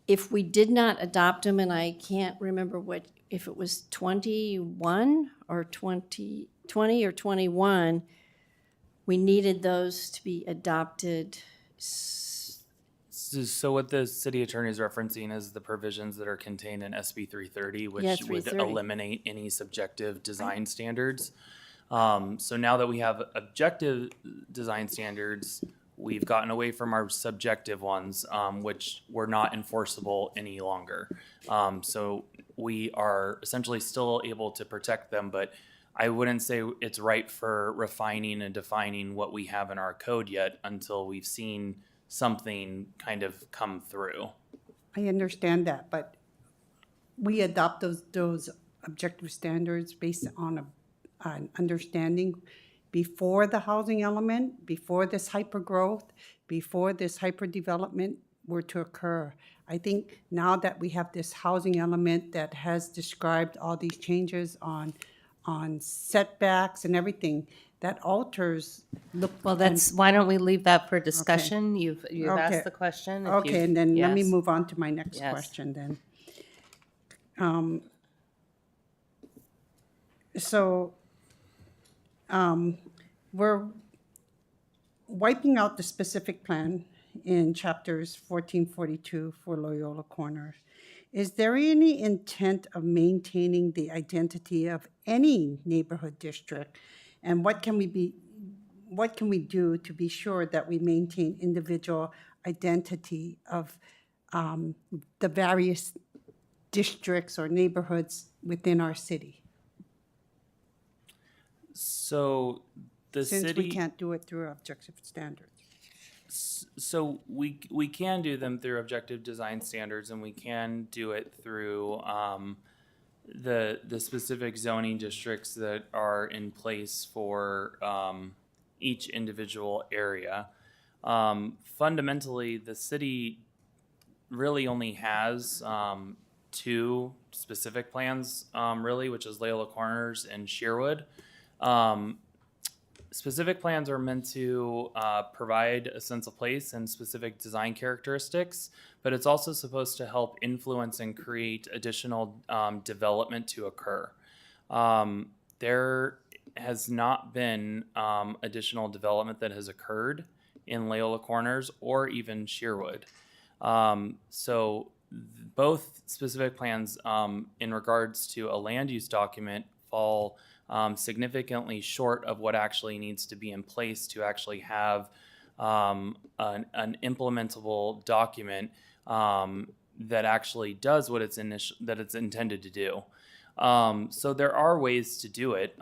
if we did not adopt them, and I can't remember what, if it was 21 or 20 or 21, we needed those to be adopted. So what the city attorney is referencing is the provisions that are contained in SB 330, which Yeah, would 330. eliminate any subjective design standards. So now that we have objective design standards, we've gotten away from our subjective ones, which were not enforceable any longer. So we are essentially still able to protect them, but I wouldn't say it's right for refining and defining what we have in our code yet until we've seen something kind of come through. I understand that, but we adopt those objective standards based on an understanding before the housing element, before this hypergrowth, before this hyperdevelopment were to occur. I think now that we have this housing element that has described all these changes on setbacks and everything, that alters look. Well, that's, why don't we leave that for discussion? You've Okay. asked the question. If Okay, you've- and then let me yes. move on to my next Yes. question then. So, we're wiping out the specific plan in chapters 1442 for Loyola Corners. Is there any intent of maintaining the identity of any neighborhood district? And what can we do to be sure that we maintain individual identity of the various districts or neighborhoods within our city? So the Since city, we can't do it through objective standards. so we can do them through objective design standards, and we can do it through the specific zoning districts that are in place for each individual area. Fundamentally, the city really only has two specific plans, really, which is Loyola Corners and Sherwood. Specific plans are meant to provide a sense of place and specific design characteristics, but it's also supposed to help influence and create additional development to occur. There has not been additional development that has occurred in Loyola Corners or even Sherwood. So both specific plans in regards to a land use document fall significantly short of what actually needs to be in place to actually have an implementable document that actually does what it's intended to do. So there are ways to do it.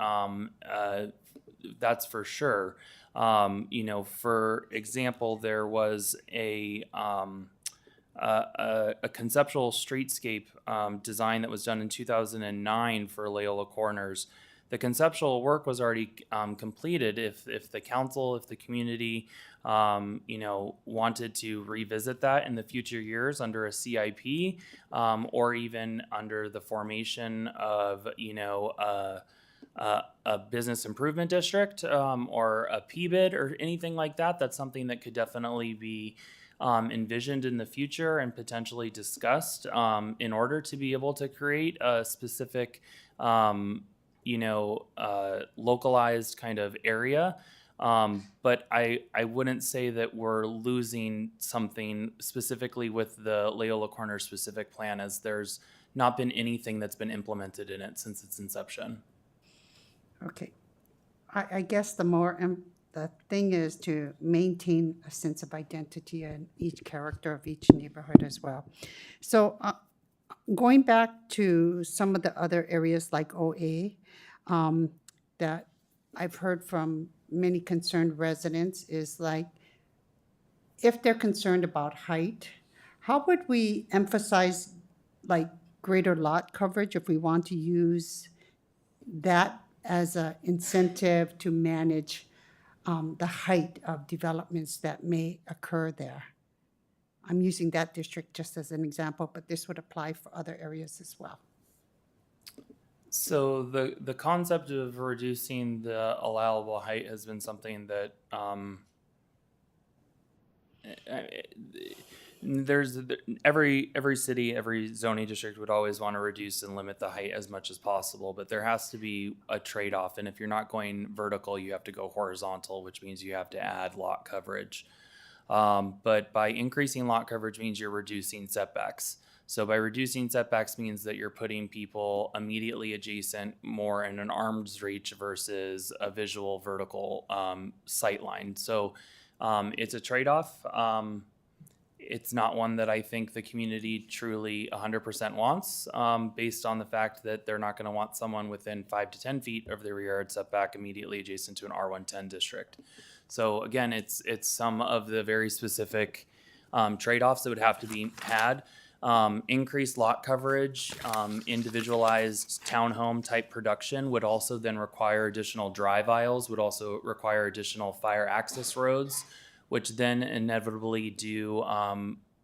That's for sure. For example, there was a conceptual streetscape design that was done in 2009 for Loyola Corners. The conceptual work was already completed. If the council, if the community, wanted to revisit that in the future years under a CIP, or even under the formation of, a business improvement district, or a PBID or anything like that, that's something that could definitely be envisioned in the future and potentially discussed in order to be able to create a specific localized kind of area. But I wouldn't say that we're losing something specifically with the Loyola Corners specific plan, as there's not been anything that's been implemented in it since its inception. Okay. I guess the thing is to maintain a sense of identity in each character of each neighborhood as well. So going back to some of the other areas like OA, that I've heard from many concerned residents is like, if they're concerned about height, how would we emphasize like greater lot coverage if we want to use that as an incentive to manage the height of developments that may occur there? I'm using that district just as an example, but this would apply for other areas as well. So the concept of reducing the allowable height has been something that There's every city, every zoning district would always want to reduce and limit the height as much as possible, but there has to be a trade-off. And if you're not going vertical, you have to go horizontal, which means you have to add lot coverage. But by increasing lot coverage means you're reducing setbacks. So by reducing setbacks means that you're putting people immediately adjacent more in an arm's reach versus a visual vertical sight line. So it's a trade-off. It's not one that I think the community truly 100% wants, based on the fact that they're not going to want someone within 5 to 10 feet of their rear yard setback immediately adjacent to an R110 district. So again, it's some of the very specific trade-offs that would have to be had. Increased lot coverage, individualized townhome type production would also then require additional drive aisles, would also require additional fire access roads, which then inevitably do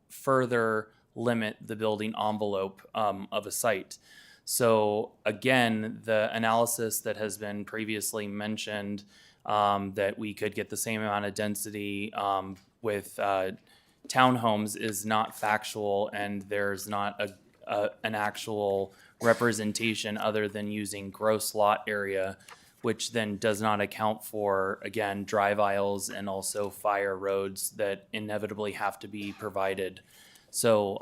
further limit the building envelope of a site. So again, the analysis that has been previously mentioned, that we could get the same amount of density with townhomes is not factual, and there's not an actual representation other than using gross lot area, which then does not account for, again, drive aisles and also fire roads that inevitably have to be provided. So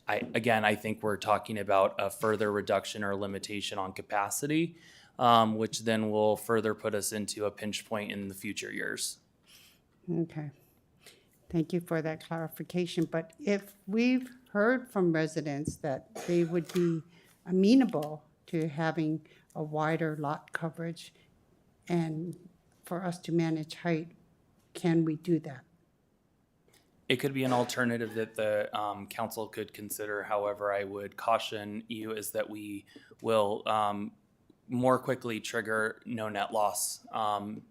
I think we're talking about a further reduction or limitation on capacity, which then will further put us into a pinch point in the future years. Okay. Thank you for that clarification. But if we've heard from residents that they would be amenable to having a wider lot coverage and for us to manage height, can we do that? It could be an alternative that the council could consider. However, I would caution you is that we will more quickly trigger no net loss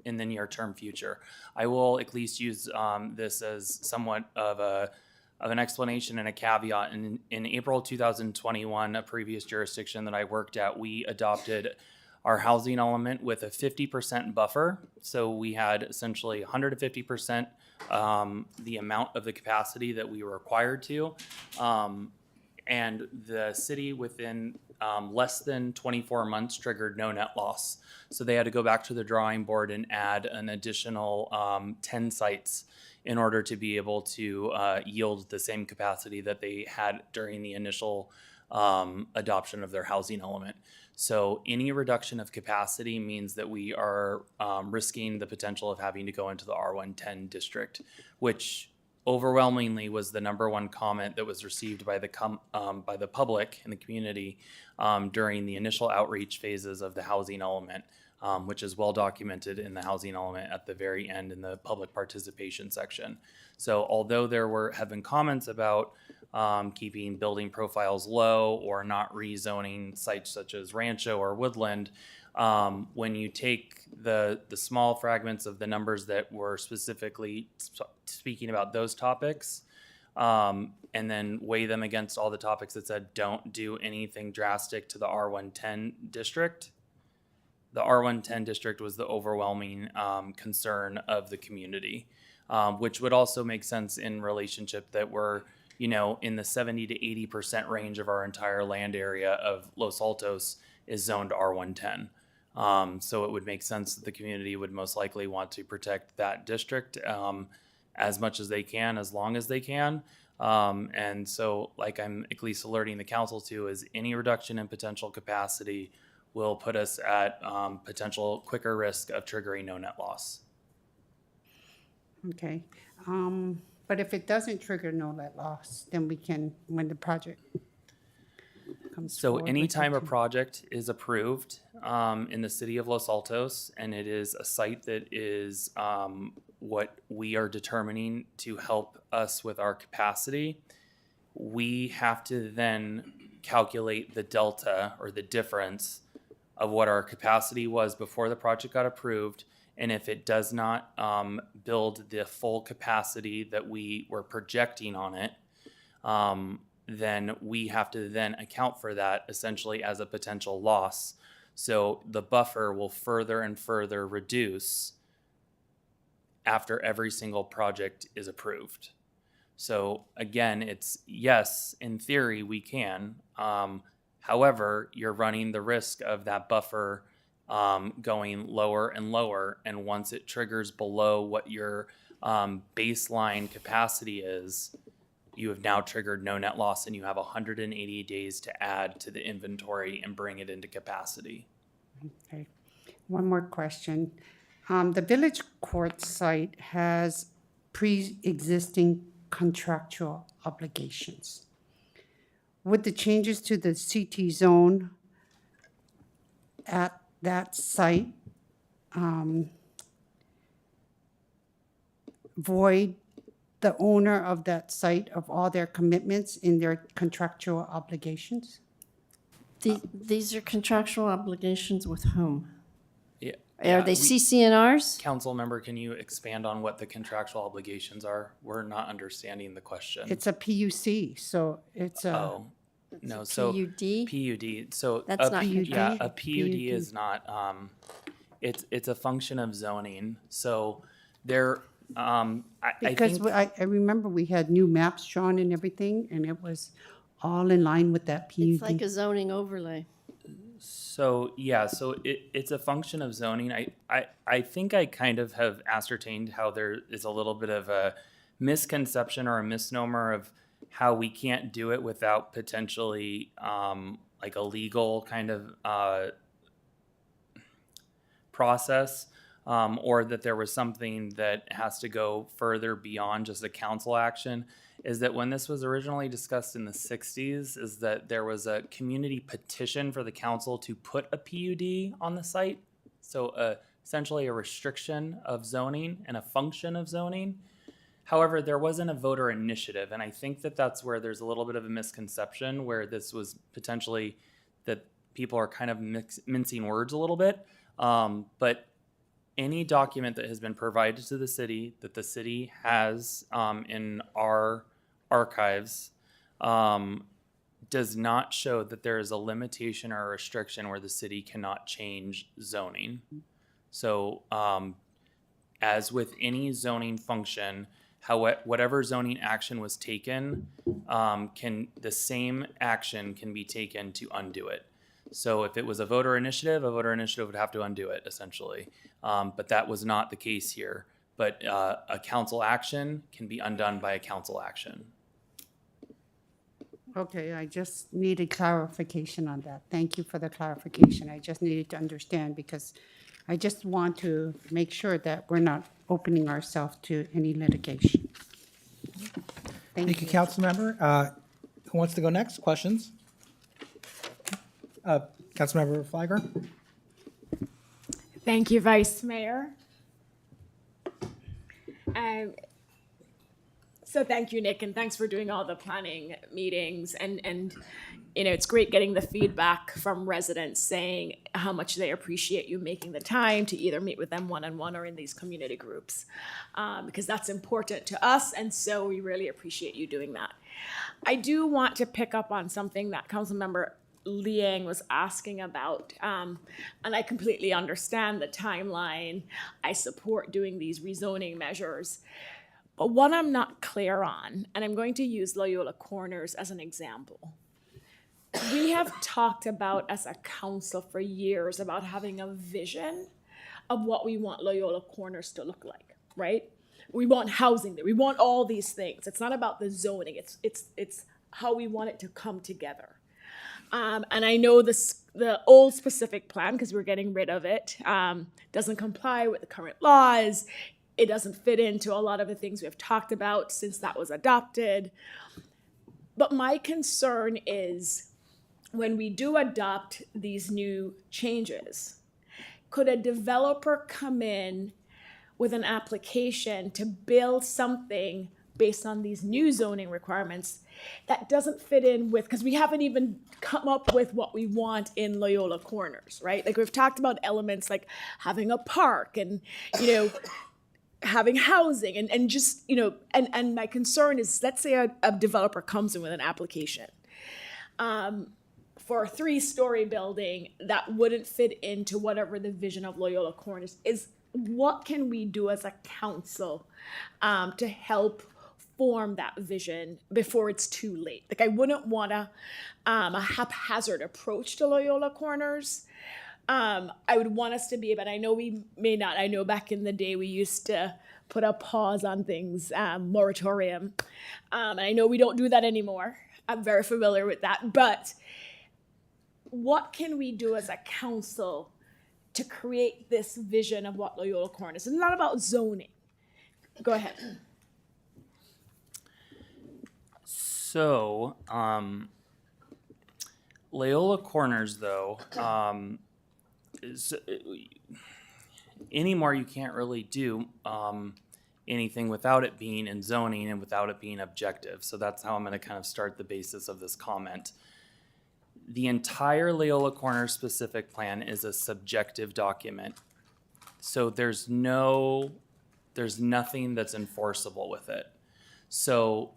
in the near term future. I will at least use this as somewhat of an explanation and a caveat. In April 2021, a previous jurisdiction that I worked at, we adopted our housing element with a 50% buffer. So we had essentially 150% the amount of the capacity that we were required to. And the city within less than 24 months triggered no net loss. So they had to go back to the drawing board and add an additional 10 sites in order to be able to yield the same capacity that they had during the initial adoption of their housing element. So any reduction of capacity means that we are risking the potential of having to go into the R110 district, which overwhelmingly was the number one comment that was received by the public and the community during the initial outreach phases of the housing element, which is well documented in the housing element at the very end in the public participation section. So although have been comments about keeping building profiles low or not rezoning sites such as Rancho or Woodland, when you take the small fragments of the numbers that were specifically speaking about those topics, and then weigh them against all the topics that said don't do anything drastic to the R110 district, the R110 district was the overwhelming concern of the community, which would also make sense in relationship that we're in the 70 to 80% range of our entire land area of Los Altos is zoned R110. So it would make sense that the community would most likely want to protect that district as much as they can, as long as they can. And so, like I'm at least alerting the council to, is any reduction in potential capacity will put us at potential quicker risk of triggering no net loss. Okay. But if it doesn't trigger no net loss, then we can, when the project comes So forward. anytime a project is approved in the city of Los Altos, and it is a site that is what we are determining to help us with our capacity, we have to then calculate the delta or the difference of what our capacity was before the project got approved. And if it does not build the full capacity that we were projecting on it, then we have to then account for that essentially as a potential loss. So the buffer will further and further reduce after every single project is approved. So again, it's yes, in theory we can. However, you're running the risk of that buffer going lower and lower, and once it triggers below what your baseline capacity is, you have now triggered no net loss, and you have 180 days to add to the inventory and bring it into capacity. Okay. One more question. The village court site has pre-existing contractual obligations. Would the changes to the CT zone at that site void the owner of that site of all their commitments in their contractual obligations? These are contractual obligations with whom? Yeah. Are they CCNRs? Council member, can you expand on what the contractual obligations are? We're not understanding the question. It's a PUC, so it's a. Oh, no, so. PUD? PUD, so. That's not Yeah, PUD. a PUD is not, it's a function of zoning, so there, I Because think. I remember we had new maps drawn and everything, and it was all in line with that PUD. It's like a zoning overlay. So, yeah, so it's a function of zoning. I think I kind of have ascertained how there is a little bit of a misconception or a misnomer of how we can't do it without potentially like a legal kind of process, or that there was something that has to go further beyond just a council action. Is that when this was originally discussed in the 60s, is that there was a community petition for the council to put a PUD on the site. So essentially a restriction of zoning and a function of zoning. However, there wasn't a voter initiative. And I think that that's where there's a little bit of a misconception where this was potentially that people are kind of mincing words a little bit. But any document that has been provided to the city that the city has in our archives does not show that there is a limitation or a restriction where the city cannot change zoning. So as with any zoning function, whatever zoning action was taken, the same action can be taken to undo it. So if it was a voter initiative would have to undo it, essentially. But that was not the case here. But a council action can be undone by a council action. Okay, I just needed clarification on that. Thank you for the clarification. I just needed to understand because I just want to make sure that we're not opening ourselves to any litigation. Thank you, Councilmember. Who wants to go next? Questions? Councilmember Flagger. Thank you, Vice Mayor. So thank you, Nick, and thanks for doing all the planning meetings. And you know, it's great getting the feedback from residents saying how much they appreciate you making the time to either meet with them one-on-one or in these community groups, because that's important to us, and so we really appreciate you doing that. I do want to pick up on something that Councilmember Liang was asking about, and I completely understand the timeline. I support doing these rezoning measures. But what I'm not clear on, and I'm going to use Loyola Corners as an example. We have talked about as a council for years about having a vision of what we want Loyola Corners to look like, right? We want housing there. We want all these things. It's not about the zoning. It's how we want it to come together. And I know the old specific plan, because we're getting rid of it, doesn't comply with the current laws. It doesn't fit into a lot of the things we've talked about since that was adopted. But my concern is when we do adopt these new changes, could a developer come in with an application to build something based on these new zoning requirements that doesn't fit in with, because we haven't even come up with what we want in Loyola Corners, right? Like we've talked about elements like having a park and, you know, having housing and just, you know, and my concern is, let's say a developer comes in with an application for a 3-story building that wouldn't fit into whatever the vision of Loyola Corners is. What can we do as a council to help form that vision before it's too late. Like I wouldn't want a haphazard approach to Loyola Corners. I would want us to be, but I know we may not. I know back in the day we used to put a pause on things, moratorium. And I know we don't do that anymore. I'm very familiar with that. But what can we do as a council to create this vision of what Loyola Corners is? It's not about zoning. Go ahead. So, Loyola Corners, though, anymore you can't really do anything without it being in zoning and without it being objective. So that's how I'm going to kind of start the basis of this comment. The entire Loyola Corners specific plan is a subjective document. So there's nothing that's enforceable with it. So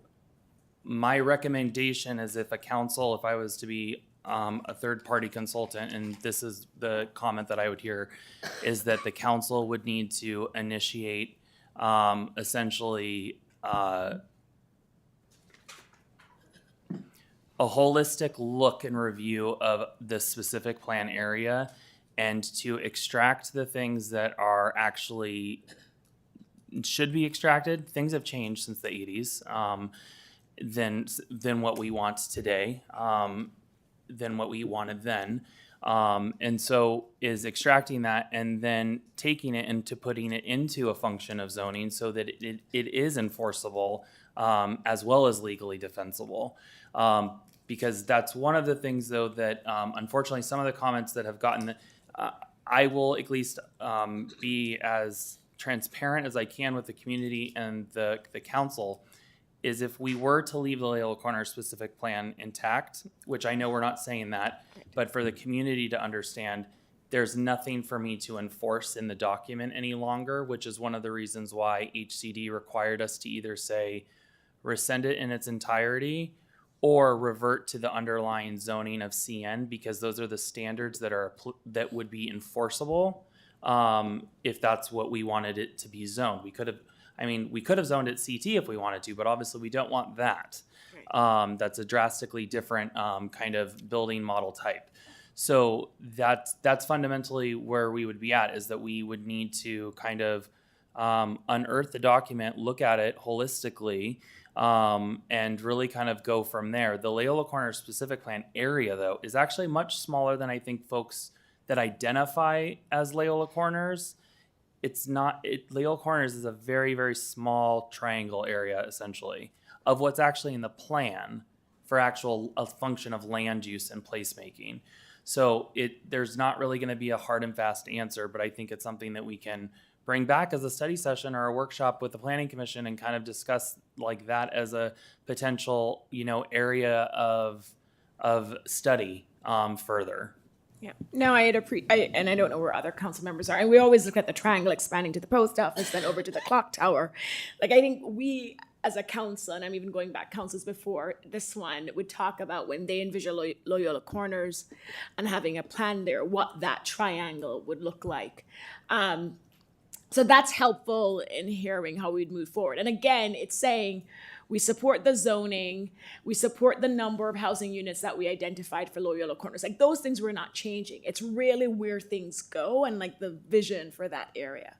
my recommendation is if I was to be a third-party consultant, and this is the comment that I would hear, is that the council would need to initiate essentially a holistic look and review of this specific plan area, and to extract the things that are actually should be extracted. Things have changed since the 80s than what we want today, than what we wanted then. And so is extracting that and then taking it and putting it into a function of zoning so that it is enforceable as well as legally defensible. Because that's one of the things, though, that unfortunately some of the comments that have gotten, I will at least be as transparent as I can with the community and the council, is if we were to leave the Loyola Corners specific plan intact, which I know we're not saying that, but for the community to understand, there's nothing for me to enforce in the document any longer, which is one of the reasons why HCD required us to either say rescind it in its entirety or revert to the underlying zoning of CN, because those are the standards that would be enforceable if that's what we wanted it to be zoned. We could have zoned it CT if we wanted to, but obviously we don't want that. Right. That's a drastically different kind of building model type. So that's fundamentally where we would be at, is that we would need to kind of unearth the document, look at it holistically, and really kind of go from there. The Loyola Corners specific plan area, though, is actually much smaller than I think folks that identify as Loyola Corners. It's not, Loyola Corners is a very, very small triangle area, essentially, of what's actually in the plan for a function of land use and placemaking. So there's not really going to be a hard and fast answer, but I think it's something that we can bring back as a study session or a workshop with the Planning Commission and kind of discuss like that as a potential, area of study further. Yeah. No, and I don't know where other council members are. And we always look at the triangle expanding to the post office, then over to the clock tower. Like, I think we, as a council, and I'm even going back councils before this one, would talk about when they envision Loyola Corners and having a plan there, what that triangle would look like. So that's helpful in hearing how we'd move forward. And again, it's saying we support the zoning, we support the number of housing units that we identified for Loyola Corners. Like, those things were not changing. It's really where things go and like the vision for that area.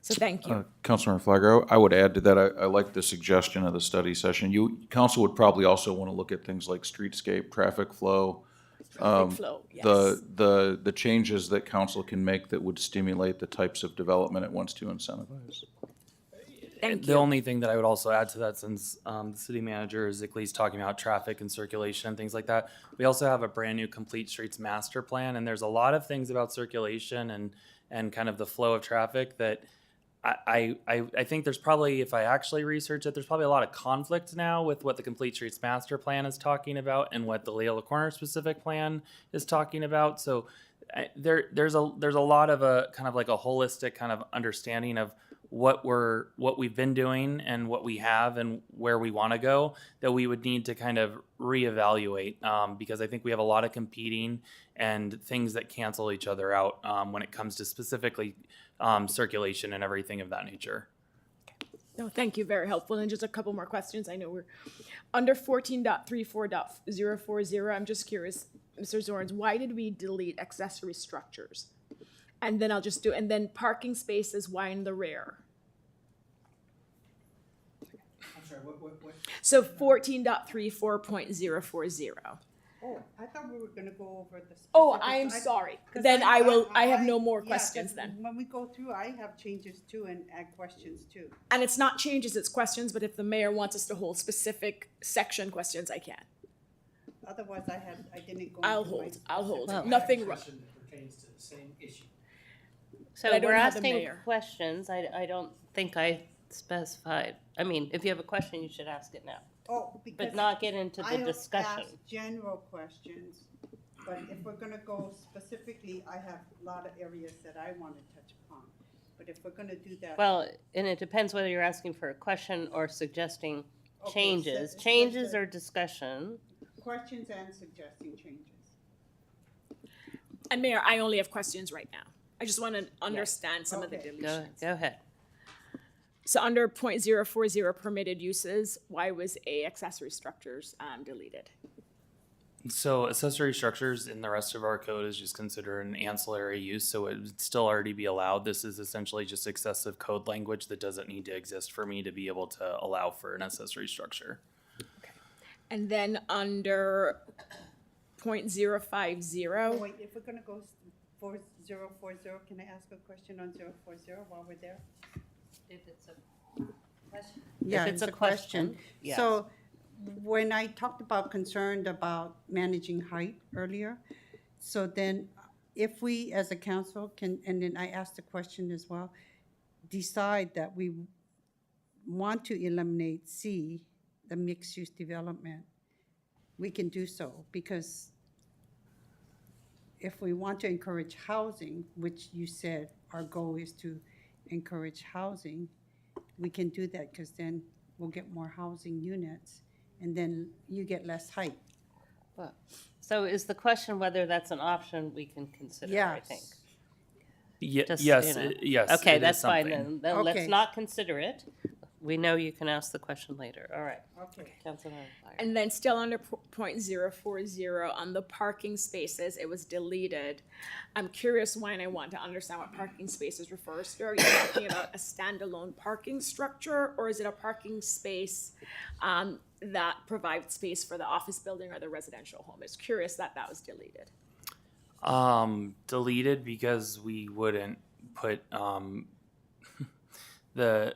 So thank you. Councilmember Flagger, I would add to that, I like the suggestion of the study session. Council would probably also want to look at things like streetscape, traffic flow, yes. the changes that council can make that would stimulate the types of development it wants to incentivize. The only thing that I would also add to that, since the city manager is at least talking about traffic and circulation and things like that, we also have a brand new Complete Streets Master Plan, and there's a lot of things about circulation and kind of the flow of traffic that I think there's probably, if I actually research it, there's probably a lot of conflict now with what the Complete Streets Master Plan is talking about and what the Loyola Corners specific plan is talking about. So there's a lot of a kind of like a holistic kind of understanding of what we've been doing and what we have and where we want to go that we would need to kind of reevaluate, because I think we have a lot of competing and things that cancel each other out when it comes to specifically circulation and everything of that nature. No, thank you, very helpful. And just a couple more questions. I know we're under 14.34.040. I'm just curious, Mr. Zorns, why did we delete accessory structures? And then and then parking spaces, why in the rear? I'm sorry, what? So 14.34.040. Oh, I thought we were gonna go over the. Oh, specifics. I am sorry. 'Cause Then I have no more yeah, questions 'cause then. When we go through, I have changes too and add questions too. And it's not changes, it's questions, but if the mayor wants us to hold specific section questions, I can. Otherwise, I didn't go. I'll into my hold, I'll hold. specific- Nothing wrong. That pertains to the same issue. So But I don't we're have the asking mayor. questions. I don't think I specified. I mean, if you have a question, you should ask it now. Oh, because. But not get into the I discussion. asked general questions, but if we're gonna go specifically, I have a lot of areas that I wanna touch upon. But if we're gonna do that. Well, and it depends whether you're asking for a question or suggesting Okay, changes. so- Changes or discussion. Questions and suggesting changes. And Mayor, I only have questions right now. I just want to understand some of the Okay. deletions. Go ahead. So under 0.040 permitted uses, why was A accessory structures deleted? So accessory structures in the rest of our code is just considered an ancillary use, so it would still already be allowed. This is essentially just excessive code language that doesn't need to exist for me to be able to allow for an accessory structure. And then under 0.050. Oh, wait, if we're gonna go 4040, can I ask a question on 040 while we're there? If it's a question. Yeah, If it's a question, yes. So when I talked about concerned about managing height earlier, so then if we as a council can, and then I asked the question as well, decide that we want to eliminate C, the mixed-use development, we can do so because if we want to encourage housing, which you said our goal is to encourage housing, we can do that because then we'll get more housing units and then you get less height. Well, so is the question whether that's an option we can consider, I think. Just, Yes, you know. yes. Okay, it is that's fine something. then. Then let's Okay. not consider it. We know you can ask the question later. All right. Okay. Councilmember Flyer. And then still under 0.040 on the parking spaces, it was deleted. I'm curious why, and I want to understand what parking spaces refers to. Are you talking about a standalone parking structure, or is it a parking space that provides space for the office building or the residential home? It's curious that that was deleted. Deleted because we wouldn't put the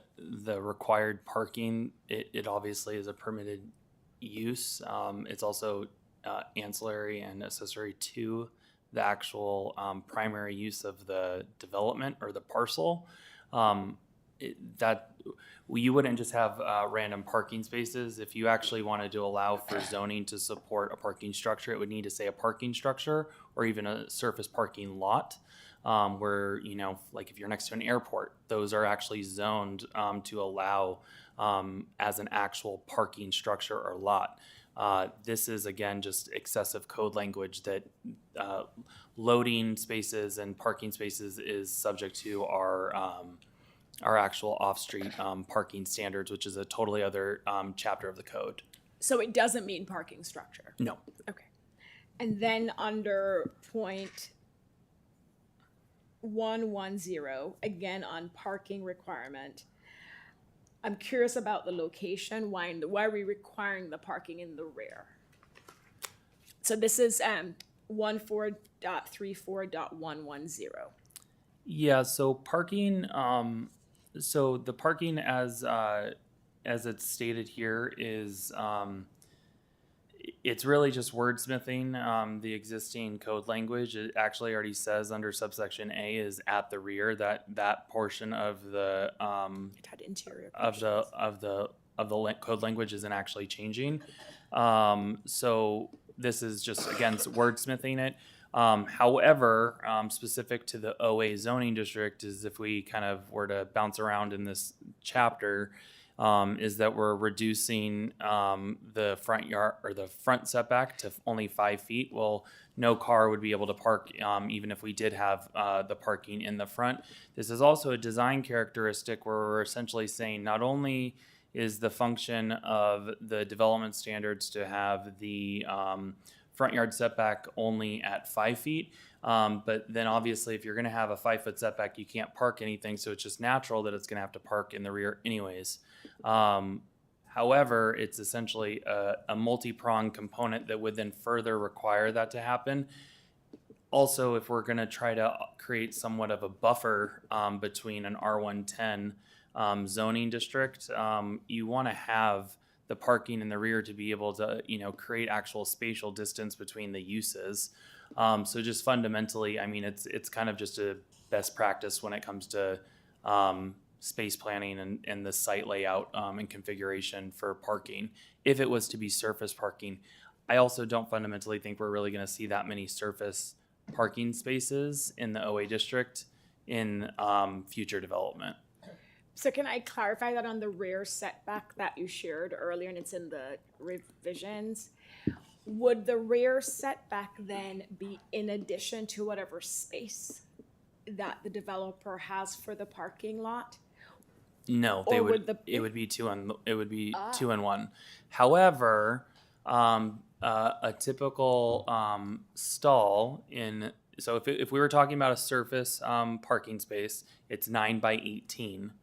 required parking. It obviously is a permitted use. It's also ancillary and accessory to the actual primary use of the development or the parcel. You wouldn't just have random parking spaces. If you actually wanted to allow for zoning to support a parking structure, it would need to say a parking structure or even a surface parking lot. Where, you know, like if you're next to an airport, those are actually zoned to allow as an actual parking structure or lot. This is, again, just excessive code language that loading spaces and parking spaces is subject to our actual off-street parking standards, which is a totally other chapter of the code. So it doesn't mean parking structure. No. Okay. And then under 0.110, again on parking requirement, I'm curious about the location. Why are we requiring the parking in the rear? So this is 14.34.110. Yeah, so parking, so the parking as it's stated here is, it's really just wordsmithing the existing code language. It actually already says under subsection A is at the rear, that portion of the It had interior. of the code language isn't actually changing. So this is just, again, wordsmithing it. However, specific to the OA zoning district is if we kind of were to bounce around in this chapter, is that we're reducing the front yard or the front setback to only 5 feet. Well, no car would be able to park even if we did have the parking in the front. This is also a design characteristic where we're essentially saying not only is the function of the development standards to have the front yard setback only at 5 feet, but then obviously if you're going to have a 5-foot setback, you can't park anything, so it's just natural that it's going to have to park in the rear anyways. However, it's essentially a multi-pronged component that would then further require that to happen. Also, if we're going to try to create somewhat of a buffer between an R110 zoning district, you want to have the parking in the rear to be able to, create actual spatial distance between the uses. So just fundamentally, I mean, it's kind of just a best practice when it comes to space planning and the site layout and configuration for parking. If it was to be surface parking, I also don't fundamentally think we're really going to see that many surface parking spaces in the OA district in future development. So can I clarify that on the rear setback that you shared earlier, and it's in the revisions? Would the rear setback then be in addition to whatever space that the developer has for the parking lot? No, Or they would would. the- It would be 2 and 1. However, a typical stall in if we were talking about a surface parking space, it's 9 by 18.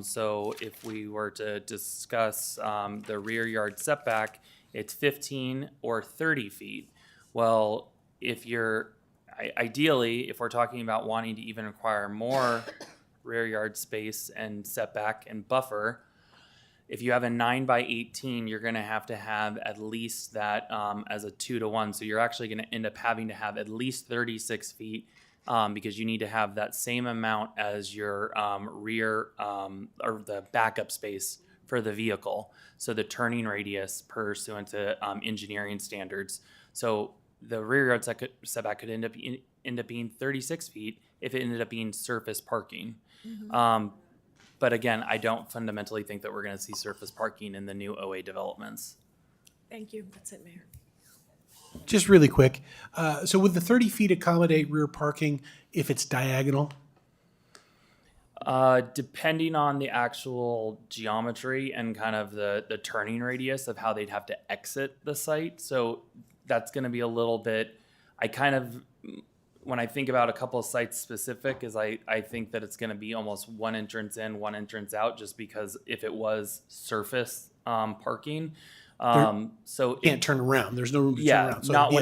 So if we were to discuss the rear yard setback, it's 15 or 30 feet. Well, ideally, if we're talking about wanting to even require more rear yard space and setback and buffer, if you have a 9 by 18, you're going to have at least that as a 2-to-1. So you're actually going to end up having to have at least 36 feet because you need to have that same amount as your rear or the backup space for the vehicle. So the turning radius pursuant to engineering standards. So the rear yard setback could end up being 36 feet if it ended up being surface parking. But again, I don't fundamentally think that we're going to see surface parking in the new OA developments. Thank you. That's it, Mayor. Just really quick. So would the 30 feet accommodate rear parking if it's diagonal? Depending on the actual geometry and kind of the turning radius of how they'd have to exit the site. So that's going to be a little bit, when I think about a couple of sites specific, is I think that it's going to be almost one entrance in, one entrance out, just because if it was surface parking, so Can't turn around. There's no room to turn around. So not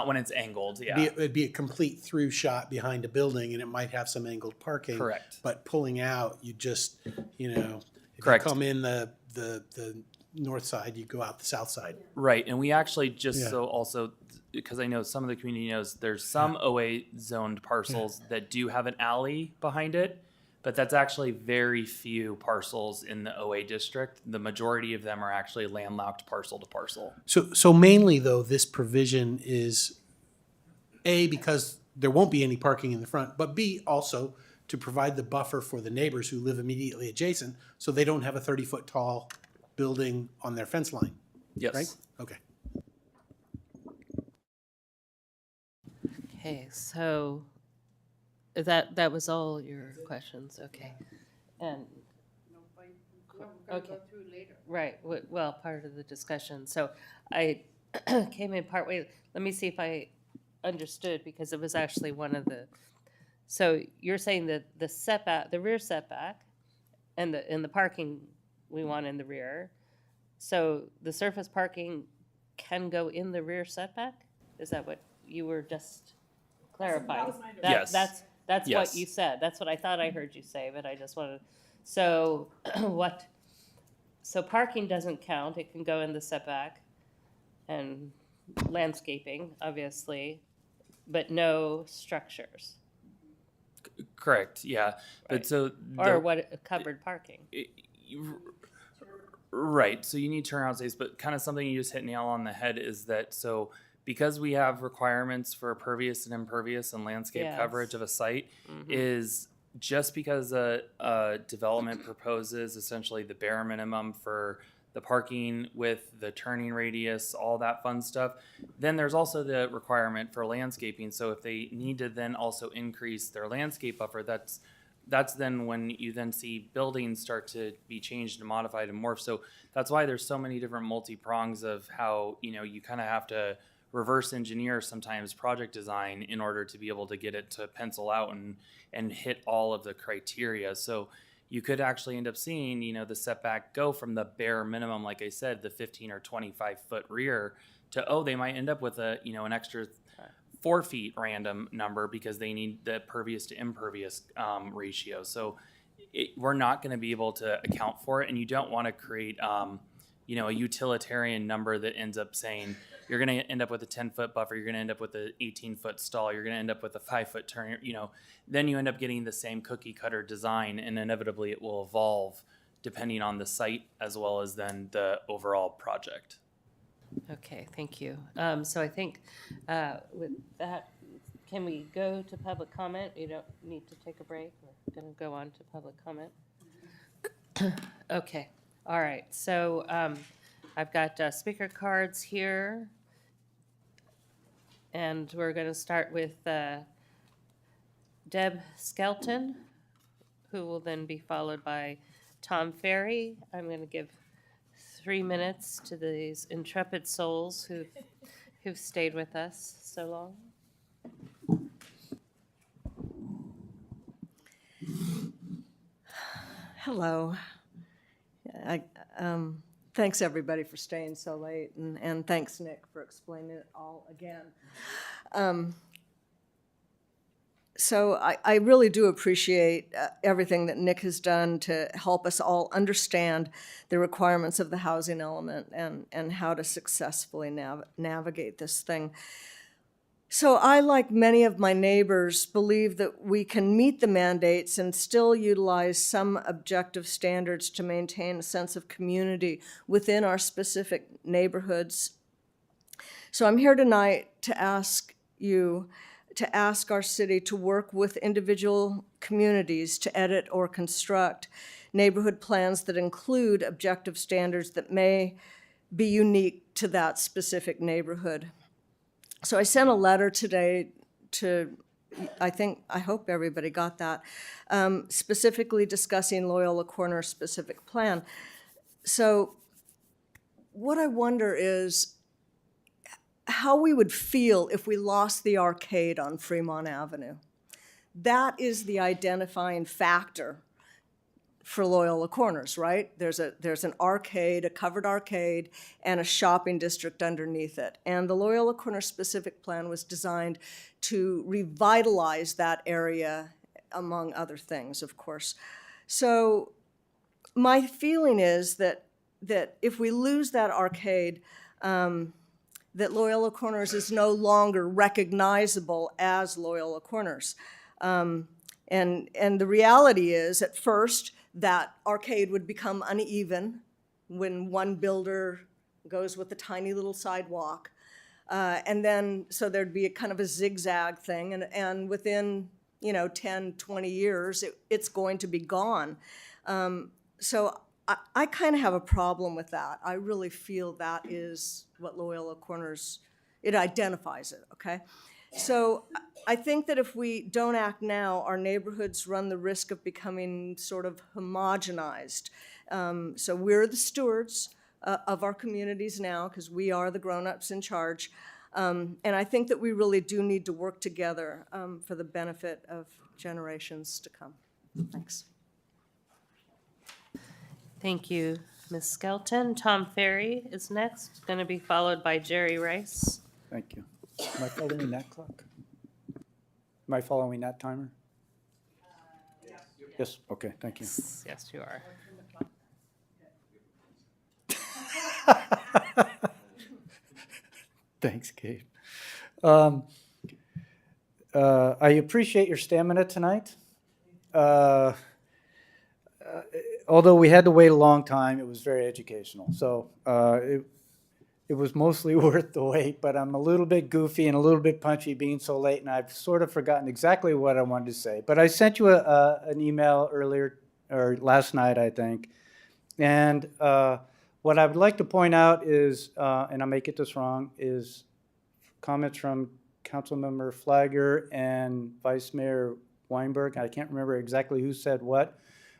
when it's angled. Yeah, it'd be a complete through shot behind a building, and it might have some angled parking. Correct. But pulling out, you just, if Correct. you come in the north side, you go out the south side. Right, and we actually Yeah. because I know some of the community knows, there's some OA zoned parcels that do have an alley behind it, but that's actually very few parcels in the OA district. The majority of them are actually landlocked parcel to parcel. So mainly though, this provision is A, because there won't be any parking in the front, but B, also to provide the buffer for the neighbors who live immediately adjacent, so they don't have a 30-foot tall building on their fence line. Yes. Right? Okay. Okay, so that was all your questions, okay. And, okay. Right, well, part of the discussion. So I came in partway, let me see if I understood, because it was actually one of the, so you're saying that the setback, the rear setback, and the parking we want in the rear, so the surface parking can go in the rear setback? Is that what you were just clarifying? Yes. That's Yes. what you said. That's what I thought I heard you say, but I just wanted, so so parking doesn't count. It can go in the setback, and landscaping, obviously, but no structures. Correct, yeah. But Right. so Or covered parking. Right. So you need turnaround space, but kind of something you just hit nail on the head is that because we have requirements for pervious and impervious and landscape Yes. coverage of a site, Mhm. is just because a development proposes essentially the bare minimum for the parking with the turning radius, all that fun stuff, then there's also the requirement for landscaping. So if they need to then also increase their landscape buffer, that's then when you then see buildings start to be changed and modified and morphed. So that's why there's so many different multi-prongs of how, you kind of have to reverse engineer sometimes project design in order to be able to get it to pencil out and hit all of the criteria. So you could actually end up seeing, the setback go from the bare minimum, like I said, the 15 or 25 foot rear to, they might end up with an extra 4 feet random number because they need the pervious to impervious ratio. So we're not going to be able to account for it, and you don't want to create a utilitarian number that ends up saying you're going to end up with a 10-foot buffer, you're going to end up with an 18-foot stall, you're going to end up with a 5-foot turn, then you end up getting the same cookie cutter design, and inevitably it will evolve depending on the site as well as then the overall project. Okay, thank you. So I think with that, can we go to public comment? You don't need to take a break. We're going to go on to public comment. Okay, all right. So I've got speaker cards here. And we're going to start with Deb Skelton, who will then be followed by Tom Ferry. I'm going to give 3 minutes to these intrepid souls who've stayed with us so long. Hello. Thanks everybody for staying so late, and thanks Nick for explaining it all again. So I really do appreciate everything that Nick has done to help us all understand the requirements of the housing element and how to successfully navigate this thing. So I, like many of my neighbors, believe that we can meet the mandates and still utilize some objective standards to maintain a sense of community within our specific neighborhoods. So I'm here tonight to ask our city to work with individual communities to edit or construct neighborhood plans that include objective standards that may be unique to that specific neighborhood. So I sent a letter today to, I hope everybody got that, specifically discussing Loyola Corner's specific plan. So what I wonder is how we would feel if we lost the arcade on Fremont Avenue. That is the identifying factor for Loyola Corners, right? There's an arcade, a covered arcade, and a shopping district underneath it. And the Loyola Corners specific plan was designed to revitalize that area, among other things, of course. So my feeling is that if we lose that arcade, that Loyola Corners is no longer recognizable as Loyola Corners. And the reality is, at first, that arcade would become uneven when one builder goes with a tiny little sidewalk. And then, so there'd be a kind of a zigzag thing, and within, 10, 20 years, it's going to be gone. So I kind of have a problem with that. I really feel that is what Loyola Corners, it identifies it, okay? So I think that if we don't act now, our neighborhoods run the risk of becoming sort of homogenized. So we're the stewards of our communities now, because we are the grown-ups in charge. And I think that we really do need to work together for the benefit of generations to come. Thanks. Thank you, Ms. Skelton. Tom Ferry is next, going to be followed by Jerry Rice. Thank you. Am I following that clock? Am I following that timer? Yes. Okay, thank you. Yes, you are. Thanks, Kate. I appreciate your stamina tonight. Although we had to wait a long time, it was very educational. So it was mostly worth the wait, but I'm a little bit goofy and a little bit punchy being so late, and I've sort of forgotten exactly what I wanted to say. But I sent you an email earlier, or last night, I think. And what I would like to point out is, and I may get this wrong, is comments from Councilmember Flagger and Vice Mayor Weinberg. I can't remember exactly who said what,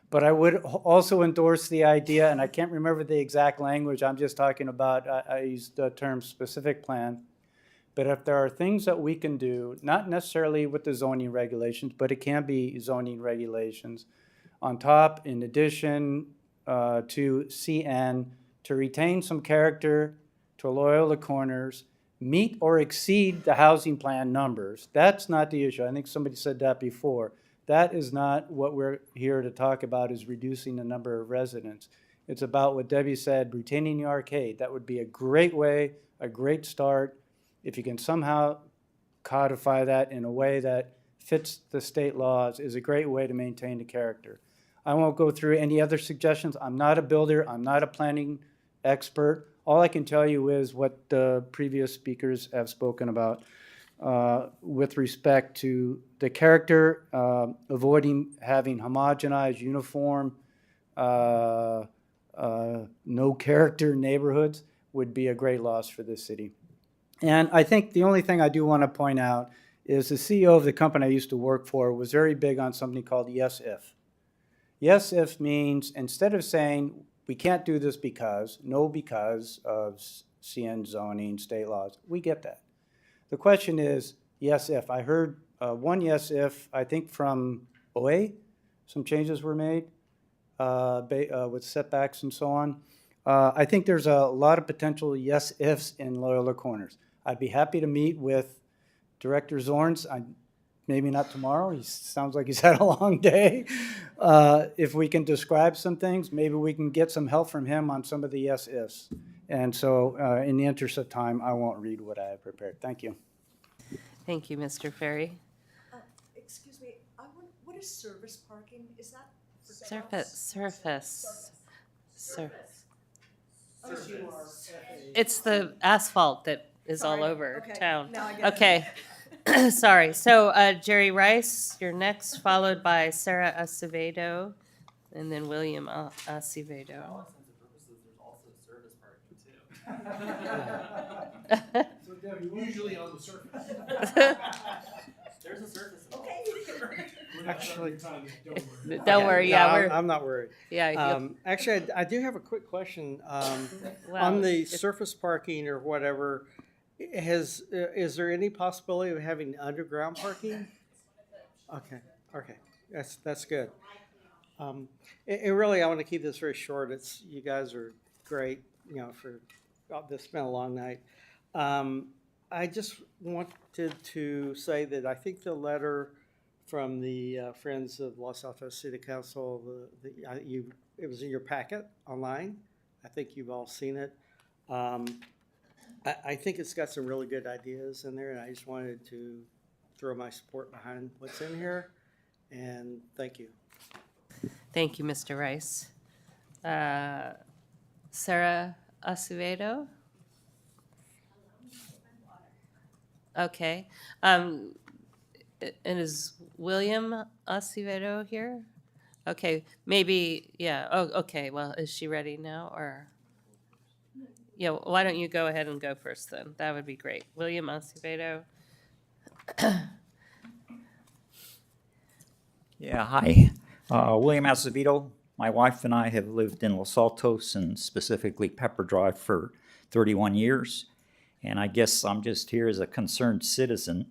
but I would also endorse the idea, and I can't remember the exact language. I'm just talking about, I used the term specific plan. But if there are things that we can do, not necessarily with the zoning regulations, but it can be zoning regulations, on top, in addition to CN, to retain some character, to Loyola Corners, meet or exceed the housing plan numbers. That's not the issue. I think somebody said that before. That is not what we're here to talk about, is reducing the number of residents. It's about what Debbie said, retaining the arcade. That would be a great way, a great start. If you can somehow codify that in a way that fits the state laws, is a great way to maintain the character. I won't go through any other suggestions. I'm not a builder. I'm not a planning expert. All I can tell you is what the previous speakers have spoken about with respect to the character, avoiding having homogenized, uniform, no character neighborhoods would be a great loss for this city. And I think the only thing I do want to point out is the CEO of the company I used to work for was very big on something called yes if. Yes if means, instead of saying we can't do this because, no because of CN zoning, state laws, we get that. The question is yes if. I heard one yes if, I think from OA, some changes were made with setbacks and so on. I think there's a lot of potential yes ifs in Loyola Corners. I'd be happy to meet with Director Zorns. Maybe not tomorrow. He sounds like he's had a long day. If we can describe some things, maybe we can get some help from him on some of the yes ifs. And so in the interest of time, I won't read what I have prepared. Thank you. Thank you, Mr. Ferry. Excuse me, what is service parking? Is that for Surface. It's the asphalt that is all over town. Now I get it. Okay. Sorry. So Jerry Rice, you're next, followed by Sarah Acevedo, and then William Acevedo. Usually on the surface. There's a surface. Okay. Actually, Don't worry. Yeah, I'm not worried. Yeah. Actually, I do have a quick question. Well, on the surface parking or whatever, is there any possibility of having underground parking? Okay, that's good. And really, I want to keep this very short. You guys are great. This has been a long night. I just wanted to say that I think the letter from the Friends of Los Altos City Council, it was in your packet online. I think you've all seen it. I think it's got some really good ideas in there, and I just wanted to throw my support behind what's in here. And thank you. Thank you, Mr. Rice. Sarah Acevedo? Okay. And is William Acevedo here? Okay, maybe, yeah. Oh, okay. Well, is she ready now, or? Yeah, why don't you go ahead and go first then? That would be great. William Acevedo. Yeah, hi. William Acevedo. My wife and I have lived in Los Altos and specifically Pepper Drive for 31 years. And I guess I'm just here as a concerned citizen.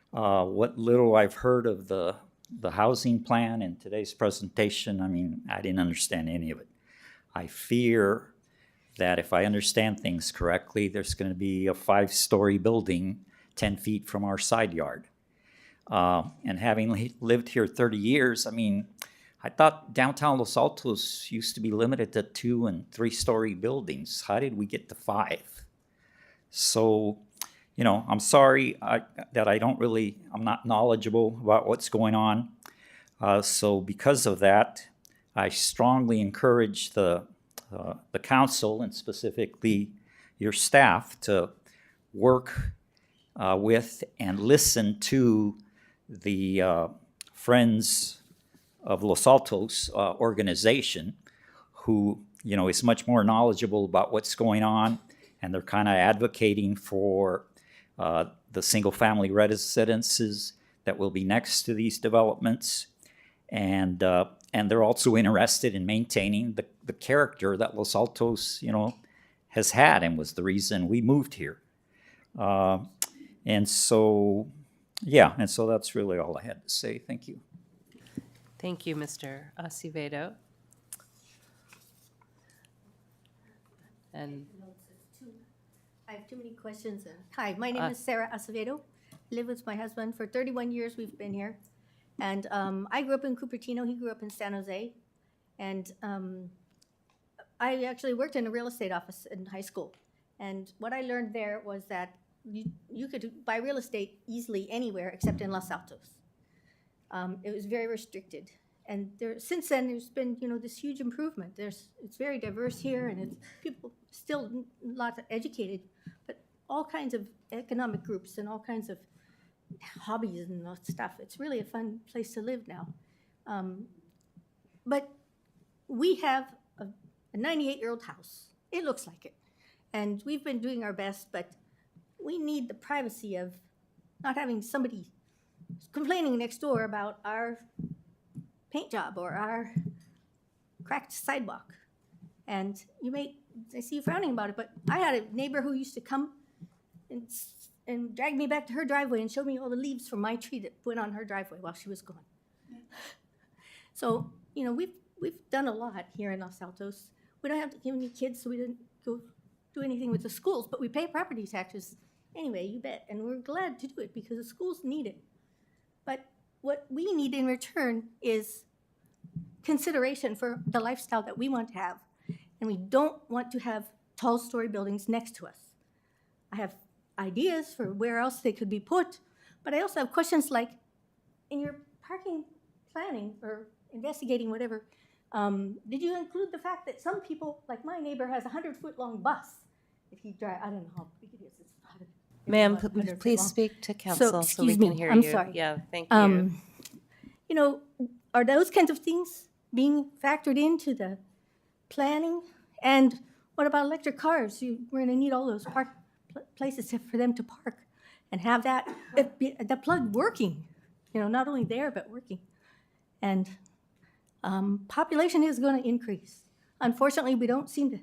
What little I've heard of the housing plan in today's presentation, I mean, I didn't understand any of it. I fear that if I understand things correctly, there's going to be a 5-story building 10 feet from our side yard. And having lived here 30 years, I mean, I thought downtown Los Altos used to be limited to 2- and 3-story buildings. How did we get to 5? So, I'm sorry that I'm not knowledgeable about what's going on. So because of that, I strongly encourage the council, and specifically your staff to work with and listen to the Friends of Los Altos organization, who is much more knowledgeable about what's going on, and they're kind of advocating for the single-family residences that will be next to these developments, and they're also interested in maintaining the character that Los Altos, has had and was the reason we moved here. And so that's really all I had to say. Thank you. Thank you, Mr. Acevedo. And I have too many questions. Hi, my name is Sarah Acevedo. Live with my husband for 31 years. We've been here. And I grew up in Cupertino. He grew up in San Jose. And I actually worked in a real estate office in high school. And what I learned there was that you could buy real estate easily anywhere except in Los Altos. It was very restricted. And since then, there's been, this huge improvement. It's very diverse here, and it's people still lots of educated, but all kinds of economic groups and all kinds of hobbies and all stuff. It's really a fun place to live now. But we have a 98-year-old house. It looks like it. And we've been doing our best, but we need the privacy of not having somebody complaining next door about our paint job or our cracked sidewalk. And I see you frowning about it, but I had a neighbor who used to come and drag me back to her driveway and show me all the leaves from my tree that went on her driveway while she was gone. So, we've done a lot here in Los Altos. We don't have to give any kids, so we didn't go do anything with the schools, but we pay property taxes anyway, you bet. And we're glad to do it because the schools need it. But what we need in return is consideration for the lifestyle that we want to have. And we don't want to have tall story buildings next to us. I have ideas for where else they could be put, but I also have questions like, in your parking planning or investigating whatever, did you include the fact that some people, like my neighbor, has a 100-foot-long bus? If he drive, I don't know how big it is. It's ma'am, 100 feet please long. speak to council so we excuse can me, hear I'm you. sorry. Yeah, thank you. Are those kinds of things being factored into the planning? And what about electric cars? We're going to need all those places for them to park and have the plug working. Not only there but working. And population is going to increase. Unfortunately, we don't seem to.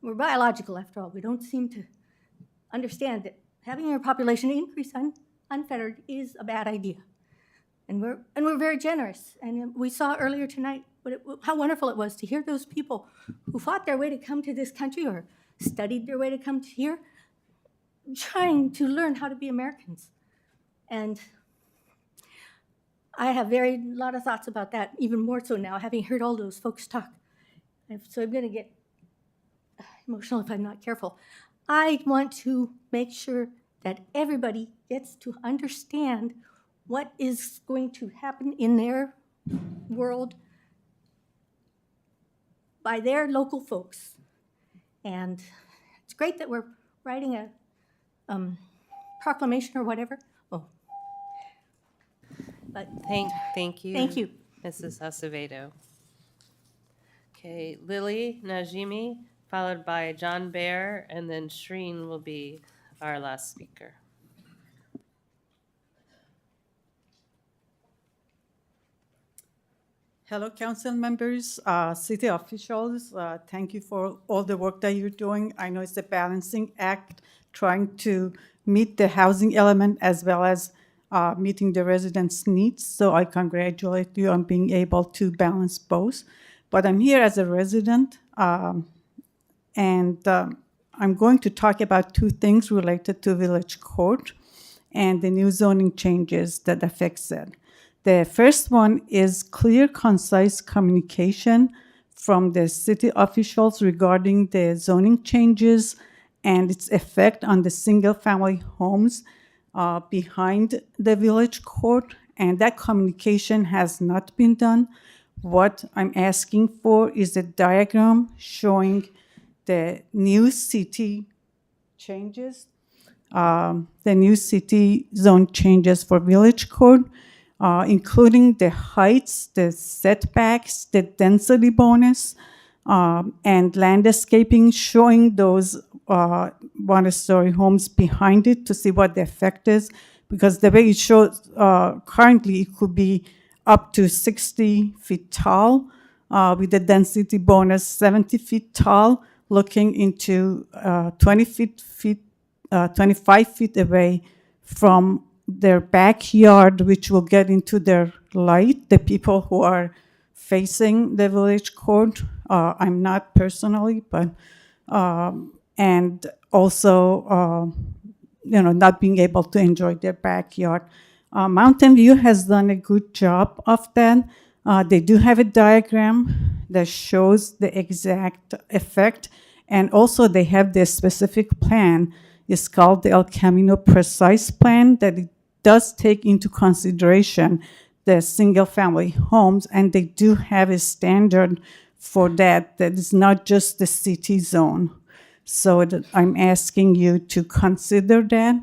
We're biological after all. We don't seem to understand that having your population increase unfettered is a bad idea. And we're very generous. And we saw earlier tonight how wonderful it was to hear those people who fought their way to come to this country or studied their way to come to here, trying to learn how to be Americans. And I have a lot of thoughts about that, even more so now, having heard all those folks talk. So I'm going to get emotional if I'm not careful. I want to make sure that everybody gets to understand what is going to happen in their world by their local folks. And it's great that we're writing a proclamation or whatever. Oh. But Thank you. Thank you. Mrs. Acevedo. Okay, Lily Najimi, followed by John Bear, and then Shreen will be our last speaker. Hello, council members, city officials. Thank you for all the work that you're doing. I know it's a balancing act, trying to meet the housing element as well as meeting the residents' needs. So I congratulate you on being able to balance both. But I'm here as a resident, and I'm going to talk about two things related to Village Court and the new zoning changes that affects it. The first one is clear, concise communication from the city officials regarding the zoning changes and its effect on the single-family homes behind the Village Court, and that communication has not been done. What I'm asking for is a diagram showing the new city changes, the new city zone changes for village code, including the heights, the setbacks, the density bonus, and landscaping, showing those one-story homes behind it to see what the effect is. Because the way it shows currently, it could be up to 60 feet tall, with the density bonus 70 feet tall, looking into 25 feet away from their backyard, which will get into their light, the people who are facing the village court. I'm not personally, but, and also, not being able to enjoy their backyard. Mountain View has done a good job of that. They do have a diagram that shows the exact effect, and also they have the specific plan. It's called the El Camino Precise Plan, that it does take into consideration the single-family homes, and they do have a standard for that is not just the city zone. So I'm asking you to consider that.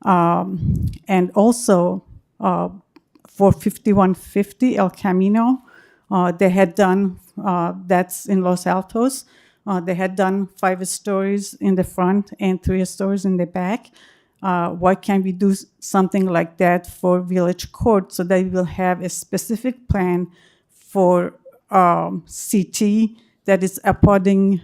And also, for 5150 El Camino, they had done, that's in Los Altos, they had done 5 stories in the front and 3 stories in the back. Why can't we do something like that for Village Court, so that we will have a specific plan for CT that is upholding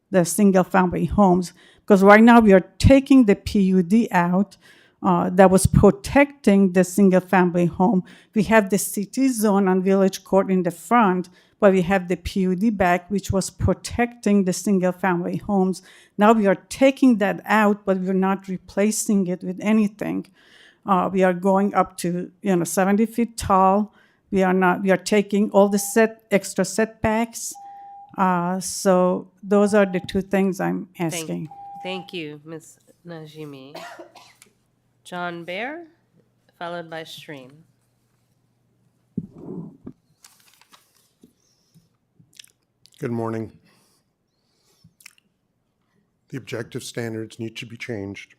the single-family homes? Because right now we are taking the PUD out that was protecting the single-family home. We have the city zone on Village Court in the front, but we have the PUD back, which was protecting the single-family homes. Now we are taking that out, but we're not replacing it with anything. We are going up to 70 feet tall. We are taking all the extra setbacks. So those are the 2 things I'm asking. Thank you, Ms. Najimi. John Baer, followed by Shreen. Good morning. The objective standards need to be changed.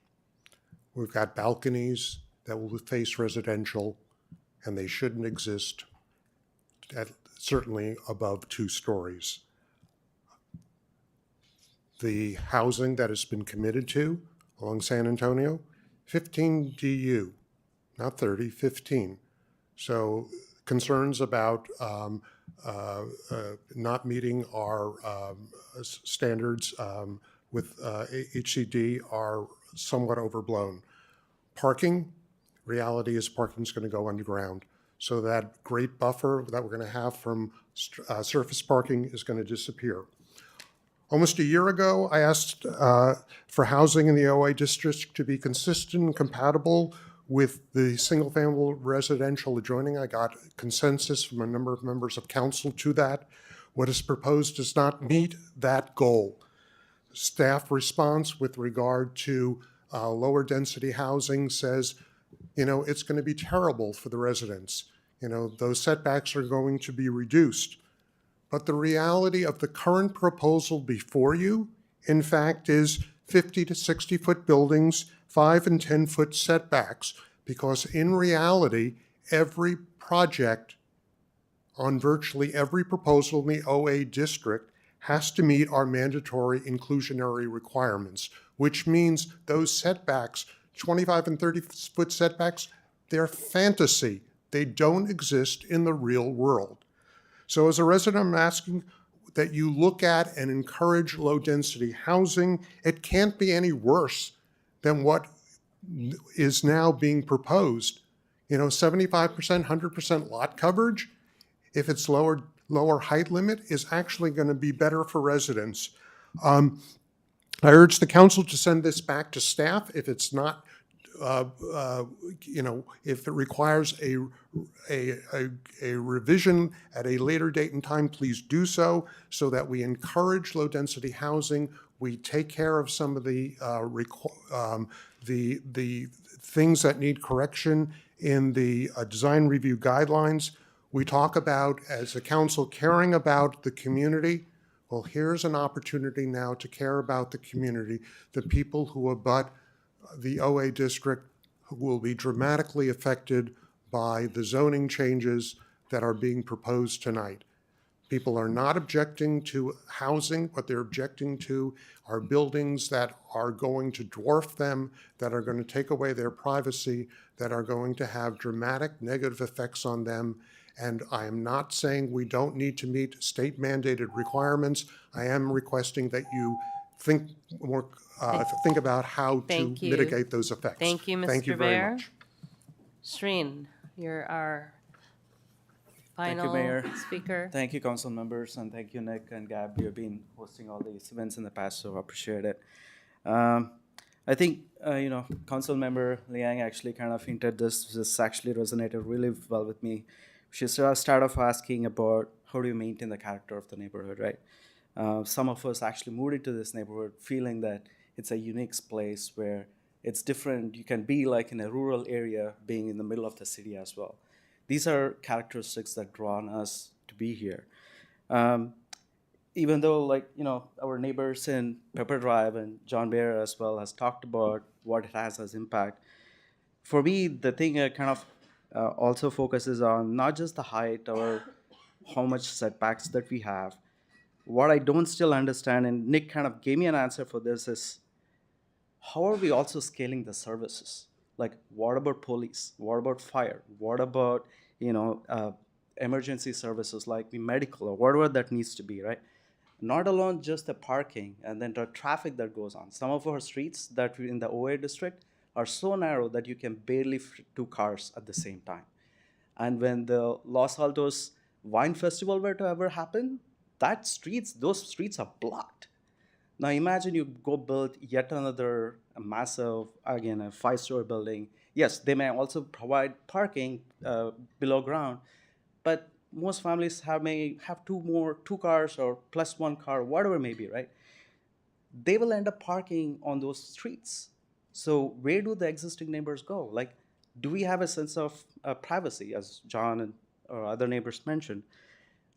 We've got balconies that will face residential, and they shouldn't exist at certainly above 2 stories. The housing that has been committed to along San Antonio, 15 DU, not 30, 15. So concerns about not meeting our standards with HCD are somewhat overblown. Parking, reality is parking is going to go underground. So that great buffer that we're going to have from surface parking is going to disappear. Almost a year ago, I asked for housing in the OA district to be consistent and compatible with the single-family residential adjoining. I got consensus from a number of members of council to that. What is proposed does not meet that goal. Staff response with regard to lower density housing says, it's going to be terrible for the residents. Those setbacks are going to be reduced. But the reality of the current proposal before you, in fact, is 50 to 60 foot buildings, 5 and 10 foot setbacks, because in reality, every project on virtually every proposal in the OA district has to meet our mandatory inclusionary requirements, which means those setbacks, 25 and 30 foot setbacks, they're fantasy. They don't exist in the real world. So as a resident, I'm asking that you look at and encourage low-density housing. It can't be any worse than what is now being proposed. 75%, 100% lot coverage, if it's lower height limit, is actually going to be better for residents. I urge the council to send this back to staff if it's not, if it requires a revision at a later date and time, please do so that we encourage low-density housing. We take care of some of the things that need correction in the design review guidelines. We talk about, as a council, caring about the community. Well, here's an opportunity now to care about the community, the people who abut the OA district, who will be dramatically affected by the zoning changes that are being proposed tonight. People are not objecting to housing. What they're objecting to are buildings that are going to dwarf them, that are going to take away their privacy, that are going to have dramatic negative effects on them. And I am not saying we don't need to meet state mandated requirements. I am requesting that you think more, think about how to Thank you. mitigate those effects. Thank you, Mr. Thank you very Mayor. much. Shreen, you're our final Mayor. speaker. Thank you, council members, and thank you, Nick and Gab. You've been hosting all these events in the past, so I appreciate it. I think, Council Member Liang actually kind of hinted this actually resonated really well with me. She started off asking about how do you maintain the character of the neighborhood, right? Some of us actually moved into this neighborhood feeling that it's a unique place where it's different. You can be like in a rural area, being in the middle of the city as well. These are characteristics that draw on us to be here. Even though, our neighbors in Pepper Drive and John Bear as well has talked about what it has as impact, for me, the thing kind of also focuses on not just the height or how much setbacks that we have. What I don't still understand, and Nick kind of gave me an answer for this, is how are we also scaling the services? Like, what about police? What about fire? What about, emergency services like the medical or whatever that needs to be, right? Not alone just the parking and then the traffic that goes on. Some of our streets that in the OA district are so narrow that you can barely fit 2 cars at the same time. And when the Los Altos Wine Festival were to ever happen, those streets are blocked. Now imagine you go build yet another massive, again, a 5-story building. Yes, they may also provide parking below ground, but most families may have 2 cars or plus 1 car, whatever it may be, right? They will end up parking on those streets. So where do the existing neighbors go? Like, do we have a sense of privacy, as John and or other neighbors mentioned?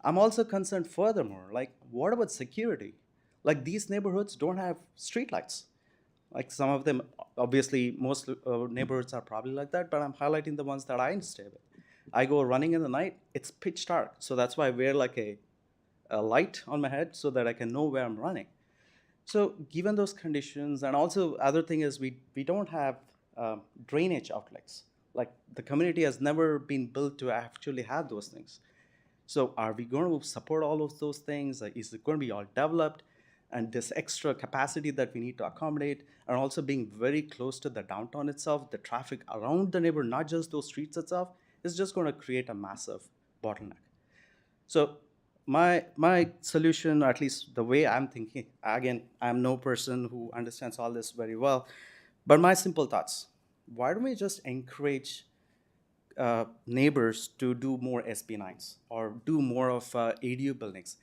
I'm also concerned furthermore, like, what about security? Like, these neighborhoods don't have streetlights. Like, some of them, obviously, most neighborhoods are probably like that, but I'm highlighting the ones that I stay with. I go running in the night, it's pitch dark. So that's why I wear like a light on my head so that I can know where I'm running. So given those conditions, and also other thing is we don't have drainage outlets. Like, the community has never been built to actually have those things. So are we going to support all of those things? Like, is it going to be all developed? And this extra capacity that we need to accommodate, and also being very close to the downtown itself, the traffic around the neighborhood, not just those streets itself, is just going to create a massive bottleneck. So my solution, or at least the way I'm thinking, again, I'm no person who understands all this very well, but my simple thoughts: why don't we just encourage neighbors to do more SB9s or do more of ADU buildings,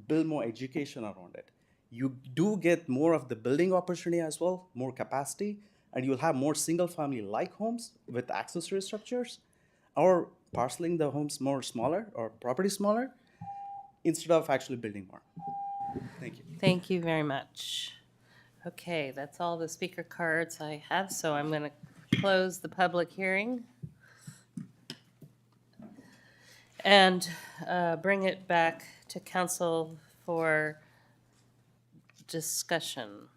build more education around it? You do get more of the building opportunity as well, more capacity, and you'll have more single-family like homes with accessory structures, or parceling the homes more smaller or property smaller instead of actually building more. Thank you. Thank you very much. Okay, that's all the speaker cards I have, so I'm going to close the public hearing and bring it back to council for discussion.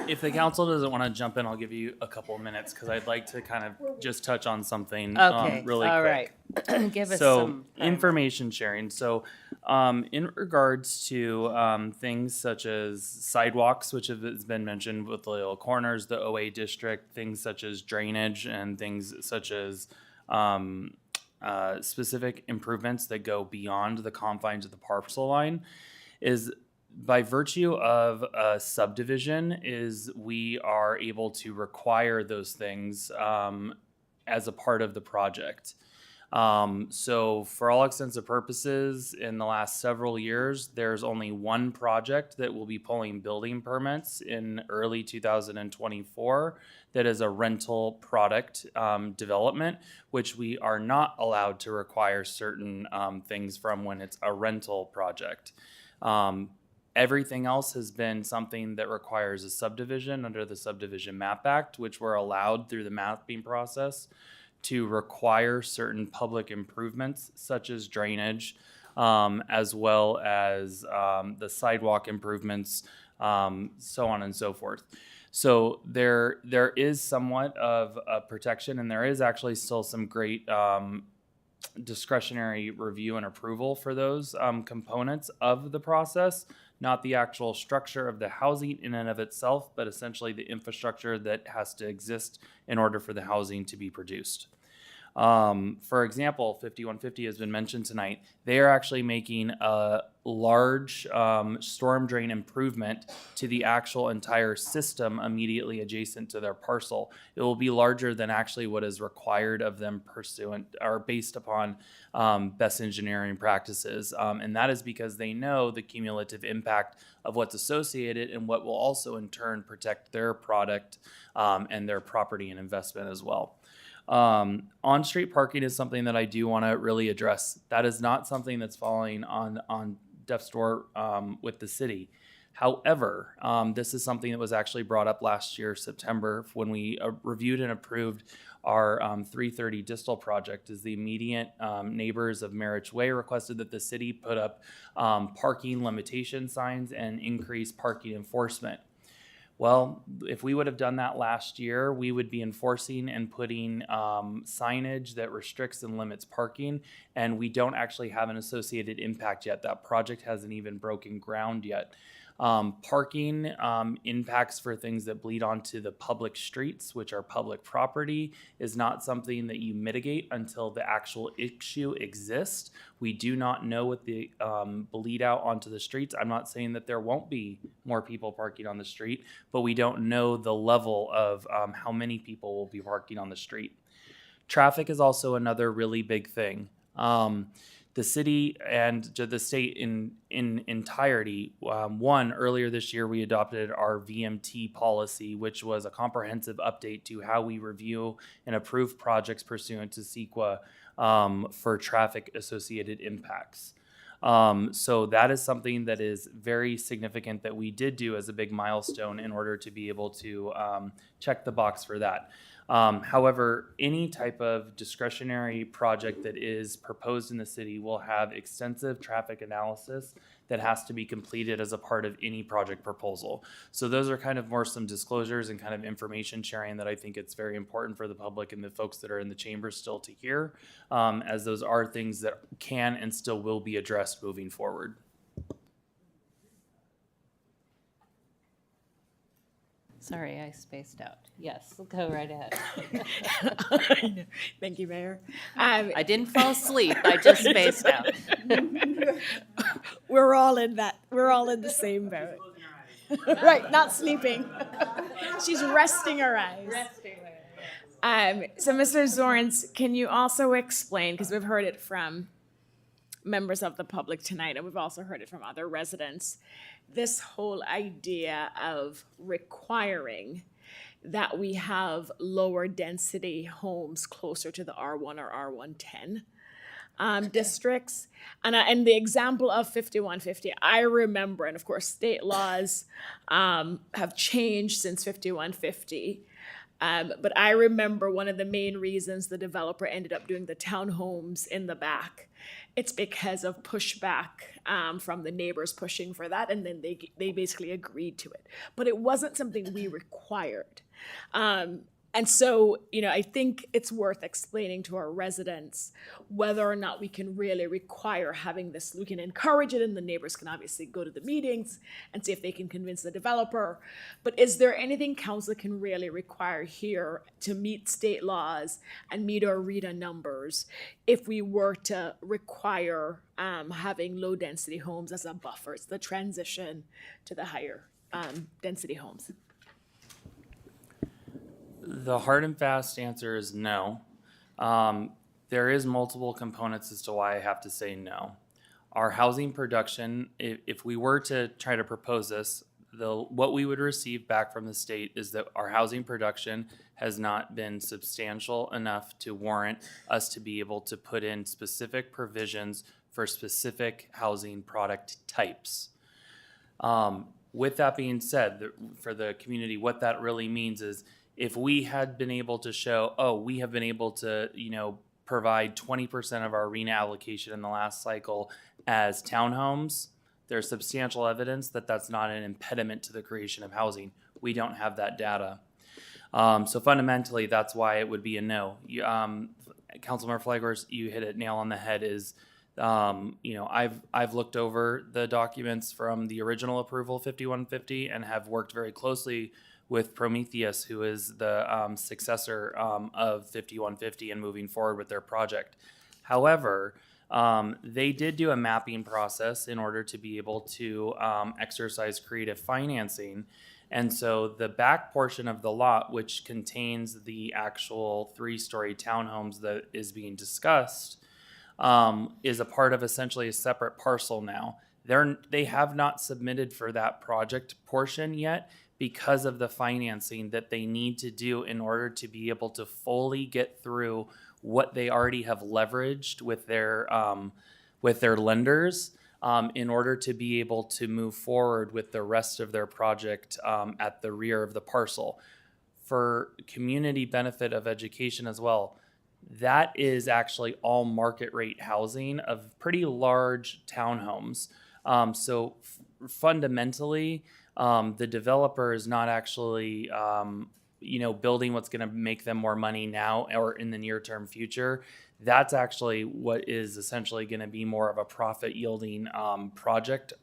If the council doesn't want to jump in, I'll give you a couple of minutes because I'd like to kind of just touch on something Okay, really all quick. right. Give us So some time. information sharing. So in regards to things such as sidewalks, which has been mentioned with the Little Corners, the OA district, things such as drainage and things such as specific improvements that go beyond the confines of the parcel line, is by virtue of a subdivision, is we are able to require those things as a part of the project. So for all extensive purposes, in the last several years, there's only one project that will be pulling building permits in early 2024 that is a rental product development, which we are not allowed to require certain things from when it's a rental project. Everything else has been something that requires a subdivision under the Subdivision Map Act, which we're allowed through the mapping process to require certain public improvements such as drainage, as well as the sidewalk improvements, so on and so forth. So there is somewhat of a protection, and there is actually still some great discretionary review and approval for those components of the process, not the actual structure of the housing in and of itself, but essentially the infrastructure that has to exist in order for the housing to be produced. For example, 5150 has been mentioned tonight. They are actually making a large storm drain improvement to the actual entire system immediately adjacent to their parcel. It will be larger than actually what is required of them pursuant or based upon best engineering practices. And that is because they know the cumulative impact of what's associated and what will also in turn protect their product and their property and investment as well. On-street parking is something that I do want to really address. That is not something that's falling on death's door with the city. However, this is something that was actually brought up last year, September, when we reviewed and approved our 330 Distal project. Is the immediate neighbors of Marriage Way requested that the city put up parking limitation signs and increase parking enforcement. Well, if we would have done that last year, we would be enforcing and putting signage that restricts and limits parking, and we don't actually have an associated impact yet. That project hasn't even broken ground yet. Parking impacts for things that bleed onto the public streets, which are public property, is not something that you mitigate until the actual issue exists. We do not know what the bleed out onto the streets. I'm not saying that there won't be more people parking on the street, but we don't know the level of how many people will be parking on the street. Traffic is also another really big thing. The city and the state in entirety, earlier this year, we adopted our VMT policy, which was a comprehensive update to how we review and approve projects pursuant to CEQA for traffic associated impacts. So that is something that is very significant that we did do as a big milestone in order to be able to check the box for that. However, any type of discretionary project that is proposed in the city will have extensive traffic analysis that has to be completed as a part of any project proposal. So those are kind of more some disclosures and kind of information sharing that I think it's very important for the public and the folks that are in the chamber still to hear, as those are things that can and still will be addressed moving forward. Sorry, I spaced out. Yes, go right ahead. Thank you, Mayor. I didn't fall asleep. I just spaced out. We're all in that. We're all in the same boat. Right, not sleeping. She's resting her eyes. So, Mr. Zorns, can you also explain, because we've heard it from members of the public tonight, and we've also heard it from other residents, this whole idea of requiring that we have lower density homes closer to the R1 or R110 districts. And the example of 5150, I remember, and of course state laws have changed since 5150. But I remember one of the main reasons the developer ended up doing the townhomes in the back. It's because of pushback from the neighbors pushing for that, and then they basically agreed to it. But it wasn't something we required. And so, I think it's worth explaining to our residents whether or not we can really require having this. We can encourage it, and the neighbors can obviously go to the meetings and see if they can convince the developer. But is there anything council can really require here to meet state laws and meet our RETA numbers if we were to require having low density homes as a buffer? It's the transition to the higher density homes. The hard and fast answer is no. there is multiple components as to why I have to say no. Our housing production, if we were to try to propose this, what we would receive back from the state is that our housing production has not been substantial enough to warrant us to be able to put in specific provisions for specific housing product types. With that being said, for the community, what that really means is if we had been able to show, oh, we have been able to, provide 20% of our RENA allocation in the last cycle as townhomes, there's substantial evidence that that's not an impediment to the creation of housing. We don't have that data. So fundamentally, that's why it would be a no. Councilmember Flagors, you hit it nail on the head. I've looked over the documents from the original approval 5150 and have worked very closely with Prometheus, who is the successor of 5150 and moving forward with their project. However, they did do a mapping process in order to be able to exercise creative financing. And so the back portion of the lot, which contains the actual 3-story townhomes that is being discussed, is a part of essentially a separate parcel now. They have not submitted for that project portion yet because of the financing that they need to do in order to be able to fully get through what they already have leveraged with their lenders in order to be able to move forward with the rest of their project at the rear of the parcel. For community benefit of education as well, that is actually all market rate housing of pretty large townhomes. So fundamentally, the developer is not actually building what's going to make them more money now or in the near term future. That's actually what is essentially going to be more of a profit yielding project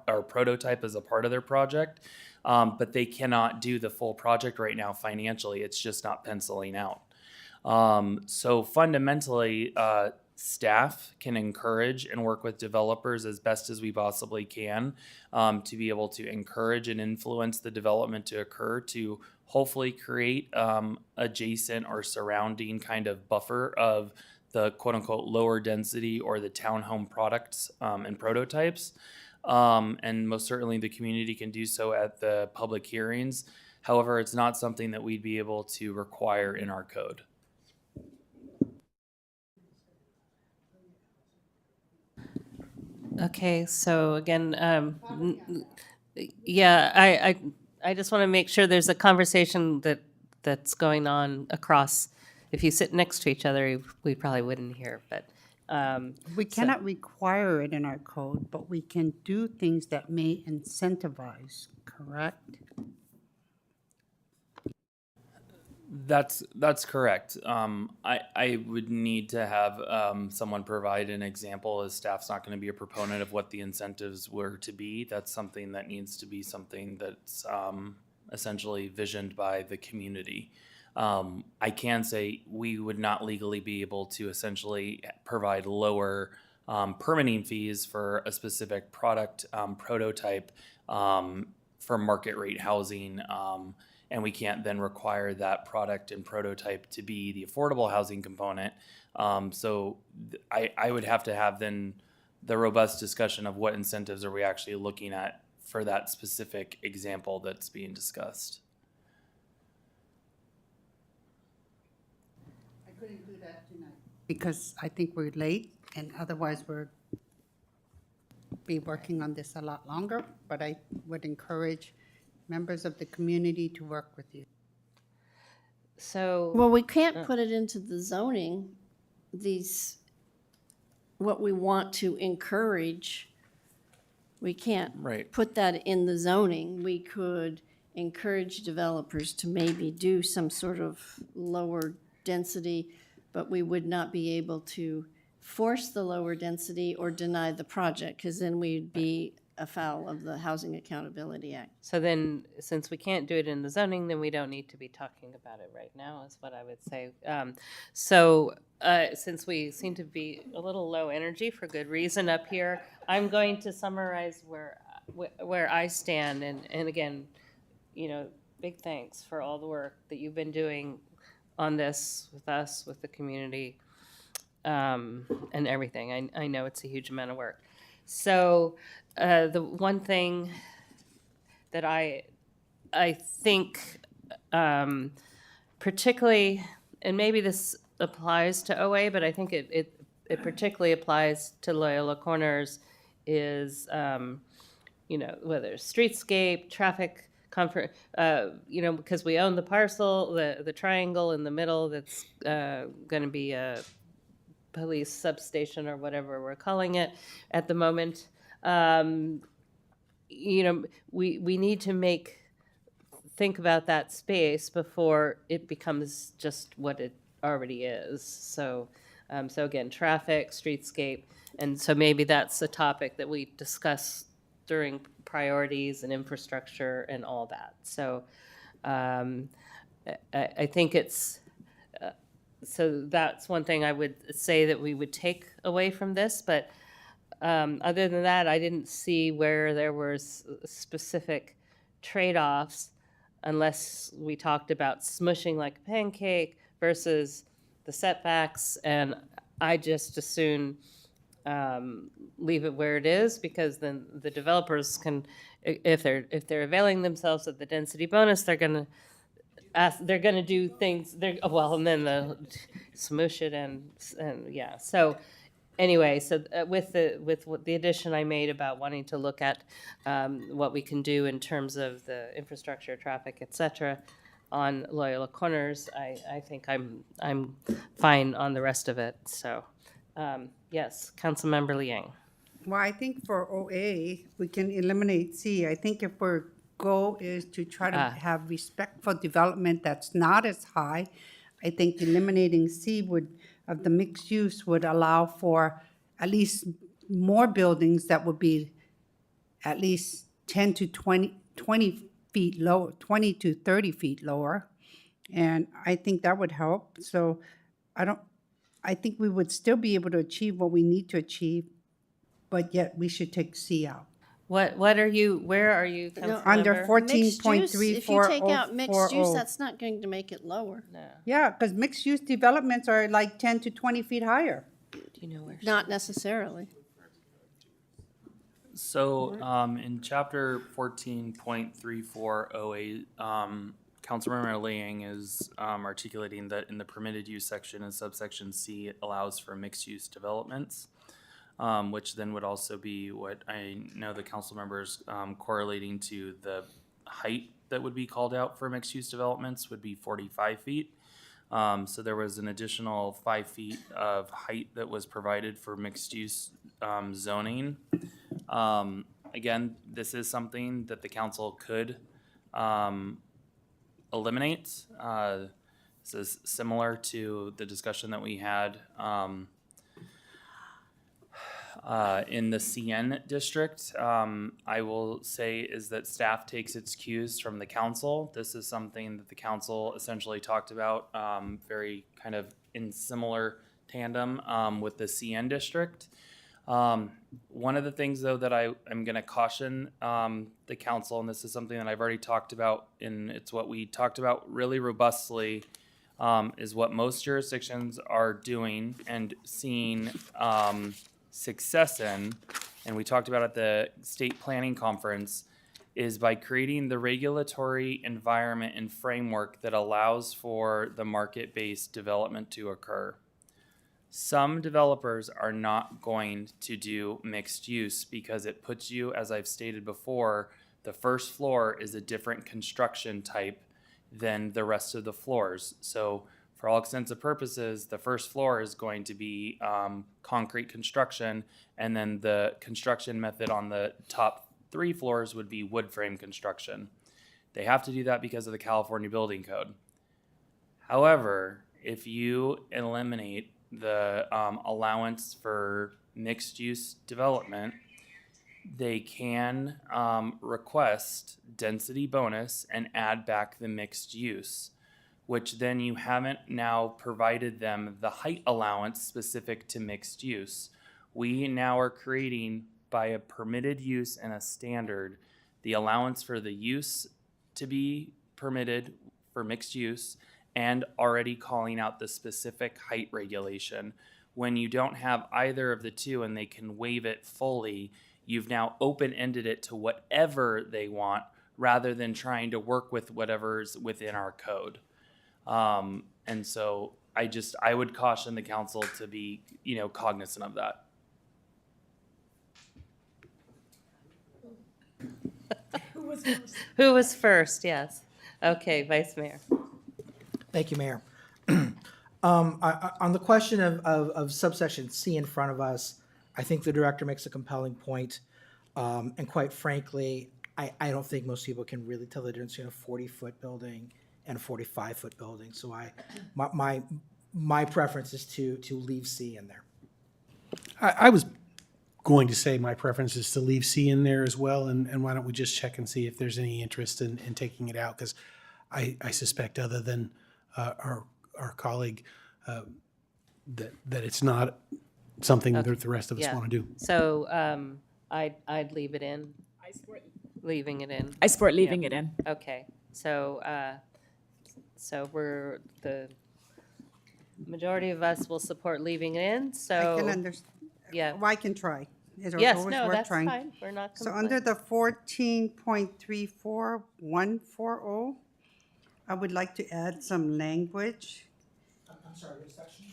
or prototype as a part of their project. But they cannot do the full project right now financially. It's just not penciling out. So fundamentally, staff can encourage and work with developers as best as we possibly can to be able to encourage and influence the development to occur to hopefully create adjacent or surrounding kind of buffer of the quote unquote lower density or the townhome products and prototypes. And most certainly the community can do so at the public hearings. However, it's not something that we'd be able to require in our code. Okay, so again, I just want to make sure there's a conversation that's going on across. If you sit next to each other, we probably wouldn't hear, but. We cannot require it in our code, but we can do things that may incentivize, correct? That's correct. I would need to have someone provide an example, as staff's not going to be a proponent of what the incentives were to be. That's something that needs to be something that's essentially visioned by the community. I can say we would not legally be able to essentially provide lower permitting fees for a specific product prototype for market rate housing. And we can't then require that product and prototype to be the affordable housing component. So I would have to have then the robust discussion of what incentives are we actually looking at for that specific example that's being discussed. I couldn't do that tonight because I think we're late, and otherwise we're be working on this a lot longer, but I would encourage members of the community to work with you. So. Well, we can't put it into the zoning, what we want to encourage. We can't put that in the zoning. We could encourage developers to maybe do some sort of lower density, but we would not be able to force the lower density or deny the project, because then we'd be afoul of the Housing Accountability Act. So then, since we can't do it in the zoning, then we don't need to be talking about it right now, is what I would say. Since we seem to be a little low energy for good reason up here, I'm going to summarize where I stand. And again, big thanks for all the work that you've been doing on this with us, with the community. and everything. I know it's a huge amount of work. So the one thing that I think particularly, and maybe this applies to OA, but I think it particularly applies to Loyola Corners, is whether it's streetscape, traffic comfort, because we own the parcel, the triangle in the middle that's going to be a police substation or whatever we're calling it at the moment. We need to think about that space before it becomes just what it already is. So again, traffic, streetscape, and so maybe that's a topic that we discuss during priorities and infrastructure and all that. So I think it's, so that's one thing I would say that we would take away from this, but other than that, I didn't see where there was specific trade-offs unless we talked about smushing like a pancake versus the setbacks, and I just as soon leave it where it is, because then the developers can, if they're availing themselves of the density bonus, they're gonna do things. And then they'll smush it and yeah. So anyway, so with the addition I made about wanting to look at what we can do in terms of the infrastructure, traffic, etc., on Loyola Corners, I think I'm fine on the rest of it. So yes, Councilmember Liang. Well, I think for OA, we can eliminate C. I think if our goal is to try to have respectful development that's not as high, I think eliminating C of the mixed use would allow for at least more buildings that would be at least 10 to 20 feet low, 20 to 30 feet lower. And I think that would help. So I think we would still be able to achieve what we need to achieve, but yet we should take C out. What are you, where are you, Councilmember? Under Mixed use, if you take out mixed use, 14.3440. that's not going to make it lower. No. Yeah, because mixed-use developments are like 10 to 20 feet higher. Do you know where? Not necessarily. So in chapter 14.3408, Councilmember Liang is articulating that in the permitted use section in subsection C, it allows for mixed-use developments, which then would also be what I know the council members correlating to the height that would be called out for mixed-use developments would be 45 feet. So there was an additional 5 feet of height that was provided for mixed-use zoning. Again, this is something that the council could eliminate. This is similar to the discussion that we had in the CN district. I will say is that staff takes its cues from the council. This is something that the council essentially talked about very kind of in similar tandem with the CN district. One of the things though that I am going to caution the council, and this is something that I've already talked about, and it's what we talked about really robustly, is what most jurisdictions are doing and seeing success in, and we talked about at the state planning conference, is by creating the regulatory environment and framework that allows for the market-based development to occur. Some developers are not going to do mixed use because it puts you, as I've stated before, the first floor is a different construction type than the rest of the floors. So for all extents and purposes, the first floor is going to be concrete construction, and then the construction method on the top 3 floors would be wood frame construction. They have to do that because of the California Building Code. However, if you eliminate the allowance for mixed use development, they can request density bonus and add back the mixed use, which then you haven't now provided them the height allowance specific to mixed use. We now are creating, by a permitted use and a standard, the allowance for the use to be permitted for mixed use, and already calling out the specific height regulation, When you don't have either of the two and they can waive it fully, you've now open-ended it to whatever they want rather than trying to work with whatever's within our code. And so I would caution the council to be, cognizant of that. Who was first? Yes. Okay, Vice Mayor. Thank you, Mayor. On the question of subsection C in front of us, I think the director makes a compelling point. And quite frankly, I don't think most people can really tell the difference between a 40-foot building and a 45-foot building. So my preference is to leave C in there. I was going to say my preference is to leave C in there as well, and why don't we just check and see if there's any interest in taking it out, because I suspect, other than our colleague, that it's not something that the rest of us want to do. So I'd leave it in. I support Leaving it in. I support leaving it in. Okay, so we're, the majority of us will support leaving it in, so. I can understand. Yeah. Well, I can try. It's Yes, always no, worth that's trying. fine. We're not So under complaining. the 14.34140, I would like to add some language. I'm sorry, which section?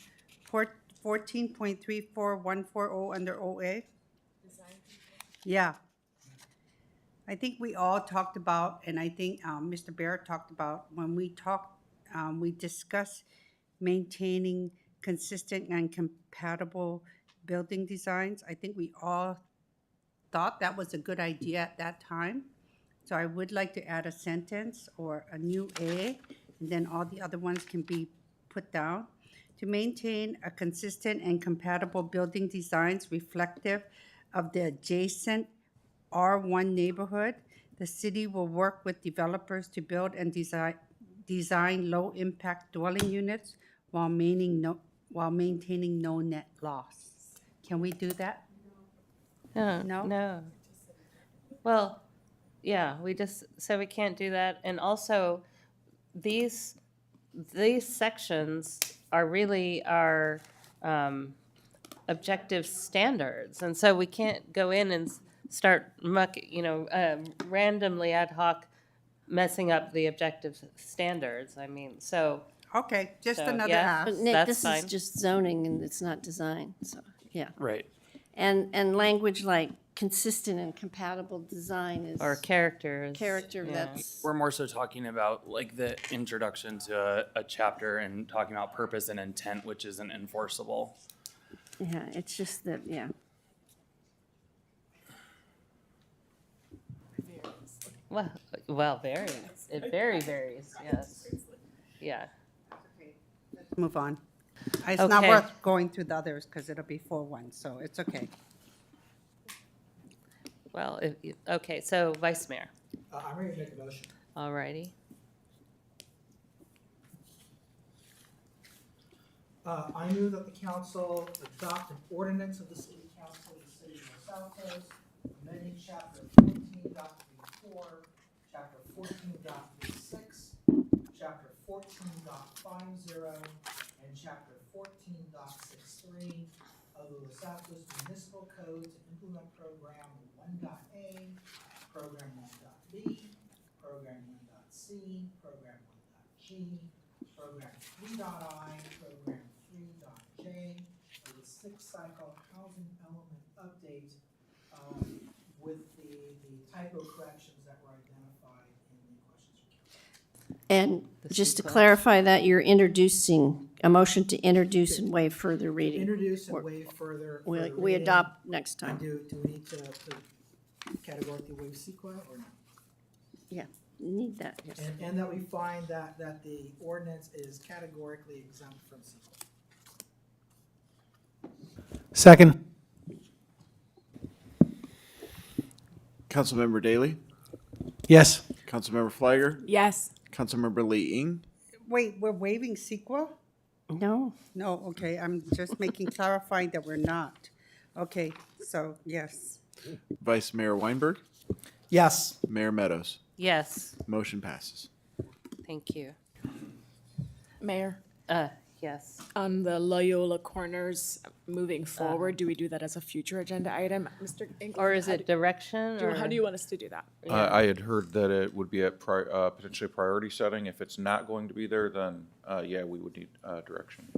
14.34140 under OA. Yeah. I think we all talked about, and I think Mr. Barrett talked about, when we discussed maintaining consistent and compatible building designs. I think we all thought that was a good idea at that time. So I would like to add a sentence or a new A, and then all the other ones can be put down. To maintain a consistent and compatible building designs reflective of the adjacent R1 neighborhood, the city will work with developers to build and design low-impact dwelling units while maintaining no net loss. Can we do that? No? No. Well, yeah, we can't do that. And also, these sections are really our objective standards. And so we can't go in and start randomly ad hoc messing up the objective standards. I mean, so. Okay, just So, another yeah. ask. But Nick, That's this fine. is just zoning and it's not design, so, yeah. Right. And language like consistent and compatible design is. Or characters. Character, yeah. that's, We're more so talking about like the introduction to a chapter and talking about purpose and intent, which isn't enforceable. yeah, it's just that, yeah. Well, varies. It varies, yes. Yeah. Move on. It's not Okay. worth going through the others because it'll be 4-1, so it's okay. Well, okay, so Vice Mayor. I'm ready to make a motion. All righty. I move that the council adopt an ordinance of the city council of the city of Los Altos, amending chapter 14.34, chapter 14.36, chapter 14.50, and chapter 14.63 of the Los Altos Municipal Code to implement program 1.A, program 1.B, program 1.C, program 1.G, program 3.I, program 3.J, for the sixth cycle housing element update with the typo corrections that were identified in the questions from council. And The just to sequence. clarify that, you're introducing, a motion to introduce and waive further reading. Introduce and waive further. We reading. adopt next time. And do we need to categorically waive CEQA or not? Yeah, need that, yes. And that we find that the ordinance is categorically exempt from CEQA. Second. Councilmember Daley, Yes. Councilmember Flagger, Yes. Councilmember Lee Ing, Wait, we're waiving sequel? No, No, okay, I'm just clarifying that we're not. Okay, so, yes. Vice Mayor Weinberg, Yes. Mayor Meadows. Yes, Motion passes. thank you. Mayor, Yes. On the Loyola Corners, moving forward, do we do that as a future agenda item? Mr. England? Or is it direction? How do you want us to do that? I had heard that it would be at potentially priority setting. If it's not going to be there, then, yeah, we would need direction.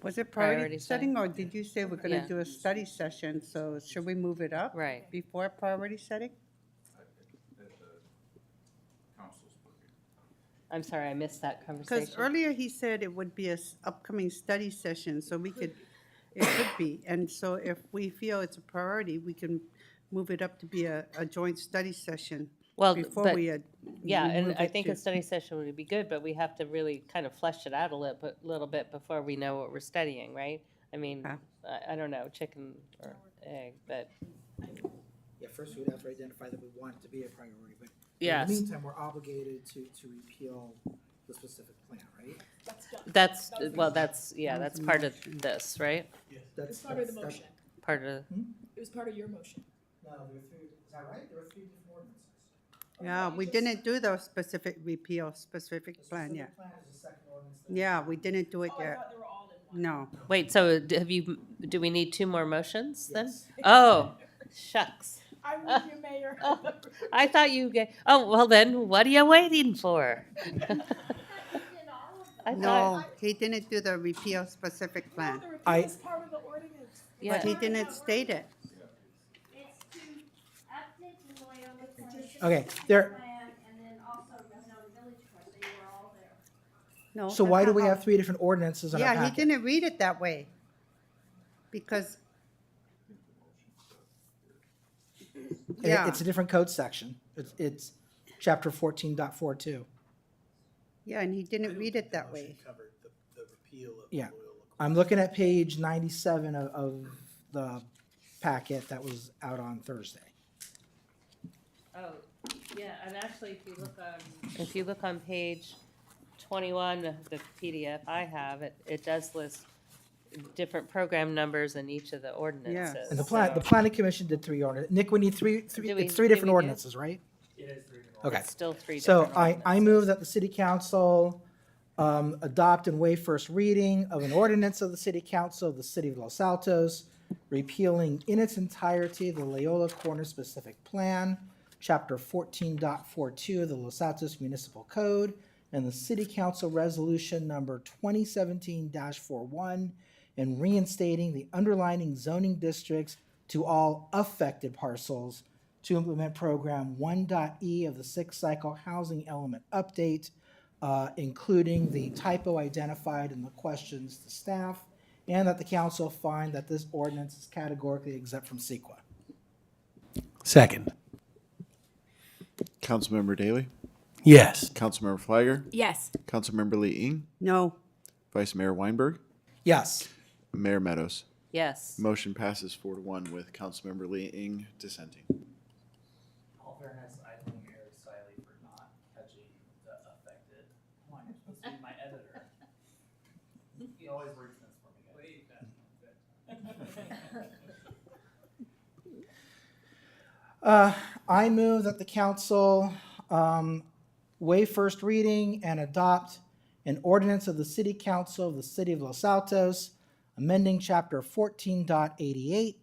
Was it Priority priority setting, or did you say we're Yeah. gonna do a study session? So should we move it up? Right. Before priority setting? I'm sorry, I missed that Because conversation. earlier he said it would be a upcoming study session, so we could, it could be. And so if we feel it's a priority, we can move it up to be a joint study session. Well, Before but- we, Yeah, and move I it think to- a study session would be good, but we have to really kind of flesh it out a little bit before we know what we're studying, right? I mean, I don't know, chicken or egg, but Yeah, first we'd have to identify that we want it to be a priority, but Yes. in the meantime, we're obligated to repeal the specific plan, right? that's, well, that's, yeah, that's part of this, right? That's part of the that- motion. Part of, It was part of your motion. No, there were three, is that right? There were three different ordinances. Yeah, we didn't do the specific repeal, specific plan yet. Plan is the second ordinance. Yeah, we didn't do it yet. No. wait, so do we need two more motions then? Oh, shucks. I'm with you, Mayor. I thought oh, well then, what are you waiting for? I No, thought, he didn't do the repeal specific plan, I, Part of the ordinance. yeah. but he didn't state it. It's to update the Loyola Corner okay, there, plan and then also rezone village core, so you were all there. No. so that's why do not we how- have three different ordinances in our Yeah, he packet? didn't read it that way. Because, yeah, It's a different code section. It's chapter 14.42. yeah, and he didn't read it that way. Yeah. I'm looking at page 97 of the packet that was out on Thursday. Oh, yeah, and actually, if you look on page 21 of the PDF I have, it does list different program numbers in each of the ordinances. And the so- planning commission did three ordinances. Nick, we need Do we- it's three do different we do? ordinances, right? It is 3 different. Okay. It's still three So different I move that the city council adopt and waive first reading of an ordinance of the city council of the city of Los Altos, repealing in its entirety the Loyola Corner specific plan, chapter 14.42 of the Los Altos Municipal Code, and the city council resolution number 2017-41, and reinstating the underlining zoning districts to all affected parcels to implement program 1.e of the sixth cycle housing element update, including the typo identified in the questions to staff, and that the council find that this ordinance is categorically exempt from CEQA. Second. Councilmember Daley? Yes. Councilmember Flagger? Yes. Councilmember Lee Ing? No, Vice Mayor Weinberg? Yes. Mayor Meadows? Yes. Motion passes 4-1 with Councilmember Lee Ing dissenting. All fairness, I think Eric Siley for not catching the affected. Come on, you're supposed to be my editor. He always wordsmiths for me. I move that the council waive first reading and adopt an ordinance of the city council of the city of Los Altos, amending chapter 14.88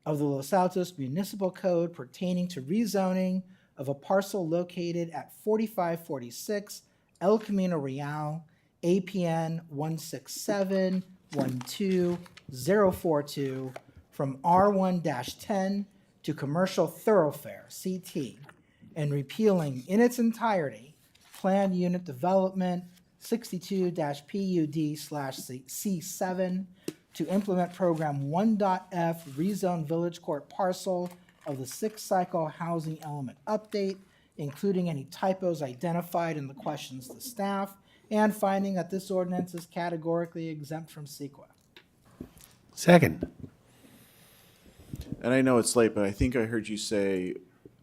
of the Los Altos Municipal Code pertaining to rezoning of a parcel located at 4546 El Camino Real, APN 167-12042, from R1-10 to commercial thoroughfare, CT, and repealing in its entirety Plan Unit Development 62-PUD/C7 to implement Program 1.F Rezone Village Court Parcel of the sixth cycle housing element update, including any typos identified in the questions to staff, and finding that this ordinance is categorically exempt from CEQA. Second. And I know it's late, but I think I heard you say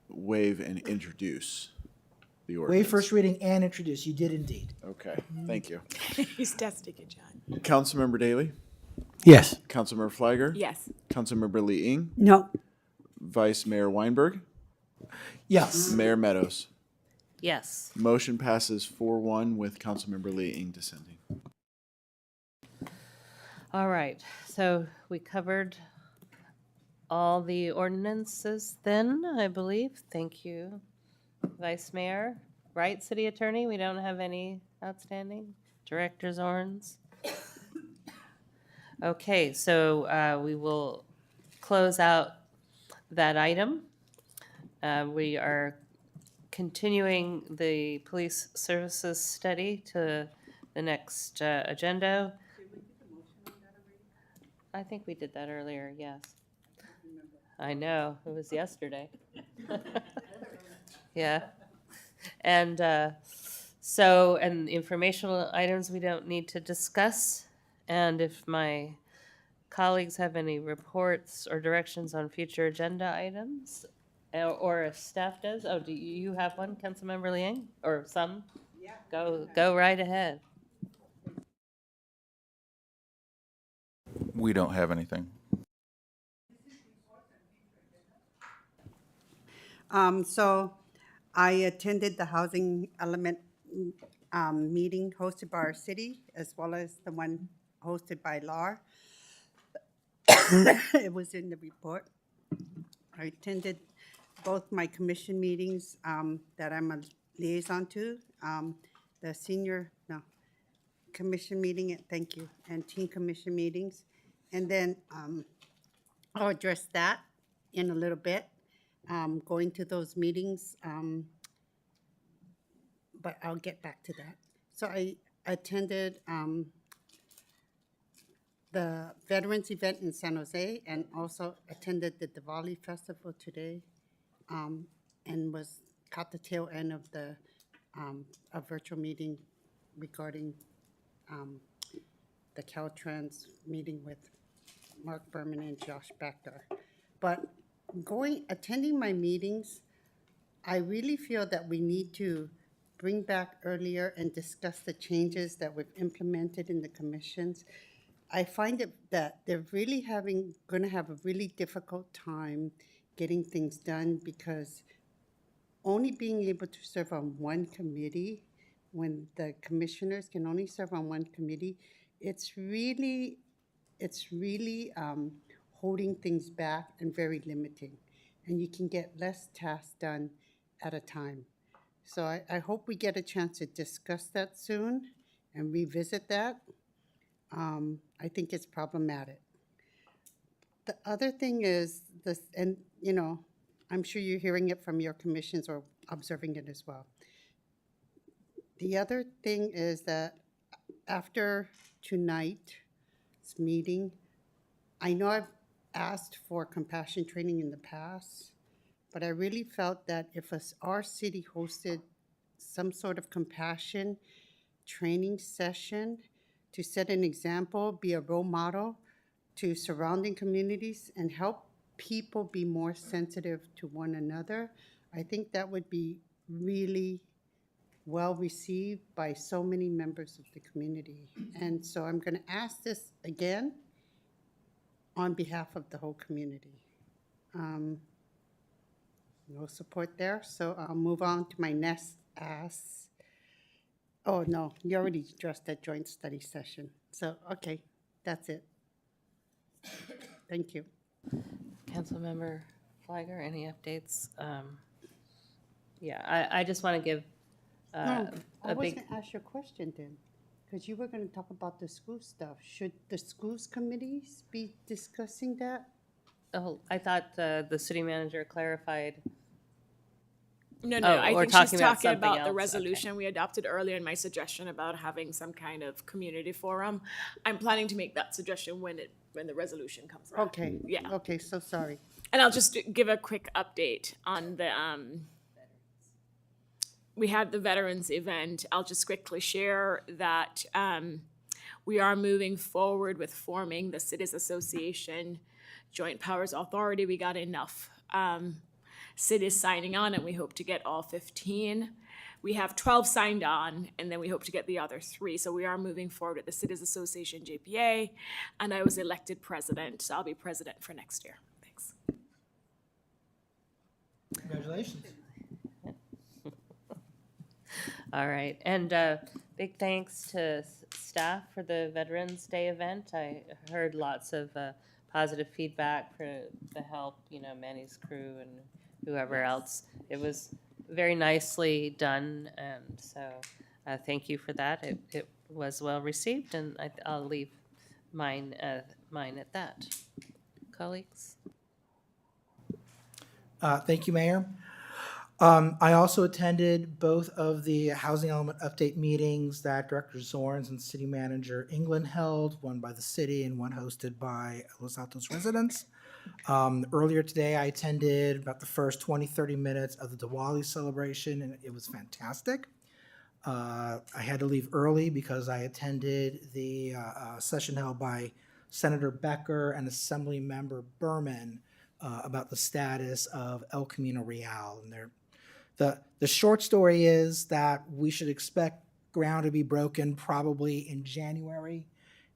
waive and introduce the ordinance. Waive first reading and introduce. You did indeed. Okay, thank you. He's testing it, John. Councilmember Daley? Yes. Councilmember Flagger? Yes. Councilmember Lee Ing? no, Vice Mayor Weinberg? Yes. Mayor Meadows? Yes. Motion passes 4-1 with Councilmember Lee Ing dissenting. All right, so we covered all the ordinances then, I believe. Thank you, Vice Mayor. Right, City Attorney? We don't have any outstanding? Director Zorns? Okay, so we will close out that item. We are continuing the police services study to the next agenda. I think we did that earlier, yes. I know, it was yesterday. Yeah. And and informational items we don't need to discuss. And if my colleagues have any reports or directions on future agenda items, or if staff does, oh, do you have one, Councilmember Liang, or some? Yeah. Go right ahead. We don't have anything. So I attended the housing element meeting hosted by our city, as well as the one hosted by LAR. It was in the report. I attended both my commission meetings that I'm a liaison to, the commission meeting, thank you, and team commission meetings. And then I'll address that in a little bit, going to those meetings, but I'll get back to that. So I attended the Veterans event in San Jose and also attended the Diwali festival today, and caught the tail end of a virtual meeting regarding the Caltrans meeting with Mark Berman and Josh Bactor. But attending my meetings, I really feel that we need to bring back earlier and discuss the changes that we've implemented in the commissions. I find that they're really going to have a really difficult time getting things done, because only being able to serve on one committee, when the commissioners can only serve on one committee, it's really holding things back and very limiting. And you can get less tasks done at a time. So I hope we get a chance to discuss that soon and revisit that. I think it's problematic. The other thing is this, and I'm sure you're hearing it from your commissions or observing it as well. The other thing is that after tonight's meeting, I know I've asked for compassion training in the past, but I really felt that if our city hosted some sort of compassion training session to set an example, be a role model to surrounding communities, and help people be more sensitive to one another, I think that would be really well received by so many members of the community. And so I'm going to ask this again on behalf of the whole community. No support there, so I'll move on to my next ask. Oh, no, you already addressed that joint study session. So, okay, that's it. Thank you. Councilmember Flagger, any updates? Yeah, I just want to give No, I a was big, going to ask you a question then, because you were going to talk about the school stuff. Should the schools committees be discussing that? oh, I thought the city manager clarified. No, Oh, I we're think she's talking about talking something about the else. resolution we adopted earlier and my suggestion about having some kind of community forum. I'm planning to make that suggestion when the resolution comes out. Okay. Yeah. Okay, so sorry. And I'll just give a quick update on the, we had the veterans event. I'll just quickly share that we are moving forward with forming the Cities Association Joint Powers Authority. We got enough cities signing on, and we hope to get all 15. We have 12 signed on, and then we hope to get the other 3. So we are moving forward with the Cities Association JPA, and I was elected president, so I'll be president for next year. Thanks. Congratulations. All right, and big thanks to staff for the Veterans Day event. I heard lots of positive feedback for the help, Manny's crew and whoever else. It was very nicely done, and so thank you for that. It was well received, and I'll leave mine at that. Colleagues? Thank you, Mayor. I also attended both of the housing element update meetings that Director Zorns and City Manager England held, one by the city and one hosted by Los Altos residents. Earlier today, I attended about the first 20-30 minutes of the Diwali celebration, and it was fantastic. I had to leave early because I attended the session held by Senator Becker and Assembly Member Berman about the status of El Camino Real. And the short story is that we should expect ground to be broken probably in January,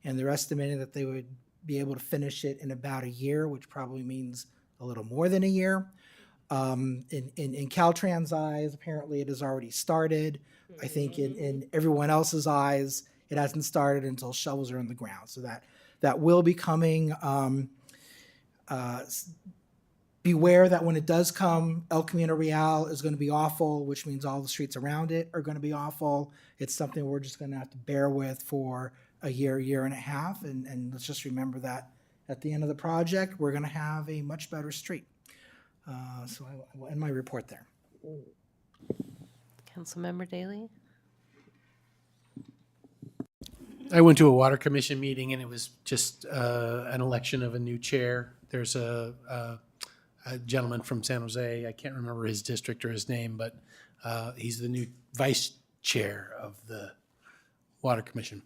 and they're estimating that they would be able to finish it in about a year, which probably means a little more than a year. In Caltrans' eyes, apparently it has already started. I think in everyone else's eyes, it hasn't started until shovels are in the ground. So that will be coming. Beware that when it does come, El Camino Real is going to be awful, which means all the streets around it are going to be awful. It's something we're just going to have to bear with for a year and a half. And let's just remember that at the end of the project, we're going to have a much better street. So I will end my report there. Councilmember Daley? I went to a water commission meeting, and it was just an election of a new chair. There's a gentleman from San Jose. I can't remember his district or his name, but he's the new vice chair of the water commission.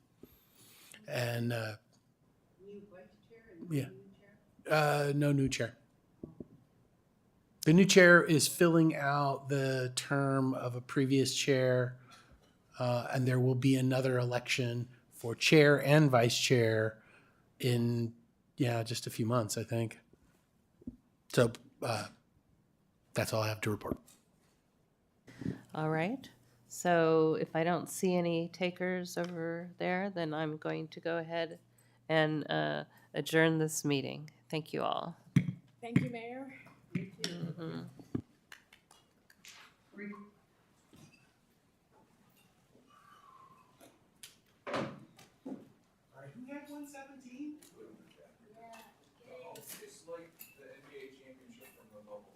And new vice chair and yeah, new chair? No new chair. The new chair is filling out the term of a previous chair, and there will be another election for chair and vice chair in, just a few months, I think. So that's all I have to report. All right. So if I don't see any takers over there, then I'm going to go ahead and adjourn this meeting. Thank you all. Thank you, Mayor. Mhm. Who had 117? It's like the NBA championship from the bubble.